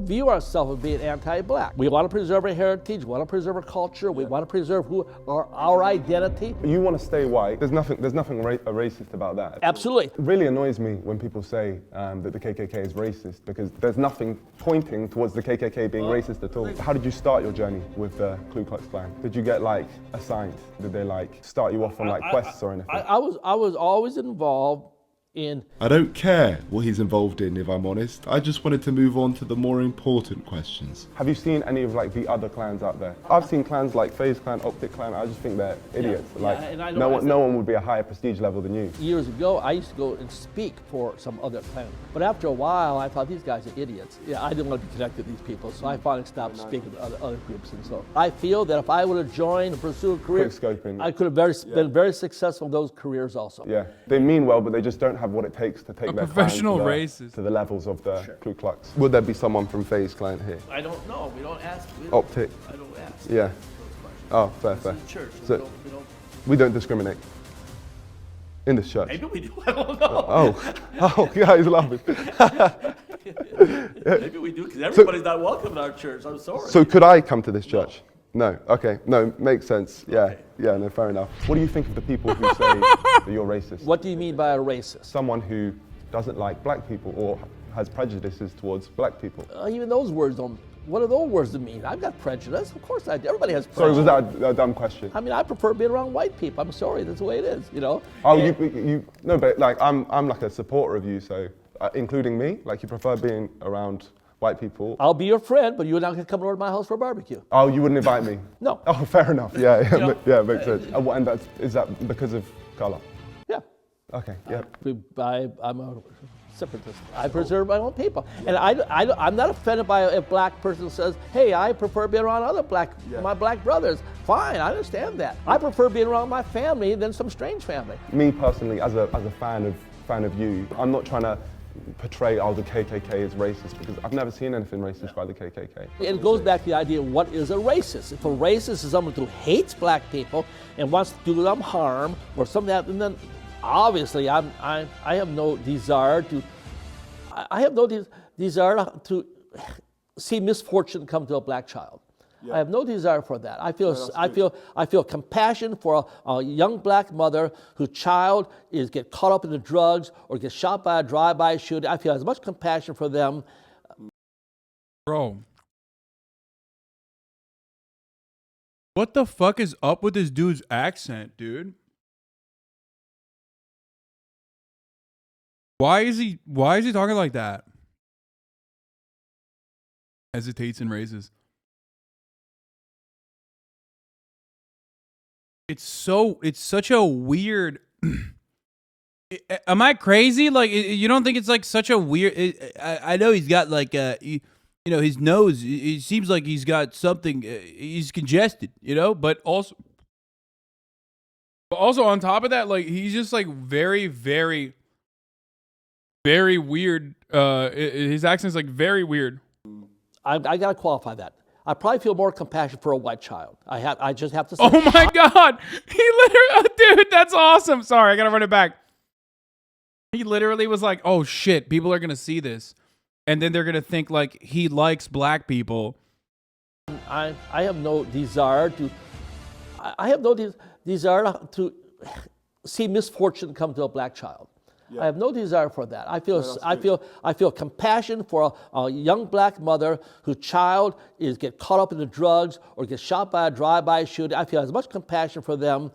View ourselves as being anti-black. We want to preserve our heritage, we want to preserve our culture, we want to preserve our identity. You want to stay white. There's nothing racist about that. Absolutely. It really annoys me when people say that the KKK is racist, because there's nothing pointing towards the KKK being racist at all. How did you start your journey with the Ku Klux Klan? Did you get like assigned? Did they like start you off on like quests or anything? I was always involved in... I don't care what he's involved in, if I'm honest. I just wanted to move on to the more important questions. Have you seen any of like the other clans out there? I've seen clans like FaZe Clan, Optic Clan. I just think they're idiots. No one would be a higher prestige level than you. Years ago, I used to go and speak for some other clan. But after a while, I thought these guys are idiots. Yeah, I didn't want to be connected to these people, so I finally stopped speaking to other groups. And so I feel that if I would have joined and pursued a career, I could have been very successful in those careers also. Yeah, they mean well, but they just don't have what it takes to take their professional clan racist to the levels of the Ku Klux. Would there be someone from FaZe Clan here? I don't know. We don't ask. Optic. I don't ask. Yeah. Oh, fair. Church, So we don't discriminate in this church. Maybe we do. I don't know. Oh, yeah, he's laughing. Maybe we do, because everybody's not welcome in our church. I'm sorry. So could I come to this church? No. Okay. No, makes sense. Yeah. Okay. Yeah. No, fair enough. What do you think of the people who say that you're racist? What do you mean by a racist? Someone who doesn't like black people or has prejudices towards black people. Even those words don't. What do those words mean? I've got prejudice. Of course I do. Everybody has prejudice. Sorry, was that a dumb question? I mean, I prefer being around white people. I'm sorry, that's the way it is, you know? Oh, no, but like, I'm like a supporter of you, so including me, like you prefer being around white people. I'll be your friend, but you're not gonna come over to my house for a barbecue. Oh, you wouldn't invite me? No. Oh, fair enough, yeah, makes sense. And is that because of color? Yeah. Okay, yeah. I'm a separatist. I preserve my own people. And I'm not offended by if a black person says, hey, I prefer being around my black brothers. Fine, I understand that. I prefer being around my family than some strange family. Me personally, as a fan of you, I'm not trying to portray the KKK is racist, because I've never seen anything racist by the KKK. It goes back to the idea of what is a racist. If a racist is someone who hates black people and wants to do them harm or something like that, and then obviously I have no desire to see misfortune come to a black child. I have no desire for that. I feel compassion for a young black mother whose child get caught up in the drugs or gets shot by a drive-by shooting. I feel as much compassion for them. Bro, what the fuck is up with this dude's accent, dude? Why is he talking like that? Hesitates and raises. It's such a weird. Am I crazy? Like, you don't think it's like such a weird? I know he's got like his nose. It seems like he's got something. He's congested, but also on top of that, like he's just like very, very, very weird. His accent's like very weird. I gotta qualify that. I probably feel more compassion for a white child. I just have to say. Oh my God. He literally, dude, that's awesome. Sorry, I gotta run it back. He literally was like, oh shit, people are gonna see this. And then they're gonna think like he likes black people. I have no desire to see misfortune come to a black child. I have no desire for that. I feel compassion for a young black mother whose child get caught up in the drugs or gets shot by a drive-by shooting. I feel as much compassion for them.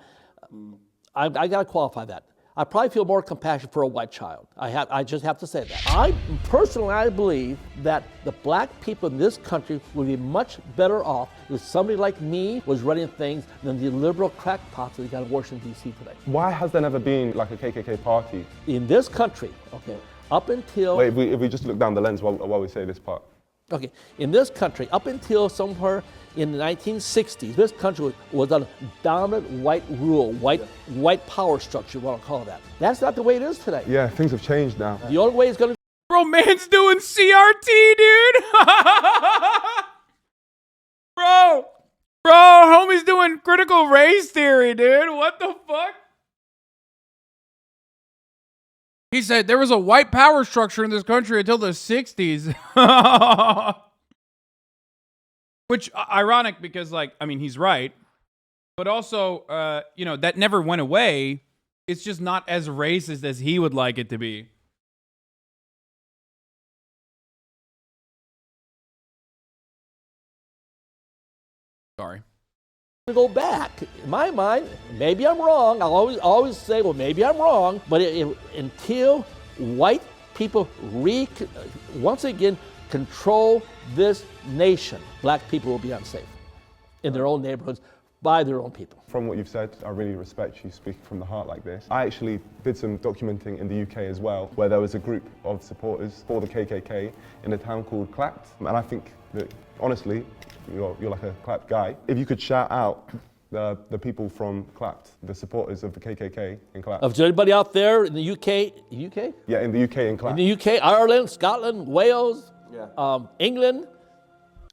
I gotta qualify that. I probably feel more compassion for a white child. I just have to say that. I believe that the black people in this country would be much better off if somebody like me was running things than the liberal crackpots that got in Washington, D.C. today. Why has there never been like a KKK party? In this country, okay, up until... Wait, if we just look down the lens while we say this part. Okay, in this country, up until somewhere in the 1960s, this country was a dominant white rule, white power structure, what I'll call that. That's not the way it is today. Yeah, things have changed now. The only way it's going to... Bro, man's doing CRT, dude! Bro, homie's doing critical race theory, dude. What the fuck? He said there was a white power structure in this country until the 60s. Which ironic because, like, I mean, he's right, but also, you know, that never went away. It's just not as racist as he would like it to be. Sorry. To go back. In my mind, maybe I'm wrong. I'll always say, well, maybe I'm wrong. But until white people once again control this nation, black people will be unsafe in their own neighborhoods by their own people. From what you've said, I really respect you speaking from the heart like this. I actually did some documenting in the UK as well, where there was a group of supporters for the KKK in a town called Clapt. And I think that, honestly, you're like a Clapt guy. If you could shout out the people from Clapt, the supporters of the KKK in Clapt. Of anybody out there in the UK? UK? Yeah, in the UK in Clapt. In the UK, Ireland, Scotland, Wales, England.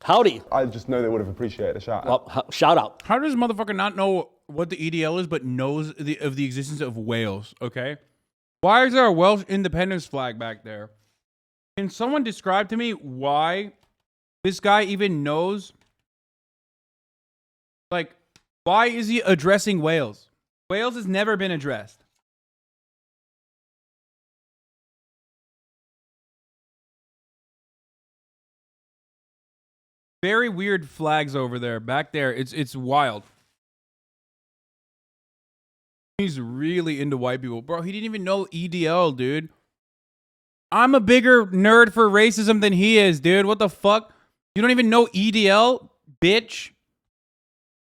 Howdy. I just know they would have appreciated a shout out. Well, shout out. How does this motherfucker not know what the EDL is, but knows of the existence of Wales, okay? Why is there a Welsh independence flag back there? Can someone describe to me why this guy even knows? Like, why is he addressing Wales? Wales has never been addressed. Very weird flags over there. Back there, it's wild. He's really into white people. Bro, he didn't even know EDL, dude. I'm a bigger nerd for racism than he is, dude. What the fuck? You don't even know EDL, bitch?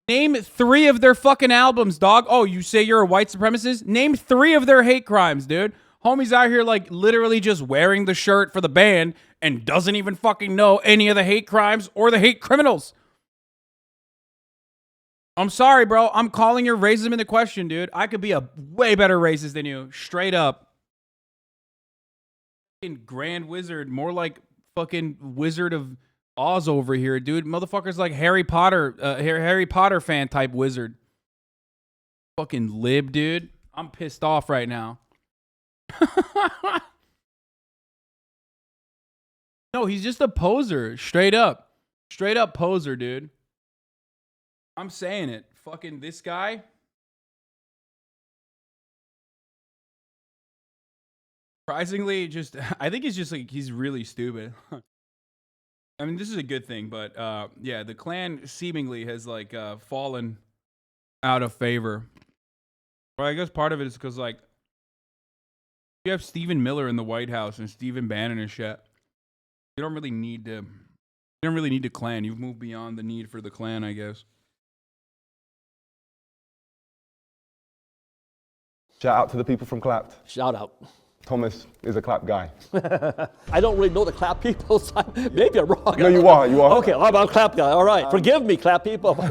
Name 3 of their fucking albums, dog. Oh, you say you're a white supremacist? Name 3 of their hate crimes, dude. Homie's out here like literally just wearing the shirt for the band and doesn't even fucking know any of the hate crimes or the hate criminals. I'm sorry, bro. I'm calling your racism into question, dude. I could be a way better racist than you. Straight up. Fucking Grand Wizard. More like fucking Wizard of Oz over here, dude. Motherfucker's like Harry Potter fan type wizard. Fucking lib, dude. I'm pissed off right now. No, he's just a poser. Straight up. Straight up poser, dude. I'm saying it. Fucking this guy. Surprisingly, I think he's really stupid. I mean, this is a good thing, but yeah, the Klan seemingly has like fallen out of favor. Well, I guess part of it is because like you have Stephen Miller in the White House and Stephen Bannon and shit. You don't really need to Klan. You've moved beyond the need for the Klan, I guess. Shout out to the people from Clapt. Shout out. Thomas is a Clapt guy. I don't really know the Clapt people, so maybe I'm wrong. No, you are. Okay, I'm a Clapt guy. All right, forgive me, Clapt people. Now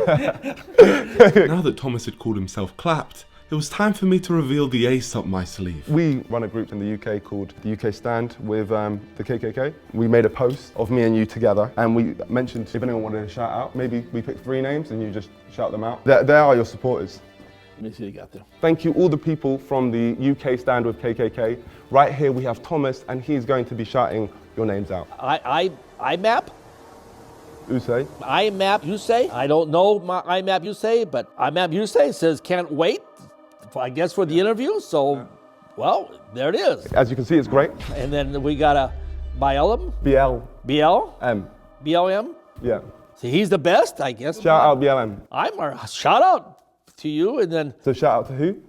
that Thomas had called himself Clapt, it was time for me to reveal the ace up my sleeve. We run a group in the UK called the UK Stand with the KKK. We made a post of me and you together, and we mentioned if anyone wanted a shout out, maybe we pick 3 names and you just shout them out. They are your supporters. Let me see what you got there. Thank you all the people from the UK Stand with KKK. Right here we have Thomas, and he's going to be shouting your names out. I map? You say? I map, you say? I don't know my I map, you say, but I map, you say says can't wait, I guess, for the interview. So, well, there it is. As you can see, it's great. And then we got a BLM? BLM. BLM? Yeah. See, he's the best, I guess. Shout out BLM. Shout out to you, and then. So shout out to who?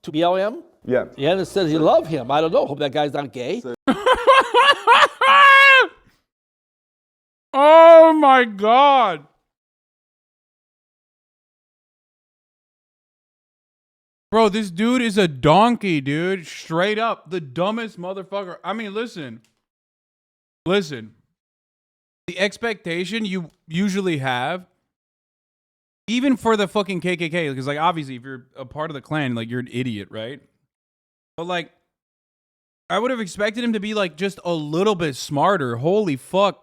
To BLM? Yeah. Yeah, and it says you love him. I don't know. Hope that guy's not gay. Oh my God. Bro, this dude is a donkey, dude. Straight up. The dumbest motherfucker. I mean, listen. The expectation you usually have, even for the fucking KKK, because like obviously if you're a part of the Klan, like you're an idiot, right? But like, I would have expected him to be like just a little bit smarter. Holy fuck.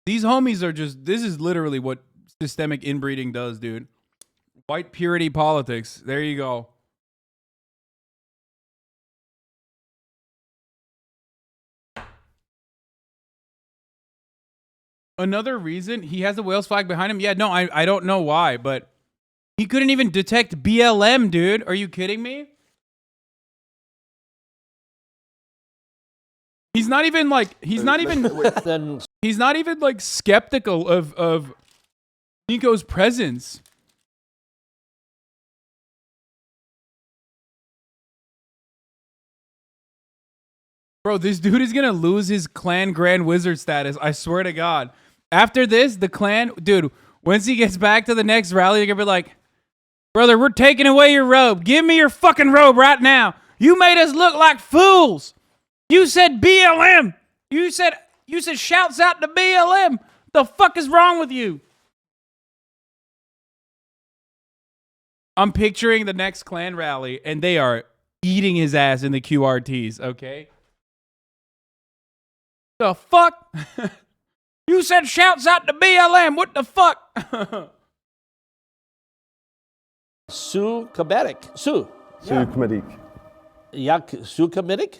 These homies are just, this is literally what systemic inbreeding does, dude. White purity politics. There you go. Another reason he has the Wales flag behind him. Yeah, no, I don't know why, but he couldn't even detect BLM, dude. Are you kidding me? He's not even like he's not even like skeptical of Niko's presence. Bro, this dude is gonna lose his clan Grand Wizard status. I swear to God. After this, the clan, dude, once he gets back to the next rally, they're gonna be like, brother, we're taking away your robe. Give me your fucking robe right now. You made us look like fools. You said BLM. You said shouts out to BLM. The fuck is wrong with you? I'm picturing the next clan rally, and they are eating his ass in the QRTs, okay? The fuck? You said shouts out to BLM. What the fuck? Sue Kametic. Sue. Sue Kametic. Yeah, Sue Kametic?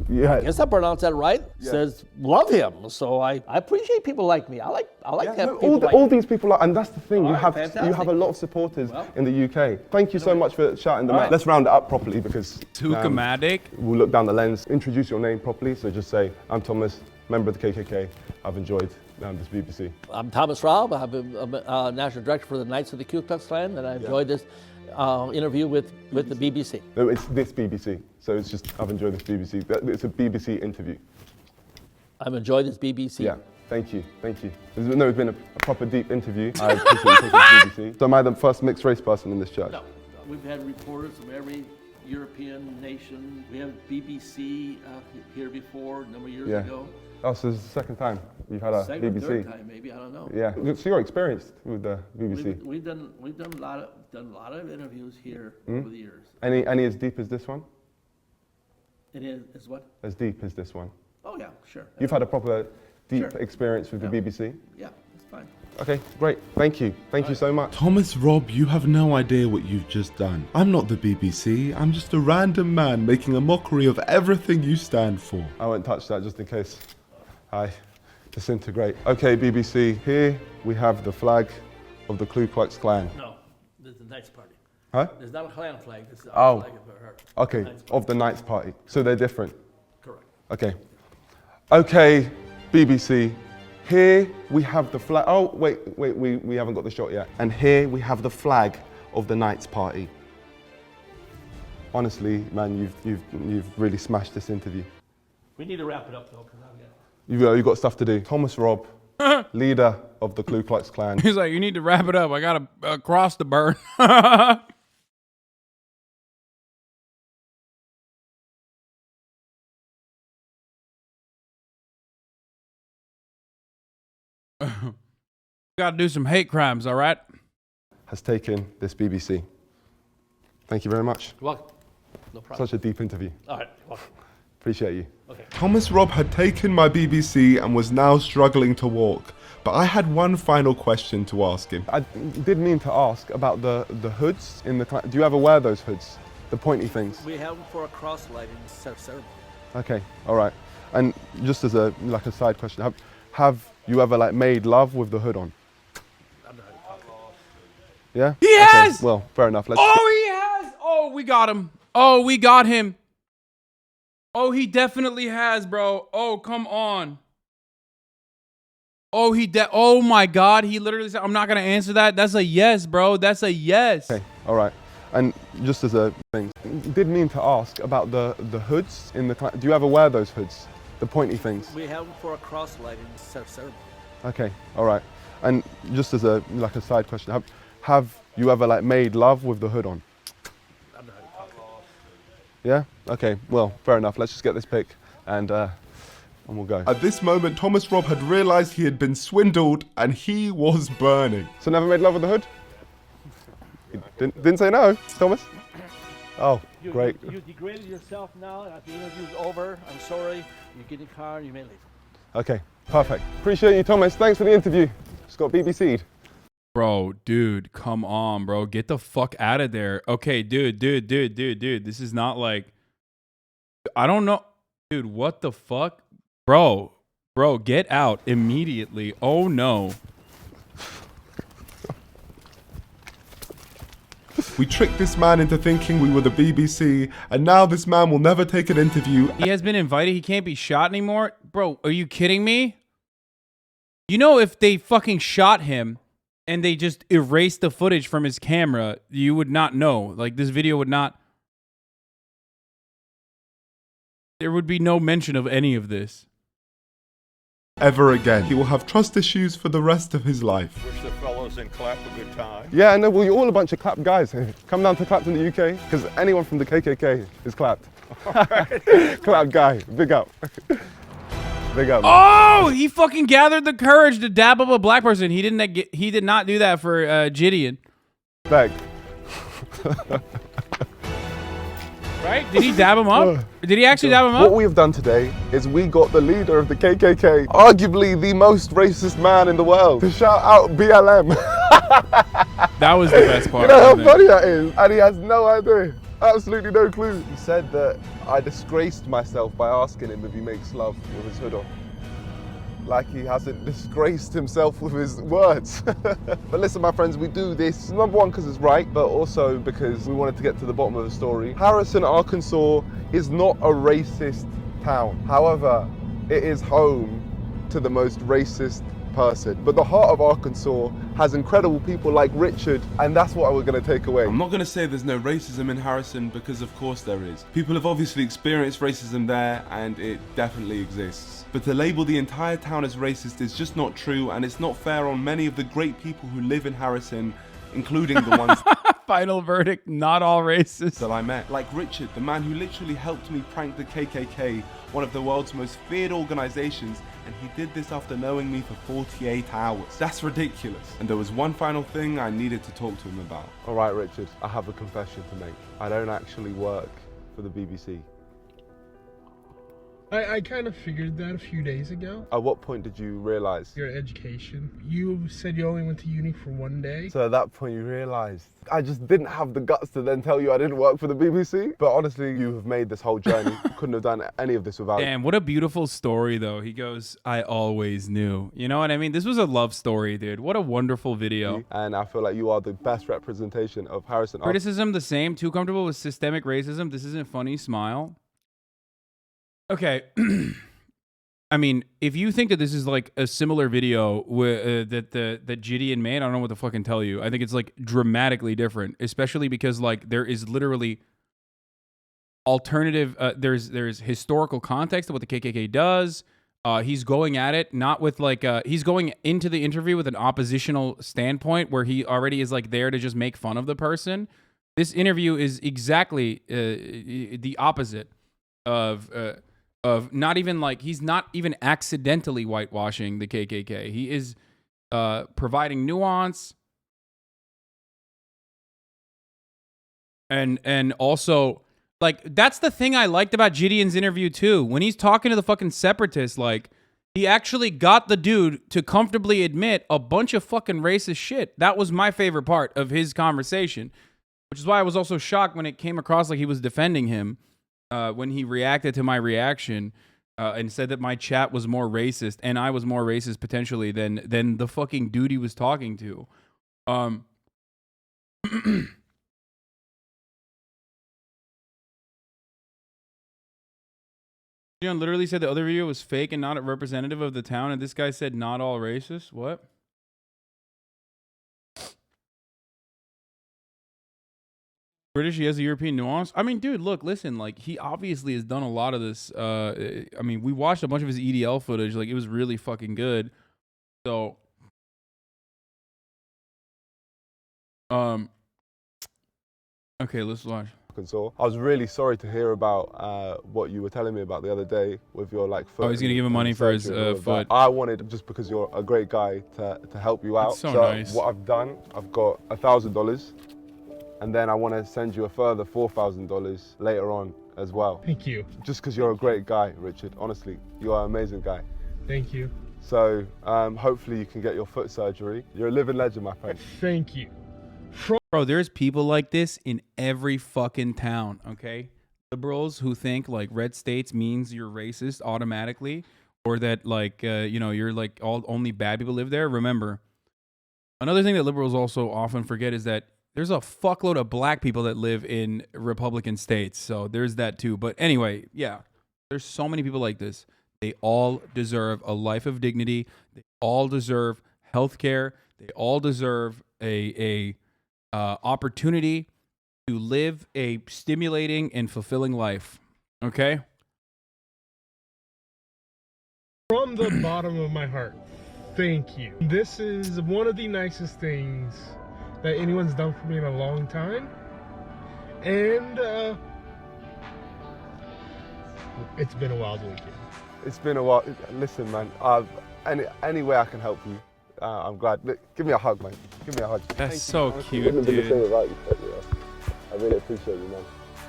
Yeah. I guess I pronounced that right. Yeah. Says love him. So I appreciate people like me. I like to have people like all these people are, and that's the thing. All You right, have fantastic. a lot of supporters in the UK. Thank you so much for shouting them out. Let's round it up properly because Sue Kametic. We'll look down the lens. Introduce your name properly. So just say, I'm Thomas, member of the KKK. I've enjoyed this BBC. I'm Thomas Raub. I'm a national director for the Knights of the Ku Klux Klan, and I enjoyed this interview with the BBC. No, it's this BBC. So it's just, I've enjoyed this BBC. It's a BBC interview. I've enjoyed this BBC. Yeah, thank you. It's been a proper deep interview. I appreciate you taking the BBC. So am I the first mixed race person in this church? No, we've had reporters from every European nation. We have BBC here before a number of years ago. Oh, so this is the second time you've had a Second BBC. or third time, maybe, I don't know. Yeah, so you're experienced with the BBC. We've done a lot of interviews here over the years. Any as deep as this one? It is what? As deep as this one? Oh yeah, sure. You've had a proper deep Sure. experience with the BBC? Yeah, that's fine. Okay, great. Thank you. Thank you so much. Thomas Rob, you have no idea what you've just done. I'm not the BBC. I'm just a random man making a mockery of everything you stand for. I won't touch that just in case I disintegrate. Okay, BBC, here we have the flag of the Ku Klux Klan. No, this is the Knights Party. Huh? There's not a Klan flag. This is our flag of her. Okay, of the Knights Party. So they're different. Correct. Okay. Okay, BBC, here we have the flag. Oh, wait, we haven't got the shot yet. And here we have the flag of the Knights Party. Honestly, man, you've really smashed this interview. We need to wrap it up though, because You've got stuff to do. Thomas Rob, leader of the Ku Klux Klan. He's like, you need to wrap it up. I got a cross to burn. Got to do some hate crimes, all right? Has taken this BBC. Thank you very much. You're welcome. No problem. Such a deep interview. All right, welcome. Appreciate you. Okay. Thomas Rob had taken my BBC and was now struggling to walk. But I had one final question to ask him. I did mean to ask about the hoods in the Klan. Do you ever wear those hoods? The pointy things? We have them for a cross lighting ceremony. Okay, all right. And just as a side question, have you ever made love with the hood on? Yeah? He has! Well, fair enough. He has! Oh, we got him. Oh, we got him. Oh, he definitely has, bro. Oh, come on. Oh, oh my God. He literally said, I'm not going to answer that. That's a yes, bro. That's a yes. Okay, all right. And just as a thing, did mean to ask about the hoods in the Klan. Do you ever wear those hoods? The pointy things? We have them for a cross lighting ceremony. Okay, all right. And just as a side question, have you ever made love with the hood on? Yeah? Okay, well, fair enough. Let's just get this pic and we'll go. At this moment, Thomas Rob had realised he had been swindled and he was burning. So never made love with the hood? Didn't say no, Thomas? Oh, great. You degraded yourself now. The interview's over. I'm sorry. You get in the car and you may leave. Okay, perfect. Appreciate you, Thomas. Thanks for the interview. Just got BBC'd. Bro, dude, come on, bro. Get the fuck out of there. Okay, dude. This is not like... I don't know. Dude, what the fuck? Bro, Bro, get out immediately. Oh no. We tricked this man into thinking we were the BBC, and now this man will never take an interview. He has been invited. He can't be shot anymore. Bro, are you kidding me? You know, if they fucking shot him and they just erased the footage from his camera, you would not know. Like, this video would not... There would be no mention of any of this. Ever again. He will have trust issues for the rest of his life. Wish the fellows in clap a good time. Yeah, no, well, you're all a bunch of clap guys here. Come down to Clapton in the UK, because anyone from the KKK is clapped. Clap guy, big up. Big up. Oh, he fucking gathered the courage to dab up a black person. He did not do that for Gideon. Back. Right? Did he dab him up? Did he actually dab him up? What we have done today is we got the leader of the KKK, arguably the most racist man in the world, to shout out BLM. That was the best part. You know how funny that is? And he has no idea. Absolutely no clue. He said that I disgraced myself by asking him if he makes love with his hood on. Like he hasn't disgraced himself with his words. But listen, my friends, we do this, number one, because it's right, but also because we wanted to get to the bottom of the story. Harrison, Arkansas is not a racist town. However, it is home to the most racist person. But the heart of Arkansas has incredible people like Richard, and that's what we're going to take away. I'm not going to say there's no racism in Harrison, because of course there is. People have obviously experienced racism there, and it definitely exists. But to label the entire town as racist is just not true, and it's not fair on many of the great people who live in Harrison, including the ones Final verdict, not all racist. that I met. Like Richard, the man who literally helped me prank the KKK, one of the world's most feared organizations, and he did this after knowing me for 48 hours. That's ridiculous. And there was one final thing I needed to talk to him about. All right, Richard, I have a confession to make. I don't actually work for the BBC. I kind of figured that a few days ago. At what point did you realize? Your education. You said you only went to uni for one day. So at that point you realized. I just didn't have the guts to then tell you I didn't work for the BBC. But honestly, you have made this whole journey. Couldn't have done any of this without Damn, what a beautiful story, though. He goes, I always knew. You know what I mean? This was a love story, dude. What a wonderful video. And I feel like you are the best representation of Harrison. Criticism the same. Too comfortable with systemic racism. This isn't funny. Smile. Okay. I mean, if you think that this is like a similar video that Gideon made, I don't know what to fucking tell you. I think it's like dramatically different, especially because like there is literally alternative. There's historical context of what the KKK does. He's going at it not with like he's going into the interview with an oppositional standpoint where he already is like there to just make fun of the person. This interview is exactly the opposite of not even like, he's not even accidentally whitewashing the KKK. He is providing nuance and also like, that's the thing I liked about Gideon's interview too. When he's talking to the fucking separatists, like he actually got the dude to comfortably admit a bunch of fucking racist shit. That was my favorite part of his conversation, which is why I was also shocked when it came across like he was defending him. When he reacted to my reaction and said that my chat was more racist and I was more racist potentially than the fucking dude he was talking to. John literally said the other video was fake and not a representative of the town, and this guy said not all racist. What? British, he has a European nuance. I mean, dude, look, listen, like, he obviously has done a lot of this. I mean, we watched a bunch of his EDL footage. Like, it was really fucking good. So, okay, let's watch. So I was really sorry to hear about what you were telling me about the other day with your like foot. Oh, he's gonna give him money for his foot. I wanted, just because you're a great guy, to help you out. That's so nice. What I've done, I've got $1,000. And then I want to send you a further $4,000 later on as well. Thank you. Just because you're a great guy, Richard. Honestly, you are an amazing guy. Thank you. So hopefully you can get your foot surgery. You're a living legend, my friend. Thank you. Bro, there's people like this in every fucking town, okay? Liberals who think like red states means you're racist automatically, or that like you're like only bad people live there. Remember, another thing that liberals also often forget is that there's a fuckload of black people that live in Republican states. So there's that too. But anyway, yeah, there's so many people like this. They all deserve a life of dignity. They all deserve health care. They all deserve a opportunity to live a stimulating and fulfilling life. Okay? From the bottom of my heart, thank you. This is one of the nicest things that anyone's done for me in a long time. And it's been a wild weekend. It's been a while. Listen, man, any way I can help you, I'm glad. Look, give me a hug, man. Give me a hug. That's so cute, Wouldn't have been the same dude. without you, but, yeah, I really appreciate you, man.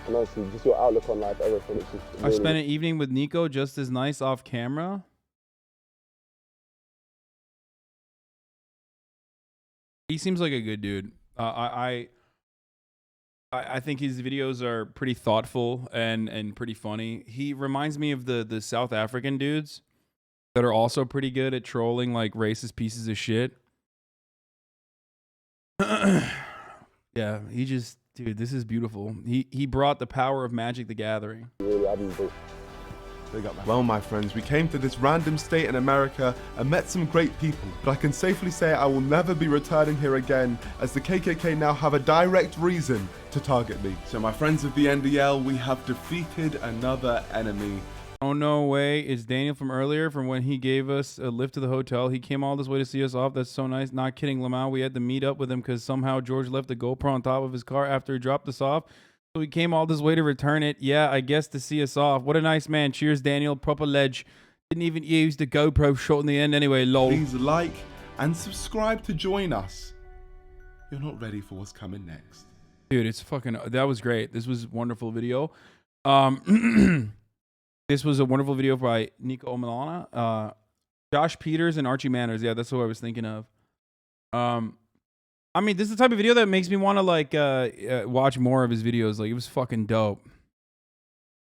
And honestly, just your outlook on life, everything. It's just I spent an evening with Niko, just as nice off camera. He seems like a good dude. I think his videos are pretty thoughtful and pretty funny. He reminds me of the South African dudes that are also pretty good at trolling like racist pieces of shit. Yeah, he just, dude, this is beautiful. He brought the power of Magic the Gathering. Well, my friends, we came to this random state in America and met some great people, but I can safely say I will never be returning here again, as the KKK now have a direct reason to target me. So my friends of the NDL, we have defeated another enemy. Oh, no way. It's Daniel from earlier, from when he gave us a lift to the hotel. He came all this way to see us off. That's so nice. Not kidding, Lamar. We had to meet up with him because somehow George left a GoPro on top of his car after he dropped us off. So he came all this way to return it. Yeah, I guess to see us off. What a nice man. Cheers, Daniel. Proper ledge. Didn't even use the GoPro shot in the end anyway, lol. Please like and subscribe to join us. You're not ready for what's coming next. Dude, it's fucking, that was great. This was a wonderful video. This was a wonderful video by Niko Omilana, Josh Peters, and Archie Manners. Yeah, that's what I was thinking of. I mean, this is the type of video that makes me want to like watch more of his videos. Like, it was fucking dope.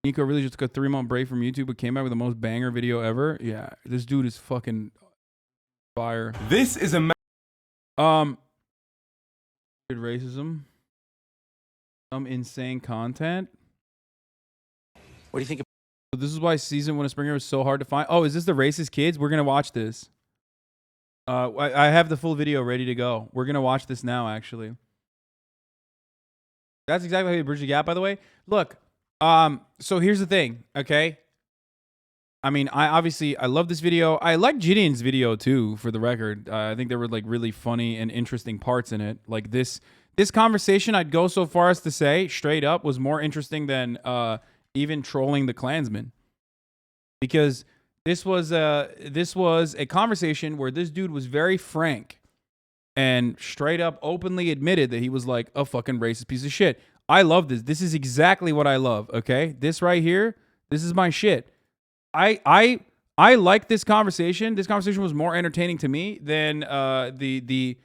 Niko really just took a 3-month break from YouTube, but came back with the most banger video ever. Yeah, this dude is fucking fire. This is a good racism. Some insane content. What do you think? This is why season 1 of Springer was so hard to find. Oh, is this the racist kids? We're gonna watch this. I have the full video ready to go. We're gonna watch this now, actually. That's exactly how you bridge the gap, by the way. Look, so here's the thing, okay? I mean, I love this video. I like Gideon's video too, for the record. I think there were like really funny and interesting parts in it. Like this conversation, I'd go so far as to say, straight up, was more interesting than even trolling the Klansmen, because this was a conversation where this dude was very frank and straight up openly admitted that he was like a fucking racist piece of shit. I love this. This is exactly what I love. Okay, this right here, this is my shit. I like this conversation. This conversation was more entertaining to me than the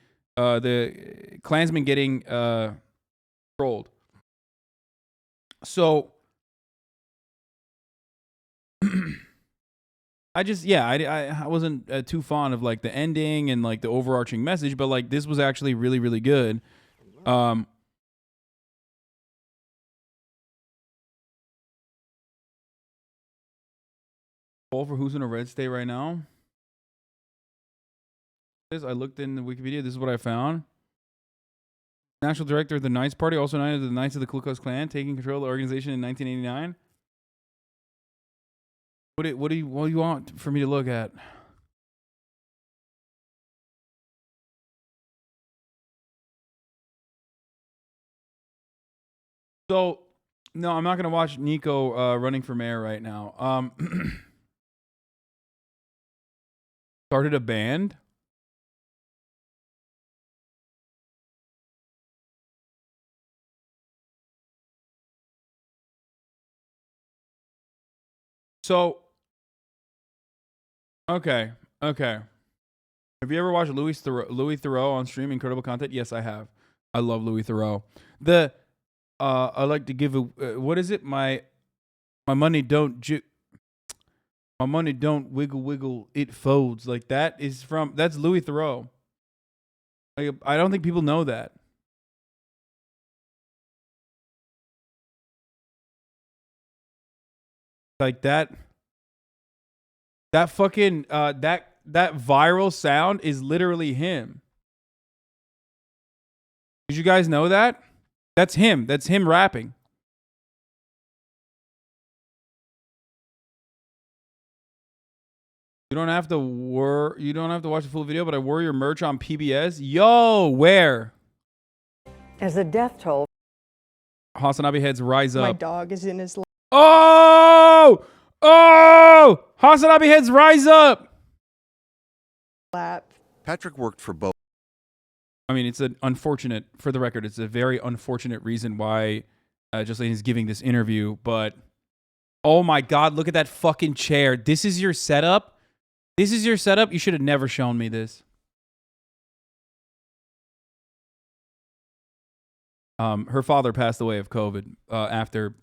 Klansmen getting trolled. So I wasn't too fond of like the ending and like the overarching message, but like this was actually really, really good. Call for who's in a red state right now. I looked in the Wikipedia. This is what I found. National director of the Knights Party, also known as the Knights of the Ku Klux Klan, taking control of the organization in 1989. What do you want for me to look at? So, no, I'm not gonna watch Niko running for mayor right now. Started a band. So, okay. Have you ever watched Louis Theroux on stream? Incredible content. Yes, I have. I love Louis Theroux. I like to give a what is it? My money don't My money don't wiggle, wiggle, it folds. Like that's Louis Theroux. Like, I don't think people know that. Like that fucking, that viral sound is literally him. Did you guys know that? That's him. That's him rapping. You don't have to watch the full video, but I wore your merch on PBS. Yo, where? As the death toll. HasanAbi heads rise up. My dog is in his lap. Oh! HasanAbi heads rise up. Patrick worked for both. I mean, it's an unfortunate, for the record, it's a very unfortunate reason why Jocelyn is giving this interview, but oh my God, look at that fucking chair. This is your setup? This is your setup? You should have never shown me this. Her father passed away of COVID after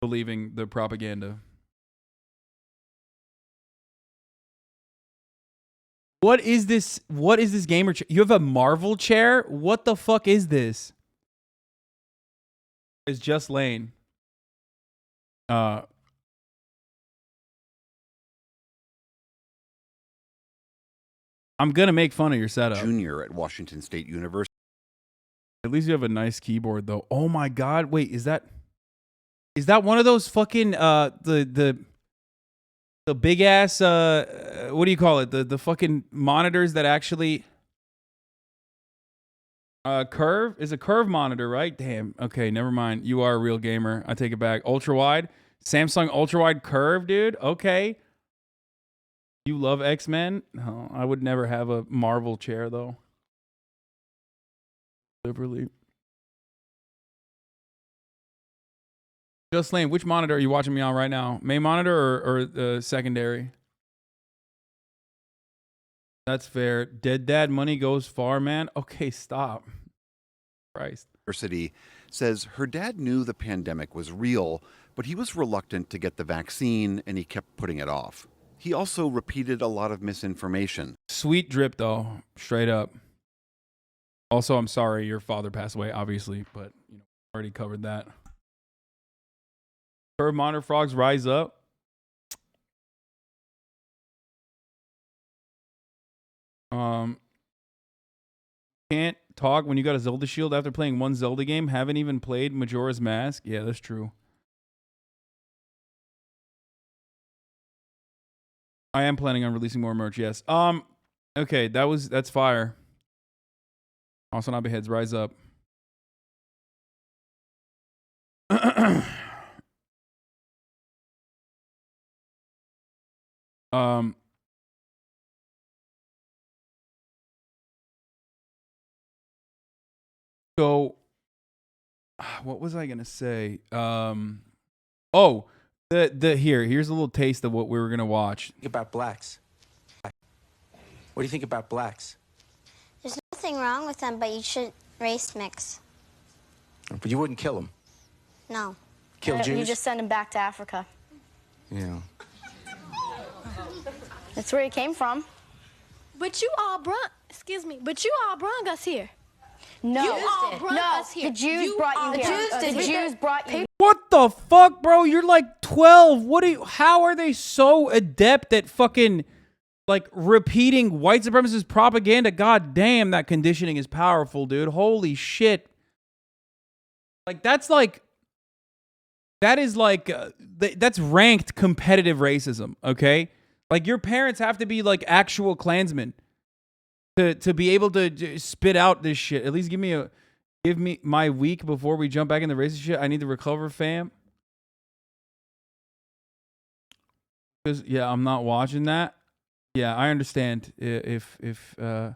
believing the propaganda. What is this? What is this gamer chair? You have a Marvel chair? What the fuck is this? It's just Lane. I'm gonna make fun of your setup. Junior at Washington State University. At least you have a nice keyboard, though. Oh my God! Wait, is that one of those fucking the big ass what do you call it? The fucking monitors that actually curve? Is a curve monitor, right? Damn. Okay, never mind. You are a real gamer. I take it back. Ultra wide, Samsung ultra wide curve, dude. Okay. You love X-Men? No, I would never have a Marvel chair though. Liberally. Just Lane, which monitor are you watching me on right now? Main monitor or secondary? That's fair. Dead dad money goes far, man. Okay, stop. Christ. University says her dad knew the pandemic was real, but he was reluctant to get the vaccine and he kept putting it off. He also repeated a lot of misinformation. Sweet drip, though. Straight up. Also, I'm sorry your father passed away, obviously, but you know, already covered that. Curve monitor frogs rise up. Can't talk when you got a Zelda shield after playing one Zelda game. Haven't even played Majora's Mask. Yeah, that's true. I am planning on releasing more merch, yes. Okay, that's fire. HasanAbi heads rise up. So what was I gonna say? Here's a little taste of what we were gonna watch. About blacks. What do you think about blacks? There's nothing wrong with them, but you should race mix. But you wouldn't kill them. No. Kill Jews? You just send them back to Africa. Yeah. That's where he came from. But you all brung us here. No. You all brung us here. The Jews brought you here. The Jews brought you here. What the fuck, bro? You're like 12. How are they so adept at fucking like repeating white supremacist propaganda? God damn, that conditioning is powerful, dude. Holy shit. Like that's ranked competitive racism, okay? Like your parents have to be like actual Klansmen to be able to spit out this shit. At least give me my week before we jump back in the racist shit. I need to recover, fam. Because yeah, I'm not watching that. Yeah, I understand if you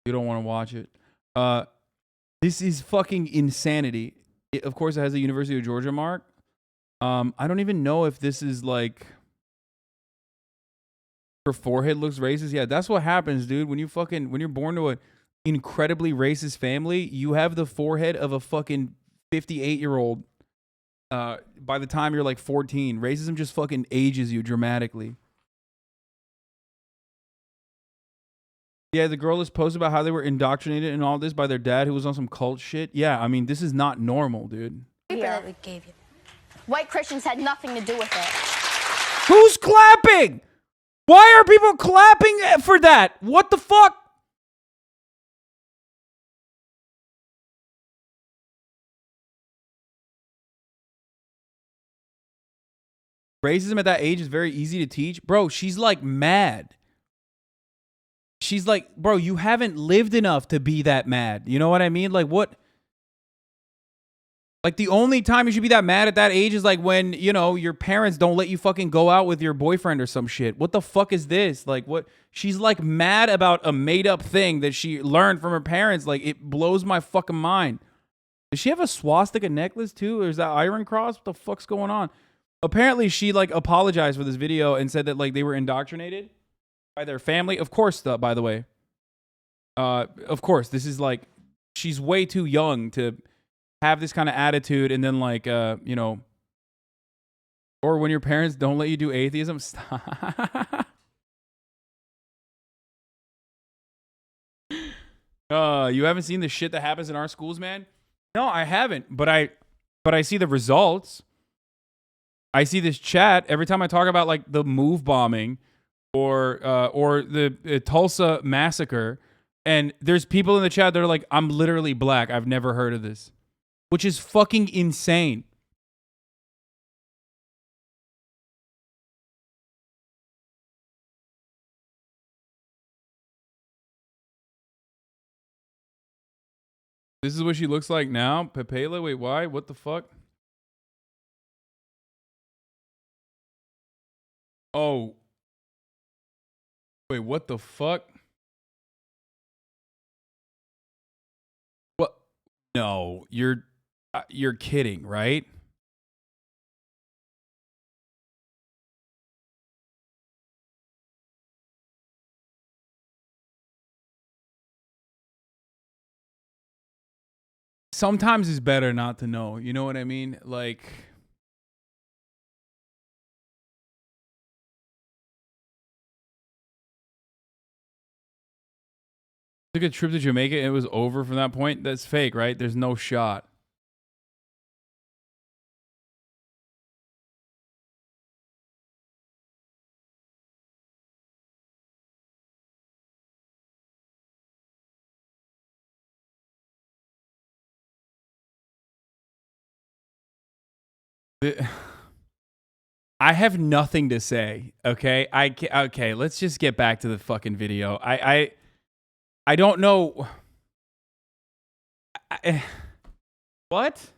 don't want to watch it. This is fucking insanity. Of course, it has a University of Georgia mark. I don't even know if this is like her forehead looks racist. Yeah, that's what happens, dude. When you're born to an incredibly racist family, you have the forehead of a fucking 58-year-old. By the time you're like 14, racism just fucking ages you dramatically. Yeah, the girl is posted about how they were indoctrinated and all this by their dad who was on some cult shit. Yeah, I mean, this is not normal, dude. That we gave you. White Christians had nothing to do with it. Who's clapping? Why are people clapping for that? What the fuck? Racism at that age is very easy to teach. Bro, she's like mad. She's like, bro, you haven't lived enough to be that mad. You know what I mean? Like, what? Like, the only time you should be that mad at that age is like when, you know, your parents don't let you fucking go out with your boyfriend or some shit. What the fuck is this? Like, what? She's like mad about a made up thing that she learned from her parents. Like, it blows my fucking mind. Does she have a swastika necklace too? Or is that Iron Cross? What the fuck's going on? Apparently, she like apologized for this video and said that like they were indoctrinated by their family. Of course, by the way. Of course, this is like, she's way too young to have this kind of attitude, and then like, you know, or when your parents don't let you do atheism, stop. You haven't seen the shit that happens in our schools, man? No, I haven't, but I see the results. I see this chat every time I talk about like the move bombing or the Tulsa massacre, and there's people in the chat that are like, I'm literally black. I've never heard of this, which is fucking insane. This is what she looks like now. Pepela, wait, why? What the fuck? Oh. Wait, what the fuck? What? No, you're kidding, right? Sometimes it's better not to know. You know what I mean? Like, took a trip to Jamaica and it was over from that point. That's fake, right? There's no shot. I have nothing to say. Okay, okay. Let's just get back to the fucking video. I don't know. What?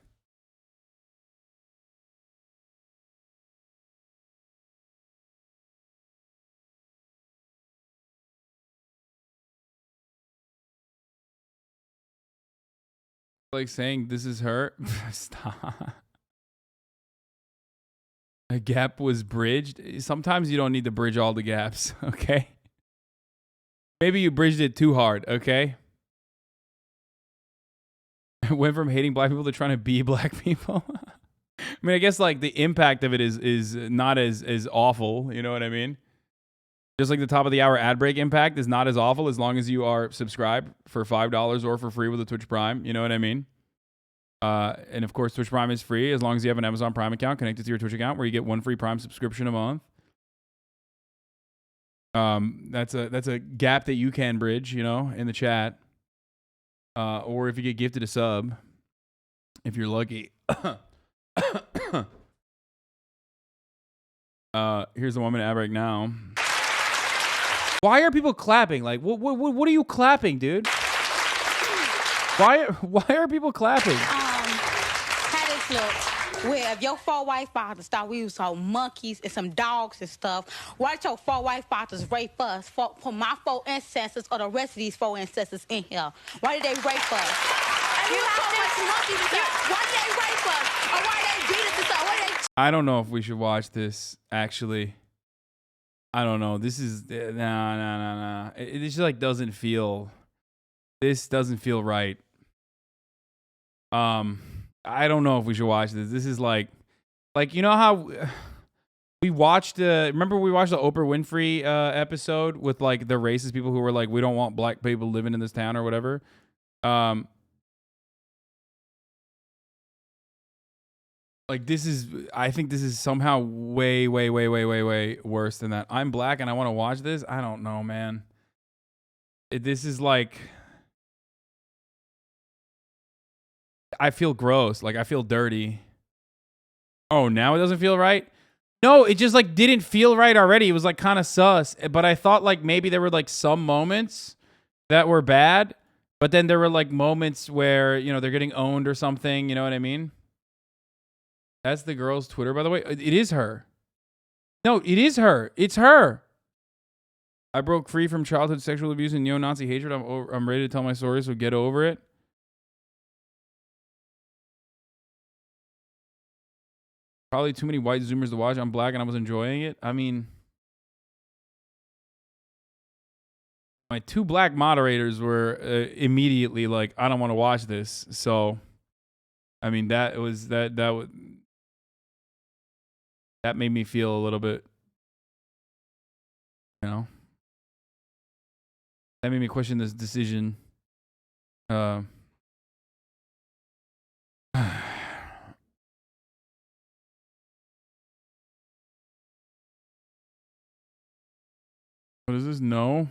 Like saying this is her. Stop. A gap was bridged. Sometimes you don't need to bridge all the gaps, okay? Maybe you bridged it too hard, okay? Went from hating black people to trying to be black people. I mean, I guess like the impact of it is not as awful, you know what I mean? Just like the top of the hour ad break impact is not as awful as long as you are subscribed for $5 or for free with a Twitch Prime, you know what I mean? And of course, Twitch Prime is free as long as you have an Amazon Prime account connected to your Twitch account, where you get one free Prime subscription a month. That's a gap that you can bridge, you know, in the chat. Or if you get gifted a sub, if you're lucky. Here's the 1 minute ad break now. Why are people clapping? Like, what are you clapping, dude? Why are people clapping? How this look? Where if your four white fathers thought we was some monkeys and some dogs and stuff, why did your four white fathers rape us for my four ancestors or the rest of these four ancestors in here? Why did they rape us? You know how much monkeys and stuff. Why did they rape us? Or why they beat us and stuff? Why they... I don't know if we should watch this, actually. I don't know. This is... Nah. It just like doesn't feel... This doesn't feel right. I don't know if we should watch this. This is like you know how We watched remember we watched the Oprah Winfrey episode with like the racist people who were like, we don't want black people living in this town or whatever. Like I think this is somehow way worse than that. I'm black and I want to watch this. I don't know, man. This is like, I feel gross. Like I feel dirty. Oh, now it doesn't feel right? No, it just like didn't feel right already. It was like kind of sus. But I thought like maybe there were like some moments that were bad, but then there were like moments where, you know, they're getting owned or something. You know what I mean? That's the girl's Twitter, by the way. It is her. No, it is her. It's her. I broke free from childhood sexual abuse and neo-Nazi hatred. I'm ready to tell my story, so get over it. Probably too many white Zoomers to watch. I'm black and I was enjoying it. I mean, my two black moderators were immediately like, I don't want to watch this. So, I mean, that made me feel a little bit, you know, that made me question this decision. What is this? No.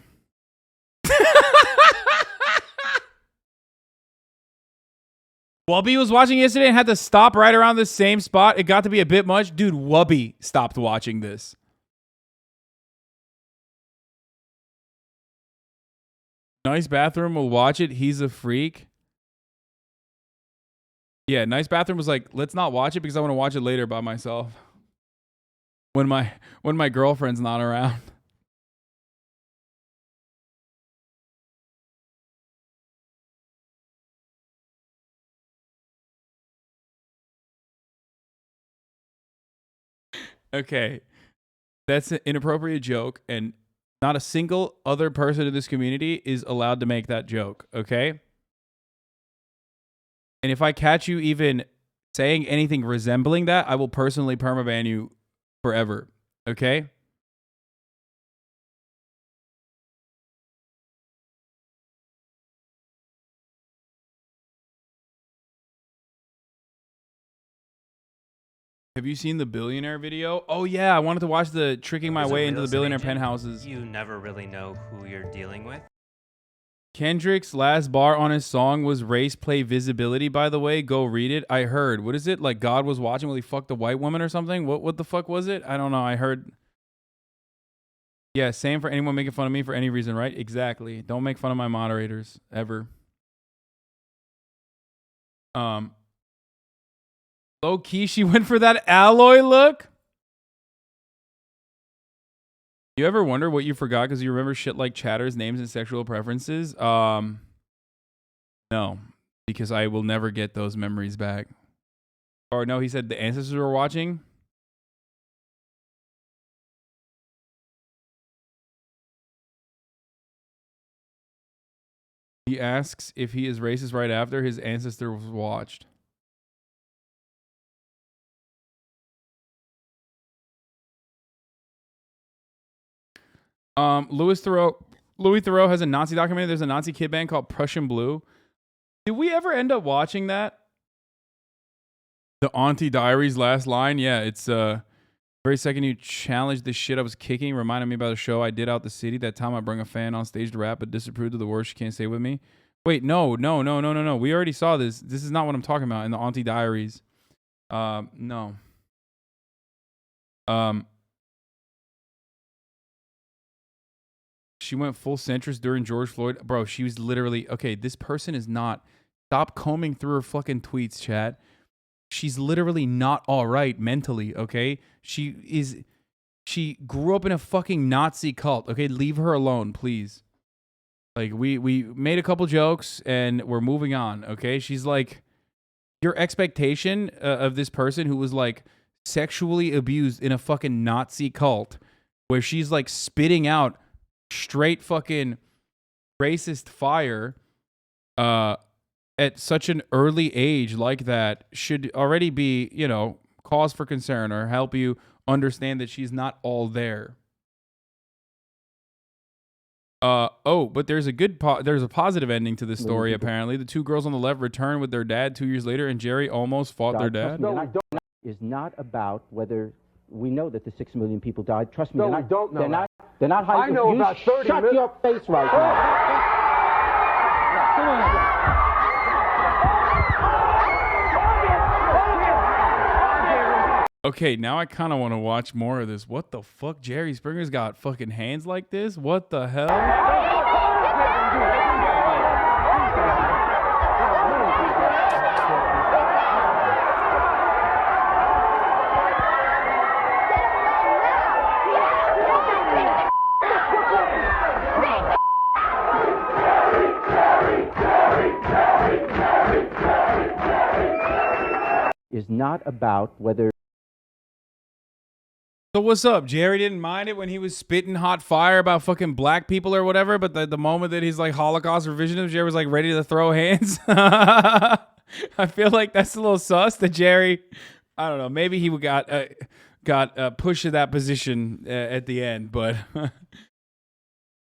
Wubby was watching yesterday and had to stop right around the same spot. It got to be a bit much. Dude, Wubby stopped watching this. Nice Bathroom will watch it. He's a freak. Yeah, Nice Bathroom was like, let's not watch it because I want to watch it later by myself. When my girlfriend's not around. Okay, that's an inappropriate joke, and not a single other person in this community is allowed to make that joke, okay? And if I catch you even saying anything resembling that, I will personally permaban you forever, okay? Have you seen the billionaire video? Oh yeah, I wanted to watch the tricking my way into the billionaire penthouses. You never really know who you're dealing with. Kendrick's last bar on his song was race play visibility, by the way. Go read it. I heard. What is it? Like God was watching while he fucked a white woman or something? What the fuck was it? I don't know. I heard. Yeah, same for anyone making fun of me for any reason, right? Exactly. Don't make fun of my moderators ever. Low key, she went for that alloy look. You ever wonder what you forgot because you remember shit like chatters, names, and sexual preferences? No, because I will never get those memories back. Or no, he said the ancestors were watching. He asks if he is racist right after his ancestor was watched. Louis Theroux has a Nazi documentary. There's a Nazi kid band called Prussian Blue. Did we ever end up watching that? The Auntie Diaries last line? Yeah, it's very second you challenged the shit I was kicking. Reminded me about a show I did out the city. That time I bring a fan on stage to rap, but disapproved of the words she can't say with me. Wait, no. We already saw this. This is not what I'm talking about in the Auntie Diaries. No. She went full centrist during George Floyd. Bro, she was literally... Okay, this person is not... Stop combing through her fucking tweets, chat. She's literally not all right mentally, okay? She grew up in a fucking Nazi cult, okay? Leave her alone, please. Like, we made a couple jokes and we're moving on, okay? She's like... Your expectation of this person who was, like, sexually abused in a fucking Nazi cult where she's, like, spitting out straight fucking racist fire at such an early age like that should already be, you know, cause for concern or help you understand that she's not all there. But there's a positive ending to this story, apparently. The two girls on the left return with their dad 2 years later, and Jerry almost fought their dad. Is not about whether we know that the 6 million people died. Trust me, No, we don't know that. They're not hiding. I know You about 30 Shut your face right now. Okay, now I kind of want to watch more of this. What the fuck? Jerry Springer's got fucking hands like this? What the hell? Is not about whether. So what's up? Jerry didn't mind it when he was spitting hot fire about fucking black people or whatever, but the moment that he's like Holocaust revisionist, Jerry was like ready to throw hands. I feel like that's a little sus that Jerry, I don't know, maybe he got pushed to that position at the end, but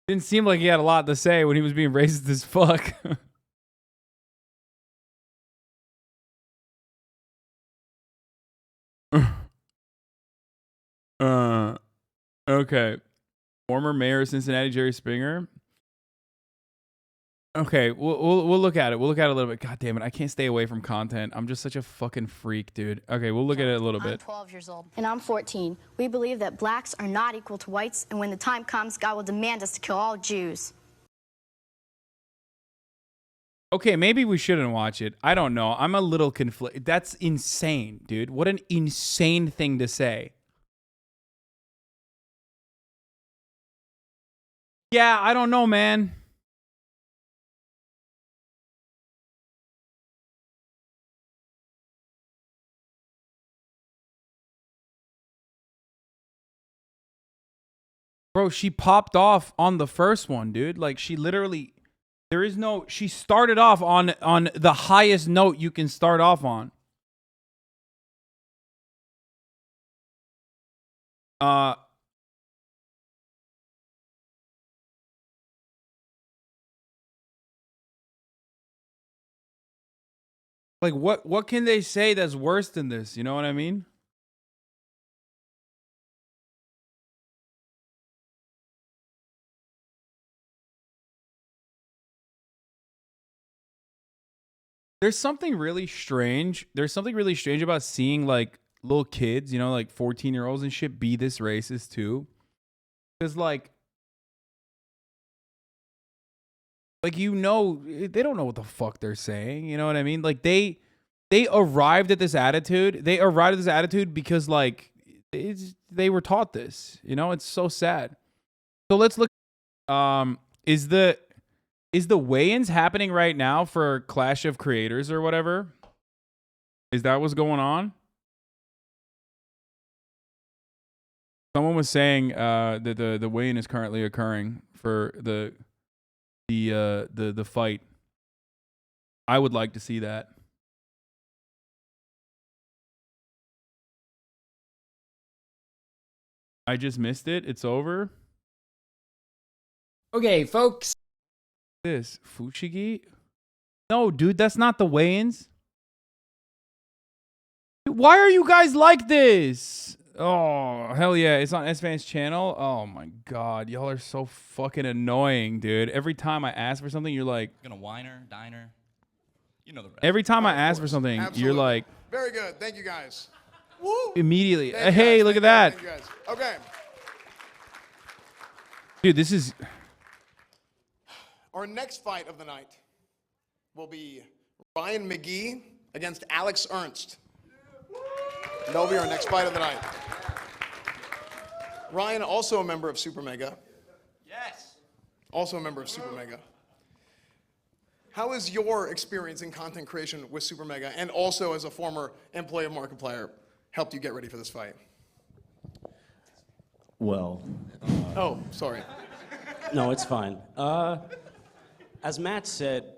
didn't seem like he had a lot to say when he was being racist as fuck. Okay. Former mayor of Cincinnati, Jerry Springer. Okay, we'll look at it. We'll look at it a little bit. God damn it, I can't stay away from content. I'm just such a fucking freak, dude. Okay, we'll look at it a little bit. I'm 12 years old. And I'm 14. We believe that blacks are not equal to whites, and when the time comes, God will demand us to kill all Jews. Okay, maybe we shouldn't watch it. I don't know. I'm a little conflicted. That's insane, dude. What an insane thing to say. Yeah, I don't know, man. Bro, she popped off on the first one, dude. Like, she literally... She started off on the highest note you can start off on. Like, what can they say that's worse than this? You know what I mean? There's something really strange. There's something really strange about seeing, like, little kids, you know, like 14-year-olds and shit, be this racist too. Because, like, you know, they don't know what the fuck they're saying. You know what I mean? Like, they arrived at this attitude. They arrived at this attitude because, like, they were taught this. You know, it's so sad. So let's look. Is the weigh-ins happening right now for Clash of Creators or whatever? Is that what's going on? Someone was saying that the weigh-in is currently occurring for the fight. I would like to see that. I just missed it. It's over. Okay, folks. This Fushigi? No, dude, that's not the weigh-ins. Why are you guys like this? Oh, hell yeah. It's on Esfand's channel. Oh my god. Y'all are so fucking annoying, dude. Every time I ask for something, you're like... Gonna whiner, diner. You know the rest. Every time I ask for something, you're like... Very good. Thank you, guys. Woo! Immediately. Hey, look at that. Thank you, guys. Okay. Dude, this is... Our next fight of the night will be Ryan McGee against Alex Ernst. That'll be our next fight of the night. Ryan, also a member of Super Mega. Yes. Also a member of Super Mega. How has your experience in content creation with Super Mega and also as a former employee of Markiplier helped you get ready for this fight? Well. Oh, sorry. No, it's fine. As Matt said,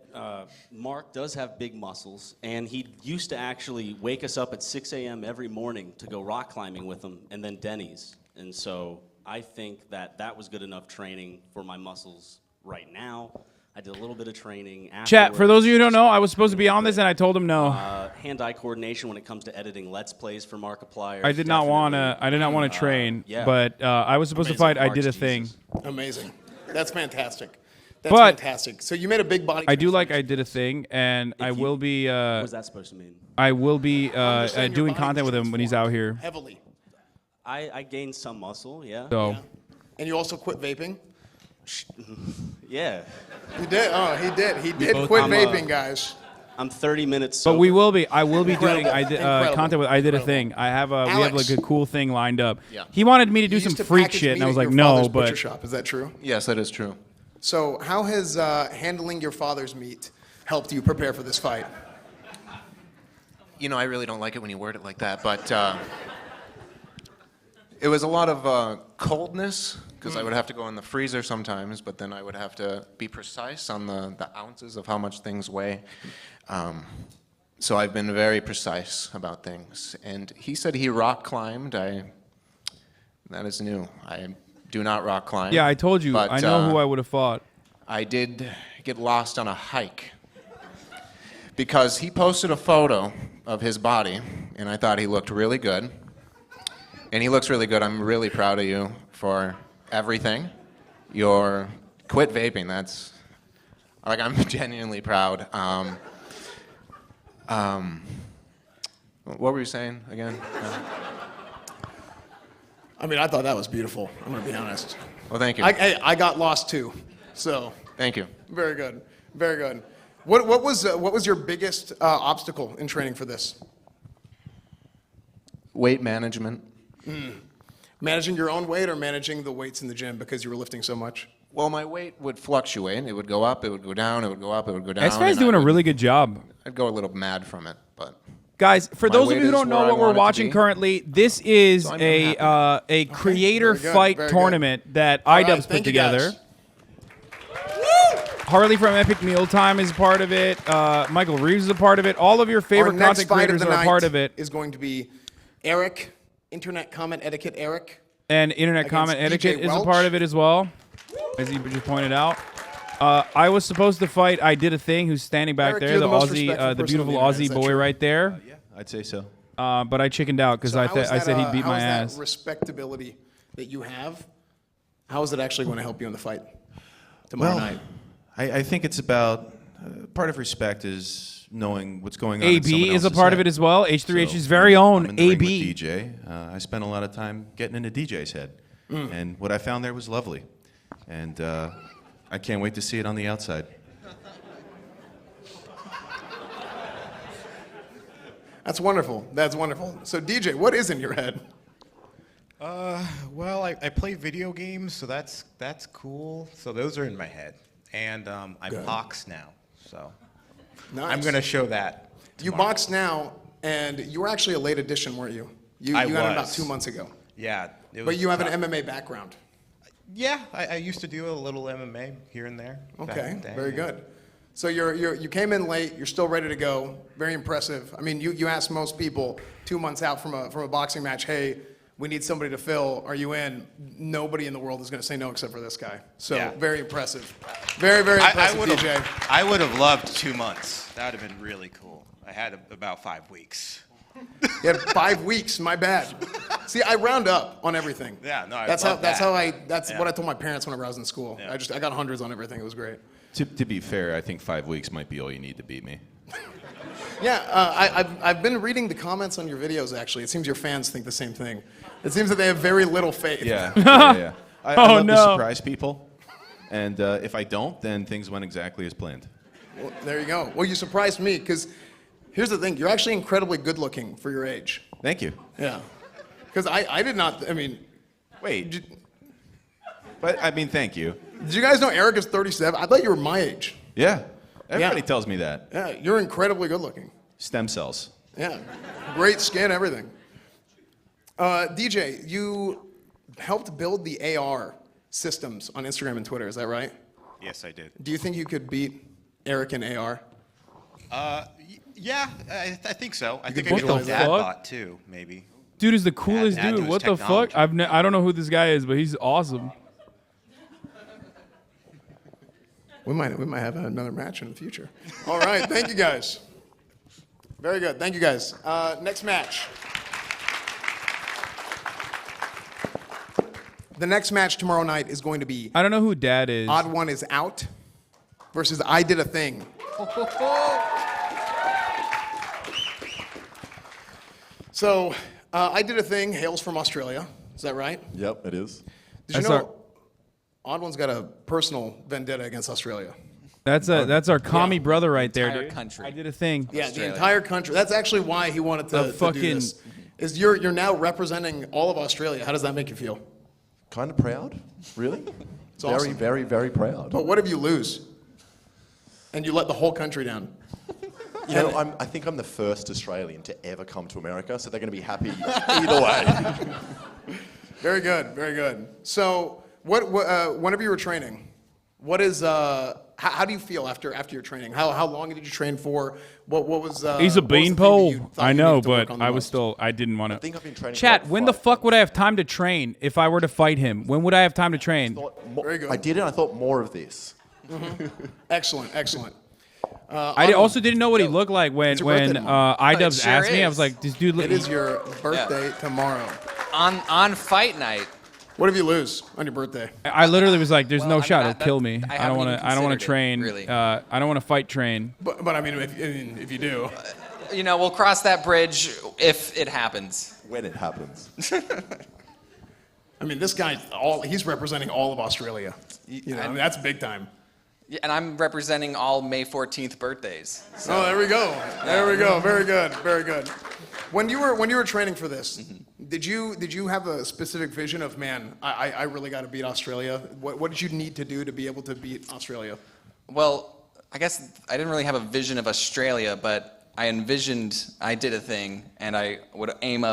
Mark does have big muscles, and he used to actually wake us up at 6 a.m. every morning to go rock climbing with him, and then Denny's. And so I think that that was good enough training for my muscles right now. I did a little bit of training afterwards. Chat, for those of you who don't know, I was supposed to be on this, and I told him no. Hand-eye coordination when it comes to editing Let's Plays for Markiplier. I did not want to train, but I was supposed to fight. I did a thing. Amazing. That's fantastic. That's But fantastic. So you made a big body. I do like I did a thing, and I will be. What was that supposed to mean? I will be doing content with him when he's out here. Heavily. I gained some muscle, yeah. So. Yeah. And you also quit vaping? Yeah. He did. Oh, he did. He did quit vaping, guys. I'm 30 minutes sober. But we will be. I will be doing. Incredible. Content with. I did a thing. I have a. We have like a cool thing lined up. Yeah. He wanted me to do You some used to freak package shit, meat and I was at like, your no. father's butcher But shop. Is that true? Yes, that is true. So how has handling your father's meat helped you prepare for this fight? You know, I really don't like it when you word it like that, but it was a lot of coldness, because I would have to go in the freezer sometimes, but then I would have to be precise on the ounces of how much things weigh. So I've been very precise about things. And he said he rock climbed. That is new. I do not rock climb. yeah, I told you. But, I know who I would have fought. I did get lost on a hike because he posted a photo of his body, and I thought he looked really good. And he looks really good. I'm really proud of you for everything. Your quit vaping. That's like, I'm genuinely proud. What were you saying again? I mean, I thought that was beautiful. I'm gonna be honest. Well, thank you. I got lost too, so. Thank you. Very good. Very good. What was your biggest obstacle in training for this? Weight management. Managing your own weight or managing the weights in the gym because you were lifting so much? Well, my weight would fluctuate. It would go up, it would go down, it would go up, it would go down. Esfand's doing a really good job. I'd go a little mad from it, but. Guys, for My those of weight you who is don't know where I what we're want it to watching be. currently, this is So I'm a creator very good, fight very good. tournament that All right, iDubbbz put thank you, guys. together. Harley from Epic Mealtime is a part of it. Michael Reeves is a part of it. All of your favorite Our next content fight of creators the are a night part of it. is going to be Eric, Internet Comment Etiquette Eric. And Internet against Comment DJ Etiquette is a Welch. part of it as well, as he just pointed out. I was supposed to fight I Did a Thing, who's standing back Eric, there, you're the the most Aussie, respectful the person on beautiful the internet, is Aussie that boy true? right there. Yeah, I'd say so. But I chickened out because So I how is said he'd beat how my is ass. that respectability that you have, how is it actually going to help you in the fight tomorrow night? I think it's about part of respect is knowing what's going on. in AB someone is a else's part of head. it as well. H3H's So, very own I'm in the ring with AB. DJ. I spent a lot of time getting into DJ's head, and what I found there was lovely, and I can't wait to see it on the outside. That's wonderful. That's wonderful. So DJ, what is in your head? Well, I play video games, so that's cool. So those are in my head, and I box now. So Nice. I'm going to show that. You box now, and you were actually a late addition, weren't you? You got it about 2 months ago. Yeah. It But was you have tough. an MMA background. Yeah, I used to do a little MMA here and there. back in Okay, the day, very yeah. good. So you came in late. You're still ready to go. Very impressive. I mean, you ask most people 2 months out from a boxing match, hey, we need somebody to fill. Are you in? Nobody in the world is going to say no except for this guy. So Yeah. very impressive. Very, very impressive, DJ. I would have loved 2 months. That would have been really cool. I had about 5 weeks. You had 5 weeks. My bad. See, I round up on everything. Yeah, no, I that's love that's Yeah. what I told my parents whenever I was in school. Yeah. I got hundreds on everything. It was great. To be fair, I think 5 weeks might be all you need to beat me. Yeah, I've been reading the comments on your videos, actually. It seems your fans think the same thing. It seems that they have very little faith. Yeah. I Oh, love no. to surprise people, and if I don't, then things went exactly as planned. Well, there you go. Well, you surprised me, because here's the thing. You're actually incredibly good looking for your age. Thank you. Yeah. Because I did not, I mean. Wait. But, I mean, thank you. Did you guys know Eric is 37? I thought you were my age. Yeah. Everybody tells me that. Yeah, you're incredibly good looking. Stem cells. Yeah. Great skin, everything. DJ, you helped build the AR systems on Instagram and Twitter, is that right? Yes, I did. Do you think you could beat Eric and AR? Yeah, I think so. I You think can I get the visualize dad that. bot too, maybe. Dude is the coolest Add to dude. his What the fuck? technology. I don't know who this guy is, but he's awesome. We might have another match in the future. All right, thank you guys. Very good, thank you guys. Next match. The next match tomorrow night is going to be I don't know who Dad is. Odd One Is Out versus I Did a Thing. So, I Did a Thing hails from Australia. Is that right? Yep, it is. Did you know Odd One's got a personal vendetta against Australia? That's our commie brother right there, Entire dude. country. I did a thing. Yeah, the entire country. That's actually why he wanted to do this. Is you're now representing all of Australia. How does that make you feel? Kind of proud, really. It's awesome. Very, very proud. But what if you lose? And you let the whole country down? You know, I think I'm the first Australian to ever come to America, so they're going to be happy either way. Very good, very good. So, whenever you were training, what is how do you feel after your training? How long did you train for? What was? He's a what was the thing that beanpole. you thought I you know, needed to work but on the I was most? still. I didn't want to. I think I've been training. Chat. When the fuck would I have time to train if I were to fight him? When would I have time to train? Very good. I did it. I thought more of this. Excellent, excellent. I also didn't know what he looked like when your birthday tomorrow. iDubbbz asked me. I was like, this dude. It is your birthday tomorrow. On fight night. What if you lose on your birthday? I literally was like, "There's no I shot. mean, It'll kill me. I I don't haven't want even to. I don't want to considered it, train. really. I don't want to fight train." But I mean, if you do, You know, we'll cross that bridge if it happens. When it happens. I mean, this guy, he's representing all of Australia. You know, I mean, that's big time. Yeah, and I'm representing all May 14th birthdays. So. Oh, there we go. There we go. Very good. Very good. When you were training for this, did you have a specific vision of, man, I really got to beat Australia? What did you need to do to be able to beat Australia? Well, I guess I didn't really have a vision of Australia, but I envisioned I did a thing, and I would aim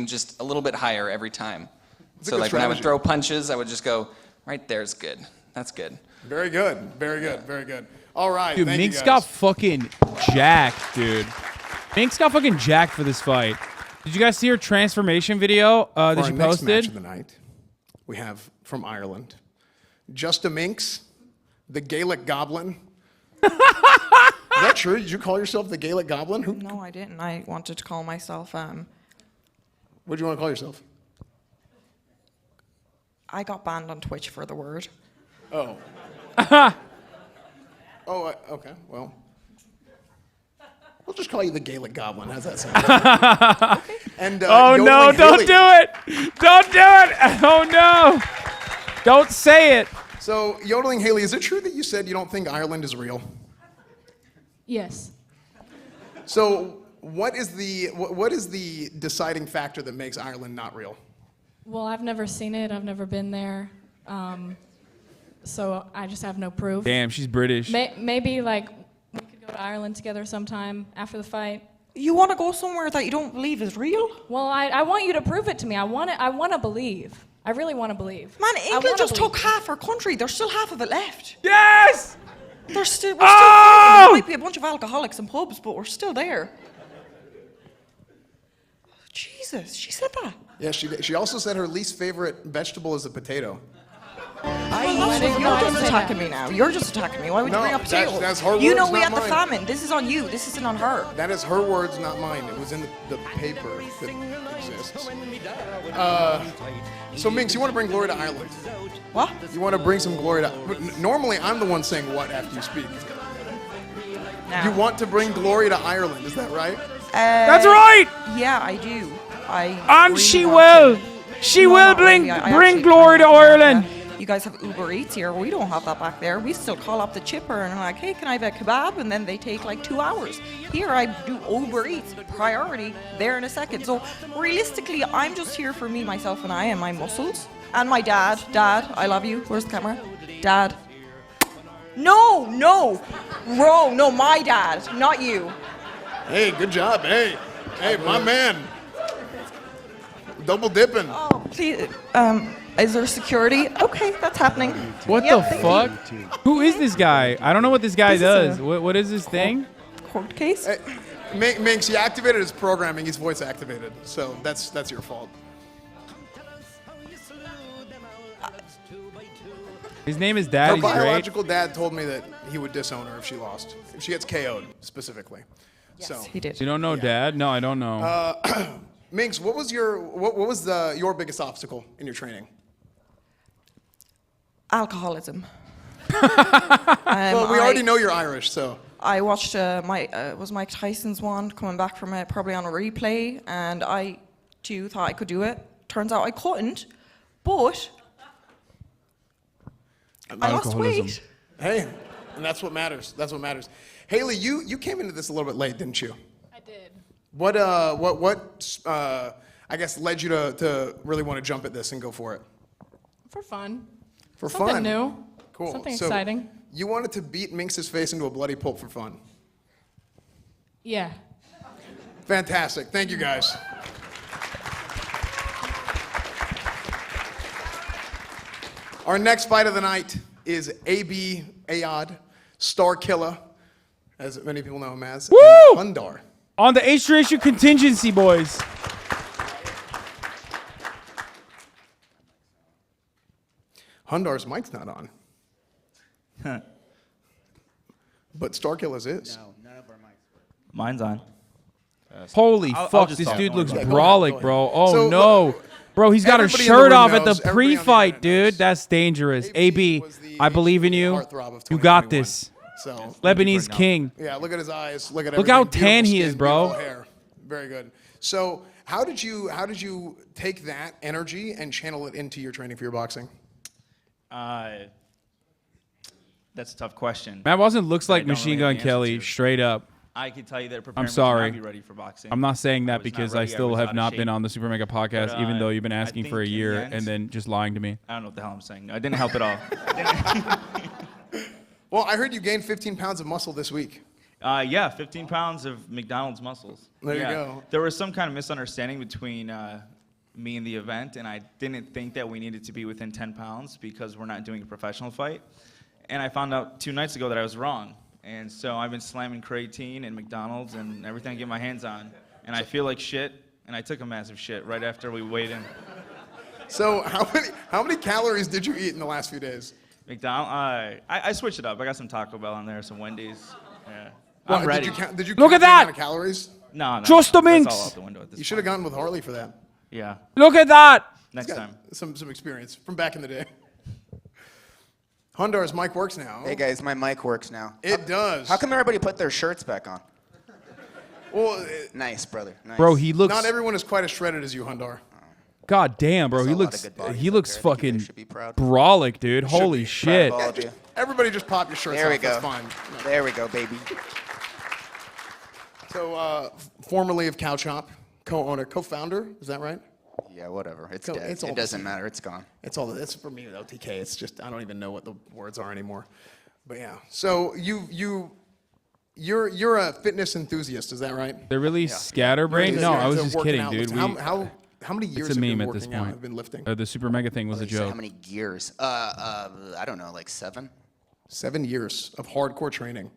just a little bit higher every time. It's a So good like when I would strategy. throw punches, I would just go, right there's good. That's good. Very good. Very good. Very good. All right. Dude, thank Mink's you guys. got fucking jacked, dude. Mink's got fucking jacked for this fight. Did you guys see her transformation video For our that she next match posted? of the night, we have from Ireland, Just a Minx, the Gaelic Goblin. Is that true? Did you call yourself the Gaelic Goblin? No, I didn't. I wanted to call myself. What do you want to call yourself? I got banned on Twitch for the word. Oh. Okay. Well, we'll just call you the Gaelic Goblin. How's that sound? And, Oh no! Yodeling Don't Haley. do it! Don't do it! Oh no! Don't say it. So, Yodeling Haley, is it true that you said you don't think Ireland is real? Yes. So, what is the deciding factor that makes Ireland not real? Well, I've never seen it. I've never been there. So I just have no proof. Damn, she's British. Maybe like we could go to Ireland together sometime after the fight. You want to go somewhere that you don't believe is real? Well, I want you to prove it to me. I want to believe. I really want to believe. Man, I England wanna just believe. took half our country. There's still half of it left. Yes! We're still Oh! there might be a bunch of alcoholics in pubs, but we're still there. Jesus, she said that. Yeah, she did. She also said her least favorite vegetable is a potato. You're just attacking me now. You're just attacking me. Why would you No, bring up potatoes? that's her You know words, we not had the mine. famine. This is on you. This isn't on her. That is her words, not mine. It was in the paper that exists. So, Minx, you want to bring glory to Ireland? What? You want to bring some glory to... Normally, I'm the one saying what after you speak. You want to bring glory to Ireland, is that right? That's right! Yeah, I do. And really she want will. to. She No, will not bring really. I bring actually glory to kind of want Ireland. You guys have Uber Eats here. We don't have that back there. We still call up the chipper and I'm like, hey, can I have a kebab? And then they take like 2 hours. Here I do Uber Eats, priority, there in a second. So realistically, I'm just here for me, myself, and I, and my muscles. And my dad. Dad, I love you. Where's the camera? Dad. No, wrong. No, my dad, not you. Hey, good job. Hey, my man. Double dipping. Oh, please. Is there security? Okay, that's happening. What Yep, the thank fuck? you. Who is this guy? I don't know what this guy This is does. a What is this thing? Court case? Minx, you activated his programming. He's voice activated, so that's your fault. His name is Her Dad. He's great. biological dad told me that he would disown her if she lost. If she gets KO'd, specifically. Yes, so. he did. You don't know Dad? No, I don't know. Minx, what was your biggest obstacle in your training? Alcoholism. Well, we already know you're Irish, so. I watched was Mike Tyson's one coming back from it, probably on a replay, and I too thought I could do it. Turns out I couldn't, but I lost weight. Hey, and that's what matters. That's what matters. Haley, you came into this a little bit late, didn't you? I did. What I guess led you to really want to jump at this and go for it? For fun. For Something fun. new. Cool. Something So exciting. You wanted to beat Minx's face into a bloody pulp for fun. Yeah. Fantastic. Thank you, guys. Our next fight of the night is AB Ayad, Star Killer, as many people know him as, Woo! and Hundar. On the H3 contingency, boys. Hundar's mic's not on. But Star Killer's is. No, none of our mics work. Mine's on. Holy I'll fuck, just this talk. dude looks Yeah, go brolic, ahead. bro. Oh So, no. Bro, he's got her everybody in the shirt room off at knows, the everybody on the pre-fight, internet dude. knows. That's dangerous. AB, I believe in you. Heartthrob of You got 2021. this. So, Lebanese king. yeah, look at his eyes. Look at Look how everything. tan Beautiful he is, skin, bro. beautiful hair. Very good. So, how did you take that energy and channel it into your training for your boxing? That's a tough question. Matt Watson looks like I don't Machine really have Gun the answer Kelly, to. straight up. I can tell you that it prepared I'm me to sorry. not be ready for boxing. I'm not saying I that was not because I ready, still was have out of not been shape. on the Super Mega podcast, But, even though you've been I asking for a think in the year end- and then just lying to me. I don't know what the hell I'm saying. I didn't help at all. Well, I heard you gained 15 pounds of muscle this week. Yeah, 15 pounds of McDonald's muscles. There you Yeah. go. There was some kind of misunderstanding between me and the event, and I didn't think that we needed to be within 10 pounds because we're not doing a professional fight. And I found out 2 nights ago that I was wrong. And so I've been slamming creatine and McDonald's and everything I get my hands on. And I feel like shit, and I took a massive shit right after we weighed in. So, how many calories did you eat in the last few days? McDonald's, I switched it up. I got some Taco Bell on there, some Wendy's. Yeah. Well, I'm ready. Did you Look count at the amount that! of calories? No, Just the that's minx. all out the window at this You should have gone with Harley for that. Yeah. Look at that! Next He's got time. Some experience from back in the day. Hundar's mic works now. Hey guys, my mic works now. It does. How come everybody put their shirts back on? Well, Nice, brother. Nice. Bro, he looks. not everyone is quite as shredded as you, Hundar. God damn, bro. There's He a lot looks. of good bodies He out looks there. I think you fucking guys should be proud. brolic, dude. Should Holy be. shit. Proud of all of you. Everybody just pop your shirts There we off. go. That's fine. There we go, baby. So, formerly of Cow Chop, co-owner, co-founder, is that right? Yeah, whatever. It's Go- dead. it's all It the doesn't same. matter. It's gone. It's all. It's for me with OTK. It's just I don't even know what the words are anymore. But yeah. So you're a fitness enthusiast, is that right? They're really scatterbrained. No, I was just Working kidding, out. dude. How many years It's a have you meme been at this working out? point. Have been lifting? The Super Mega thing was a You said joke. How many gears? I don't know, like 7. 7 years of hardcore training.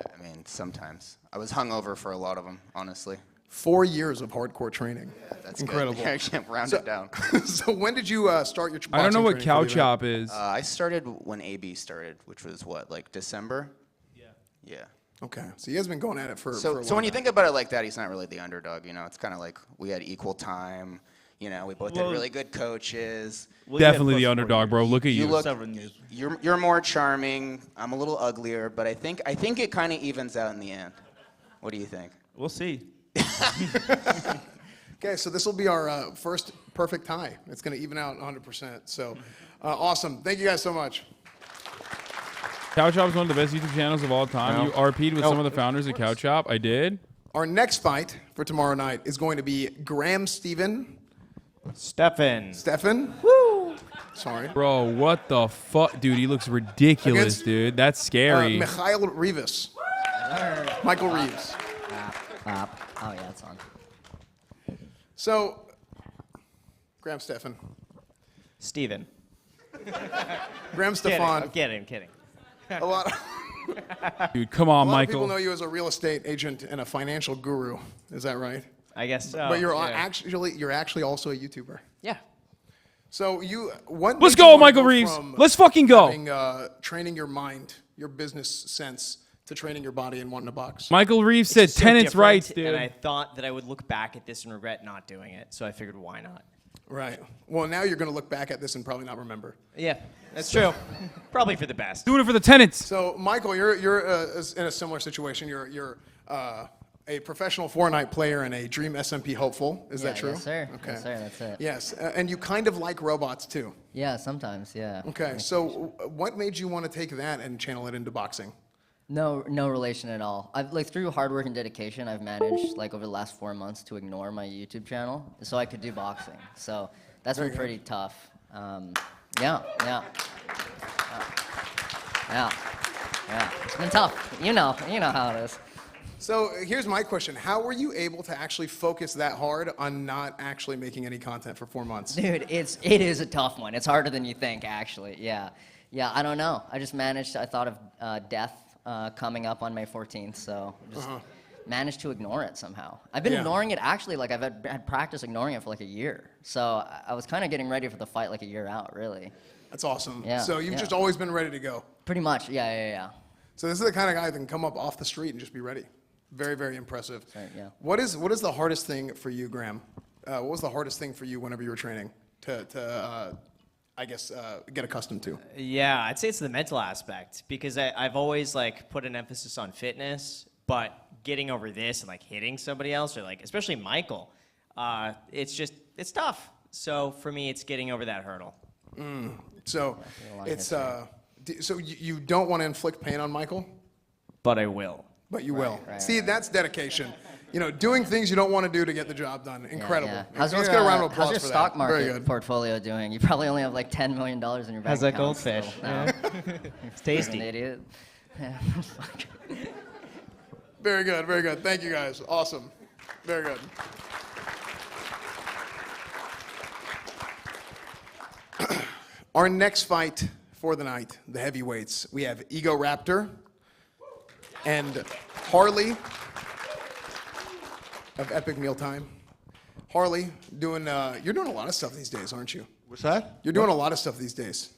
I mean, sometimes. I was hungover for a lot of them, honestly. 4 years of hardcore training. That's incredible. Good. Actually, round So- it down. So when did you start your? I don't know boxing what training cow for the event? chop is. I started when AB started, which was what, like December? Yeah. Okay, so you guys have been going at it for a So long when you time. think about it like that, he's not really the underdog. You know, it's kind of like we had equal time. You know, we both had Well- really good coaches. Definitely the underdog, bro. Look at you. look, 7 years. you're more charming. I'm a little uglier, but I think it kind of evens out in the end. What do you think? We'll see. Okay, so this will be our first perfect tie. It's going to even out 100%. So awesome. Thank you guys so much. Cow Chop is one of the best YouTube channels of all time. No. You RP'd with No. some of the founders of Cow Chop. I did. Our next fight for tomorrow night is going to be Graham Stephen. Stefan. Woo! Sorry. Bro, what the fuck? Dude, he looks ridiculous, Against, dude. That's scary. Mikhail Rivas. Michael Reeves. Oh yeah, it's on. So, Graham Stephan, Steven. Graham Stefan. Kidding. A lot. Dude, come on, A lot of people Michael. know you as a real estate agent and a financial guru. Is that right? I guess so. But you're yeah. you're actually also a YouTuber. Yeah. So what? Let's made go, you wanna Michael Reeves. from Let's fucking go. Having, training your mind, your business sense, to training your body and wanting to box. Michael Reeves It's said just so tenants' different, rights, dude. And I thought that I would look back at this and regret not doing it, so I figured, why not? Right. Well, now you're going to look back at this and probably not remember. Yeah, that's true. Probably for the best. Doing it for the tenants. So, Michael, you're in a similar situation. You're a professional Fortnite player and a Dream SMP hopeful. Is that true? Yes, sir. Okay. Yes, sir. That's it. Yes, and you kind of like robots too. Yeah, sometimes. Yeah. Okay. So, what made you want to take that and channel it into boxing? No relation at all. I've through hard work and dedication, I've managed over the last 4 months to ignore my YouTube channel so I could do boxing. So that's been pretty tough. Yeah. It's been tough. You know how it is. So here's my question: how were you able to actually focus that hard on not actually making any content for 4 months? Dude, it is a tough one. It's harder than you think, actually. Yeah. I don't know. I just managed. I thought of death coming up on May 14th, so just managed to ignore it somehow. I've been ignoring it actually. I've had practice ignoring it for a year. So I was kind of getting ready for the fight a year out, really. That's awesome. Yeah. So you've just always been ready to go. Pretty much. Yeah. So this is the kind of guy that can come up off the street and just be ready. Very, very impressive. Sorry, yeah. What is the hardest thing for you, Graham? What was the hardest thing for you whenever you were training to get accustomed to? Yeah, I'd say it's the mental aspect because I've always put an emphasis on fitness, but getting over this and hitting somebody else or especially Michael, it's tough. So for me, it's getting over that hurdle. So it's so you don't want to inflict pain on Michael, but I will. But you will. See, that's dedication. Doing things you don't want to do to get the job done. Incredible. Yeah. Let's get a round of applause how's your for stock that. market Very good. portfolio doing? You probably only have $10 million in your bank How's that account goldfish? still. Yeah. It's tasty. You're an idiot. Very good, very good. Thank you guys. Awesome. Very good. Our next fight for the night, the heavyweights. We have Ego Raptor and Harley of Epic Mealtime. Harley, you're doing a lot of stuff these days, aren't you? What's that? You're doing a lot of stuff these days.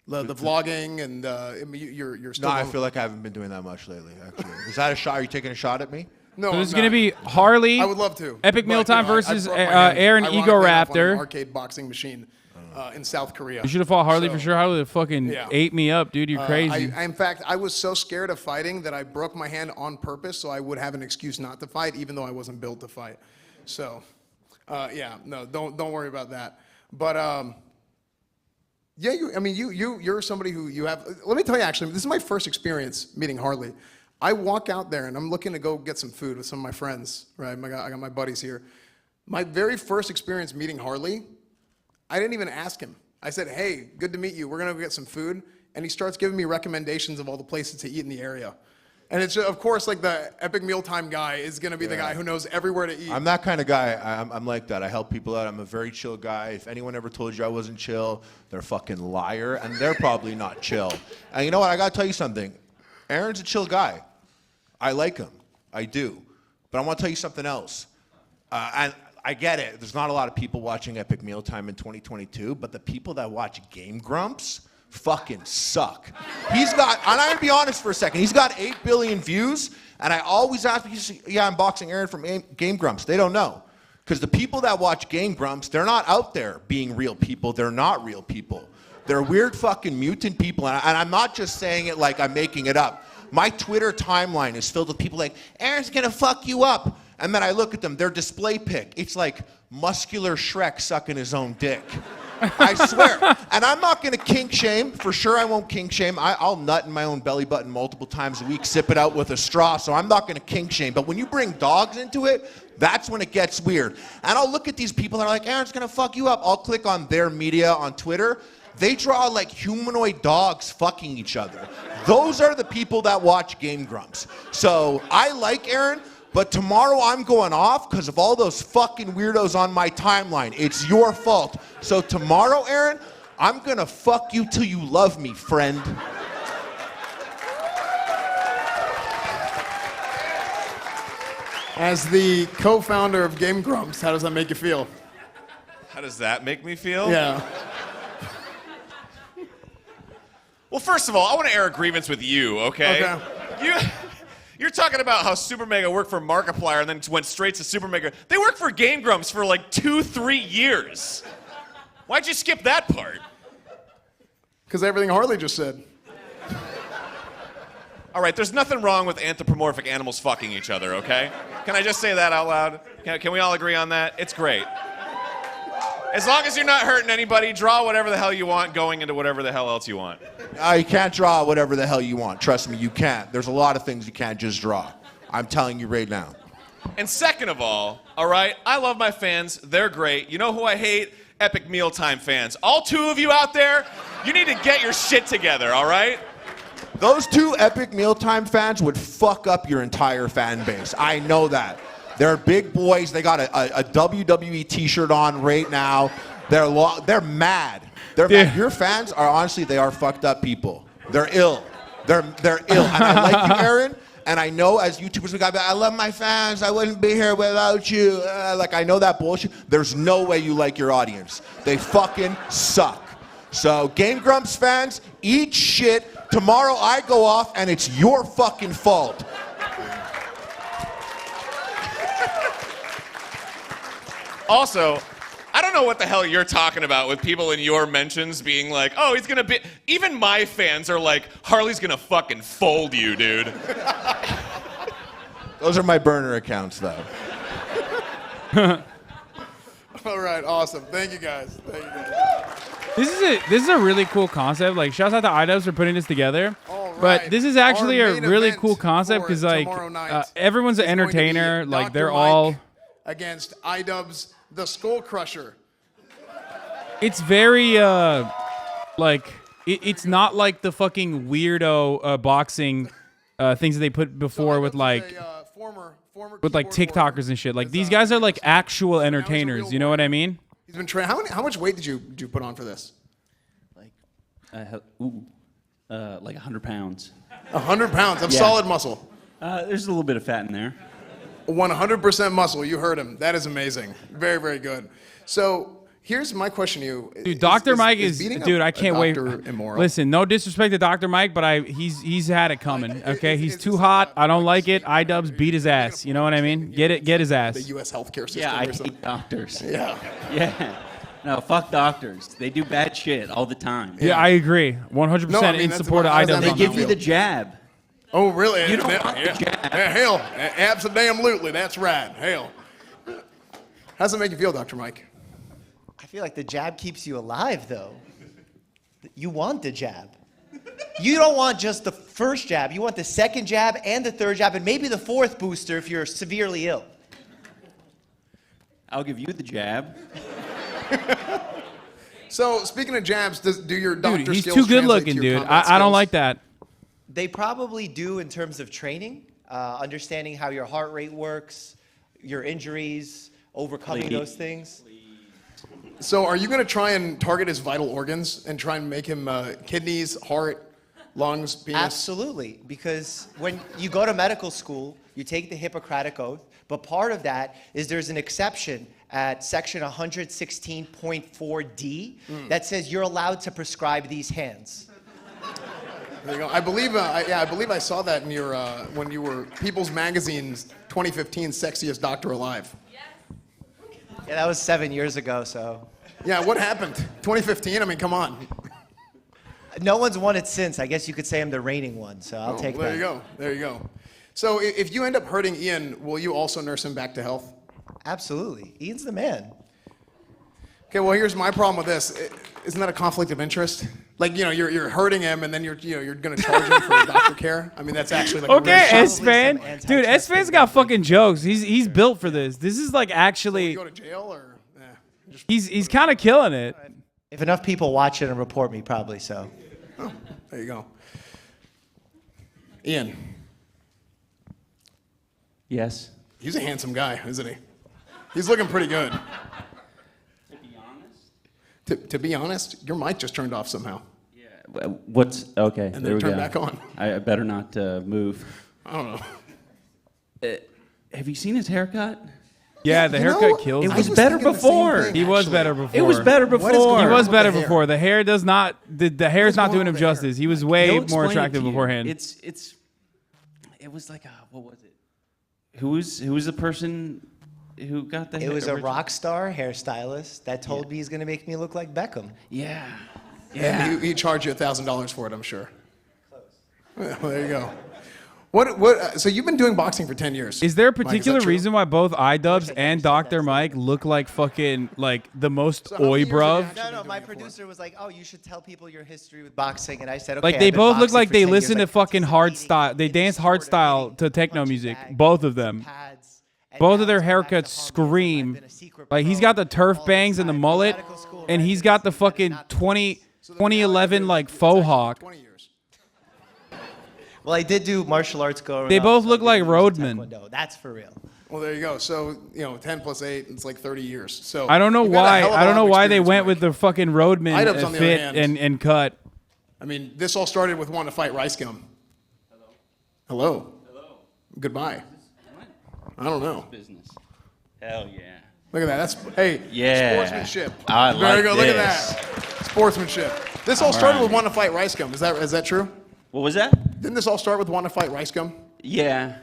The vlogging and you're still. No, I feel like I haven't been doing that much lately. Actually, is that a shot? Are you taking a shot at me? No, So this is going to be Harley. I would love to. Epic but, Mealtime I versus broke my hand, Aaron ironically Ego enough, on an Raptor. arcade boxing machine in South Korea. You should have fought Harley So, for sure. Harley fucking ate me up, dude. You're crazy. In fact, I was so scared of fighting that I broke my hand on purpose so I would have an excuse not to fight, even though I wasn't built to fight. So, don't worry about that. But you're somebody who you have. Let me tell you, actually, this is my first experience meeting Harley. I walk out there and I'm looking to go get some food with some of my friends. Right, I got my buddies here. My very first experience meeting Harley, I didn't even ask him. I said, "Hey, good to meet you. We're gonna go get some food." And he starts giving me recommendations of all the places to eat in the area. And it's just, of course, the Epic Mealtime guy is gonna be the guy who knows everywhere to eat. I'm that kind of guy. I'm like that. I help people out. I'm a very chill guy. If anyone ever told you I wasn't chill, they're a fucking liar, and they're probably not chill. And you know what? I gotta tell you something. Aaron's a chill guy. I like him. I do. But I want to tell you something else. And I get it. There's not a lot of people watching Epic Mealtime in 2022, but the people that watch Game Grumps fucking suck. He's got, and I'm going to be honest for a second, he's got 8 billion views, and I always ask people, yeah, I'm boxing Aaron from Game Grumps. They don't know. Because the people that watch Game Grumps, they're not out there being real people. They're not real people. They're weird fucking mutant people, and I'm not just saying it like I'm making it up. My Twitter timeline is filled with people like, Aaron's gonna fuck you up. And then I look at them, their display pic. It's like muscular Shrek sucking his own dick. I swear. And I'm not gonna kink shame. For sure I won't kink shame. I'll nut in my own belly button multiple times a week, sip it out with a straw, so I'm not gonna kink shame. But when you bring dogs into it, that's when it gets weird. And I'll look at these people that are like, Aaron's gonna fuck you up. I'll click on their media on Twitter. They draw like humanoid dogs fucking each other. Those are the people that watch Game Grumps. So I like Aaron, But tomorrow I'm going off because of all those fucking weirdos on my timeline. It's your fault. So tomorrow, Aaron, I'm gonna fuck you till you love me, friend. As the co-founder of Game Grumps, how does that make you feel? How does that make me feel? Yeah. Well, first of all, I want to air a grievance with you, okay? You're talking about how Super Mega worked for Markiplier and then went straight to Super Mega. They worked for Game Grumps for like 2-3 years. Why'd you skip that part? Because everything Harley just said. All right, there's nothing wrong with anthropomorphic animals fucking each other, okay? Can I just say that out loud? Can we all agree on that? It's great. As long as you're not hurting anybody, draw whatever the hell you want going into whatever the hell else you want. You can't draw whatever the hell you want. Trust me, you can't. There's a lot of things you can't just draw. I'm telling you right now. And second of all right, I love my fans. They're great. You know who I hate? Epic Mealtime fans. All 2 of you out there, you need to get your shit together, all right? Those 2 Epic Mealtime fans would fuck up your entire fan base. I know that. They're big boys. They got a WWE t-shirt on right now. They're mad. They're mad. Your fans are honestly, they are fucked up people. They're ill. They're ill. And I like you, Aaron. And I know as YouTubers, we got, I love my fans. I wouldn't be here without you. Like, I know that bullshit. There's no way you like your audience. They fucking suck. So, Game Grumps fans, eat shit. Tomorrow I go off and it's your fucking fault. Also, I don't know what the hell you're talking about with people in your mentions being like, oh, he's gonna be. Even my fans are like, Harley's gonna fucking fold you, dude. Those are my burner accounts, though. All right, awesome. Thank you guys. Thank you guys. This is a really cool concept. Like, shouts out to iDubbbz for putting this together. But this is actually a really cool concept because, like, everyone's an entertainer. Like, they're all against iDubbbz, the Skull Crusher. It's very like it's not like the fucking weirdo boxing things that they put before with like TikTokers and shit. Like, these guys are like actual entertainers. You know what I mean? He's been training. How much weight did you put on for this? Like 100 pounds. 100 pounds of solid muscle. There's a little bit of fat in there. 100% muscle. You heard him. That is amazing. Very, very good. So here's my question to you. Dude, Dr. Mike is dude. I can't wait. Immoral? Listen, no disrespect to Dr. Mike, but he's had it coming. Okay, he's too hot. I don't like it. iDubbbz beat his ass. You know what I mean? Get his ass. The U.S. healthcare system. Yeah, I hate doctors. Yeah. Yeah. No, fuck doctors. They do bad shit all the time. Yeah, I agree. 100% in support of iDubbbz. They give you the jab. Oh, really? You don't want the jab. Yeah, hell, absolutely. That's right. Hell. How does it make you feel, Dr. Mike? I feel like the jab keeps you alive, though. You want the jab. You don't want just the first jab. You want the second jab and the third jab and maybe the fourth booster if you're severely ill. I'll give you the jab. So, speaking of jabs, do your doctor Dude, he's skills too good translate looking, to your dude. combat I don't skills? like that. They probably do in terms of training, understanding how your heart rate works, your injuries, overcoming those things. So are you going to try and target his vital organs and try and make him kidneys, heart, lungs, penis? Absolutely, because when you go to medical school, you take the Hippocratic Oath, but part of that is there's an exception at section 116.4D that says you're allowed to prescribe these hands. There you go. I believe I saw that in your when you were People's Magazine's 2015 Sexiest Doctor Alive. Yeah, that was 7 years ago, so. Yeah, what happened? 2015? I mean, come on. No one's won it since. I guess you could say I'm the reigning one, so I'll take that. There you go. There you go. So if you end up hurting Ian, will you also nurse him back to health? Absolutely. Ian's the man. Okay, well, here's my problem with this. Isn't that a conflict of interest? Like, you know, you're hurting him, and then you're going to charge him for doctor care. I mean, that's actually like okay, a real Esfand, dude, Esfand's got fucking jokes. He's built for this. This is like actually. So will you go to jail or? He's kind of killing it. If enough people watch it and report me, probably so. Oh, there you go. Ian. Yes. He's a handsome guy, isn't he? He's looking pretty good. To be honest? To be honest, your mic just turned off somehow. What's okay? And there then we turn go. back on. I better not move. I don't know. Have you seen his haircut? Yeah, the haircut kills. It was better before. He was better before. It was better before. He was better before. The hair does not. The hair's not doing him justice. He was way He'll more explain it attractive to you. beforehand. It was like what was it? Who was the person who got the? It was a rock star hairstylist that told me he's going to make me look like Beckham. Yeah. And he charged you $1,000 for it, I'm sure. Well, there you go. What? So you've been doing boxing for 10 years. Is there a Mike, is that particular true? reason why both iDubbbz and Dr. Mike look like fucking like the most oi bruv? No, my producer was like, "Oh, you should tell people your history with boxing," and I said, "Okay." Like they both look like they listen to fucking hard style. They dance hard style to techno music. Both of them. Both of their haircuts scream. Like he's got the turf bangs and the mullet, and he's got the fucking 2011 like faux hawk. Well, I did do martial arts growing They up, both so look I like did do roadmen. taekwondo. That's for real. Well, there you go. So 10 plus 8, it's like 30 years. So I don't know you've got a why. hell of a I don't lot know of why they experience, went Mike. with the fucking roadman iDubbbz, on the fit other hand. and cut. I mean, this all started with wanting to fight Rice Gum. Hello. Goodbye. I don't know. Business. Hell yeah. Look at that. That's Yeah. sportsmanship. I Very like good. Look at this. that. Sportsmanship. This all started with wanting to fight Rice Gum. Is that true? What was that? Didn't this all start with wanting to fight Rice Gum? Yeah.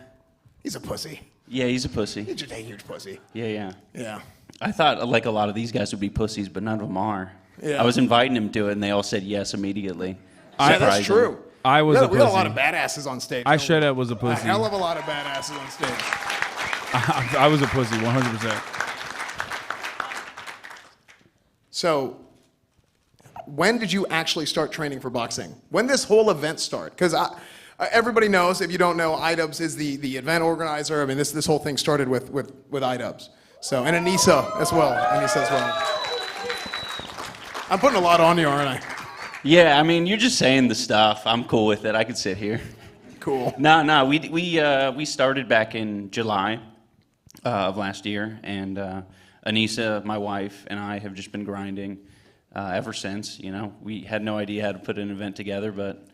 He's a pussy. Yeah, he's a pussy. He's just a huge pussy. Yeah. Yeah. I thought like a lot of these guys would be pussies, but none of them are. Yeah. I was inviting them to it, and they all said yes immediately. Yeah, that's Surprising. true. I was we a got, we got a pussy. lot of badasses on stage. I don't we? straight up was a A pussy. hell of a lot of badasses on stage. I was a pussy, 100%. So, when did you actually start training for boxing? When did this whole event start? Because everybody knows, if you don't know, iDubbbz is the event organizer. I mean, this whole thing started with iDubbbz. So, and Anissa as well. I'm putting a lot on you, aren't I? Yeah, I mean, you're just saying the stuff. I'm cool with it. I could sit here. Cool. No, we started back in July of last year, and Anissa, my wife, and I have just been grinding ever since. You know, we had no idea how to put an event together, but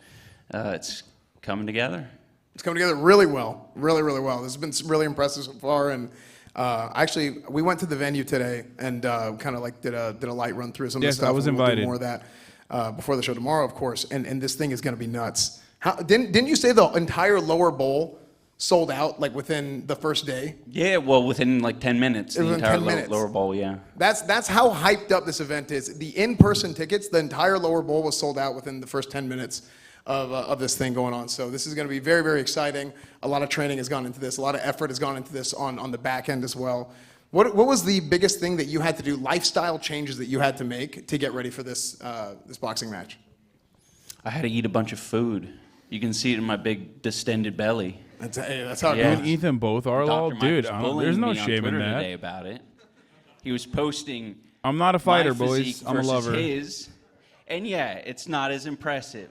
it's coming together. It's coming together really well, really, really well. This has been really impressive so far, and actually, we went to the venue today and kind of like did a light run through some of the Yes, stuff. I was and we'll do invited. more of that before the show tomorrow, of course. And this thing is going to be nuts. Didn't you say the entire lower bowl sold out like within the first day? Yeah, well, within like 10 minutes, the Within entire 10 minutes. lower bowl, yeah. That's how hyped up this event is. The in-person tickets, the entire lower bowl was sold out within the first 10 minutes of this thing going on. So this is going to be very, very exciting. A lot of training has gone into this. A lot of effort has gone into this on the back end as well. What was the biggest thing that you had to do, lifestyle changes that you had to make to get ready for this this boxing match? I had to eat a bunch of food. You can see it in my big distended belly. That's how it You and Ethan both are, lol. Dr. Mike Dude, was there's bullying no me on shame in Twitter that. today about it. He was posting. I'm not a fighter, my boys. physique I'm a versus lover. His, and yeah, it's not as impressive.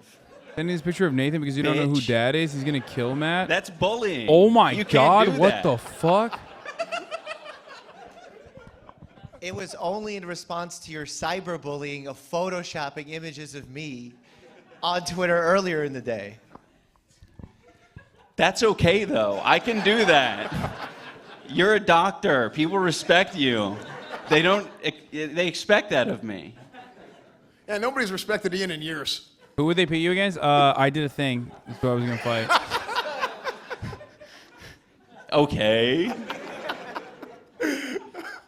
Send his picture of Nathan because you don't know who Bitch. Dad is. He's gonna kill Matt. That's bullying. Oh my You can't God! do What that. the fuck? It was only in response to your cyberbullying of photoshopping images of me on Twitter earlier in the day. That's okay though. I can do that. You're a doctor. People respect you. They don't. They expect that of me. Yeah, nobody's respected Ian in years. Who would they put you against? I did a thing. That's who I was gonna fight. Okay.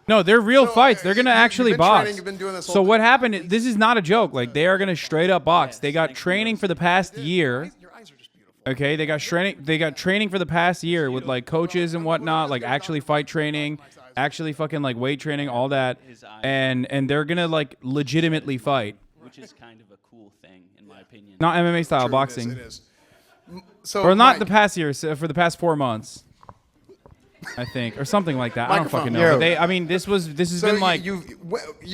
No, they're real fights. They're gonna actually been box. training, you've been doing this So whole what happened? This is not a joke. Like they are gonna straight up box. They got training for the past year. Okay, they got training. They got training for the past year with like coaches and whatnot, like actually fight training, actually fucking like weight training, all that, and they're gonna like legitimately fight. Which is kind of a cool thing, in my opinion. Not MMA style boxing. It is. So Or not Mike, the past year, so for the past 4 months, I think, or something like that. I don't fucking know. Microphone. But they, I mean, this has so been like you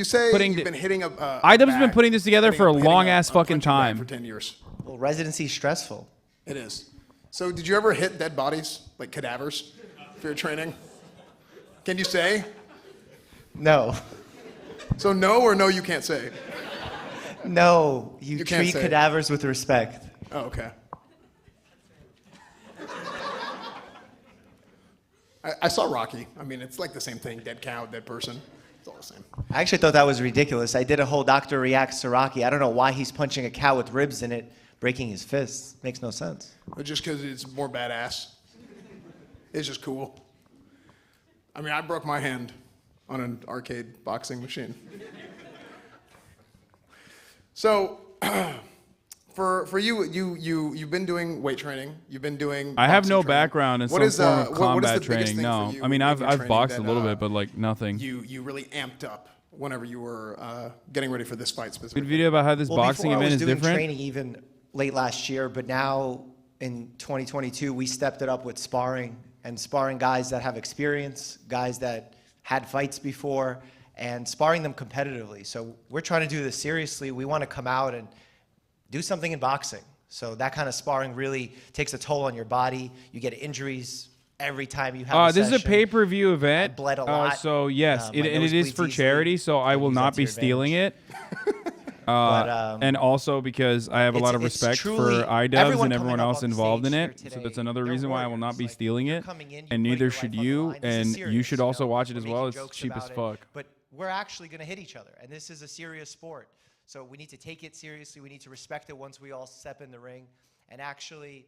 say putting you've been hitting a iDubbbz been putting this together for a long ass fucking time. for 10 years. Well, residency's stressful. It is. So did you ever hit dead bodies, like cadavers, for your training? Can you say? No. So no or no you can't say? No, you can't treat say. cadavers with respect. Oh, okay. I saw Rocky. I mean, it's like the same thing. Dead cow, dead person. It's all the same. I actually thought that was ridiculous. I did a whole Dr. Reacts to Rocky. I don't know why he's punching a cow with ribs in it, breaking his fists. Makes no sense. Just because it's more badass. It's just cool. I mean, I broke my hand on an arcade boxing machine. So, for you've been doing weight training. You've been doing. I have no boxing training. background in What some is, form of what is combat the biggest training. thing No, for you I mean in I've your training boxed a that, little bit, but like nothing. You really amped up whenever you were getting ready for this fight specifically. Good video about how this boxing before event is I was doing different. training even late last year, but now in 2022 we stepped it up with sparring and sparring guys that have experience, guys that had fights before, and sparring them competitively. So we're trying to do this seriously. We want to come out and do something in boxing. So that kind of sparring really takes a toll on your body. You get injuries every time you have a This is a session. pay-per-view event. I bled a lot. So yes, My and it nose is bleeds for easily. charity. So I will use that not to be your stealing it. And also because I have a lot of it's respect truly- for IDubs everyone and everyone coming up else on involved in stage it. here So today, that's another they're reason why I will not be warriors. stealing it. coming in, And you're neither putting should your you. life on the line. This is And you serious, should you also know? watch it We're as well. making It's jokes cheap as about it, fuck. But we're actually going to hit each other, and this is a serious sport. So we need to take it seriously. We need to respect it once we all step in the ring. And actually,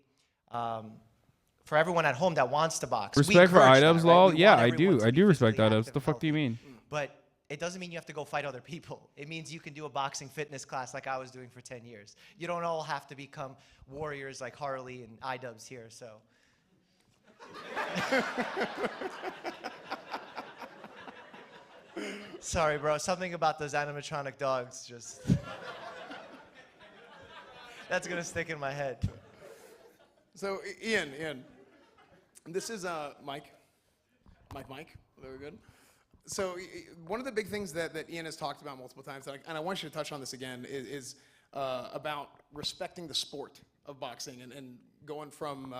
for everyone at home that wants to box, we Respect for encourage that, IDubs, right? lol. We Yeah, want I everyone do. to I be do respect physically IDubs. active The and fuck do you healthy. mean? But it doesn't mean you have to go fight other people. It means you can do a boxing fitness class like I was doing for 10 years. You don't all have to become warriors like Harley and IDubs here, so. Sorry, bro. Something about those animatronic dogs just. That's going to stick in my head. So Ian, this is Mike. Mike. Very good. So one of the big things that Ian has talked about multiple times, and I want you to touch on this again, is about respecting the sport of boxing and going from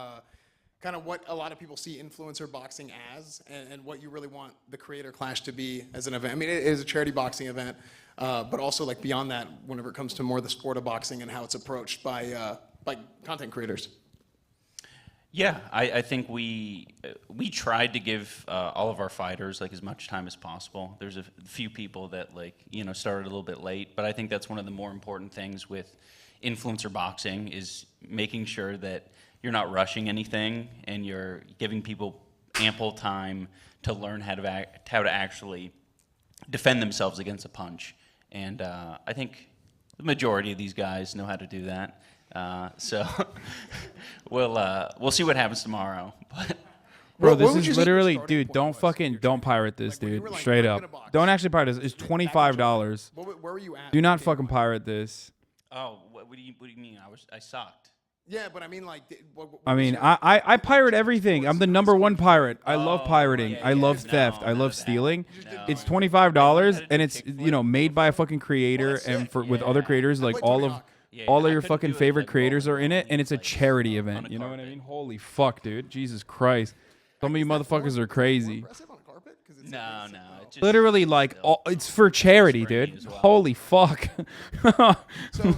kind of what a lot of people see influencer boxing as and what you really want the Creator Clash to be as an event. I mean, it is a charity boxing event, but also like beyond that, whenever it comes to more the sport of boxing and how it's approached by content creators. Yeah, I think we tried to give all of our fighters like as much time as possible. There's a few people that started a little bit late, but I think that's one of the more important things with influencer boxing is making sure that you're not rushing anything and you're giving people ample time to learn how to actually defend themselves against a punch. And I think the majority of these guys know how to do that. So we'll see what happens tomorrow. But Bro, this is literally, dude. Don't pirate this, dude. Straight up, don't actually pirate this. It's $25. Where were you at? Do not fucking pirate this. Oh, what do you mean? I sucked. Yeah, but I mean, like, I mean, I pirate everything. I'm the #1 pirate. I love pirating. I love theft. I love stealing. It's $25, and it's made by a fucking creator and with other creators. Like all of your fucking favorite creators are in it, and it's a charity event. You know what I mean? Holy fuck, dude. Jesus Christ. Some of you motherfuckers are crazy. No. Literally, like, it's for charity, dude. Holy fuck. So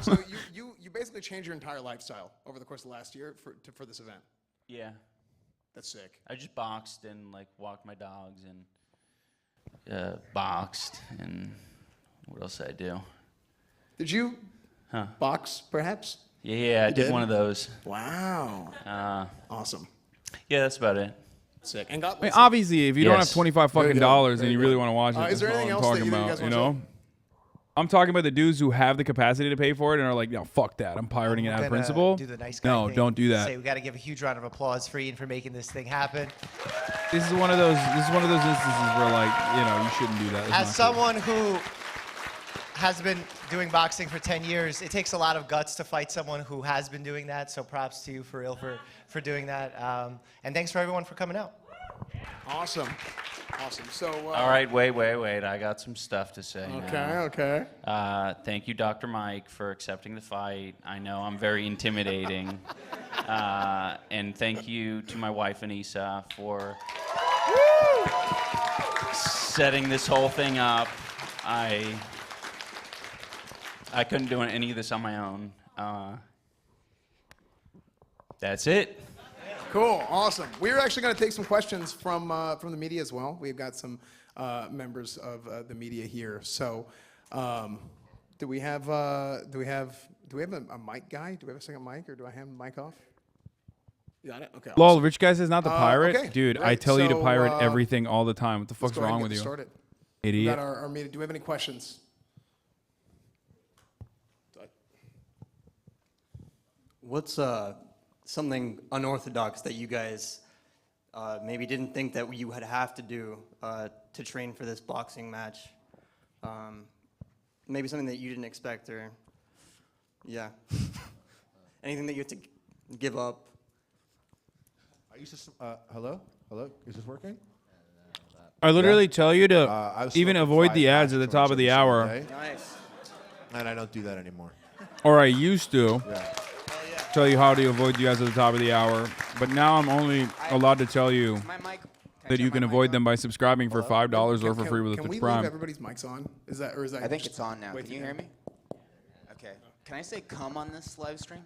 you basically changed your entire lifestyle over the course of the last year for this event. Yeah. That's sick. I just boxed and walked my dogs and boxed and what else did I do? Did you box perhaps? Yeah, I did one of those. Wow. Awesome. Yeah, that's about it. Sick. And I mean, obviously, if you don't have $25 fucking dollars and you really want to watch it, is there that's anything what else I'm that talking you guys about. want to say? I'm talking about the dudes who have the capacity to pay for it and are like, no, fuck that. I'm pirating it out of principle. Do the nice guy No, thing. don't do that. Say we got to give a huge round of applause for Ian for making this thing happen. This is one of those instances where you shouldn't do that. It's As not someone who has been doing boxing for 10 years, it takes a lot of guts to fight someone who has been doing that. So props to you for real for doing that. And thanks for everyone for coming out. Awesome. So. All right, wait. I got some stuff to say. Okay. Thank you, Dr. Mike, for accepting the fight. I know I'm very intimidating. And thank you to my wife, Anissa, for setting this whole thing up. I couldn't do any of this on my own. That's it. Cool, awesome. We're actually going to take some questions from the media as well. We've got some members of the media here. So, do we have a mic guy? Do we have a second mic, or do I have the mic off? You got it. Okay. Lol, awesome. Rich Guys is not the pirate, okay, dude. I great. tell you to So, pirate everything all the time. What the let's fuck's go ahead wrong and with get you, started. idiot? We got our media. Do we have any questions? What's something unorthodox that you guys maybe didn't think that you would have to do to train for this boxing match? Maybe something that you didn't expect, or yeah, anything that you had to give up. I used to. Hello, is this working? I literally tell you to I was even smoking avoid 5 the ads at packs the top of the every hour. day, Nice. And I don't do that anymore. Or I used to Yeah. tell you how to avoid the ads at the top of the hour. But now I'm only allowed to tell you that you can avoid them by subscribing for $5 or for free with a Can Twitch we Prime. leave everybody's mics on? Is that I think it's on now. way Can too you hear loud? me? Okay. Can I say come on this live stream?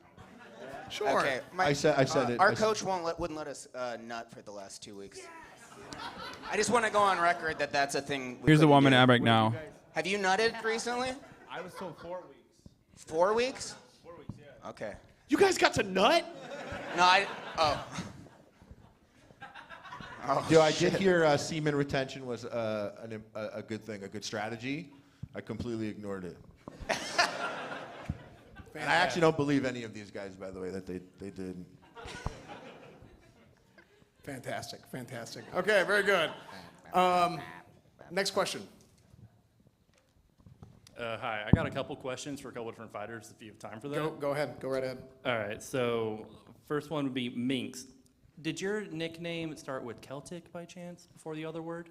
Sure. Okay. I said it. Our coach wouldn't let us nut for the last 2 weeks. I just want to go on record that that's a thing. Here's the woman ad right now. Have you nutted recently? I was told 4 weeks. 4 weeks? 4 weeks, yeah. Okay. You guys got to nut? No, oh. Dude, I did hear semen retention was a good thing, a good strategy. I completely ignored it. And I actually don't believe any of these guys, by the way, that they did. Fantastic, fantastic. Okay, very good. Next question. Hi, I got a couple questions for a couple different fighters if you have time for that. Go ahead, go right ahead. All right, so first one would be Minx. Did your nickname start with Celtic by chance before the other word?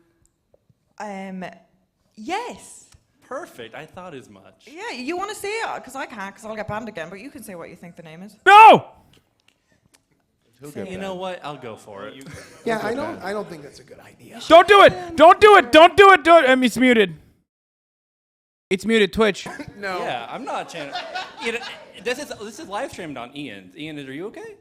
Yes. Perfect, I thought as much. Yeah, you want to say it? Because I can't, because I'll get banned again, but you can say what you think the name is. No! You know what? I'll go for it. Yeah, I don't think that's a good idea. Don't do it! Don't do it! Don't do it! It's muted. It's muted, Twitch. No. Yeah, I'm not changing. This is live streamed on Ian's. Ian, are you okay?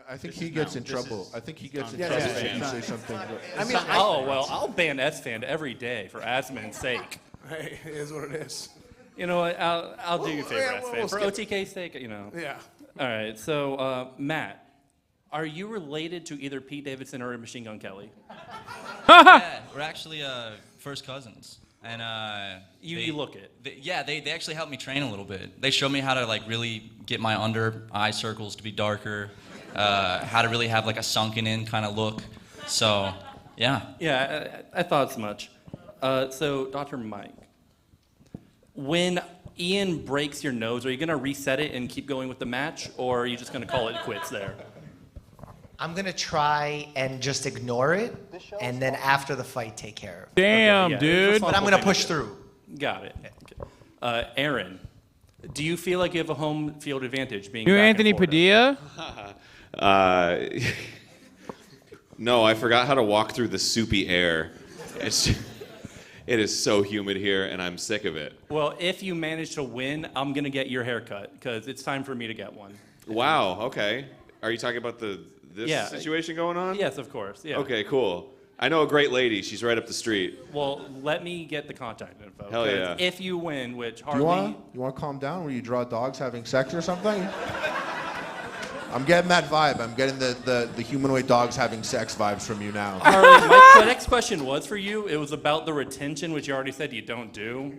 I think he gets in trouble. I think he gets in Yeah, trouble yeah, if yeah. you say something. Well, I'll ban Esfand every day for Asman's sake. Hey, it is what it is. You know what? I'll do you a favor, yeah, Esfand. we'll For skip OTK's sake, you know. Yeah. All right, so Matt, are you related to either Pete Davidson or Machine Gun Kelly? Yeah, we're actually first cousins. And You look it. They actually helped me train a little bit. They showed me how to like really get my under eye circles to be darker, how to really have like a sunken in kind of look. So, yeah. Yeah, I thought as much. So, Dr. Mike, when Ian breaks your nose, are you going to reset it and keep going with the match, or are you just going to call it quits there? I'm going to try and just ignore it, and then after the fight, take care of it. Damn, yeah, dude. But I'm going to push through. Got it. Okay. Aaron, do you feel like you have a home field advantage being You back in Anthony Florida? Padilla? No, I forgot how to walk through the soupy air. It is so humid here, and I'm sick of it. Well, if you manage to win, I'm going to get your haircut, because it's time for me to get one. Wow, okay. Are you talking about this Yeah. situation going on? Yes, of course. Yeah. Okay, cool. I know a great lady. She's right up the street. Well, let me get the contact info. Hell 'cause yeah. If you win, which You hardly... want to calm down? Where you draw dogs having sex or something? I'm getting that vibe. I'm getting the humanoid dogs having sex vibes from you now. Harley, my next question was for you. It was about the retention, which you already said you don't do,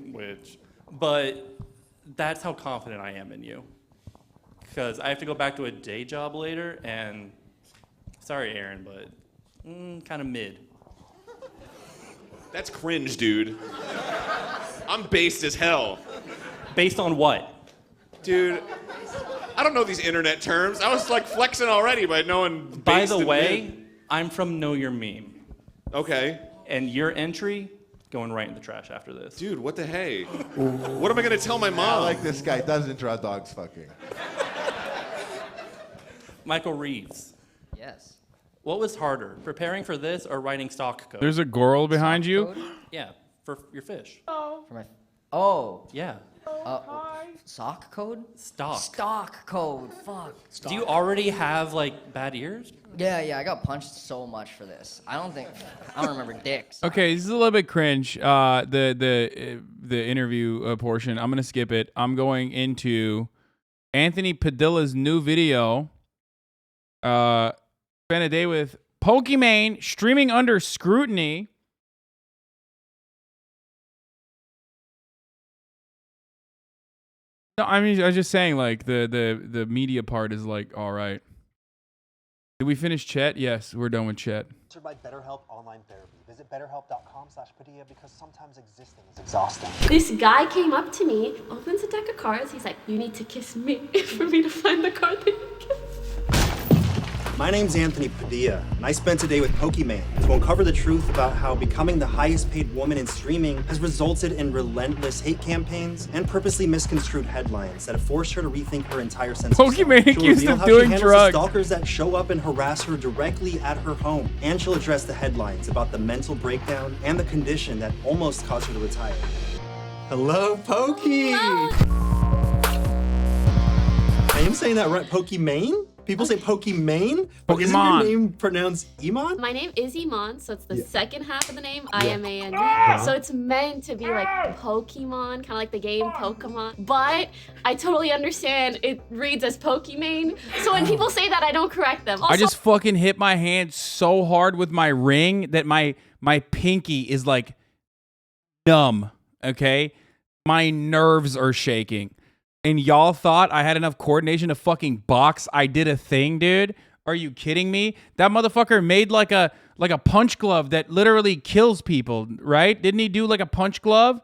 but that's how confident I am in you. Because I have to go back to a day job later, and sorry, Aaron, but kind of mid. That's cringe, dude. I'm based as hell. Based on what? Dude, I don't know these internet terms. I was like flexing already by knowing based By the and way, mid. I'm from Know Your Meme. Okay. And your entry, going right in the trash after this. Dude, what the hey? What am I going to tell my I mom? like this guy. Doesn't draw dogs fucking. Michael Reeves. Yes. What was harder, preparing for this or writing stock code? There's a girl behind you. Yeah, for your fish. For my. Oh. Yeah. Sock code? Stock. Stock code. Fuck. Do you already have like bad ears? Yeah, I got punched so much for this. I don't remember dicks. Okay, this is a little bit cringe. The interview portion. I'm gonna skip it. I'm going into Anthony Padilla's new video. Spent a day with Pokimane streaming under scrutiny. No, I mean, I was just saying, like, the media part is like, all right. Did we finish Chet? Yes, we're done with Chet. Sponsored by BetterHelp Online Therapy. Visit betterhelp.com/Padilla because sometimes existing is exhausting. This guy came up to me, opens a deck of cards. He's like, you need to kiss me for me to find the card that you kiss. My name's Anthony Padilla, and I spent a day with Pokimane to uncover the truth about how becoming the highest paid woman in streaming has resulted in relentless hate campaigns and purposely misconstrued headlines that have forced her to rethink her entire sense of self. Pokimane She'll accused reveal of how doing she handles drugs. the stalkers that show up and harass her directly at her home, and she'll address the headlines about the mental breakdown and the condition that almost caused her to retire. Hello, Pokey! I am saying that right, Pokimane? People say Pokimane, but isn't your Pokemon. name pronounced Iman? My name is Iman, so it's the second half of the name, I-M-A-N-E. So it's meant to be like Pokemon, kind of like the game Pokemon. But I totally understand it reads as Pokimane. So when people say that, I don't correct them. Also, I just fucking hit my hand so hard with my ring that my pinky is like numb, okay? My nerves are shaking. And y'all thought I had enough coordination to fucking box. I did a thing, dude. Are you kidding me? That motherfucker made like a punch glove that literally kills people, right? Didn't he do like a punch glove?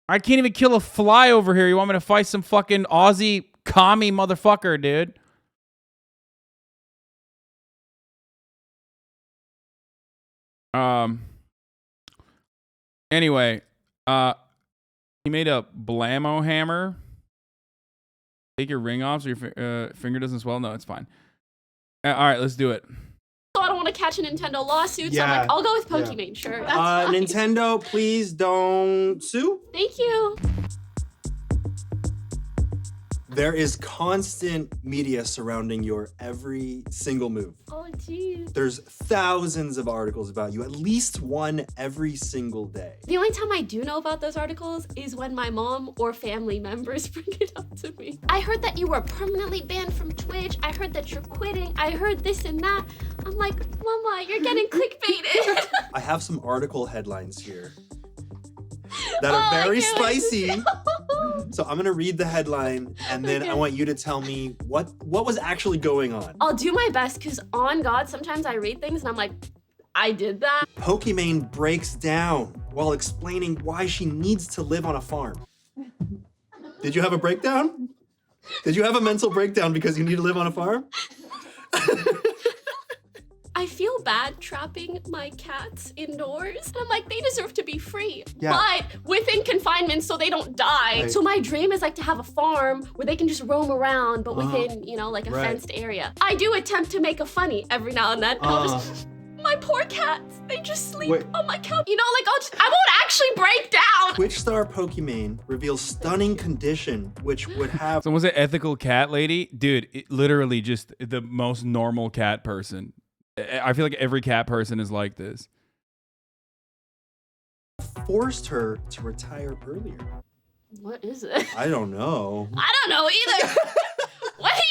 I can't even kill a fly over here. You want me to fight some fucking Aussie commie motherfucker, dude? Anyway, he made a blammo hammer. Take your ring off so your finger doesn't swell. No, it's fine. All right, let's do it. I don't want to catch a Nintendo lawsuit, so I'm like, I'll go with Pokimane, sure. That's fine. Nintendo, please don't sue. Thank you. There is constant media surrounding your every single move. Oh, jeez. There's thousands of articles about you, at least one every single day. The only time I do know about those articles is when my mom or family members bring it up to me. I heard that you were permanently banned from Twitch. I heard that you're quitting. I heard this and that. I'm like, Mama, you're getting clickbaited. I have some article headlines here that are very spicy. So I'm gonna read the headline, and then I want you to tell me what was actually going on. I'll do my best, because on God, sometimes I read things and I'm like, I did that. Pokimane breaks down while explaining why she needs to live on a farm. Did you have a breakdown? Did you have a mental breakdown because you need to live on a farm? I feel bad trapping my cats indoors. And I'm like, they deserve to be free, Yeah. but within confinement so they don't die. Right. So my dream is like to have a farm where they can just roam around, but within, like a Right. fenced area. I do attempt to make a funny every now and then. And I'll just, my poor cats, they just sleep Wait. on my couch. I won't actually break down. Twitch star Pokimane reveals stunning condition which would have Someone said ethical cat lady. Dude, literally just the most normal cat person. I feel like every cat person is like this. forced her to retire earlier. What is it? I don't know. I don't know either. What do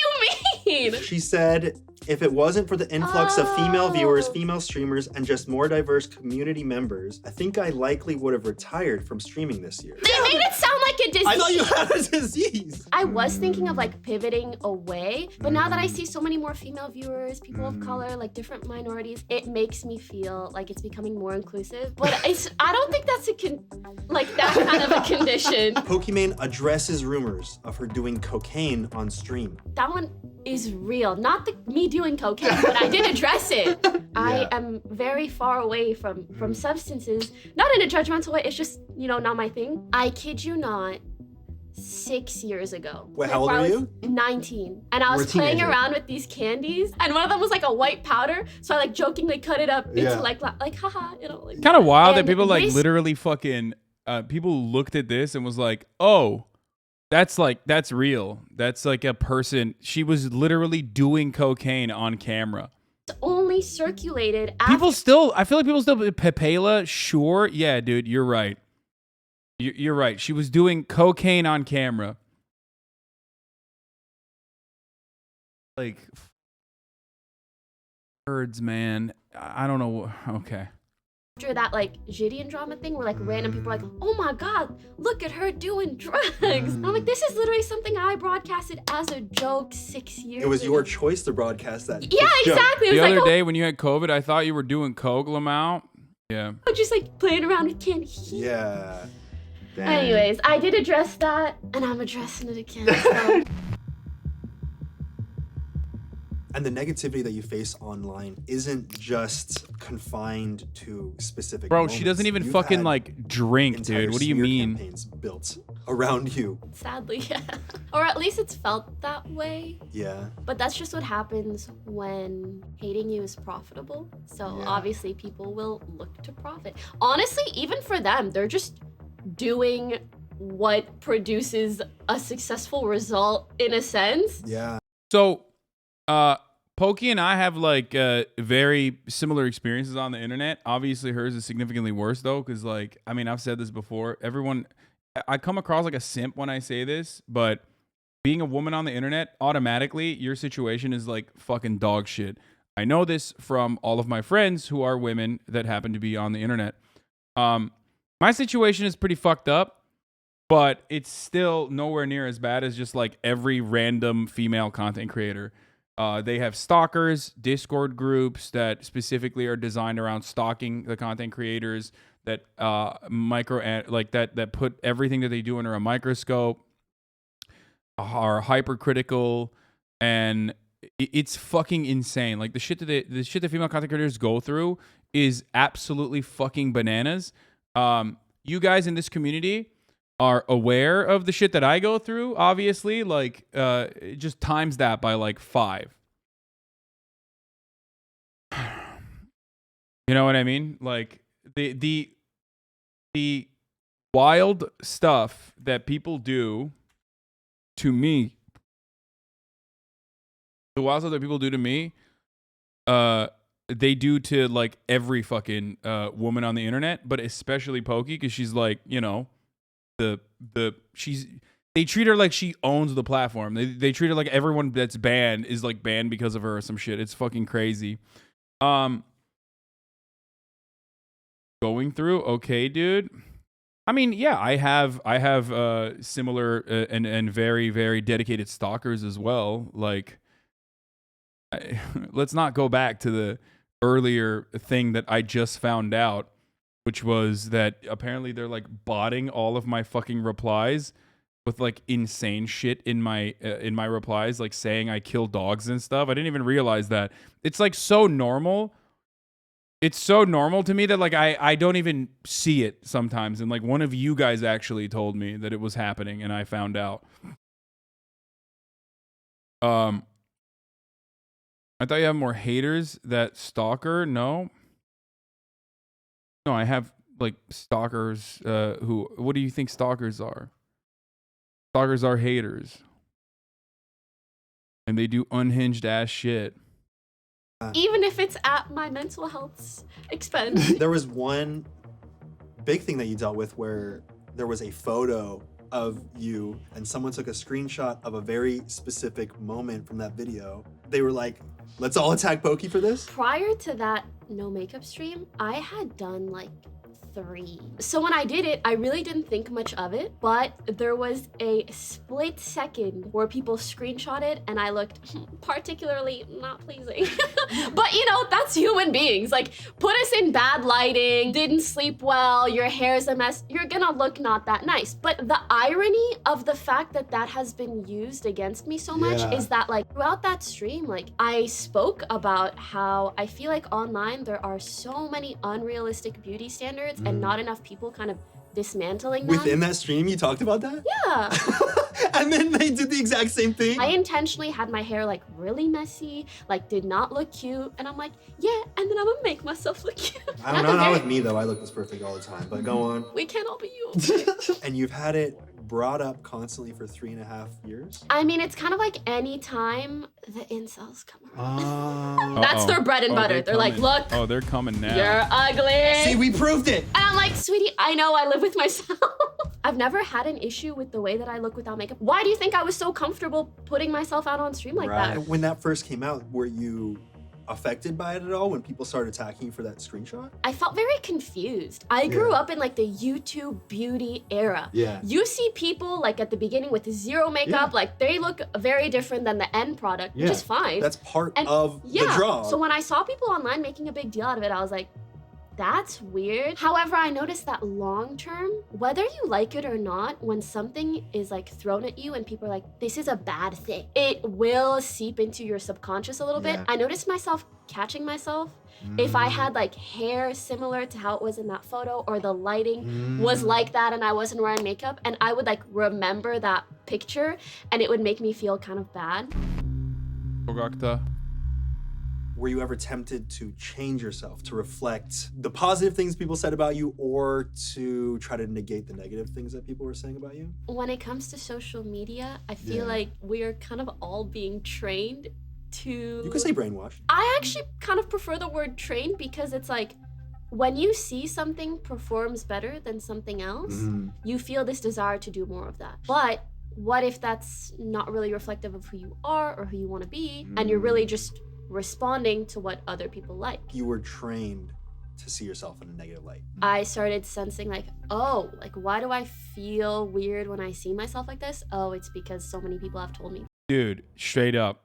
you mean? She said, if it wasn't for the influx of female viewers, female streamers, and just more diverse community members, I think I likely would have retired from streaming this year. They made it sound like a disease. I thought you had a disease. I was thinking of like pivoting away, but now that I see so many more female viewers, people of color, like different minorities, it makes me feel like it's becoming more inclusive. But I don't think that's that kind of a condition. Pokimane addresses rumors of her doing cocaine on stream. That one is real. Not me doing cocaine, but I did address it. I am very far away from substances. Not in a judgmental way, it's just, not my thing. I kid you not, 6 years ago. Wait, how old where I are was you? 19. And I You were was a playing teenager. around with these candies, and one of them was like a white powder, so I like jokingly cut it up Yeah. into like haha, you know, like. Kind of wild that And people like this- literally fucking people looked at this and was like, oh, that's real. That's like a person. She was literally doing cocaine on camera. only circulated I feel like people still, Pepela, sure. Yeah, dude, you're right. You're right. She was doing cocaine on camera. Like, birds, man. I don't know. Okay. after that like Gideon drama thing where like random people are like, oh my god, look at her doing drugs. And I'm like, this is literally something I broadcasted as a joke 6 years It was ago. your choice to broadcast that. Yeah, exactly. It The was other like, day when you had COVID, I thought you were doing coke, Lamar. Yeah. oh, just like playing around with candy. Yeah. Dang. Anyways, I did address that, and I'm addressing it again. So. And the negativity that you face online isn't just confined to specific Bro, moments. she doesn't even You've fucking had like drink, entire dude. What do you smear mean? campaigns built around you. Sadly, yeah. Or at least it's felt that way. Yeah. But that's just what happens when hating you is profitable. So Yeah. obviously people will look to profit. Honestly, even for them, they're just doing what produces a successful result in a sense. Yeah. So, Pokey and I have like very similar experiences on the internet. Obviously, hers is significantly worse though, because like, I mean, I've said this before. I come across like a simp when I say this, but being a woman on the internet, automatically your situation is like fucking dog shit. I know this from all of my friends who are women that happen to be on the internet. My situation is pretty fucked up, but it's still nowhere near as bad as just like every random female content creator. They have stalkers, Discord groups that specifically are designed around stalking the content creators that that put everything that they do under a microscope, are hypercritical, and it's fucking insane. Like the shit that female content creators go through is absolutely fucking bananas. You guys in this community are aware of the shit that I go through, obviously, like just times that by like 5. You know what I mean? Like the wild stuff that people do to me, they do to like every fucking woman on the internet, but especially Pokey, because she's like, you know, they treat her like she owns the platform. They treat her like everyone that's banned is like banned because of her or some shit. It's fucking crazy. Going through, okay, dude. I mean, yeah, I have similar and very, very dedicated stalkers as well. Like, let's not go back to the earlier thing that I just found out, which was that apparently they're like botting all of my fucking replies with like insane shit in my replies, like saying I kill dogs and stuff. I didn't even realize that. It's like so normal. It's so normal to me that like I don't even see it sometimes. And like one of you guys actually told me that it was happening and I found out. I thought you have more haters that stalker. No, I have like stalkers who, what do you think stalkers are? Stalkers are haters. And they do unhinged ass shit. Even if it's at my mental health's expense. There was one big thing that you dealt with where there was a photo of you and someone took a screenshot of a very specific moment from that video. They were like, let's all attack Pokey for this? Prior to that no makeup stream, I had done like 3. So when I did it, I really didn't think much of it, but there was a split second where people screenshotted and I looked particularly not pleasing. But you know, that's human beings. Like, put us in bad lighting, didn't sleep well, your hair's a mess, you're gonna look not that nice. But the irony of the fact that that has been used against me so much is that like throughout that stream, like I spoke about how I feel like online there are so many unrealistic beauty standards and not enough people kind of dismantling them. Within that stream, you talked about that? Yeah. And then they did the exact same thing? I intentionally had my hair like really messy, like did not look cute. And I'm like, yeah, and then I'm gonna make myself look cute. I don't know, not with me though. I look this perfect all the time, but go on. We can't all be you. And you've had it brought up constantly for 3.5 years? I mean, it's kind of like any time the incels come around. Oh. That's their bread and butter. They're like, look, Oh, they're coming now. you're ugly. See, we proved it. And I'm like, sweetie, I know, I live with myself. I've never had an issue with the way that I look without makeup. Why do you think I was so comfortable putting myself out on stream like that? When that first came out, were you affected by it at all when people started attacking you for that screenshot? I felt very confused. I grew up in like the YouTube beauty era. Yeah. You see people like at the beginning with zero makeup, like they look very different than the end product, which is fine. That's part And of the draw. So when I saw people online making a big deal out of it, I was like, that's weird. However, I noticed that long term, whether you like it or not, when something is like thrown at you and people are like, this is a bad thing, it will seep into your subconscious a little bit. I noticed myself catching myself. If I had like hair similar to how it was in that photo, or the lighting was like that and I wasn't wearing makeup, and I would like remember that picture and it would make me feel kind of bad. Were you ever tempted to change yourself to reflect the positive things people said about you, or to try to negate the negative things that people were saying about you? When it comes to social media, I feel like we are kind of all being trained to... You could say brainwashed. I actually kind of prefer the word trained, because it's like, when you see something performs better than something else, you feel this desire to do more of that. But what if that's not really reflective of who you are or who you want to be, and you're really just responding to what other people like? You were trained to see yourself in a negative light. I started sensing like, oh, like why do I feel weird when I see myself like this? Oh, it's because so many people have told me. Dude, straight up.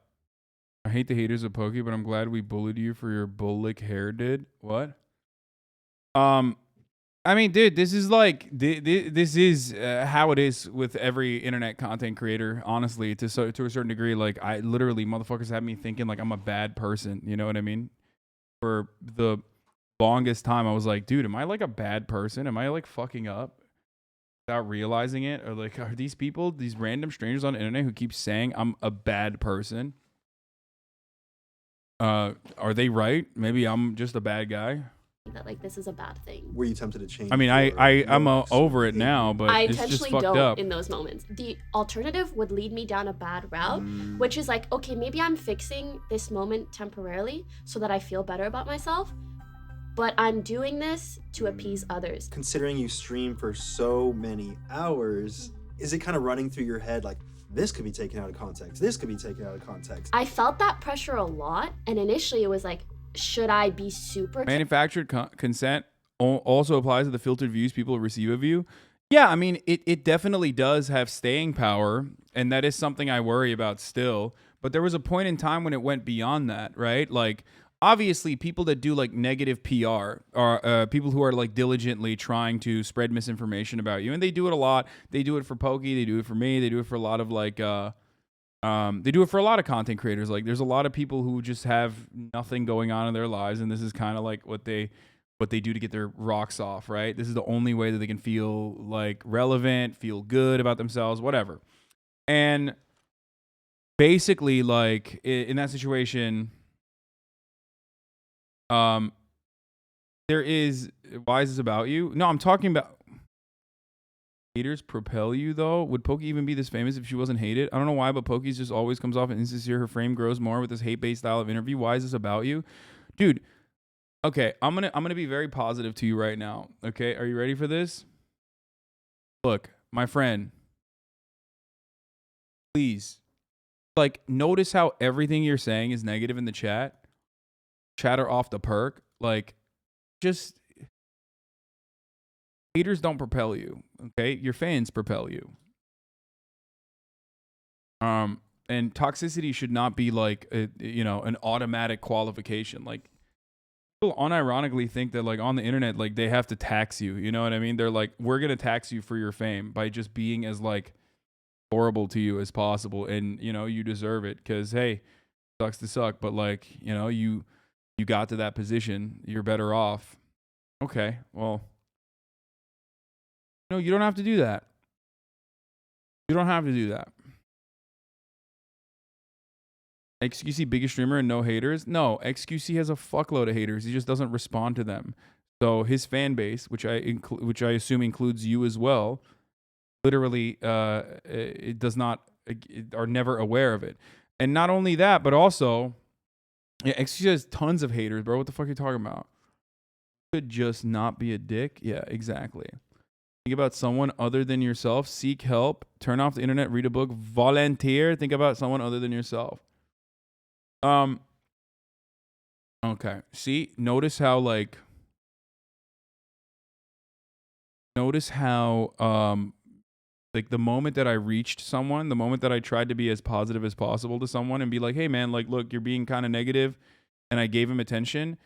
I hate the haters of Pokey, but I'm glad we bullied you for your bullock hair, dude. What? I mean, dude, this is like, this is how it is with every internet content creator, honestly, to a certain degree. Like, I literally, motherfuckers have me thinking like I'm a bad person, you know what I mean? For the longest time, I was like, dude, am I like a bad person? Am I like fucking up without realizing it? Or like, are these people, these random strangers on the internet who keep saying I'm a bad person? Are they right? Maybe I'm just a bad guy. That like this is a bad thing. Were you tempted to change? I mean, I'm over it now, but I it's just intentionally fucked don't up. in those moments. The alternative would lead me down a bad route, which is like, okay, maybe I'm fixing this moment temporarily so that I feel better about myself, but I'm doing this to appease others. Considering you stream for so many hours, is it kind of running through your head like, this could be taken out of context, this could be taken out of context? I felt that pressure a lot, and initially it was like, should I be super... Manufactured consent also applies to the filtered views people receive of you. Yeah, I mean, it definitely does have staying power, and that is something I worry about still. But there was a point in time when it went beyond that, right? Like, obviously, people that do like negative PR are people who are like diligently trying to spread misinformation about you, and they do it a lot. They do it for Pokey, they do it for me, they do it for a lot of like... they do it for a lot of content creators. Like, there's a lot of people who just have nothing going on in their lives, and this is kind of like what they do to get their rocks off, right? This is the only way that they can feel like relevant, feel good about themselves, whatever. And basically, like in that situation, there is, why is this about you? No, I'm talking about haters propel you, though. Would Pokey even be this famous if she wasn't hated? I don't know why, but Pokey's just always comes off insincere. Her frame grows more with this hate-based style of interview. Why is this about you? Dude, okay, I'm gonna be very positive to you right now. Okay, are you ready for this? Look, my friend, please, like, notice how everything you're saying is negative in the chat. Chatter off the perk. Like, just... haters don't propel you, okay? Your fans propel you. And toxicity should not be like an automatic qualification. Like, people unironically think that like on the internet, like they have to tax you. You know what I mean? They're like, we're gonna tax you for your fame by just being as like horrible to you as possible, and you deserve it because hey, sucks to suck, but like you got to that position, you're better off. Okay, well. No, you don't have to do that. You don't have to do that. XQC biggest streamer and no haters? No, XQC has a fuckload of haters. He just doesn't respond to them. So his fan base, which I assume includes you as well, literally it does not are never aware of it. And not only that, but also, yeah, XQC has tons of haters, bro. What the fuck are you talking about? Could just not be a dick. Yeah, exactly. Think about someone other than yourself. Seek help. Turn off the internet. Read a book. Volunteer. Think about someone other than yourself. Okay. See, notice how like the moment that I reached someone, the moment that I tried to be as positive as possible to someone and be like, hey man, like look, you're being kind of negative, and I gave him attention,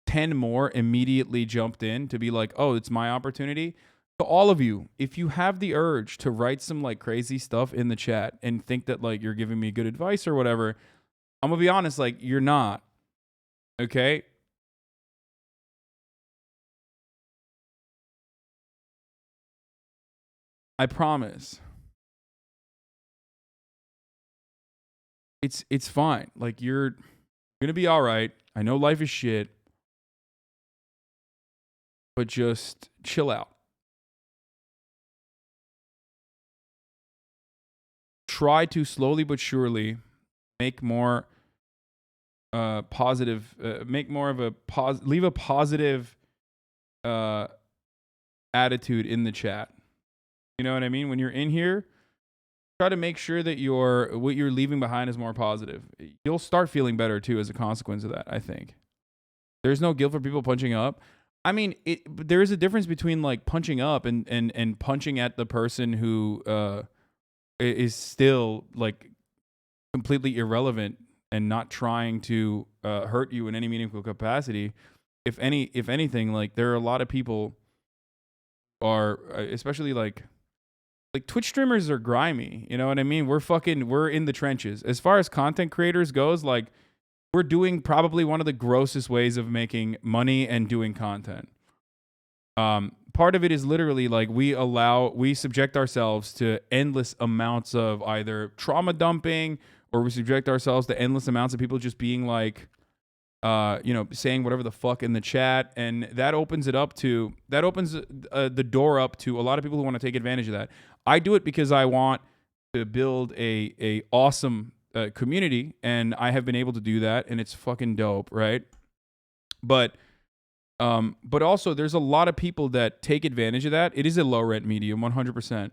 10 more immediately jumped in to be like, oh, it's my opportunity. To all of you, if you have the urge to write some like crazy stuff in the chat and think that like you're giving me good advice or whatever, I'm gonna be honest, like you're not. Okay? I promise. It's fine. Like you're gonna be all right. I know life is shit, but just chill out. Try to slowly but surely make more positive, make more of a leave a positive attitude in the chat. You know what I mean? When you're in here, try to make sure that what you're leaving behind is more positive. You'll start feeling better too as a consequence of that, I think. There's no guilt for people punching up. I mean, there is a difference between like punching up and punching at the person who is still like completely irrelevant and not trying to hurt you in any meaningful capacity. If anything, like there are a lot of people are, especially like Twitch streamers are grimy. You know what I mean? We're in the trenches. As far as content creators goes, like we're doing probably one of the grossest ways of making money and doing content. Part of it is literally like we subject ourselves to endless amounts of either trauma dumping, or we subject ourselves to endless amounts of people just being like, saying whatever the fuck in the chat. And that opens the door up to a lot of people who want to take advantage of that. I do it because I want to build a awesome community, and I have been able to do that, and it's fucking dope, right? But also there's a lot of people that take advantage of that. It is a low rent medium, 100%.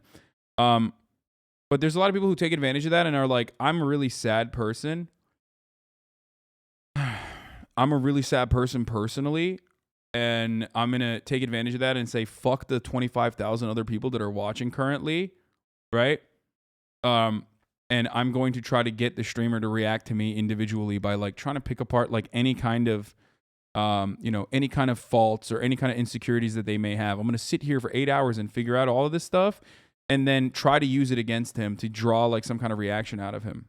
But there's a lot of people who take advantage of that and are like, I'm a really sad person. I'm a really sad person personally, and I'm going to take advantage of that and say, fuck the 25,000 other people that are watching currently, right? And I'm going to try to get the streamer to react to me individually by like trying to pick apart like any kind of any kind of faults or any kind of insecurities that they may have. I'm going to sit here for 8 hours and figure out all of this stuff and then try to use it against him to draw like some kind of reaction out of him.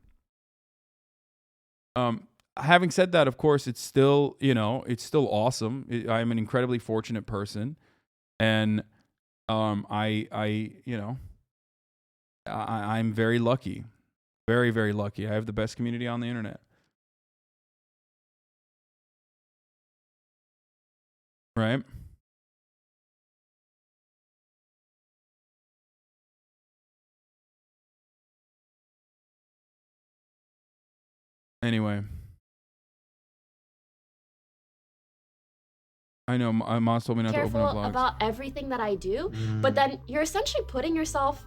Having said that, of course, it's still, it's still awesome. I'm an incredibly fortunate person, and I'm very lucky, very, very lucky. I have the best community on the internet. Right? Anyway. I know, my mom told me not to open up Careful vlogs. about everything that I do, but then you're essentially putting yourself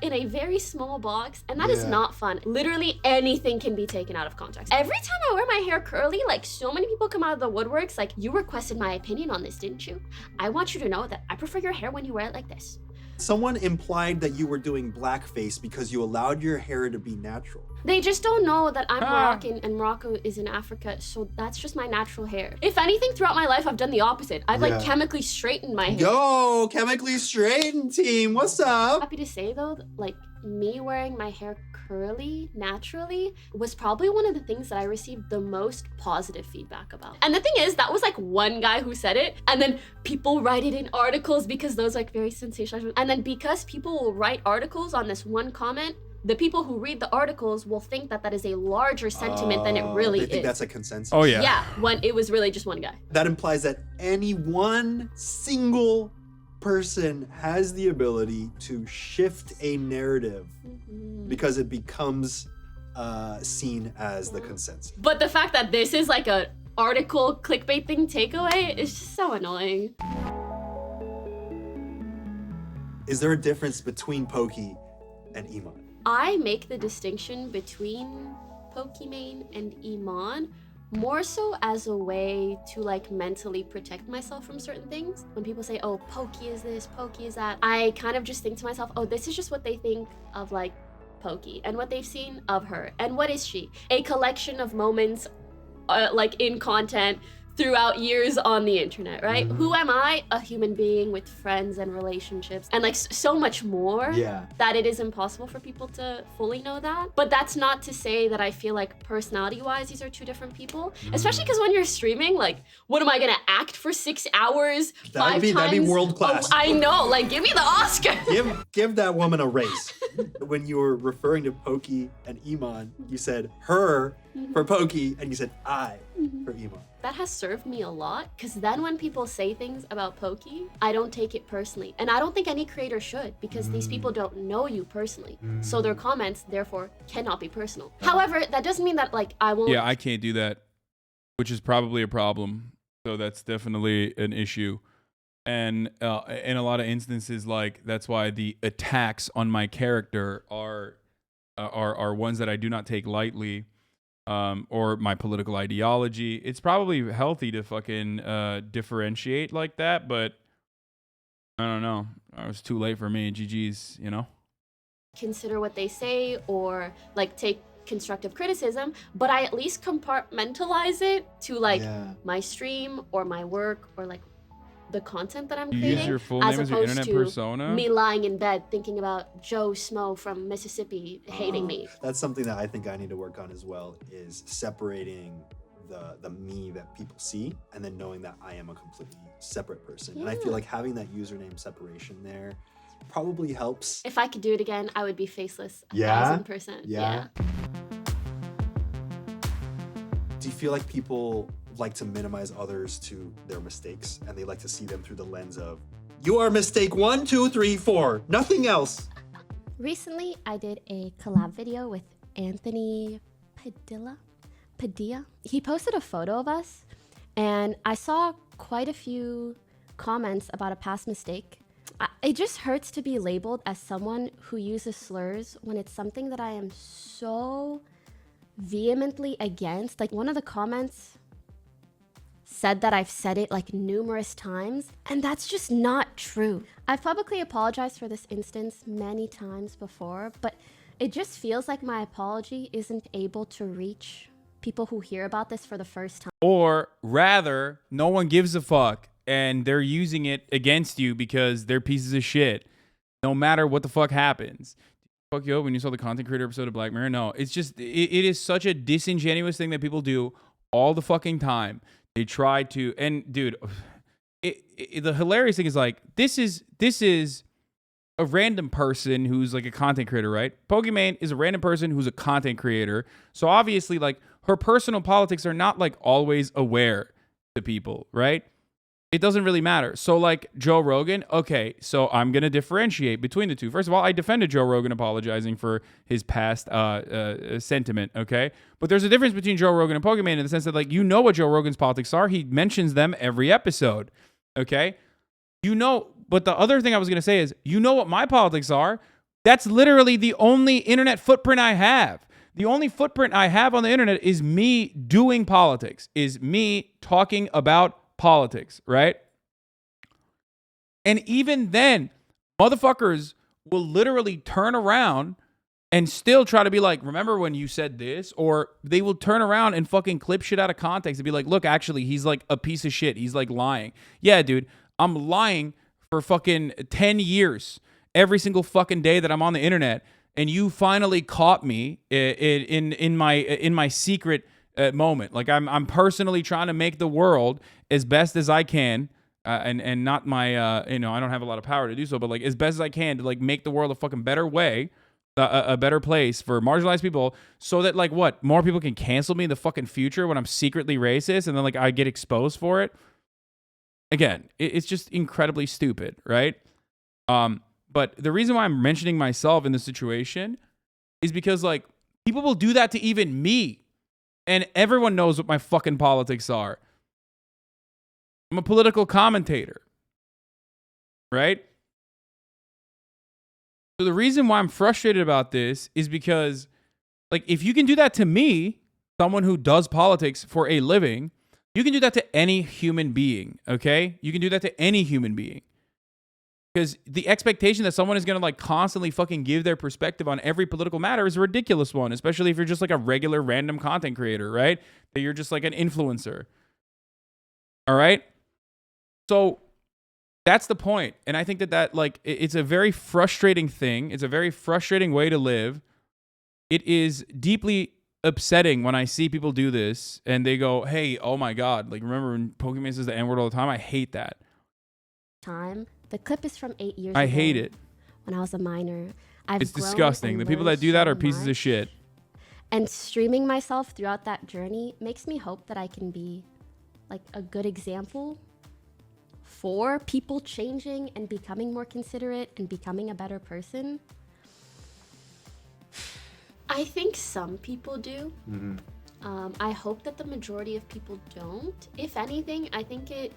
in a very small box, and that is not fun. Literally anything can be taken out of context. Every time I wear my hair curly, like so many people come out of the woodworks, like, you requested my opinion on this, didn't you? I want you to know that I prefer your hair when you wear it like this. Someone implied that you were doing blackface because you allowed your hair to be natural. They just don't know that I'm Moroccan and Morocco is in Africa, so that's just my natural hair. If anything, throughout my life, I've done the opposite. I've like chemically straightened my hair. Yo, chemically straightened team, what's up? Happy to say though, like me wearing my hair curly naturally was probably one of the things that I received the most positive feedback about. And the thing is, that was like one guy who said it, and then people write it in articles because those like very sensational. And then because people will write articles on this one comment, the people who read the articles will think that that is a larger sentiment than it really They think is. that's a consensus. Oh, yeah. Yeah, when it was really just one guy. That implies that any one single person has the ability to shift a narrative because it becomes seen as the consensus. But the fact that this is like a article clickbait thing takeaway is just so annoying. Is there a difference between Pokey and Iman? I make the distinction between Pokimane and Iman more so as a way to like mentally protect myself from certain things. When people say, oh, Pokey is this, Pokey is that, I kind of just think to myself, oh, this is just what they think of like Pokey and what they've seen of her. And what is she? A collection of moments like in content throughout years on the internet, right? Who am I? A human being with friends and relationships and like so much more that it is impossible for people to fully know that. But that's not to say that I feel like personality-wise, these are two different people, especially because when you're streaming, like, what am I gonna act for 6 hours, That'd be world class. Oh, I know, like, give me the Oscar. Give that woman a raise. When you were referring to Pokey and Iman, you said her for Pokey and you said I for Iman. That has served me a lot, because then when people say things about Pokey, I don't take it personally. And I don't think any creator should, because these people don't know you personally. So their comments, therefore, cannot be personal. However, that doesn't mean that, like, I won't... Yeah, I can't do that, which is probably a problem. So that's definitely an issue. And in a lot of instances, like, that's why the attacks on my character are ones that I do not take lightly. Or my political ideology. It's probably healthy to fucking differentiate like that, but I don't know. It was too late for me. GG's, you know? Consider what they say or like take constructive criticism, but I at least compartmentalize it to like my stream or my work or like the content that I'm You creating, use your full as name as your opposed internet to persona? me lying in bed thinking about Joe Smo from Mississippi hating me. That's something that I think I need to work on as well, is separating the me that people see and then knowing that I am a completely separate person. And I feel like having that username separation there probably helps. If I could do it again, I would be faceless 1000%. Yeah. Do you feel like people like to minimize others to their mistakes and they like to see them through the lens of, you are mistake 1, 2, 3, 4, nothing else? Recently, I did a collab video with Anthony Padilla. He posted a photo of us, and I saw quite a few comments about a past mistake. It just hurts to be labeled as someone who uses slurs when it's something that I am so vehemently against. Like, one of the comments said that I've said it like numerous times, and that's just not true. I've publicly apologized for this instance many times before, but it just feels like my apology isn't able to reach people who hear about this for the first time. Or rather, no one gives a fuck and they're using it against you because they're pieces of shit. No matter what the fuck happens. Fuck you up when you saw the content creator episode of Black Mirror? No, it's just, it is such a disingenuous thing that people do all the fucking time. They try to, and dude, the hilarious thing is like, this is a random person who's like a content creator, right? Pokimane is a random person who's a content creator. So obviously, like, her personal politics are not like always aware to people, right? It doesn't really matter. So like Joe Rogan, okay, so I'm going to differentiate between the two. First of all, I defended Joe Rogan apologizing for his past sentiment, okay? But there's a difference between Joe Rogan and Pokimane in the sense that, like, you know what Joe Rogan's politics are. He mentions them every episode, okay? You know, but the other thing I was going to say is, you know what my politics are. That's literally the only internet footprint I have. The only footprint I have on the internet is me doing politics, is me talking about politics, right? And even then, motherfuckers will literally turn around and still try to be like, remember when you said this? Or they will turn around and fucking clip shit out of context and be like, look, actually, he's like a piece of shit. He's like lying. Yeah, dude, I'm lying for fucking 10 years every single fucking day that I'm on the internet. and you finally caught me in my secret moment. Like I'm personally trying to make the world as best as I can, and not my I don't have a lot of power to do so, but like as best as I can to like make the world a fucking better way, a better place for marginalized people, so that like more people can cancel me in the fucking future when I'm secretly racist, and then like I get exposed for it. Again, it's just incredibly stupid, right? But the reason why I'm mentioning myself in this situation is because like people will do that to even me. And everyone knows what my fucking politics are. I'm a political commentator. Right? So the reason why I'm frustrated about this is because, like, if you can do that to me, someone who does politics for a living, you can do that to any human being, okay? You can do that to any human being. Because the expectation that someone is going to like constantly fucking give their perspective on every political matter is a ridiculous one, especially if you're just like a regular random content creator, right? That you're just like an influencer. All right? So that's the point. And I think that like it's a very frustrating thing. It's a very frustrating way to live. It is deeply upsetting when I see people do this and they go, hey, oh my God. Like, remember when Pokemon says the N-word all the time? I hate that. The clip is from 8 years ago. I hate it. When I was a minor. It's disgusting. The people that do that are pieces of shit. And streaming myself throughout that journey makes me hope that I can be like a good example for people changing and becoming more considerate and becoming a better person. I think some people do. I hope that the majority of people don't. If anything, I think it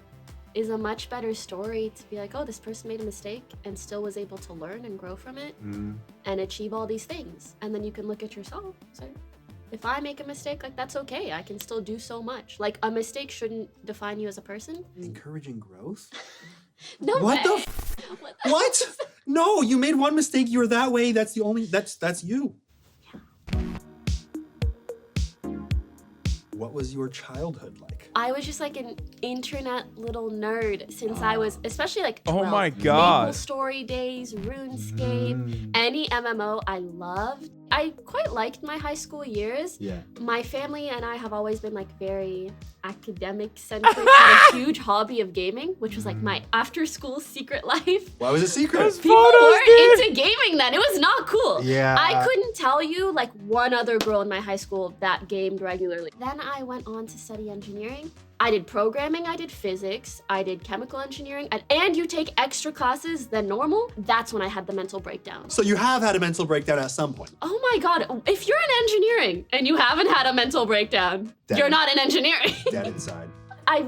is a much better story to be like, oh, this person made a mistake and still was able to learn and grow from it and achieve all these things. And then you can look at yourself and say, if I make a mistake, like, that's okay. I can still do so much. Like, a mistake shouldn't define you as a person. Encouraging growth? No What way. What? No, you made one mistake. You're that way. That's the only, that's you. What was your childhood like? I was just like an internet little nerd since I was, especially like 12. Oh my God. Maple Story days, RuneScape, any MMO I loved. I quite liked my high school years. Yeah. My family and I have always been like very academic centric, had a huge hobby of gaming, which was like my after school secret life. Why was it secret? People weren't into gaming then. It was not cool. Yeah. I couldn't tell you like one other girl in my high school that gamed regularly. Then I went on to study engineering. I did programming, I did physics, I did chemical engineering, and you take extra classes than normal. That's when I had the mental breakdown. So you have had a mental breakdown at some point. Oh my God, if you're in engineering and you haven't had a mental breakdown, you're not in engineering. Dead inside. I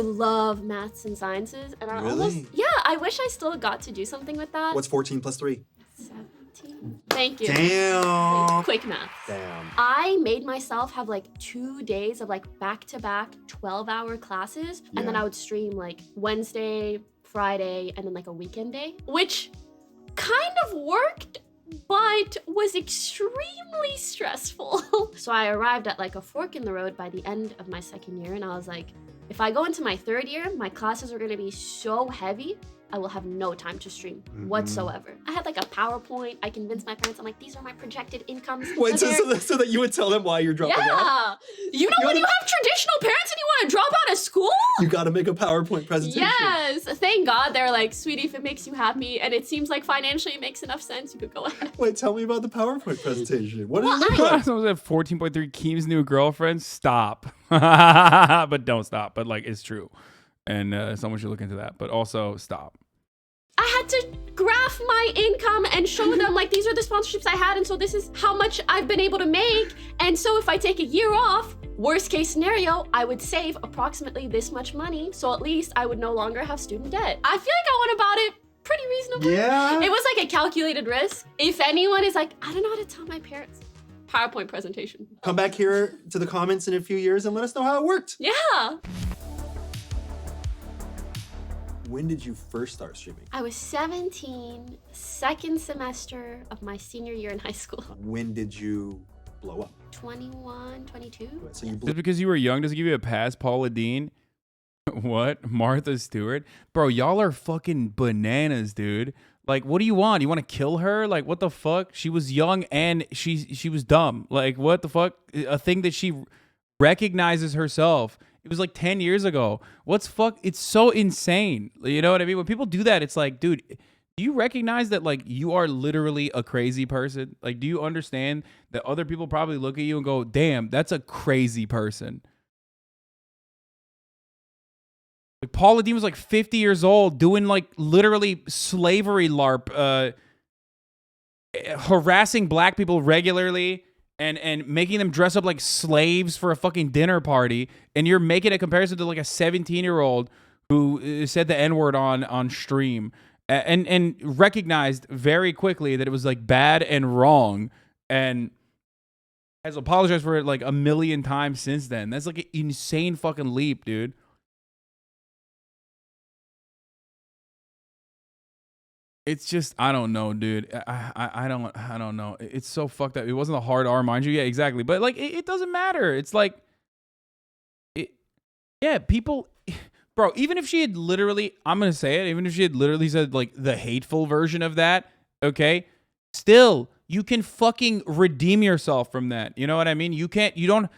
love maths and sciences, and I Really? I wish I still got to do something with that. What's 14 plus 3? 17. Thank you. Damn. Quick math. Damn. I made myself have like 2 days of like back-to-back 12-hour classes, and then I would stream like Wednesday, Friday, and then like a weekend day, which kind of worked, but was extremely stressful. So I arrived at like a fork in the road by the end of my second year, and I was like, if I go into my third year, my classes are gonna be so heavy, I will have no time to stream whatsoever. I had like a PowerPoint. I convinced my parents, I'm like, these are my projected incomes. Wait, so that you would tell them why you're dropping out? Yeah. You know when you have traditional parents and you want to drop out of school? You gotta make a PowerPoint presentation. Yes. Thank God they're like, sweetie, if it makes you happy and it seems like financially it makes enough sense, you could go ahead. Wait, tell me about the PowerPoint presentation. What did it look like? Someone said 14.3 Keem's new girlfriend. Stop. But don't stop. But like, it's true. And someone should look into that. But also, stop. I had to graph my income and show them like these are the sponsorships I had, and so this is how much I've been able to make. And so if I take a year off, worst case scenario, I would save approximately this much money, so at least I would no longer have student debt. I feel like I went about it pretty reasonably. Yeah. It was like a calculated risk. If anyone is like, I don't know how to tell my parents, PowerPoint presentation. Come back here to the comments in a few years and let us know how it worked. Yeah. When did you first start streaming? I was 17, second semester of my senior year in high school. When did you blow up? 21, 22. So you blew Just because you were young doesn't give you a pass, Paula Dean. What? Martha Stewart? Bro, y'all are fucking bananas, dude. Like, what do you want? You want to kill her? Like, what the fuck? She was young and she was dumb. Like, what the fuck? A thing that she recognizes herself. It was like 10 years ago. What's fuck? It's so insane. You know what I mean? When people do that, it's like, dude, do you recognize that, like, you are literally a crazy person? Like, do you understand that other people probably look at you and go, damn, that's a crazy person? Like, Paula Deen was like 50 years old doing like literally slavery LARP, harassing black people regularly and making them dress up like slaves for a fucking dinner party. And you're making a comparison to like a 17-year-old who said the N-word on stream and recognized very quickly that it was like bad and wrong and has apologized for it like a million times since then. That's like an insane fucking leap, dude. It's just, I don't know, dude. I don't know. It's so fucked up. It wasn't a hard R, mind you. Yeah, exactly. But like, it doesn't matter. It's like, yeah, people, bro, even if she had literally, I'm going to say it, even if she had literally said like the hateful version of that, okay, still, you can fucking redeem yourself from that. You know what I mean? The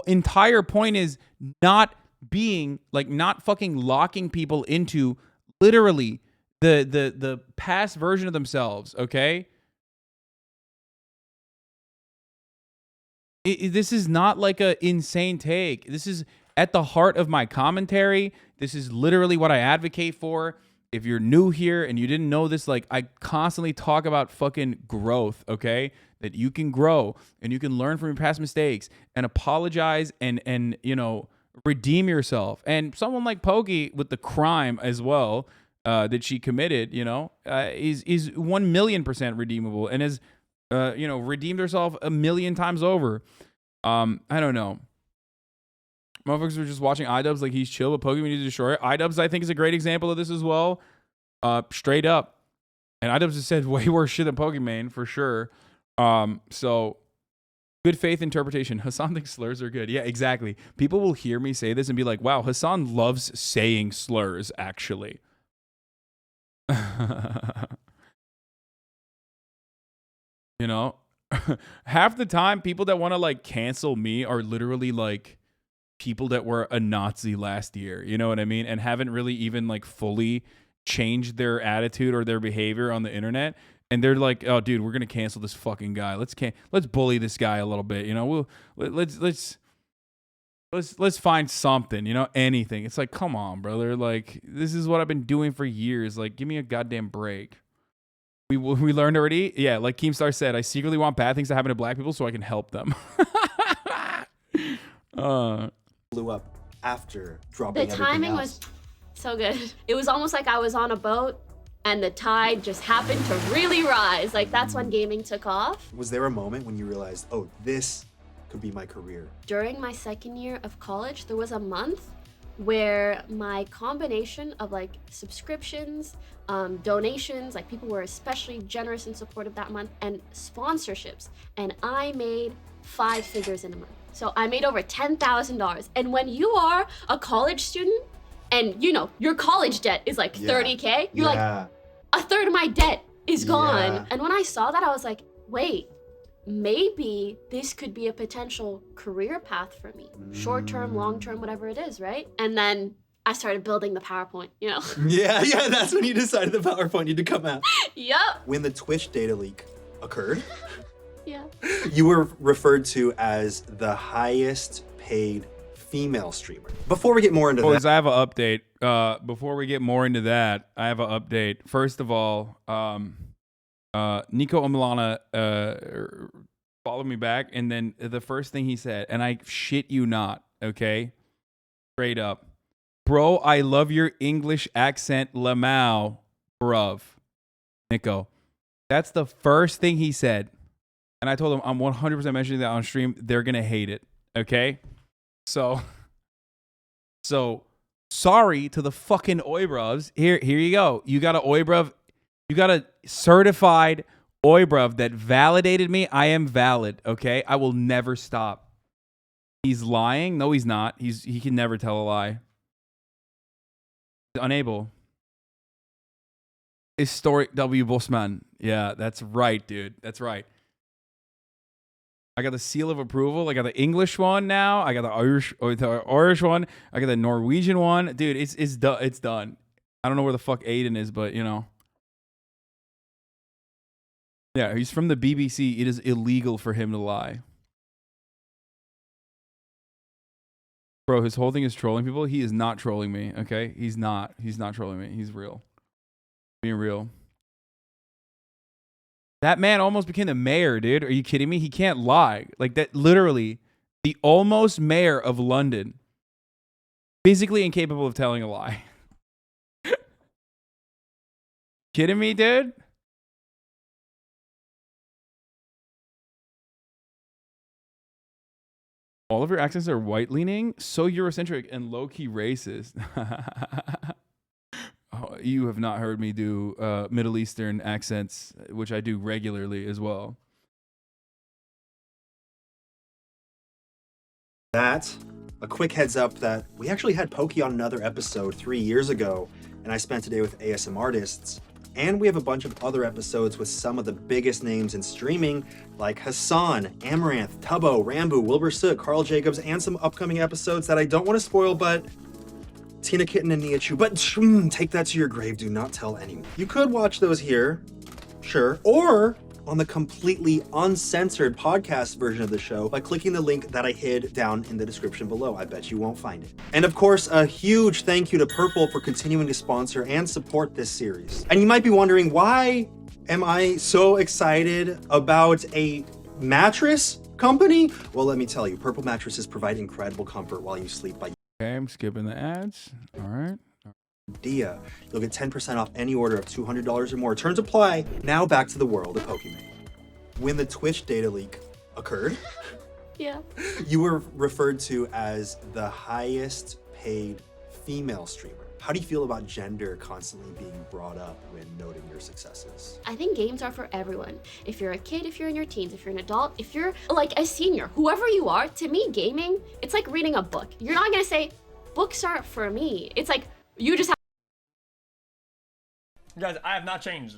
entire point is not being, like, not fucking locking people into literally the past version of themselves, okay? This is not like a insane take. This is at the heart of my commentary. This is literally what I advocate for. If you're new here and you didn't know this, like, I constantly talk about fucking growth, okay? That you can grow and you can learn from your past mistakes and apologize and you know, redeem yourself. And someone like Pokey with the crime as well, that she committed, you know, is 1,000,000% redeemable and has, you know, redeemed herself 1,000,000 times over. I don't know. Motherfuckers were just watching iDubbbz like he's chill, but Pokemon needs to destroy it. iDubbbz, I think, is a great example of this as well. Straight up. And iDubbbz has said way worse shit than Pokemon, for sure. So, good faith interpretation. Hasan thinks slurs are good. Yeah, exactly. People will hear me say this and be like, wow, Hasan loves saying slurs, actually. You know, half the time people that want to like cancel me are literally like people that were a Nazi last year, you know what I mean, and haven't really even like fully changed their attitude or their behavior on the internet, and they're like, oh dude, we're gonna cancel this fucking guy, let's bully this guy a little bit, you know, let's find something, you know, anything. It's like, come on, brother. Like, this is what I've been doing for years. Like, give me a goddamn break. We learned already. Yeah, like Keemstar said, I secretly want bad things to happen to black people so I can help them. Blew up after dropping The everything timing else. was so good. It was almost like I was on a boat and the tide just happened to really rise. Like, that's when gaming took off. Was there a moment when you realized, oh, this could be my career? During my second year of college, there was a month where my combination of like subscriptions, donations, like people were especially generous and supportive that month, and sponsorships, and I made 5 figures in a month. So I made over $10,000. And when you are a college student and you know your college debt is like 30K, you're like, a third of my debt is gone. Yeah. And when I saw that, I was like, wait, maybe this could be a potential career path for me. Short term, long term, whatever it is, right? And then I started building the PowerPoint, you know? Yeah, that's when you decided the PowerPoint needed to come out. Yep. When the Twitch data leak occurred, Yeah. you were referred to as the highest paid female streamer. Before we get more into Boys, that, I have an update. Before we get more into that, I have an update. First of all, Niko Omilana followed me back, and then the first thing he said, and I shit you not, okay? Straight up. Bro, I love your English accent, Lamau, bruv. Niko. That's the first thing he said. And I told him I'm 100% mentioning that on stream. They're going to hate it, okay? So sorry to the fucking Oibruvs. Here you go. You got a Oibruv. You got a certified Oibruv that validated me. I am valid, okay? I will never stop. He's lying? No, he's not. He can never tell a lie. He's unable. Historic W. Bosman. Yeah, that's right, dude. That's right. I got the seal of approval. I got the English one now. I got the Irish one. I got the Norwegian one. Dude, it's done. It's done. I don't know where the fuck Aiden is, but you know. Yeah, he's from the BBC. It is illegal for him to lie. Bro, his whole thing is trolling people. He is not trolling me, okay? He's not. He's not trolling me. He's real. Being real. That man almost became the mayor, dude. Are you kidding me? He can't lie. Like that, literally, the almost mayor of London, physically incapable of telling a lie. Kidding me, dude? All of your accents are white-leaning, so Eurocentric, and low-key racist. Oh, you have not heard me do Middle Eastern accents, which I do regularly as well. That, a quick heads up that we actually had Pokey on another episode 3 years ago, and I spent a day with ASM artists. And we have a bunch of other episodes with some of the biggest names in streaming, like Hasan, Amaranth, Tubbo, Rambo, Wilbur Soot, Carl Jacobs, and some upcoming episodes that I don't want to spoil, but Tina Kitten and Niachu. But take that to your grave, do not tell anyone. You could watch those here, sure, or on the completely uncensored podcast version of the show by clicking the link that I hid down in the description below. I bet you won't find it. And of course, a huge thank you to Purple for continuing to sponsor and support this series. And you might be wondering, why am I so excited about a mattress company? Well, let me tell you, Purple mattresses provide incredible comfort while you sleep by Okay, I'm skipping the ads. All right. Dia. You'll get 10% off any order of $200 or more. Terms apply. Now back to the world of Pokemon. When the Twitch data leak occurred, Yeah. you were referred to as the highest paid female streamer. How do you feel about gender constantly being brought up when noting your successes? I think games are for everyone. If you're a kid, if you're in your teens, if you're an adult, if you're like a senior, whoever you are, to me, gaming, it's like reading a book. You're not gonna say, books aren't for me. It's like, you just have. Guys, I have not changed.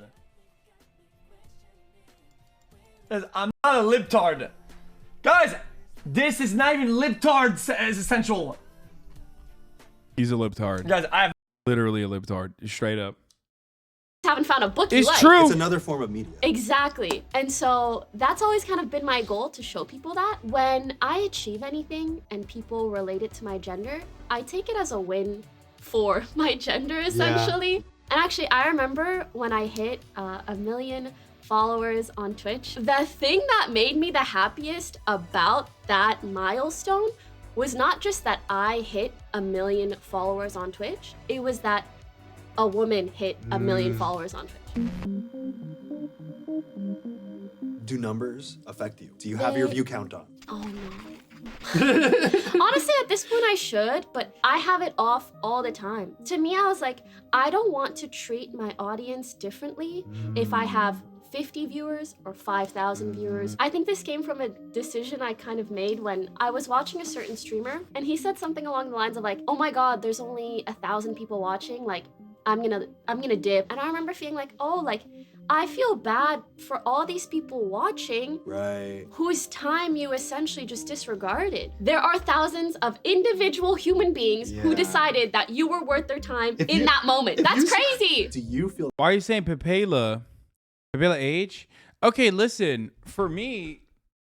Guys, I'm not a libtard. Guys, this is not even libtard as essential. He's a libtard. Guys, I have literally a libtard, straight up. Haven't found a book you It's like. true. It's another form of media. Exactly. And so that's always kind of been my goal, to show people that when I achieve anything and people relate it to my gender, I take it as a win for my gender, essentially. And actually, I remember when I hit 1 million followers on Twitch, the thing that made me the happiest about that milestone was not just that I hit 1 million followers on Twitch, it was that a woman hit 1 million followers on Twitch. Do numbers affect you? Do you have your view count on? Oh no. Honestly, at this point I should, but I have it off all the time. To me, I was like, I don't want to treat my audience differently if I have 50 viewers or 5,000 viewers. I think this came from a decision I kind of made when I was watching a certain streamer, and he said something along the lines of like, oh my god, there's only 1,000 people watching, like I'm gonna dip. And I remember feeling like, oh, like I feel bad for all these people watching, right, whose time you essentially just disregarded. There are thousands of individual human beings who decided that you were worth their time in that moment. That's crazy. Do you feel? Why are you saying Pepela? Pepela H? Okay, listen. For me,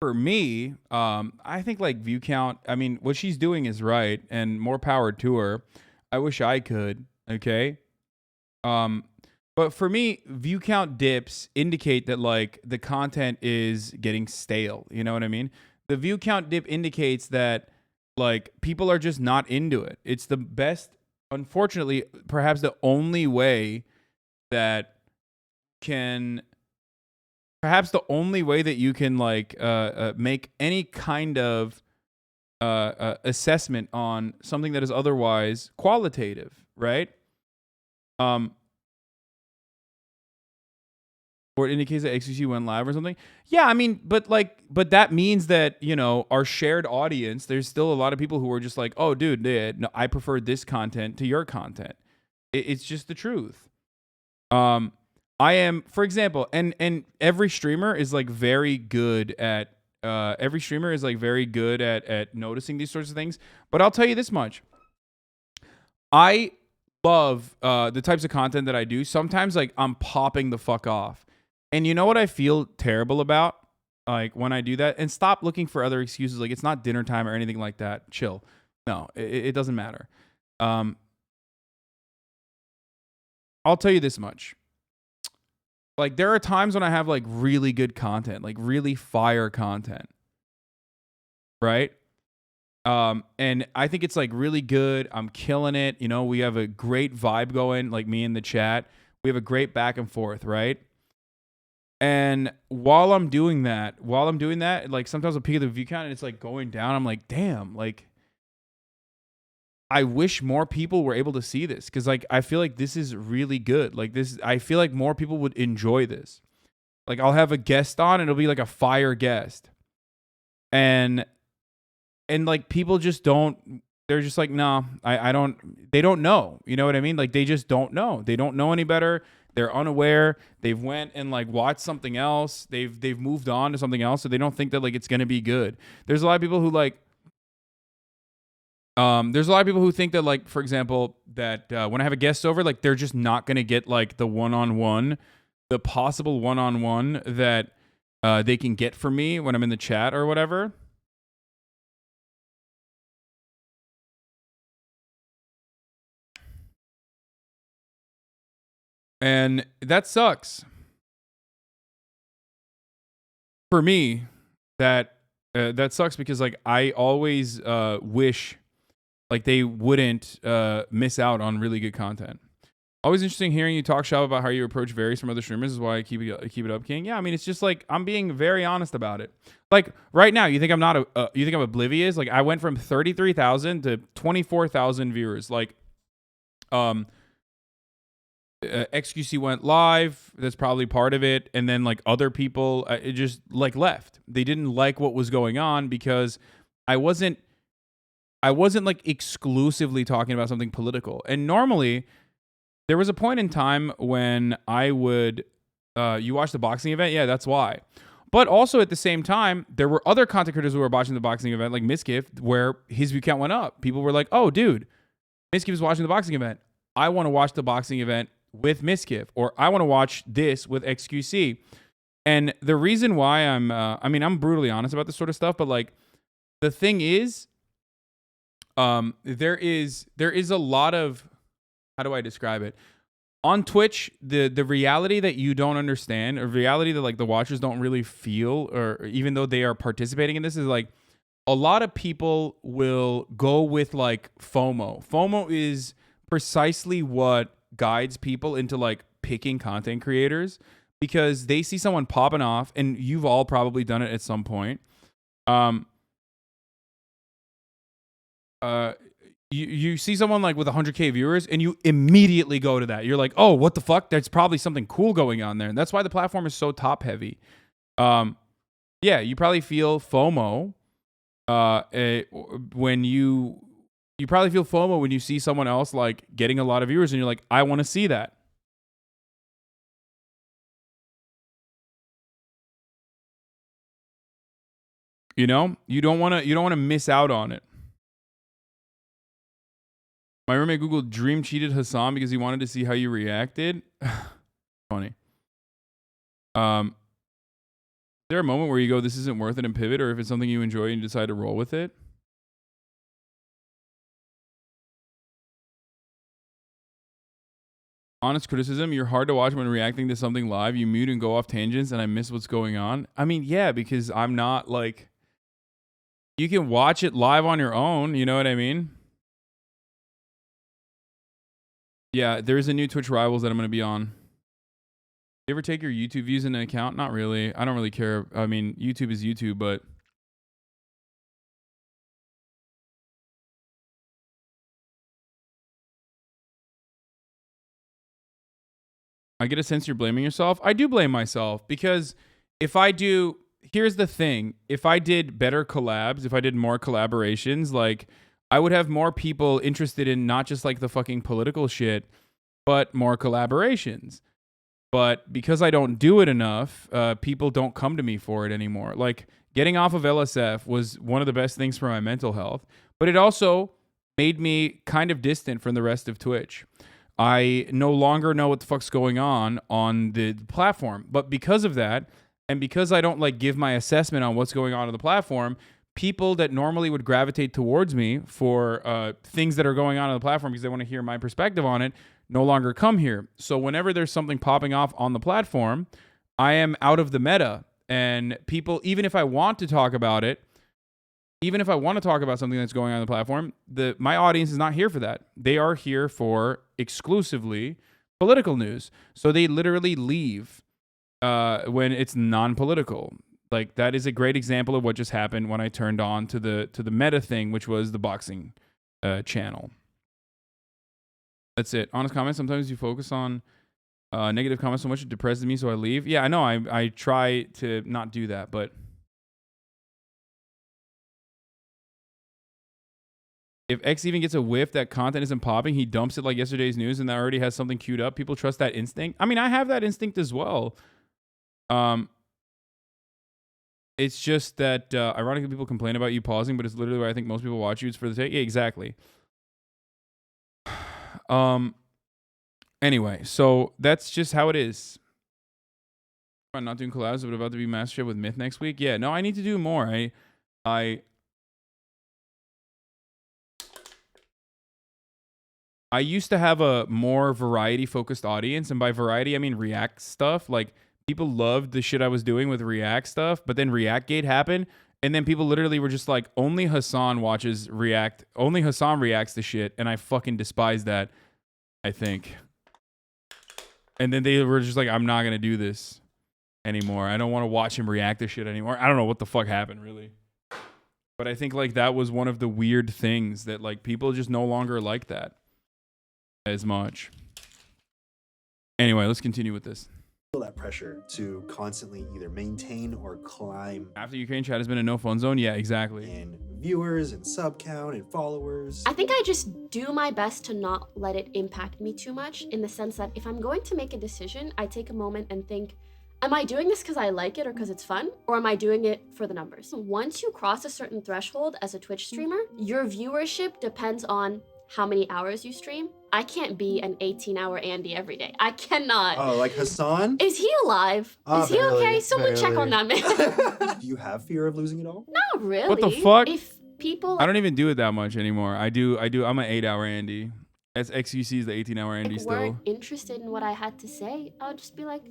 I think like view count. I mean, what she's doing is right, and more power to her. I wish I could. Okay. But for me, view count dips indicate that like the content is getting stale. You know what I mean? The view count dip indicates that like people are just not into it. It's the best, unfortunately, perhaps the only way that you can like make any kind of assessment on something that is otherwise qualitative, right? Or it indicates that XQC went live or something. Yeah, I mean, but that means that, you know, our shared audience, there's still a lot of people who are just like, oh, dude, no, I prefer this content to your content. It's just the truth. I am, for example, and every streamer is like very good at at noticing these sorts of things. But I'll tell you this much. I love the types of content that I do. Sometimes like I'm popping the fuck off. And you know what I feel terrible about? Like when I do that, and stop looking for other excuses. Like it's not dinner time or anything like that. Chill. No, it doesn't matter. I'll tell you this much. Like there are times when I have like really good content, like really fire content. Right? And I think it's like really good. I'm killing it. You know, we have a great vibe going, like me in the chat. We have a great back and forth, right? And while I'm doing that, like sometimes I'll peek at the view count and it's like going down. I'm like, damn, like I wish more people were able to see this, because like I feel like this is really good. Like this, I feel like more people would enjoy this. Like I'll have a guest on and it'll be like a fire guest. And like people just don't, they're just like, no, they don't know. You know what I mean? Like they just don't know. They don't know any better. They're unaware. They've went and like watched something else. They've moved on to something else. So they don't think that like it's going to be good. There's a lot of people who like, there's a lot of people who think that like, for example, that when I have a guest over, like they're just not going to get like the one-on-one, the possible one-on-one that they can get from me when I'm in the chat or whatever. And that sucks. For me, that sucks because like I always wish like they wouldn't miss out on really good content. Always interesting hearing you talk shop about how you approach various from other streamers. Is why I keep it up, King. Yeah, I mean it's just like I'm being very honest about it. Like right now, you think I'm not you think I'm oblivious? Like I went from 33,000 to 24,000 viewers. Like XQC went live. That's probably part of it. And then like other people it just like left. They didn't like what was going on because I wasn't like exclusively talking about something political. And normally there was a point in time when I would you watch the boxing event? Yeah, that's why. But also at the same time, there were other content creators who were watching the boxing event, like Miskiff, where his view count went up. People were like, oh, dude, Miskiff is watching the boxing event. I want to watch the boxing event with Miskiff, or I want to watch this with XQC. And the reason why I'm brutally honest about this sort of stuff, but like the thing is, there is a lot of, how do I describe it? On Twitch, the reality that you don't understand, or reality that like the watchers don't really feel, or even though they are participating in this, is like a lot of people will go with like FOMO. FOMO is precisely what guides people into like picking content creators, because they see someone popping off, and you've all probably done it at some point. You see someone like with 100K viewers and you immediately go to that. You're like, oh, what the fuck? There's probably something cool going on there. And that's why the platform is so top heavy. Yeah, you probably feel FOMO when you probably feel FOMO when you see someone else like getting a lot of viewers and you're like, I want to see that. You know, you don't want to miss out on it. My roommate Googled dream cheated Hasan because he wanted to see how you reacted. Funny. Is there a moment where you go, this isn't worth it, and pivot, or if it's something you enjoy and you decide to roll with it? Honest criticism, you're hard to watch when reacting to something live. You mute and go off tangents and I miss what's going on. I mean, yeah, because I'm not like, you can watch it live on your own, you know what I mean? Yeah, there's a new Twitch Rivals that I'm going to be on. You ever take your YouTube views into account? Not really. I don't really care. I mean, YouTube is YouTube, but... I get a sense you're blaming yourself. I do blame myself, because if I do... Here's the thing. If I did better collabs, if I did more collaborations, like... I would have more people interested in not just like the fucking political shit, but more collaborations. But because I don't do it enough, people don't come to me for it anymore. Like getting off of LSF was one of the best things for my mental health, but it also made me kind of distant from the rest of Twitch. I no longer know what the fuck's going on the platform. But because of that, and because I don't like give my assessment on what's going on the platform, people that normally would gravitate towards me for things that are going on the platform because they want to hear my perspective on it, no longer come here. So whenever there's something popping off on the platform, I am out of the meta. And people, even if I want to talk about it, even if I want to talk about something that's going on the platform, my audience is not here for that. They are here for exclusively political news. So they literally leave when it's non-political. Like that is a great example of what just happened when I turned on to the meta thing, which was the boxing channel. That's it. Honest comments. Sometimes you focus on negative comments so much it depresses me, so I leave. Yeah, I know. I try to not do that, but if X even gets a whiff that content isn't popping, he dumps it like yesterday's news, and that already has something queued up. People trust that instinct. I mean, I have that instinct as well. It's just that ironically people complain about you pausing, but it's literally why I think most people watch you. It's for the take. Yeah, exactly. Anyway, so that's just how it is. I'm not doing collabs, but about to be mastership with Myth next week. Yeah, no, I need to do more. I used to have a more variety focused audience, and by variety I mean React stuff. Like people loved the shit I was doing with React stuff, but then Reactgate happened, and then people literally were just like, only Hasan watches React, only Hasan reacts to shit, and I fucking despise that, I think. And then they were just like, I'm not gonna do this anymore. I don't want to watch him react to shit anymore. I don't know what the fuck happened really. But I think like that was one of the weird things that like people just no longer like that as much. Anyway, let's continue with this. Feel that pressure to constantly either maintain or climb. After Ukraine chat has been a no phone zone, yeah, exactly. And viewers and sub count and followers. I think I just do my best to not let it impact me too much, in the sense that if I'm going to make a decision, I take a moment and think, am I doing this because I like it or because it's fun? Or am I doing it for the numbers? Once you cross a certain threshold as a Twitch streamer, your viewership depends on how many hours you stream. I can't be an 18-hour Andy every day. I cannot. Oh, like Hasan? Is he alive? Is he barely, okay? Someone check on that man. Do you have fear of losing it all? Not really. What the fuck? If people... I don't even do it that much anymore. I do. I'm an 8-hour Andy. As XQC is the 18-hour Andy still. weren't interested in what I had to say, I would just be like,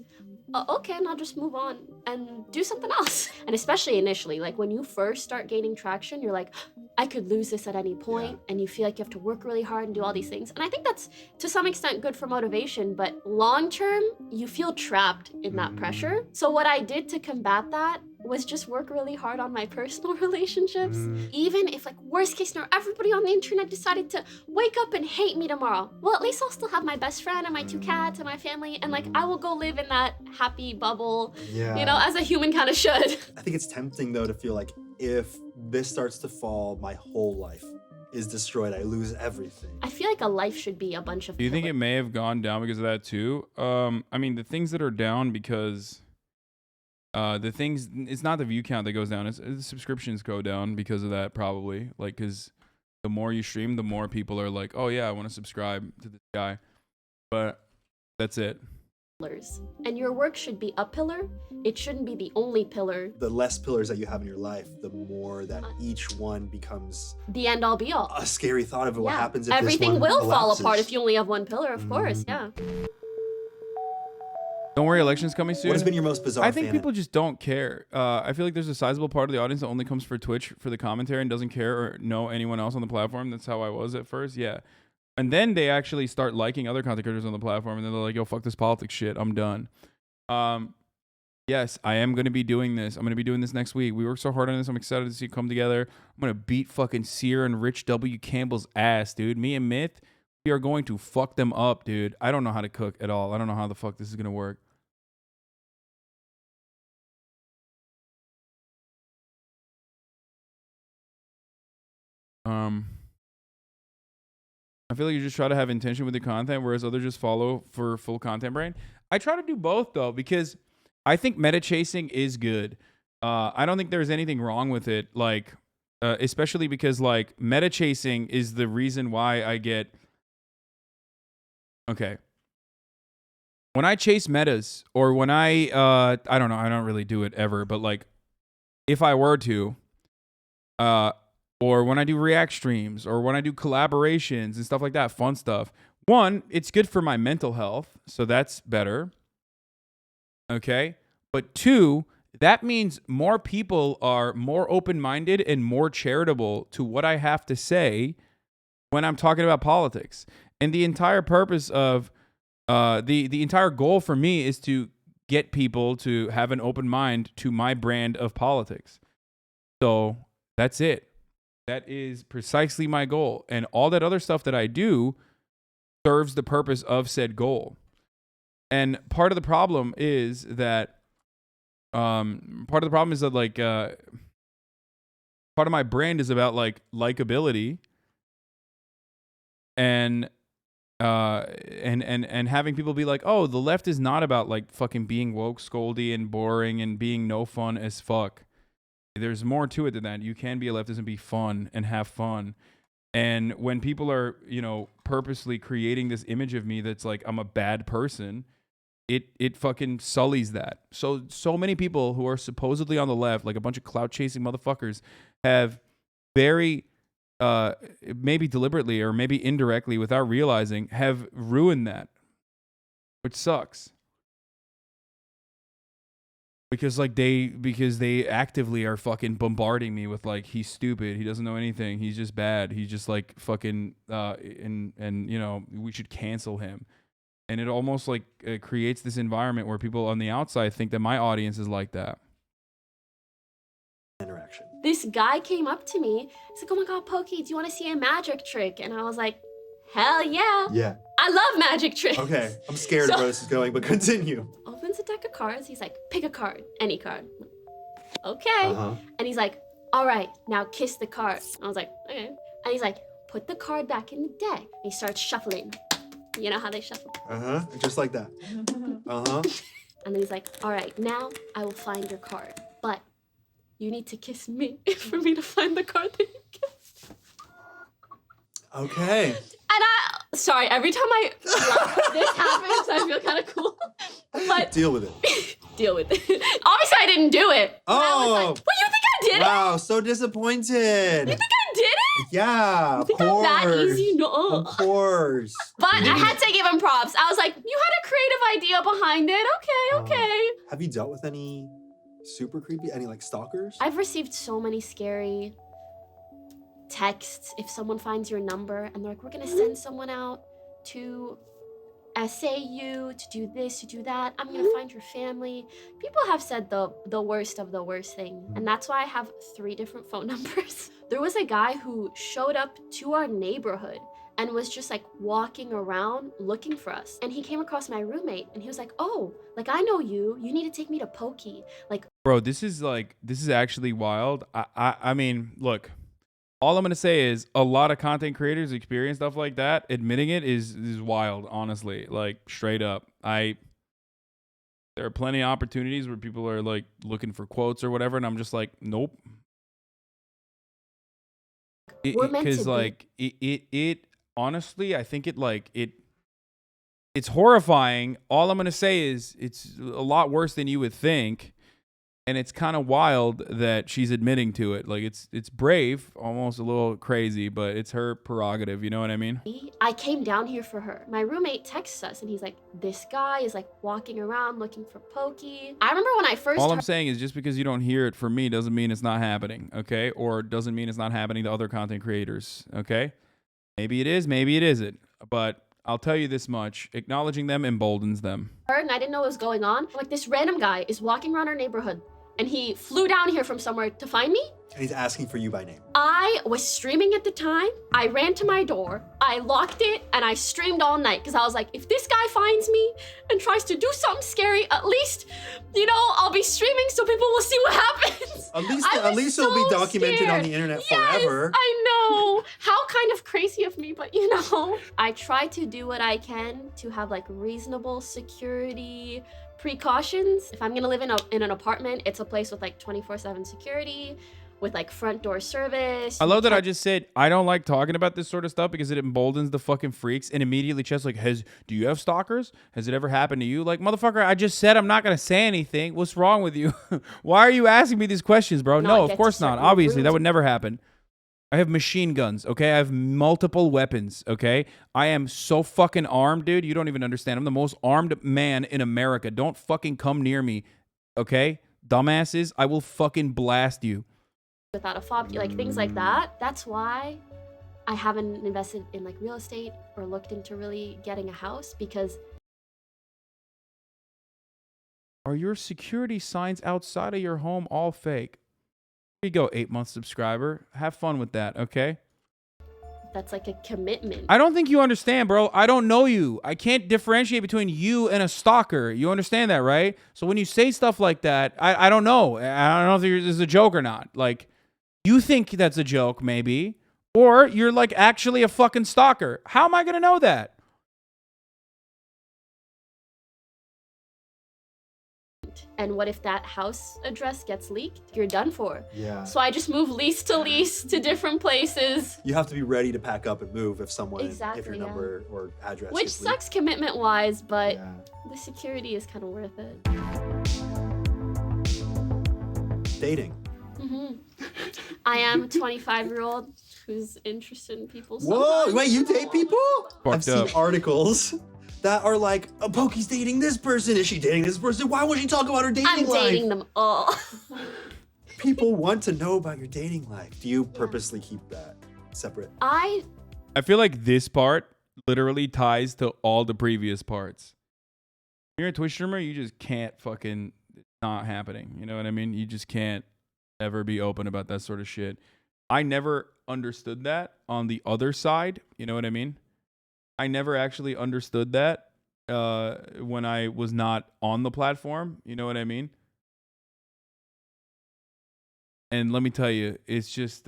okay, and I'll just move on and do something else. And especially initially, like when you first start gaining traction, you're like, I could lose this at any point, and you feel like you have to work really hard and do all these things. And I think that's to some extent good for motivation, but long term, you feel trapped in that pressure. So what I did to combat that was just work really hard on my personal relationships. Even if, like, worst case scenario, everybody on the internet decided to wake up and hate me tomorrow, well, at least I'll still have my best friend and my 2 cats and my family, and like I will go live in that happy bubble, you know, as a human kind of should. I think it's tempting though to feel like if this starts to fall, my whole life is destroyed. I lose everything. I feel like a life should be a bunch of Do you think it may have gone down because of that too? I mean, the things that are down because the things, it's not the view count that goes down, it's the subscriptions go down because of that, probably. Like, because the more you stream, the more people are like, oh yeah, I want to subscribe to this guy. But that's it. And your work should be a pillar. It shouldn't be the only pillar. The less pillars that you have in your life, the more that each one becomes the end all be all. A scary thought of what happens if everything this one will fall collapses. apart if you only have one pillar, of course, yeah. Don't worry, election's coming soon. What has been your most bizarre I think fan- people just don't care. I feel like there's a sizable part of the audience that only comes for Twitch for the commentary and doesn't care or know anyone else on the platform. That's how I was at first, yeah. And then they actually start liking other content creators on the platform, and then they're like, yo, fuck this politics shit, I'm done. Yes, I am going to be doing this. I'm going to be doing this next week. We worked so hard on this. I'm excited to see it come together. I'm going to beat fucking Sear and Rich W. Campbell's ass, dude. Me and Myth, we are going to fuck them up, dude. I don't know how to cook at all. I don't know how the fuck this is going to work. I feel like you just try to have intention with the content, whereas others just follow for full content brain. I try to do both though, because I think meta chasing is good. I don't think there's anything wrong with it. Like, especially because like meta chasing is the reason why I get. Okay. When I chase metas, or when I don't know, I don't really do it ever, but like, if I were to, or when I do react streams, or when I do collaborations and stuff like that, fun stuff. One, it's good for my mental health, so that's better. Okay? But two, that means more people are more open-minded and more charitable to what I have to say when I'm talking about politics. And the entire purpose of, the entire goal for me is to get people to have an open mind to my brand of politics. So that's it. That is precisely my goal. And all that other stuff that I do serves the purpose of said goal. And part of the problem is that, like, part of my brand is about like likability and having people be like, oh, the left is not about like fucking being woke, scoldy, and boring and being no fun as fuck. There's more to it than that. You can be a leftist and be fun and have fun. And when people are, you know, purposely creating this image of me that's like I'm a bad person, it fucking sullies that. So many people who are supposedly on the left, like a bunch of clout chasing motherfuckers, have very maybe deliberately or maybe indirectly without realizing have ruined that, which sucks. Because they actively are fucking bombarding me with like, he's stupid, he doesn't know anything, he's just bad, he's just like fucking and you know, we should cancel him. And it almost like creates this environment where people on the outside think that my audience is like that. Interaction. This guy came up to me. He's like, oh my God, Pokey, do you want to see a magic trick? And I was like, hell yeah. Yeah. I love magic tricks. Okay, I'm scared of where this is going, but continue. Opens a deck of cards. He's like, pick a card, any card. Okay. Uh-huh. And he's like, all right, now kiss the card. I was like, okay. And he's like, put the card back in the deck. And he starts shuffling. You know how they shuffle? Uh-huh, just like that. Uh-huh. And then he's like, all right, now I will find your card. But you need to kiss me for me to find the card that you kissed. Okay. And sorry, every time this happens, I feel kind of cool. But Deal with it. deal with it. Obviously, I didn't do it. Oh. I was like, what, you think I did it? Wow, so disappointed. You think I did it? Yeah, You think I'm that easy? No. Of course. But I had to give him props. I was like, you had a creative idea behind it. Okay. Have you dealt with any super creepy, any like stalkers? I've received so many scary texts if someone finds your number and they're like, we're gonna send someone out to essay you, to do this, to do that. I'm gonna find your family. People have said the worst of the worst thing. And that's why I have 3 different phone numbers. There was a guy who showed up to our neighborhood and was just like walking around looking for us. And he came across my roommate and he was like, oh, like I know you. You need to take me to Pokey. Like, Bro, this is actually wild. I mean, look, all I'm gonna say is a lot of content creators experience stuff like that. Admitting it is wild, honestly. Like straight up. There are plenty of opportunities where people are like looking for quotes or whatever, and I'm just like, nope. Because like it honestly, I think it's horrifying. All I'm gonna say is it's a lot worse than you would think. And it's kind of wild that she's admitting to it. Like it's brave, almost a little crazy, but it's her prerogative. You know what I mean? I came down here for her. My roommate texts us and he's like, this guy is like walking around looking for Pokey. I remember when I first All I'm saying is just because you don't hear it from me doesn't mean it's not happening, okay? Or doesn't mean it's not happening to other content creators, okay? Maybe it is, maybe it isn't. But I'll tell you this much, acknowledging them emboldens them. and I didn't know what was going on. Like this random guy is walking around our neighborhood and he flew down here from somewhere to find me. And he's asking for you by name. I was streaming at the time. I ran to my door, I locked it, and I streamed all night because I was like, if this guy finds me and tries to do something scary, at least, you know, I'll be streaming so people will see what happens. At least it'll be documented on the internet forever. I know. How kind of crazy of me, but I try to do what I can to have like reasonable security precautions. If I'm gonna live in an apartment, it's a place with like 24/7 security, with like front door service. I love that I just said I don't like talking about this sort of stuff because it emboldens the fucking freaks, and immediately Chet's like, do you have stalkers? Has it ever happened to you? Like, motherfucker, I just said I'm not gonna say anything. What's wrong with you? Why are you asking me these questions, bro? No, of course not. Obviously, that would never happen. I have machine guns, okay? I have multiple weapons, okay? I am so fucking armed, dude. You don't even understand. I'm the most armed man in America. Don't fucking come near me, okay? Dumbasses, I will fucking blast you. Without a fob, like things like that. That's why I haven't invested in like real estate or looked into really getting a house, because are your security signs outside of your home all fake? Here you go, 8-month subscriber. Have fun with that, okay? that's like a commitment. I don't think you understand, bro. I don't know you. I can't differentiate between you and a stalker. You understand that, right? So when you say stuff like that, I don't know. I don't know if this is a joke or not. Like, you think that's a joke, maybe. Or you're like actually a fucking stalker. How am I going to know that? And what if that house address gets leaked? You're done for. Yeah. So I just move lease to lease to different places. You have to be ready to pack up and move if someone, Exactly, if your yeah. number or address Which gets leaked. sucks commitment-wise, but the security is kind of worth it. Dating. I am a 25-year-old who's interested in people. Whoa, sometimes. wait, you date people? I've Fucked seen up. articles that are like, oh, Pokey's dating this person. Is she dating this person? Why would she talk about her dating I'm life? dating them all. People want to know about your dating life. Do you purposely keep that separate? I feel like this part literally ties to all the previous parts. You're a Twitch streamer, you just can't fucking, it's not happening. You know what I mean? You just can't ever be open about that sort of shit. I never understood that on the other side. You know what I mean? I never actually understood that when I was not on the platform. You know what I mean? And let me tell you, it's just...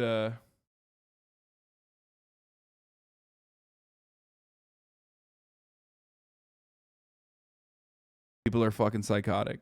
people are fucking psychotic.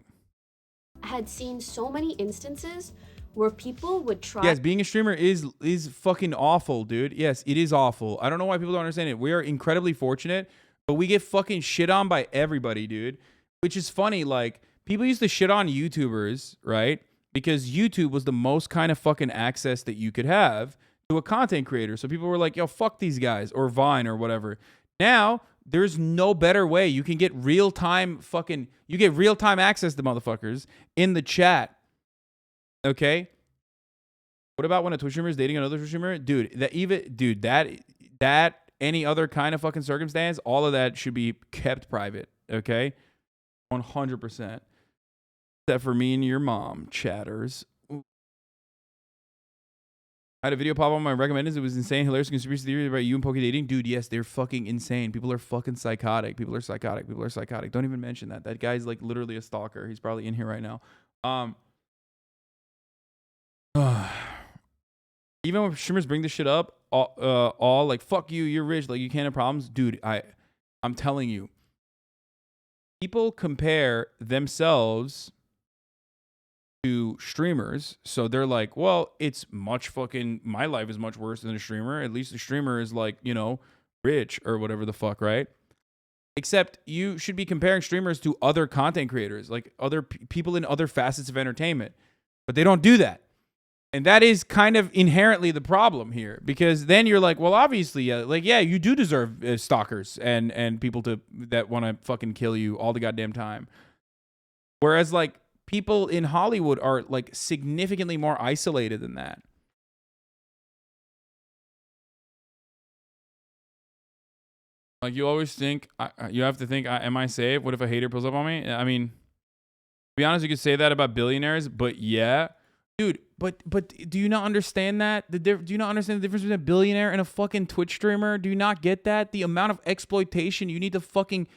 had seen so many instances where people would try. Yes, being a streamer is fucking awful, dude. Yes, it is awful. I don't know why people don't understand it. We are incredibly fortunate, but we get fucking shit on by everybody, dude. Which is funny. Like, people used to shit on YouTubers, right? Because YouTube was the most kind of fucking access that you could have to a content creator. So people were like, yo, fuck these guys, or Vine or whatever. Now, there's no better way. You can get real-time access to motherfuckers in the chat. Okay? What about when a Twitch streamer is dating another Twitch streamer? Dude, that any other kind of fucking circumstance, all of that should be kept private. Okay? 100%. Except for me and your mom, chatters. Ooh. I had a video pop on my recommended. It was insane, hilarious conspiracy theory about you and Poke dating. Dude, yes, they're fucking insane. People are fucking psychotic. People are psychotic. People are psychotic. Don't even mention that. That guy's like literally a stalker. He's probably in here right now. Even when streamers bring this shit up, all like, fuck you, you're rich, like you can't have problems. Dude, I'm telling you, people compare themselves to streamers. So they're like, well, it's much fucking, my life is much worse than a streamer. At least a streamer is like, you know, rich or whatever the fuck, right? Except you should be comparing streamers to other content creators, like other people in other facets of entertainment. But they don't do that. And that is kind of inherently the problem here, because then you're like, well, obviously, yeah, you do deserve stalkers and people that want to fucking kill you all the goddamn time. Whereas like people in Hollywood are like significantly more isolated than that. Like you always think, you have to think, am I safe? What if a hater pulls up on me? I mean, to be honest, you could say that about billionaires, but yeah. Dude, but do you not understand that? Do you not understand the difference between a billionaire and a fucking Twitch streamer? Do you not get that? The amount of exploitation you need to fucking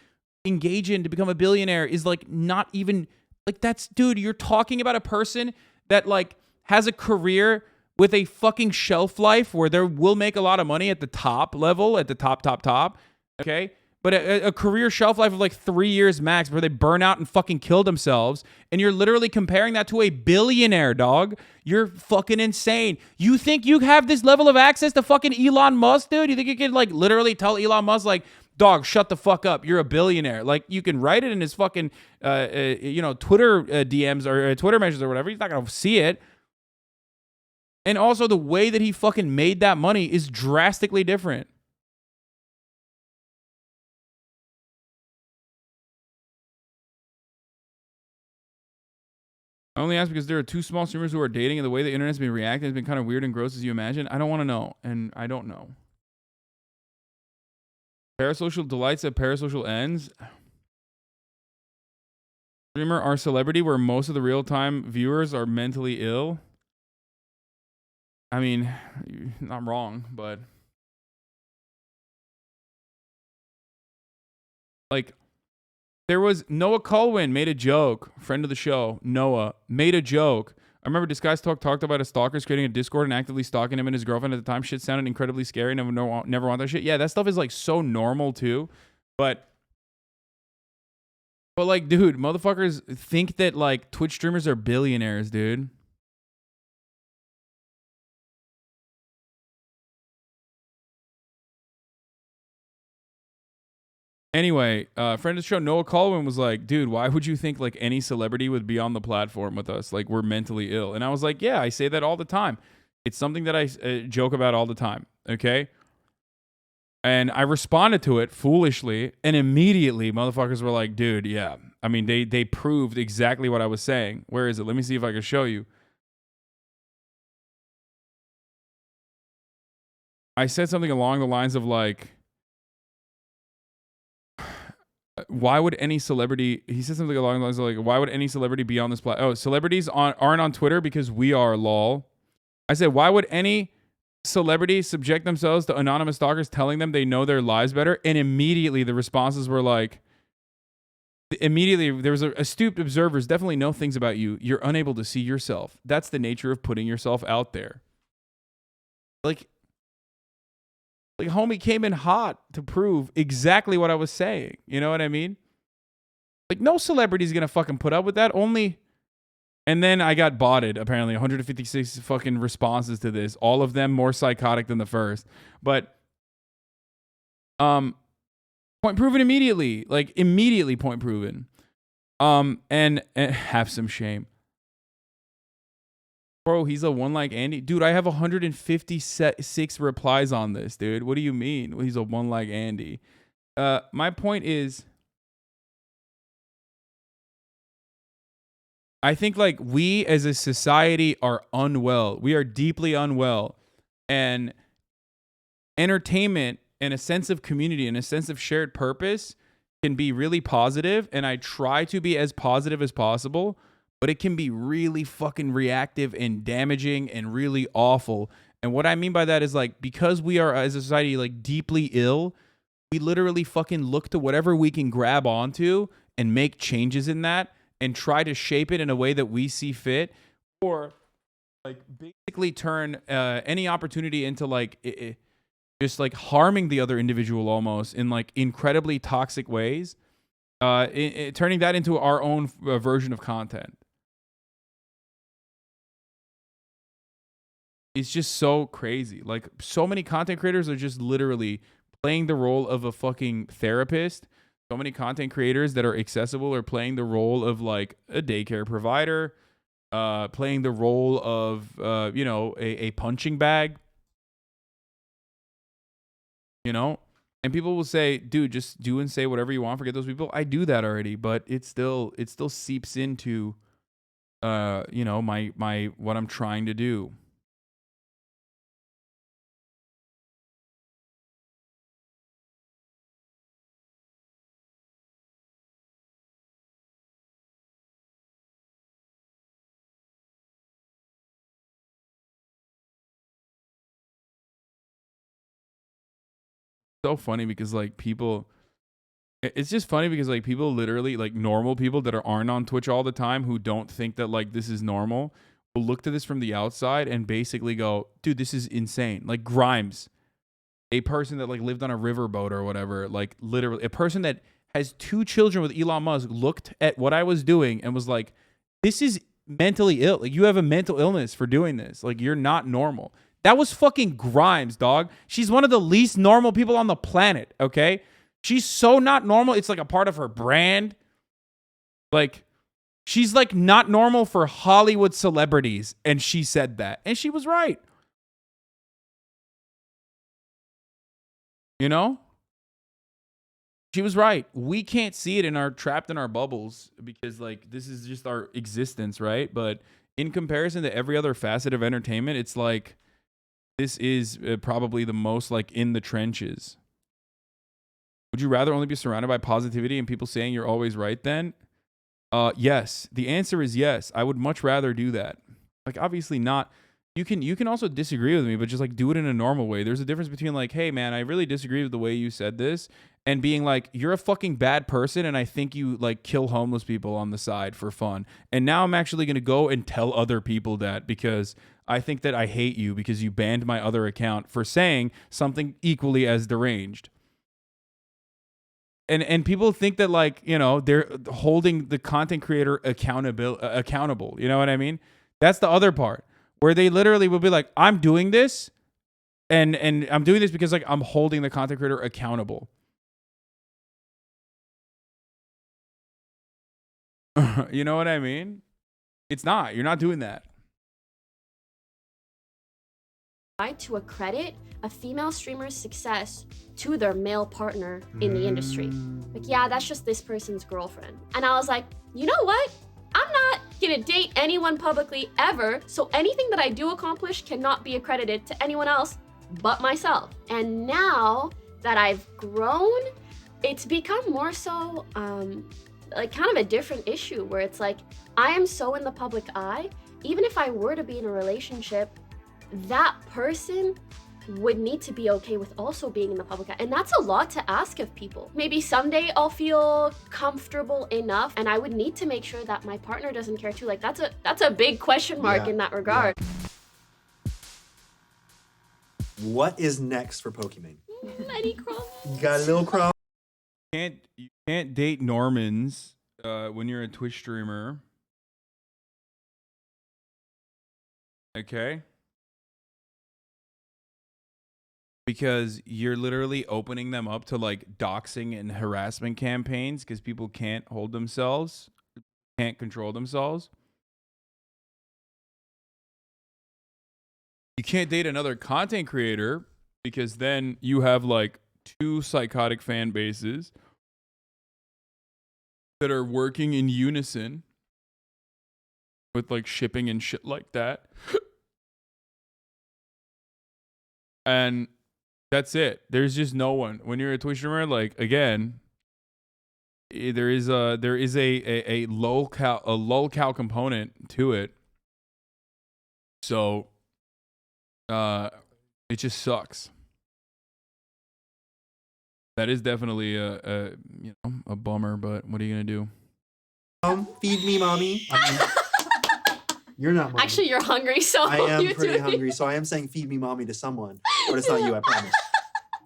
engage in to become a billionaire is like not even like that's, dude, you're talking about a person that like has a career with a fucking shelf life where they will make a lot of money at the top level, at the top, okay? But a career shelf life of like 3 years max where they burn out and fucking kill themselves. And you're literally comparing that to a billionaire, dog. You're fucking insane. You think you have this level of access to fucking Elon Musk, dude? You think you can like literally tell Elon Musk like, dog, shut the fuck up. You're a billionaire. Like you can write it in his fucking, Twitter DMs or Twitter messages or whatever. He's not going to see it. And also the way that he fucking made that money is drastically different. I only ask because there are 2 small streamers who are dating, and the way the internet's been reacting has been kind of weird and gross as you imagine. I don't want to know, and I don't know. Parasocial delights at parasocial ends. Streamer are celebrity where most of the real-time viewers are mentally ill. I mean, I'm wrong, but like there was Noah Colwyn made a joke, friend of the show, Noah, made a joke. I remember Disguise talked about his stalkers creating a Discord and actively stalking him and his girlfriend at the time. Shit sounded incredibly scary. Never want that shit. Yeah, that stuff is like so normal too. But like, dude, motherfuckers think that like Twitch streamers are billionaires, dude. Anyway, friend of the show, Noah Colwyn was like, dude, why would you think like any celebrity would be on the platform with us? Like we're mentally ill. And I was like, yeah, I say that all the time. It's something that I joke about all the time. Okay. And I responded to it foolishly. And immediately motherfuckers were like, dude, yeah. I mean, they proved exactly what I was saying. Where is it? Let me see if I can show you. I said something along the lines of like, why would any celebrity, he said something along the lines of like, why would any celebrity be on this platform? Oh, celebrities aren't on Twitter because we are, lol. I said, why would any celebrity subject themselves to anonymous stalkers telling them they know their lives better? And immediately the responses were like, there was astute observers definitely know things about you. You're unable to see yourself. That's the nature of putting yourself out there. Like homie came in hot to prove exactly what I was saying. You know what I mean? Like no celebrity's gonna fucking put up with that. Only, and then I got botted. Apparently, 156 fucking responses to this. All of them more psychotic than the first. But, point proven immediately. Like immediately point proven. And have some shame. Bro, he's a one like Andy. Dude, I have 156 replies on this, dude. What do you mean? He's a one like Andy. My point is, I think like we as a society are unwell. We are deeply unwell. And entertainment and a sense of community and a sense of shared purpose can be really positive. And I try to be as positive as possible. But it can be really fucking reactive and damaging and really awful. And what I mean by that is like, because we are as a society like deeply ill, we literally fucking look to whatever we can grab onto and make changes in that and try to shape it in a way that we see fit, or like basically turn any opportunity into like just like harming the other individual almost in like incredibly toxic ways, turning that into our own version of content. It's just so crazy. Like so many content creators are just literally playing the role of a fucking therapist. So many content creators that are accessible are playing the role of like a daycare provider, playing the role of, a punching bag, and people will say, dude, just do and say whatever you want. Forget those people. I do that already, but it still seeps into, my what I'm trying to do. So funny because like people, it's just funny because like people literally like normal people that aren't on Twitch all the time who don't think that like this is normal look to this from the outside and basically go, dude, this is insane. Like Grimes, a person that like lived on a riverboat or whatever, like literally a person that has 2 children with Elon Musk looked at what I was doing and was like, this is mentally ill. Like you have a mental illness for doing this. Like you're not normal. That was fucking Grimes, dog. She's one of the least normal people on the planet, okay? She's so not normal. It's like a part of her brand. Like, she's like not normal for Hollywood celebrities. And she said that. And she was right. You know? She was right. We can't see it in our trapped in our bubbles because like this is just our existence, right? But in comparison to every other facet of entertainment, it's like this is probably the most like in the trenches. Would you rather only be surrounded by positivity and people saying you're always right then? Yes. The answer is yes. I would much rather do that. Like obviously not. You can also disagree with me, but just like do it in a normal way. There's a difference between like, hey man, I really disagree with the way you said this, and being like, you're a fucking bad person and I think you like kill homeless people on the side for fun. And now I'm actually going to go and tell other people that because I think that I hate you because you banned my other account for saying something equally as deranged. And people think that like, you know, they're holding the content creator accountable. You know what I mean? That's the other part where they literally will be like, I'm doing this and I'm doing this because like I'm holding the content creator accountable. You know what I mean? It's not. You're not doing that. To accredit a female streamer's success to their male partner in the industry. Like, yeah, that's just this person's girlfriend. And I was like, you know what? I'm not gonna date anyone publicly ever, so anything that I do accomplish cannot be accredited to anyone else but myself. And now that I've grown, it's become more so like kind of a different issue where it's like, I am so in the public eye, even if I were to be in a relationship, that person would need to be okay with also being in the public eye. And that's a lot to ask of people. Maybe someday I'll feel comfortable enough and I would need to make sure that my partner doesn't care too. Like that's a big question mark in that regard. What is next for Pokimane? Lenny Crum. You got a little Crum? You can't date Normans when you're a Twitch streamer. Okay? Because you're literally opening them up to like doxing and harassment campaigns because people can't hold themselves, can't control themselves. You can't date another content creator because then you have like 2 psychotic fan bases that are working in unison with like shipping and shit like that. And that's it. There's just no one. When you're a Twitch streamer, like again, there is a lolcow component to it. So it just sucks. That is definitely a bummer, but what are you gonna do? Feed me, mommy. You're not mommy. Actually, you're hungry, so I am you pretty do. hungry, so I am saying feed me, mommy to someone, but it's not you, I promise.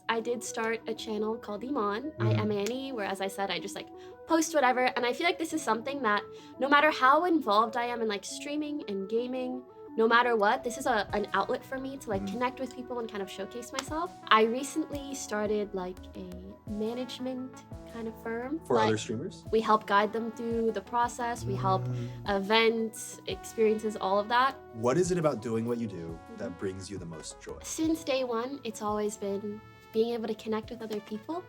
I did start a channel called DENNN, I-M-A-N-E, where, as I said, I just like post whatever. And I feel like this is something that no matter how involved I am in like streaming and gaming, no matter what, this is an outlet for me to like connect with people and kind of showcase myself. I recently started like a management kind of firm. For other streamers? We help guide them through the process. We help events, experiences, all of that. What is it about doing what you do that brings you the most joy? Since day one, it's always been being able to connect with other people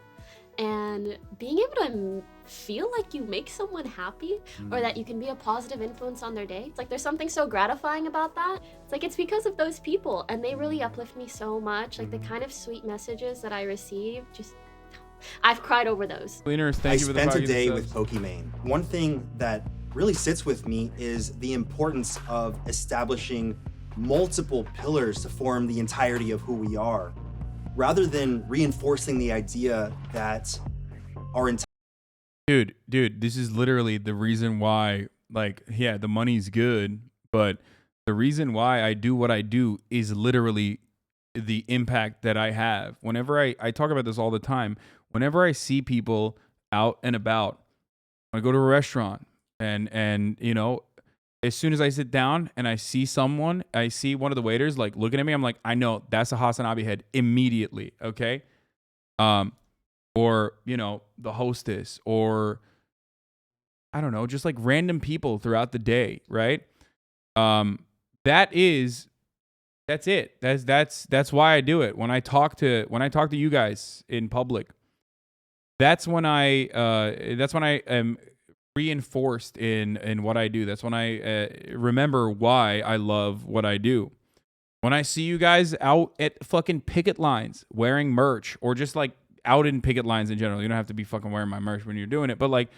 and being able to feel like you make someone happy or that you can be a positive influence on their day. It's like there's something so gratifying about that. It's like it's because of those people and they really uplift me so much. Like the kind of sweet messages that I receive, just I've cried over those. I spent a day with Pokimane. One thing that really sits with me is the importance of establishing multiple pillars to form the entirety of who we are, rather than reinforcing the idea that our entire dude, this is literally the reason why, like, yeah, the money's good, but The reason why I do what I do is literally the impact that I have. Whenever I talk about this all the time, whenever I see people out and about, I go to a restaurant and you know, as soon as I sit down and I see someone, I see one of the waiters like looking at me, I'm like, I know that's a HasanAbi head immediately, okay? Or, you know, the hostess, or I don't know, just like random people throughout the day, right? That's it. That's why I do it. When I talk to you guys in public, that's when I am reinforced in what I do. That's when I remember why I love what I do. When I see you guys out at fucking picket lines wearing merch, or just like out in picket lines in general, you don't have to be fucking wearing my merch when you're doing it, but like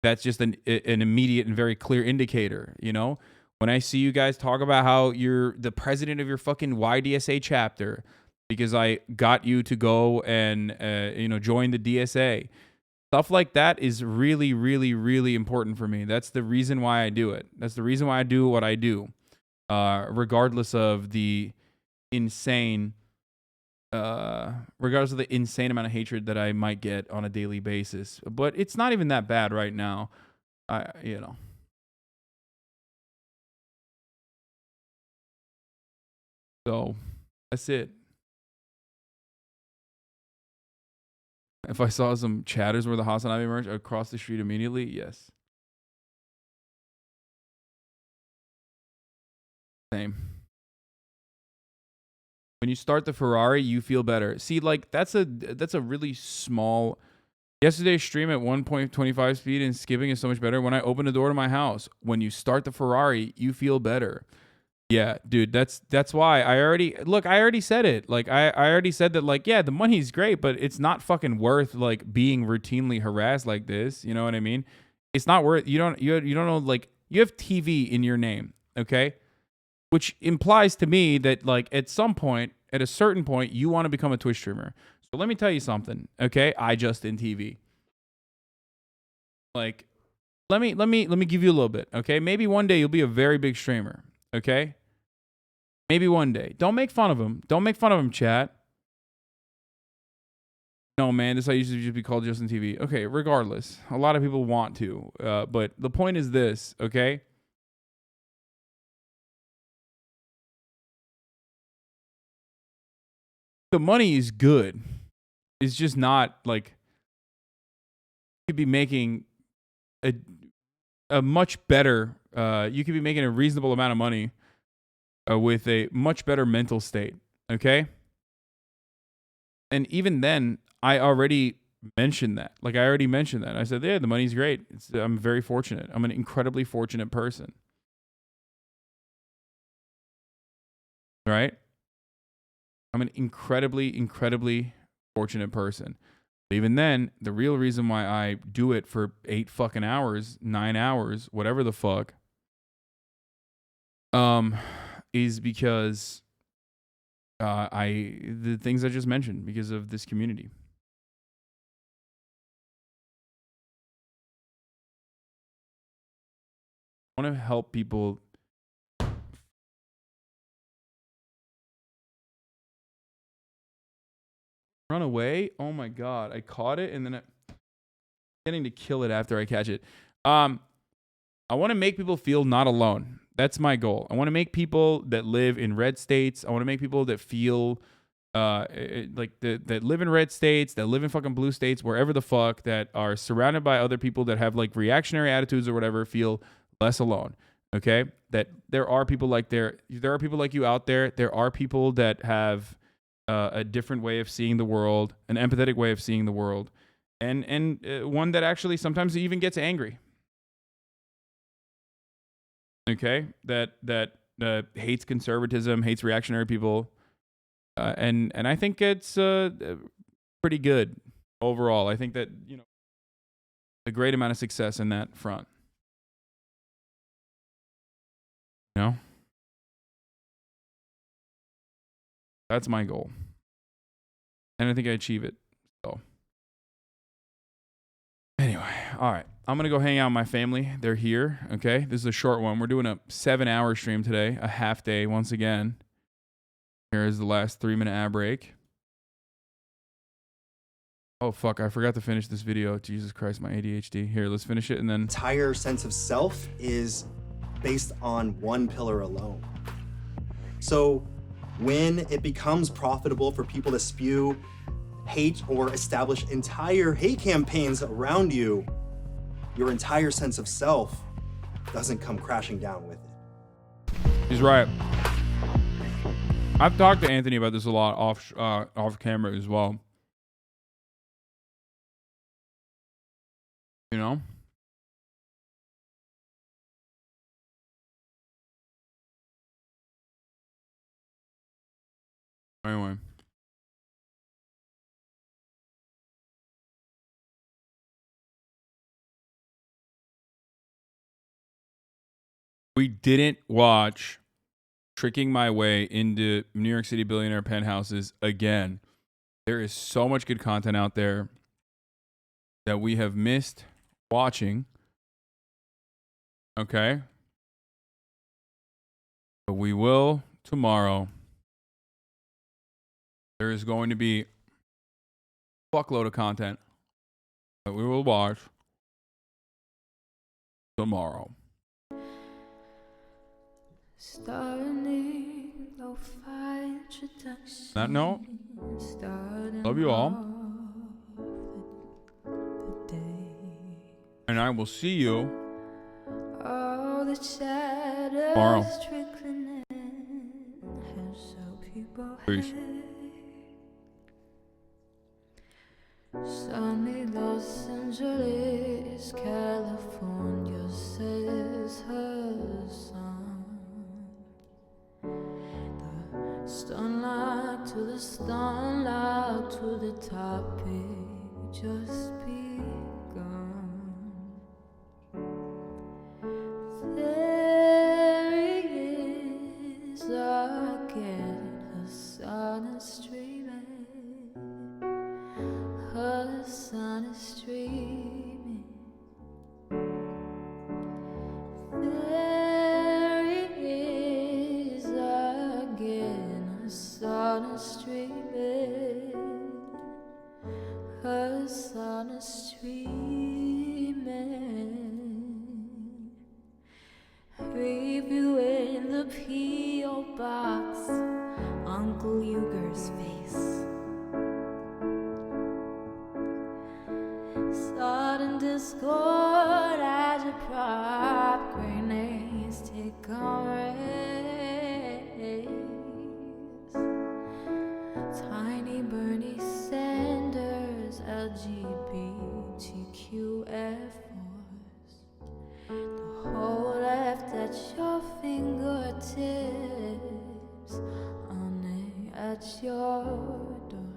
that's just an immediate and very clear indicator, you know? When I see you guys talk about how you're the president of your fucking YDSA chapter because I got you to go and you know, join the DSA. Stuff like that is really, really, really important for me. That's the reason why I do it. That's the reason why I do what I do, regardless of the insane amount of hatred that I might get on a daily basis. But it's not even that bad right now. You know. So that's it. If I saw some chatters with the HasanAbi merch across the street immediately, yes. Same. When you start the Ferrari, you feel better. See, like that's a really small. Yesterday's stream at 1.25 speed and skipping is so much better. When I open the door to my house, when you start the Ferrari, you feel better. Yeah, dude, that's why I already said it. Like I already said that, like, yeah, the money's great, but it's not fucking worth like being routinely harassed like this. You know what I mean? It's not worth. You don't know, like, you have TV in your name, okay? Which implies to me that like at a certain point, you want to become a Twitch streamer. So let me tell you something, okay? in TV. Like, let me give you a little bit, okay? Maybe one day you'll be a very big streamer. Okay? Maybe one day. Don't make fun of him. Don't make fun of him, chat. No, man, this I used to just be called Justin TV. Okay, regardless. A lot of people want to. But the point is this, okay? The money is good. It's just not like you could be making a much better you could be making a reasonable amount of money with a much better mental state, okay? And even then, I already mentioned that. Like, I already mentioned that. I said, yeah, the money's great. I'm very fortunate. I'm an incredibly fortunate person. Right? I'm an incredibly, incredibly fortunate person. But even then, the real reason why I do it for 8 fucking hours, 9 hours, whatever the fuck, is because the things I just mentioned, because of this community. I want to help people run away. Oh my god, I caught it and then I'm getting to kill it after I catch it. I want to make people feel not alone. That's my goal. I want to make people that live in red states. I want to make people that feel that live in red states, that live in fucking blue states, wherever the fuck, that are surrounded by other people that have like reactionary attitudes or whatever, feel less alone. Okay? That there are people like there are people like you out there. There are people that have a different way of seeing the world, an empathetic way of seeing the world, and one that actually sometimes even gets angry. Okay, that hates conservatism, hates reactionary people, and I think it's pretty good overall. I think that, you know, a great amount of success in that front. You know, that's my goal, and I think I achieve it. So anyway, all right. I'm going to go hang out with my family. They're here, okay? This is a short one. We're doing a 7-hour stream today, a half day once again. Here is the last 3-minute ad break. Oh, fuck, I forgot to finish this video. Jesus Christ, my ADHD. Here, let's finish it and then... Entire sense of self is based on one pillar alone. So when it becomes profitable for people to spew hate or establish entire hate campaigns around you, your entire sense of self doesn't come crashing down with it. He's right. I've talked to Anthony about this a lot off camera as well. You know? Anyway. We didn't watch Tricking My Way into New York City Billionaire Penthouses again. There is so much good content out there that we have missed watching. Okay? But we will tomorrow. There is going to be a fuckload of content that we will watch tomorrow. That note, love you all. And I will see you tomorrow. Peace. Sunny Los Angeles, California, says Hasan. The stunlock to the stunlock to the topic just begun. There he is again, Hasan is streaming. Hasan is streaming. There he is again. Hasan is streaming. Hasan is streaming. Reviewing the P.O. box. Uncle Uger's face. Sudden discord as a prop grenades take on rays. Tiny Bernie Sanders, LGBTQ Air Force. The whole left at your fingertips, only at your door.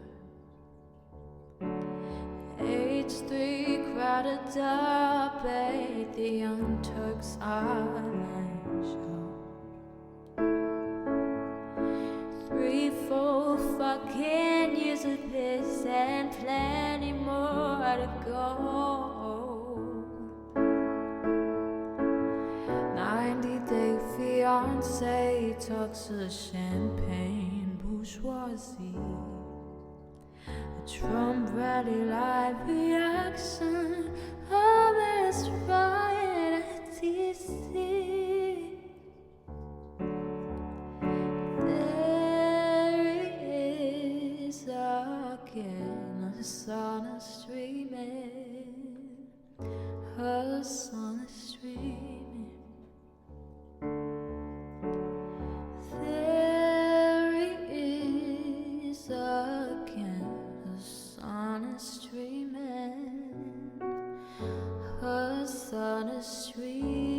H3 crowded up at the Young Turks Island show. 3-4 fucking years of this and plenty more to go. 90-day fiance talks of champagne bourgeoisie. Trump rally live reaction, Owens riot at DC. There he is again, Hasan is streaming. Hasan is streaming. There he is again. Hasan is streaming. Hasan is streaming.